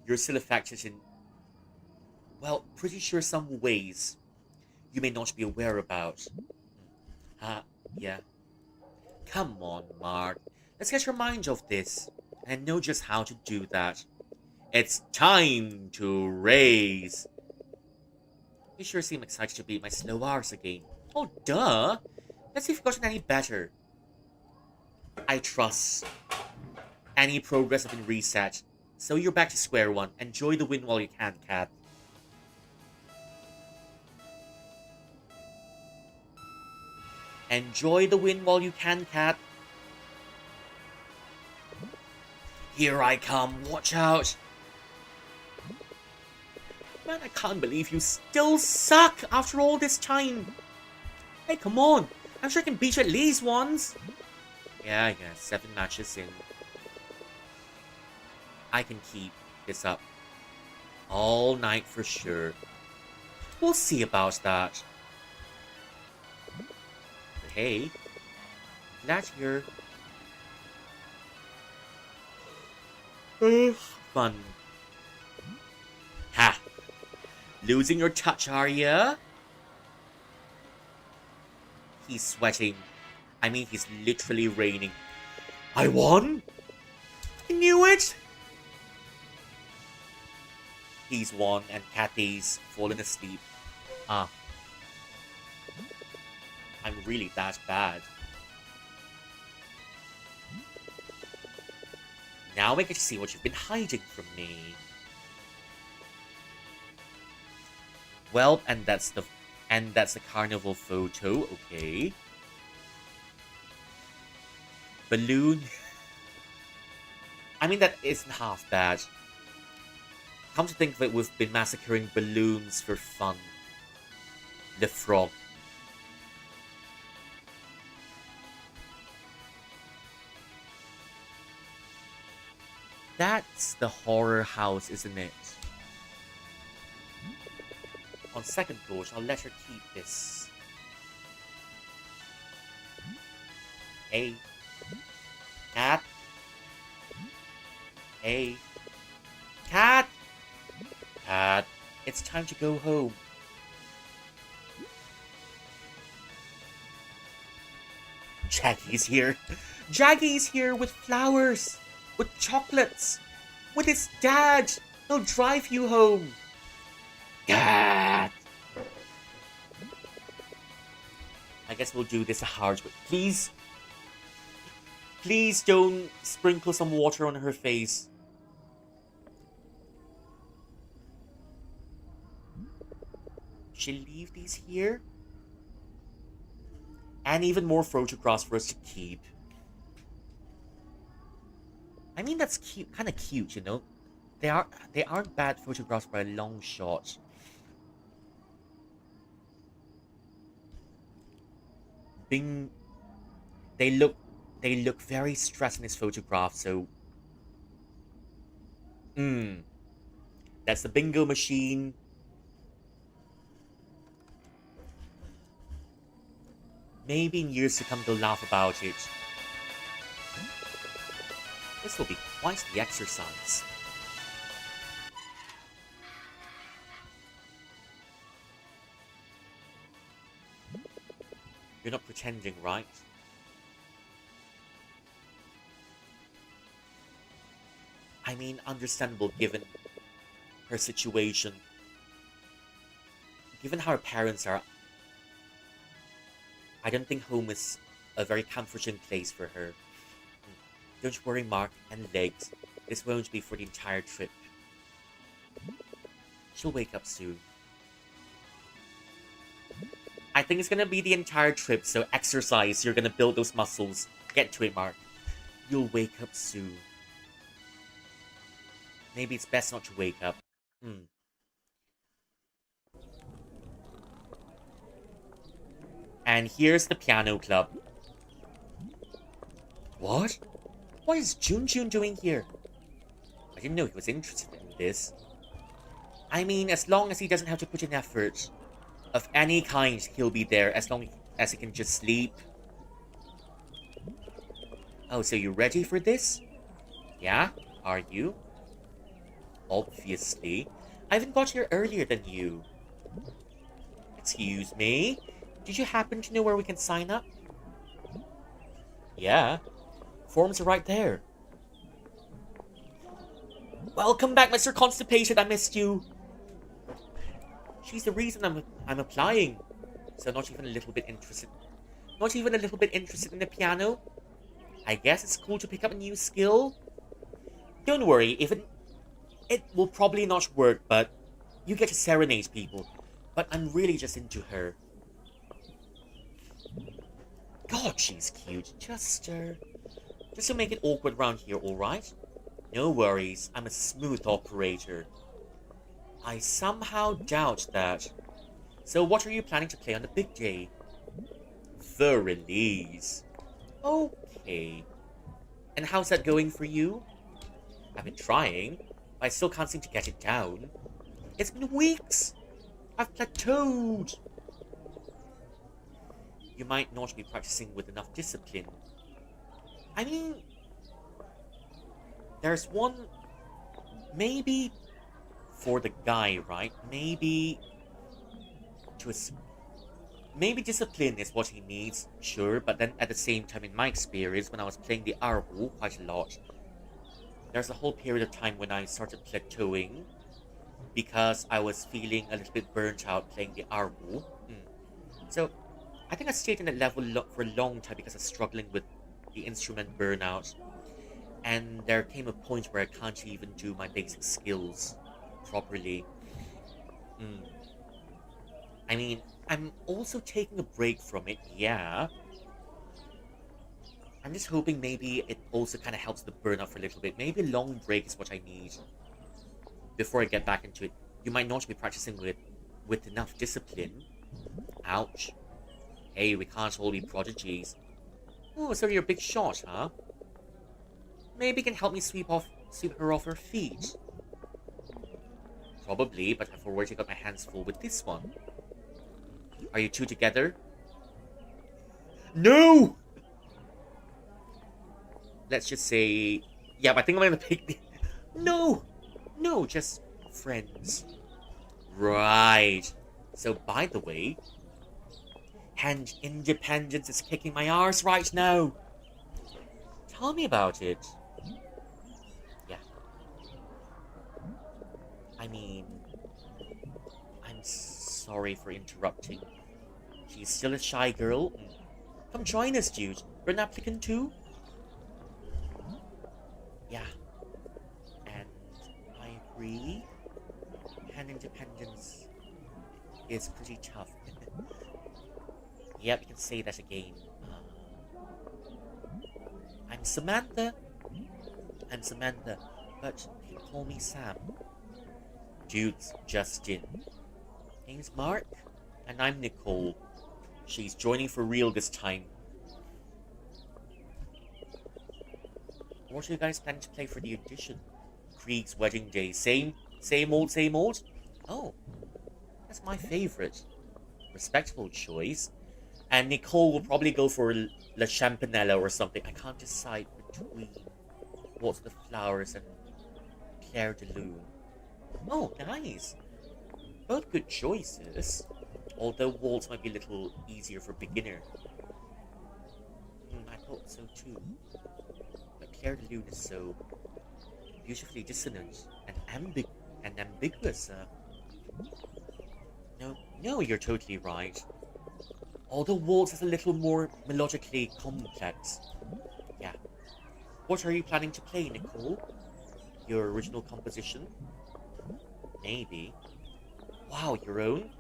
You're still affected in, well, pretty sure some ways you may not be aware about. Yeah. Come on, Mark. Let's get your mind off this. And I know just how to do that. It's time to raise. You sure seem excited to beat my slow R's again. Oh, duh. Let's see if you've gotten any better. I trust. Any progress has been reset. So you're back to square one. Enjoy the win while you can, Cat. Enjoy the win while you can, Cat. Here I come. Watch out. Man, I can't believe you still suck after all this time. Hey, come on. I'm sure I can beat you at least once. Yeah, 7 matches in. I can keep this up all night for sure. We'll see about that. But hey, glad you're fun. Ha! Losing your touch, are ya? He's sweating. I mean, he's literally raining. I won? I knew it! He's won and Kathy's fallen asleep. Ah. I'm really that bad. Now I get to see what you've been hiding from me. Well, and that's the carnival photo, okay. Balloon. I mean, that isn't half bad. Come to think of it, we've been massacring balloons for fun. The frog. That's the horror house, isn't it? On second thought, I'll let her keep this. Hey. Cat. Hey. Cat! Cat. It's time to go home. Jackie's here. Jackie's here with flowers. With chocolates. With his dad. He'll drive you home. Cat! I guess we'll do this a hard way. Please. Please don't sprinkle some water on her face. She'll leave these here? And even more photographs for us to keep. I mean, that's cute, kind of cute, you know. They aren't bad photographs by a long shot. Bing, they look very stressed in this photograph. So, that's the bingo machine. Maybe in years to come they'll laugh about it. This will be quite the exercise. You're not pretending, right? I mean, understandable given her situation. Given how her parents are, I don't think home is a very comforting place for her. Don't worry, Mark and Legs. This won't be for the entire trip. She'll wake up soon. I think it's gonna be the entire trip, so exercise. You're gonna build those muscles. Get to it, Mark. You'll wake up soon. Maybe it's best not to wake up. And here's the piano club. What? What is Jun doing here? I didn't know he was interested in this. I mean, as long as he doesn't have to put in effort of any kind, he'll be there as long as he can just sleep. Oh, so you ready for this? Yeah? Are you? Obviously. I even got here earlier than you. Excuse me? Did you happen to know where we can sign up? Yeah. Forms are right there. Welcome back, Mr. Constipated. I missed you. She's the reason I'm applying. So not even a little bit interested. Not even a little bit interested in the piano? I guess it's cool to pick up a new skill. Don't worry, if it will probably not work, but you get to serenade people. But I'm really just into her. God, she's cute. Just to make it awkward around here, alright? No worries, I'm a smooth operator. I somehow doubt that. So what are you planning to play on the big day? The release. Okay. And how's that going for you? I've been trying, but I still can't seem to get it down. It's been weeks! I've plateaued! You might not be practicing with enough discipline. I mean, there's one, maybe for the guy, right? Maybe maybe discipline is what he needs, sure, but then at the same time, in my experience, when I was playing the Arbu quite a lot, there's a whole period of time when I started plateauing because I was feeling a little bit burnt out playing the Arbu. So, I think I stayed in that level for a long time because I was struggling with the instrument burnout. And there came a point where I can't even do my basic skills properly. I mean, I'm also taking a break from it, yeah. I'm just hoping maybe it also kind of helps the burnout for a little bit. Maybe a long break is what I need before I get back into it. You might not be practicing with enough discipline. Ouch. Hey, we can't all be prodigies. Oh, so you're a big shot, huh? Maybe you can help me sweep her off her feet. Probably, but I've already got my hands full with this one. Are you two together? No! Let's just say... Yeah, but I think I'm gonna pick the... No! No, just friends. Right. So, by the way... Hand independence is kicking my arse right now. Tell me about it. Yeah. I mean... I'm sorry for interrupting. She's still a shy girl. Come join us, dude. You're an applicant too? Yeah. And I agree. Hand independence is pretty tough. Yep, you can say that again. I'm Samantha. But you can call me Sam. Dude's Justin. Name's Mark, and I'm Nicole. She's joining for real this time. What are you guys planning to play for the audition? Krieg's Wedding Day. Same old, same old? Oh, that's my favorite. Respectable choice. And Nicole will probably go for La Champanella or something. I can't decide between what's the flowers and Claire de Lune. Oh, nice. Both good choices. Although waltz might be a little easier for beginner. I thought so too. But Claire de Lune is so beautifully dissonant and ambiguous. No, you're totally right. Although waltz is a little more melodically complex. Yeah. What are you planning to play, Nicole? Your original composition? Maybe. Wow, your own?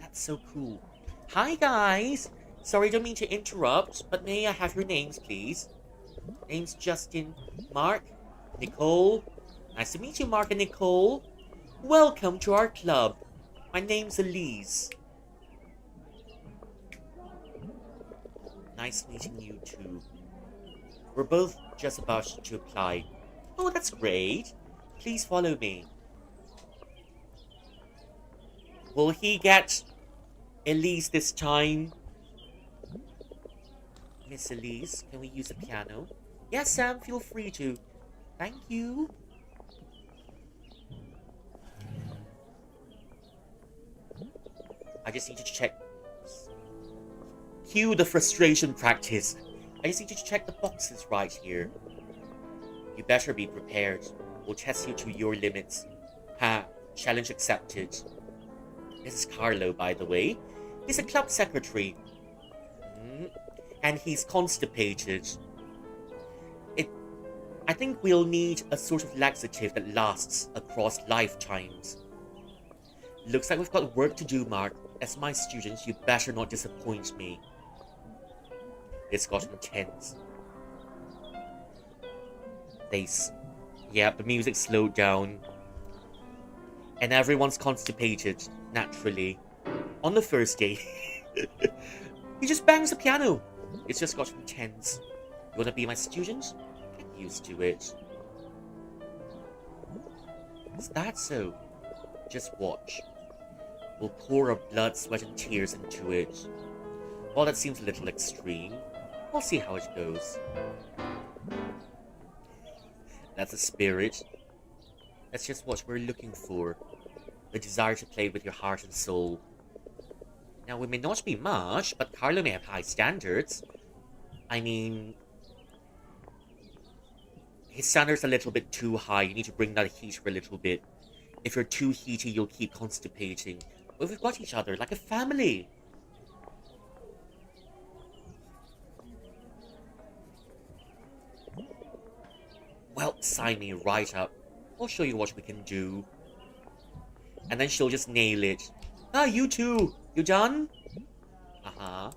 That's so cool. Hi, guys! Sorry, don't mean to interrupt, but may I have your names, please? Name's Justin, Mark, Nicole. Nice to meet you, Mark and Nicole. Welcome to our club. My name's Elise. Nice meeting you too. We're both just about to apply. Oh, that's great. Please follow me. Will he get Elise this time? Miss Elise, can we use the piano? Yes, Sam, feel free to. Thank you. I just need to check. Cue the frustration practice. I just need to check the boxes right here. You better be prepared. We'll test you to your limits. Ha, challenge accepted. This is Carlo, by the way. He's a club secretary. And he's constipated. I think we'll need a sort of laxative that lasts across lifetimes. Looks like we've got work to do, Mark. As my students, you better not disappoint me. This got intense. Yeah, the music slowed down. And everyone's constipated, naturally. On the first day. He just bangs the piano. It's just got intense. You wanna be my student? Get used to it. Is that so? Just watch. We'll pour our blood, sweat, and tears into it. Well, that seems a little extreme. We'll see how it goes. That's a spirit. That's just what we're looking for. The desire to play with your heart and soul. Now, we may not be much, but Carlo may have high standards. I mean, his standards are a little bit too high. You need to bring that heat for a little bit. If you're too heaty, you'll keep constipating. But we've got each other like a family. Well, sign me right up. I'll show you what we can do. And then she'll just nail it. Ah, you too. You done? Uh-huh.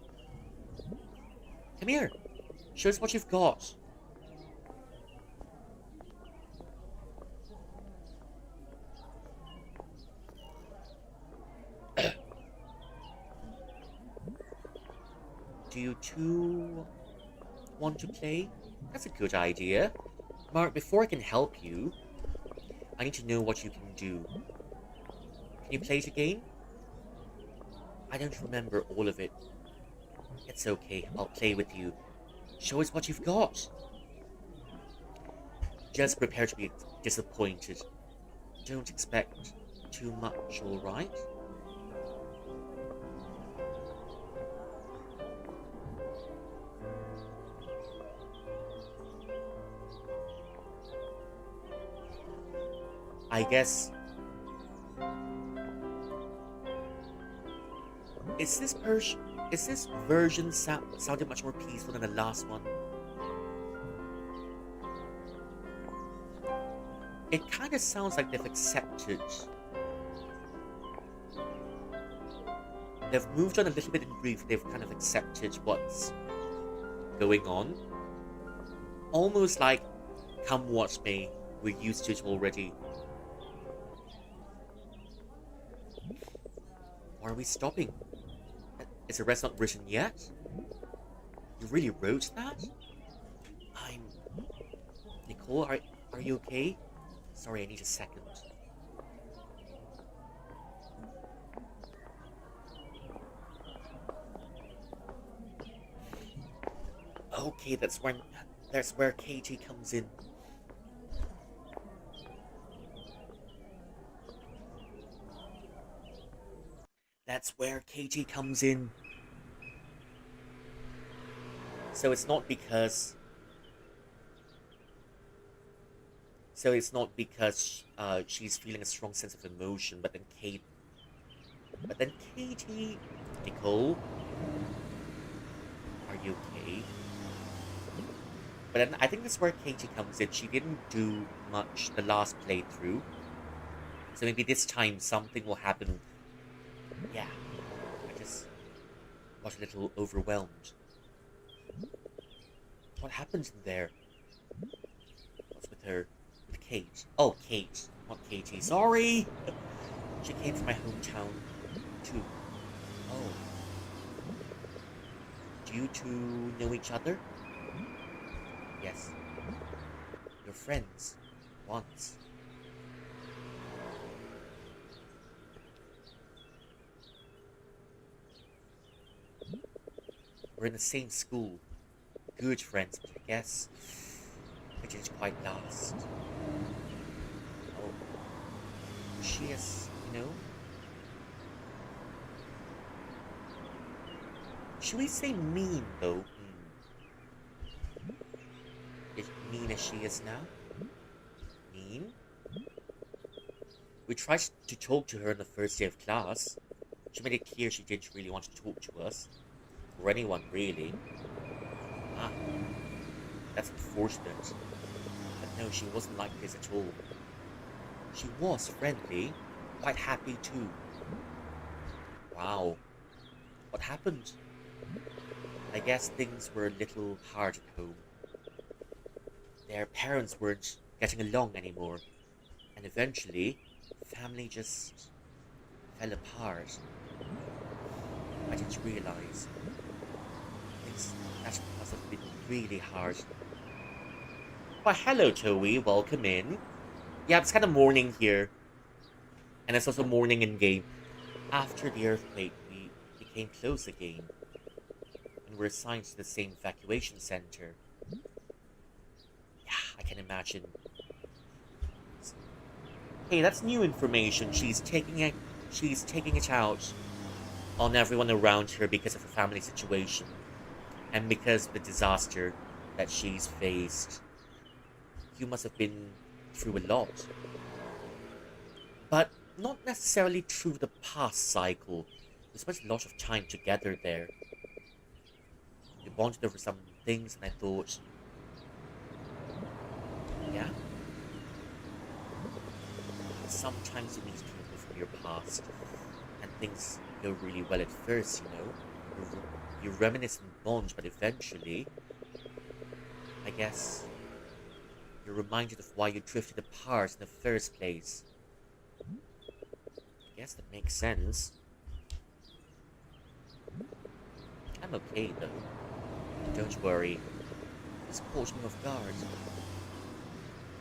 Come here. Show us what you've got. Do you two want to play? That's a good idea. Mark, before I can help you, I need to know what you can do. Can you play it again? I don't remember all of it. It's okay, I'll play with you. Show us what you've got. Just prepare to be disappointed. Don't expect too much, alright? I guess... Is this version sounded much more peaceful than the last one? It kind of sounds like they've accepted. They've moved on a little bit in grief. They've kind of accepted what's going on. Almost like, come watch me. We're used to it already. Why are we stopping? Is the rest not written yet? You really wrote that? Nicole, are you okay? Sorry, I need a second. Okay, that's where Katie comes in. That's where Katie comes in. So it's not because she's feeling a strong sense of emotion, but then Katie, Nicole, are you okay? But then I think that's where Katie comes in. She didn't do much the last playthrough, so maybe this time something will happen. Yeah, I just got a little overwhelmed. What happened in there? What's with her? With Kate? Oh, Kate, not Katie. Sorry. She came from my hometown too. Oh, do you two know each other? Yes, you're friends. Once. We're in the same school. Good friends, but I guess it didn't quite last. Oh, she is, should we say mean, though? Is mean as she is now? Mean? We tried to talk to her on the first day of class. She made it clear she didn't really want to talk to us. Or anyone, really. Ah, that's unfortunate. But no, she wasn't like this at all. She was friendly, quite happy too. Wow. What happened? I guess things were a little hard at home. Their parents weren't getting along anymore. And eventually, family just fell apart. I didn't realize. That must have been really hard. Why, hello, Toei. Welcome in. Yeah, it's kind of morning here. And it's also morning in game. After the earthquake, we became close again. And were assigned to the same evacuation center. Yeah, I can imagine. Hey, that's new information. She's taking it out on everyone around her because of her family situation. And because of the disaster that she's faced. You must have been through a lot. But not necessarily through the past cycle. We spent a lot of time together there. We bonded over some things, and I thought, yeah. Sometimes you meet people from your past, and things go really well at first, You reminisce and bond, but eventually, I guess, you're reminded of why you drifted apart in the first place. I guess that makes sense. I'm okay, though. Don't worry. This caught me off guard.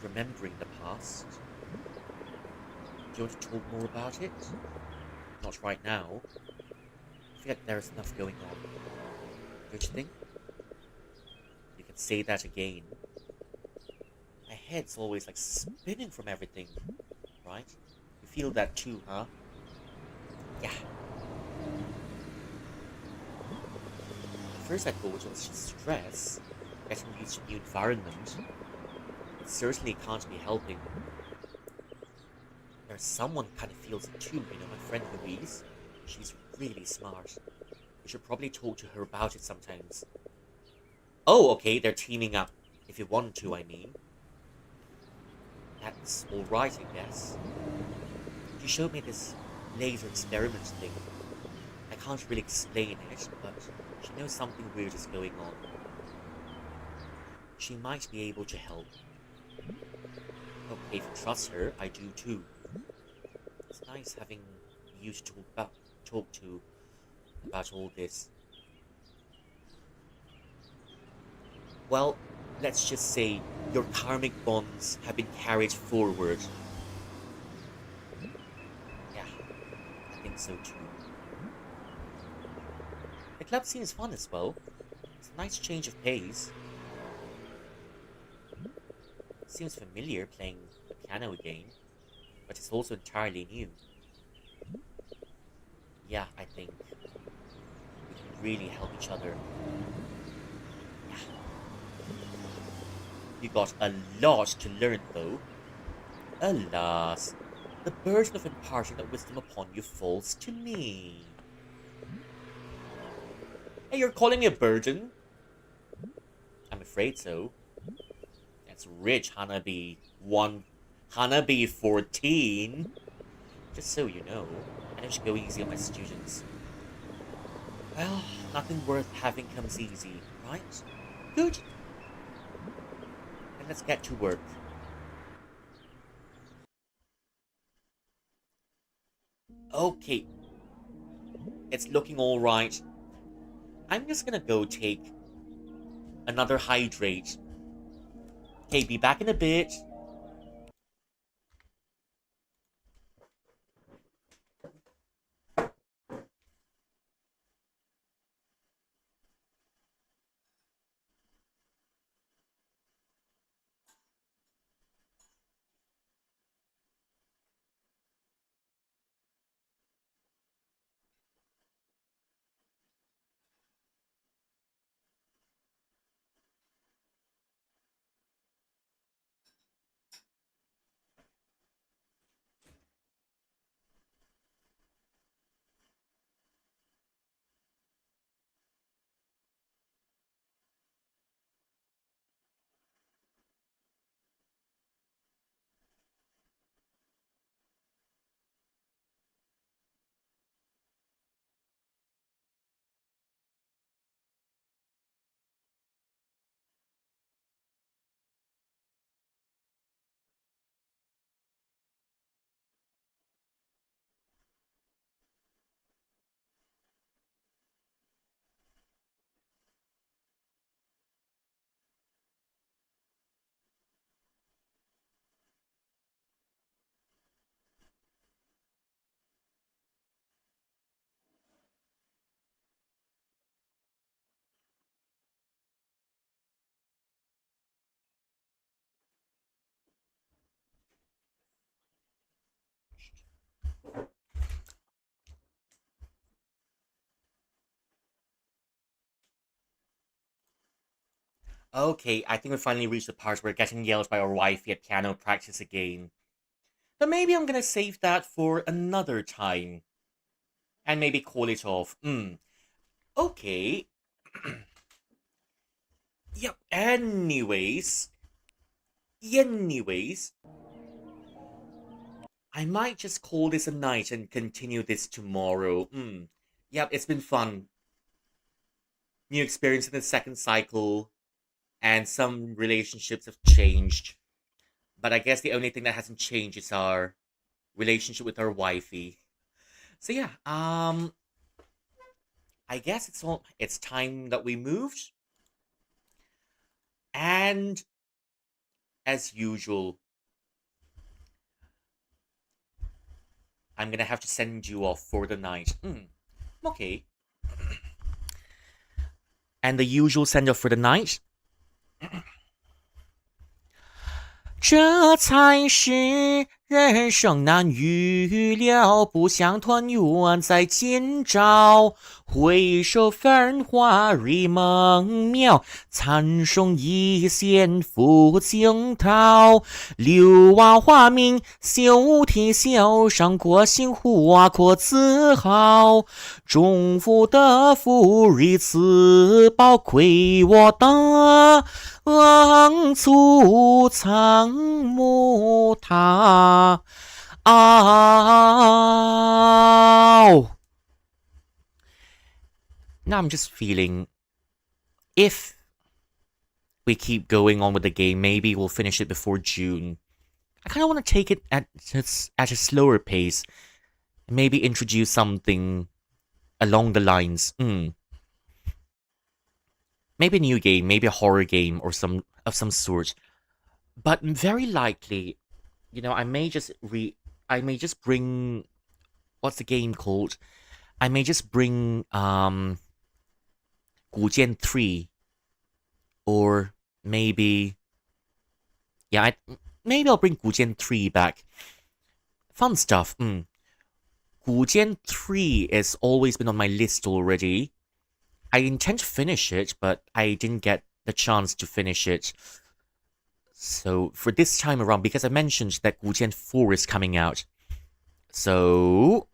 Remembering the past. Do you want to talk more about it? Not right now. I feel like there's enough going on. Don't you think? You can say that again. My head's always like spinning from everything, right? You feel that too, huh? Yeah. At first I thought it was just stress, getting used to a new environment. It certainly can't be helping. There's someone kind of feels it too, my friend Louise. She's really smart. You should probably talk to her about it sometimes. Oh, okay, they're teaming up. If you want to, I mean. That's alright, I guess. She showed me this laser experiment thing. I can't really explain it, but she knows something weird is going on. She might be able to help. Okay, if you trust her, I do too. It's nice having you to talk to about all this. Well, let's just say your karmic bonds have been carried forward. Yeah, I think so too. The club seems fun as well. It's Nice change of pace. Seems familiar playing the piano again, but it's also entirely new. Yeah, I think we can really help each other. Yeah. You got a lot to learn, though. Alas, the burden of imparting that wisdom upon you falls to me. Hey, you're calling me a burden? I'm afraid so. That's rich, Hanabi. Hanabi 14. Just so you know, I don't go easy on my students. Well, nothing worth having comes easy, right? Good. Then let's get to work. Okay, it's looking alright. I'm just gonna go take another hydrate. Okay, be back in a bit. Okay, I think we finally reached the part where we're getting yelled by our wifey at piano practice again. But maybe I'm gonna save that for another time. And maybe call it off. Okay. Yep, anyways, I might just call this a night and continue this tomorrow. Yep, it's been fun. New experience in the second cycle, and some relationships have changed. But I guess the only thing that hasn't changed is our relationship with our wifey. So yeah, I guess it's time that we moved. And as usual, I'm gonna have to send you off for the night. Okay. And the usual send off for the night. 这才是人生难预料，不想团圆在今朝。回首繁华瑞梦渺，残剩一线抚惊涛。柳瓦花明，休天笑上过心花可自豪。中府的福瑞此宝，亏我的储藏木塔。Ow! Now I'm just feeling if we keep going on with the game, maybe we'll finish it before June. I kind of want to take it at a slower pace. Maybe introduce something along the lines. Maybe a new game, maybe a horror game or some sort. But very likely, I may just bring what's the game called? I may just bring 古剑 3 Or maybe, yeah, maybe I'll bring Gujian 3 back. Fun stuff. 古剑 3 has always been on my list already. I intend to finish it, but I didn't get the chance to finish it. So for this time around, because I mentioned that Gujian 4 is coming out. So,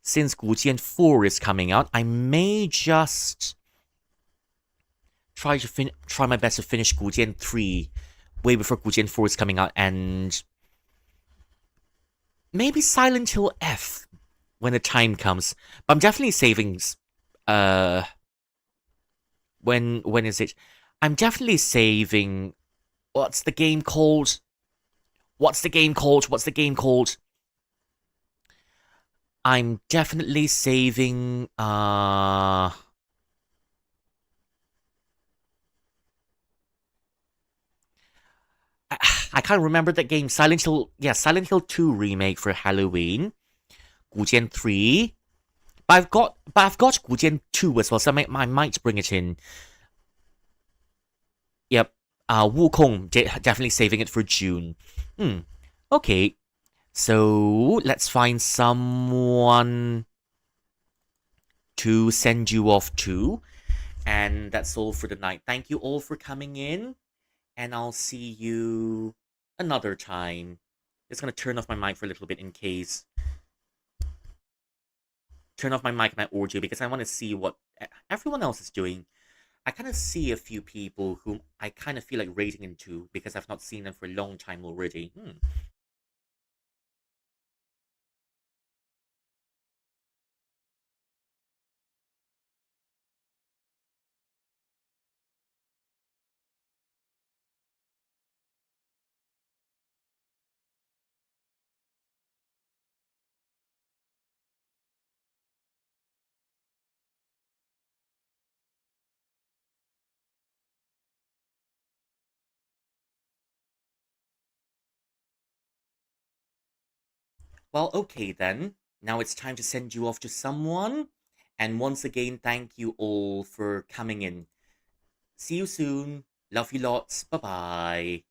since Gujian 4 is coming out, I may just try my best to finish Gujian 3 way before Gujian 4 is coming out, and maybe Silent Hill F when the time comes. But I'm definitely saving. Uh, when is it? I'm definitely saving. What's the game called? What's the game called? What's the game called? I'm definitely saving. I can't remember that game. Silent Hill. Yeah, Silent Hill 2 remake for Halloween. Gujian 3. But I've got Gujian 2 as well, so I might bring it in. Yep. Wukong, definitely saving it for June. Okay. So let's find someone to send you off to. And that's all for the night. Thank you all for coming in. And I'll see you another time. Just gonna turn off my mic for a little bit in case. Turn off my mic and my audio because I want to see what everyone else is doing. I kind of see a few people whom I kind of feel like rating into because I've not seen them for a long time already. Well, okay then. Now it's time to send you off to someone. And once again, thank you all for coming in. See you soon. Love you lots. Bye bye.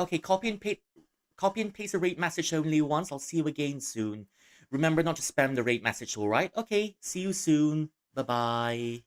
Okay, copy and paste the rate message only once. I'll see you again soon. Remember not to spam the rate message, alright? Okay, see you soon. Bye bye.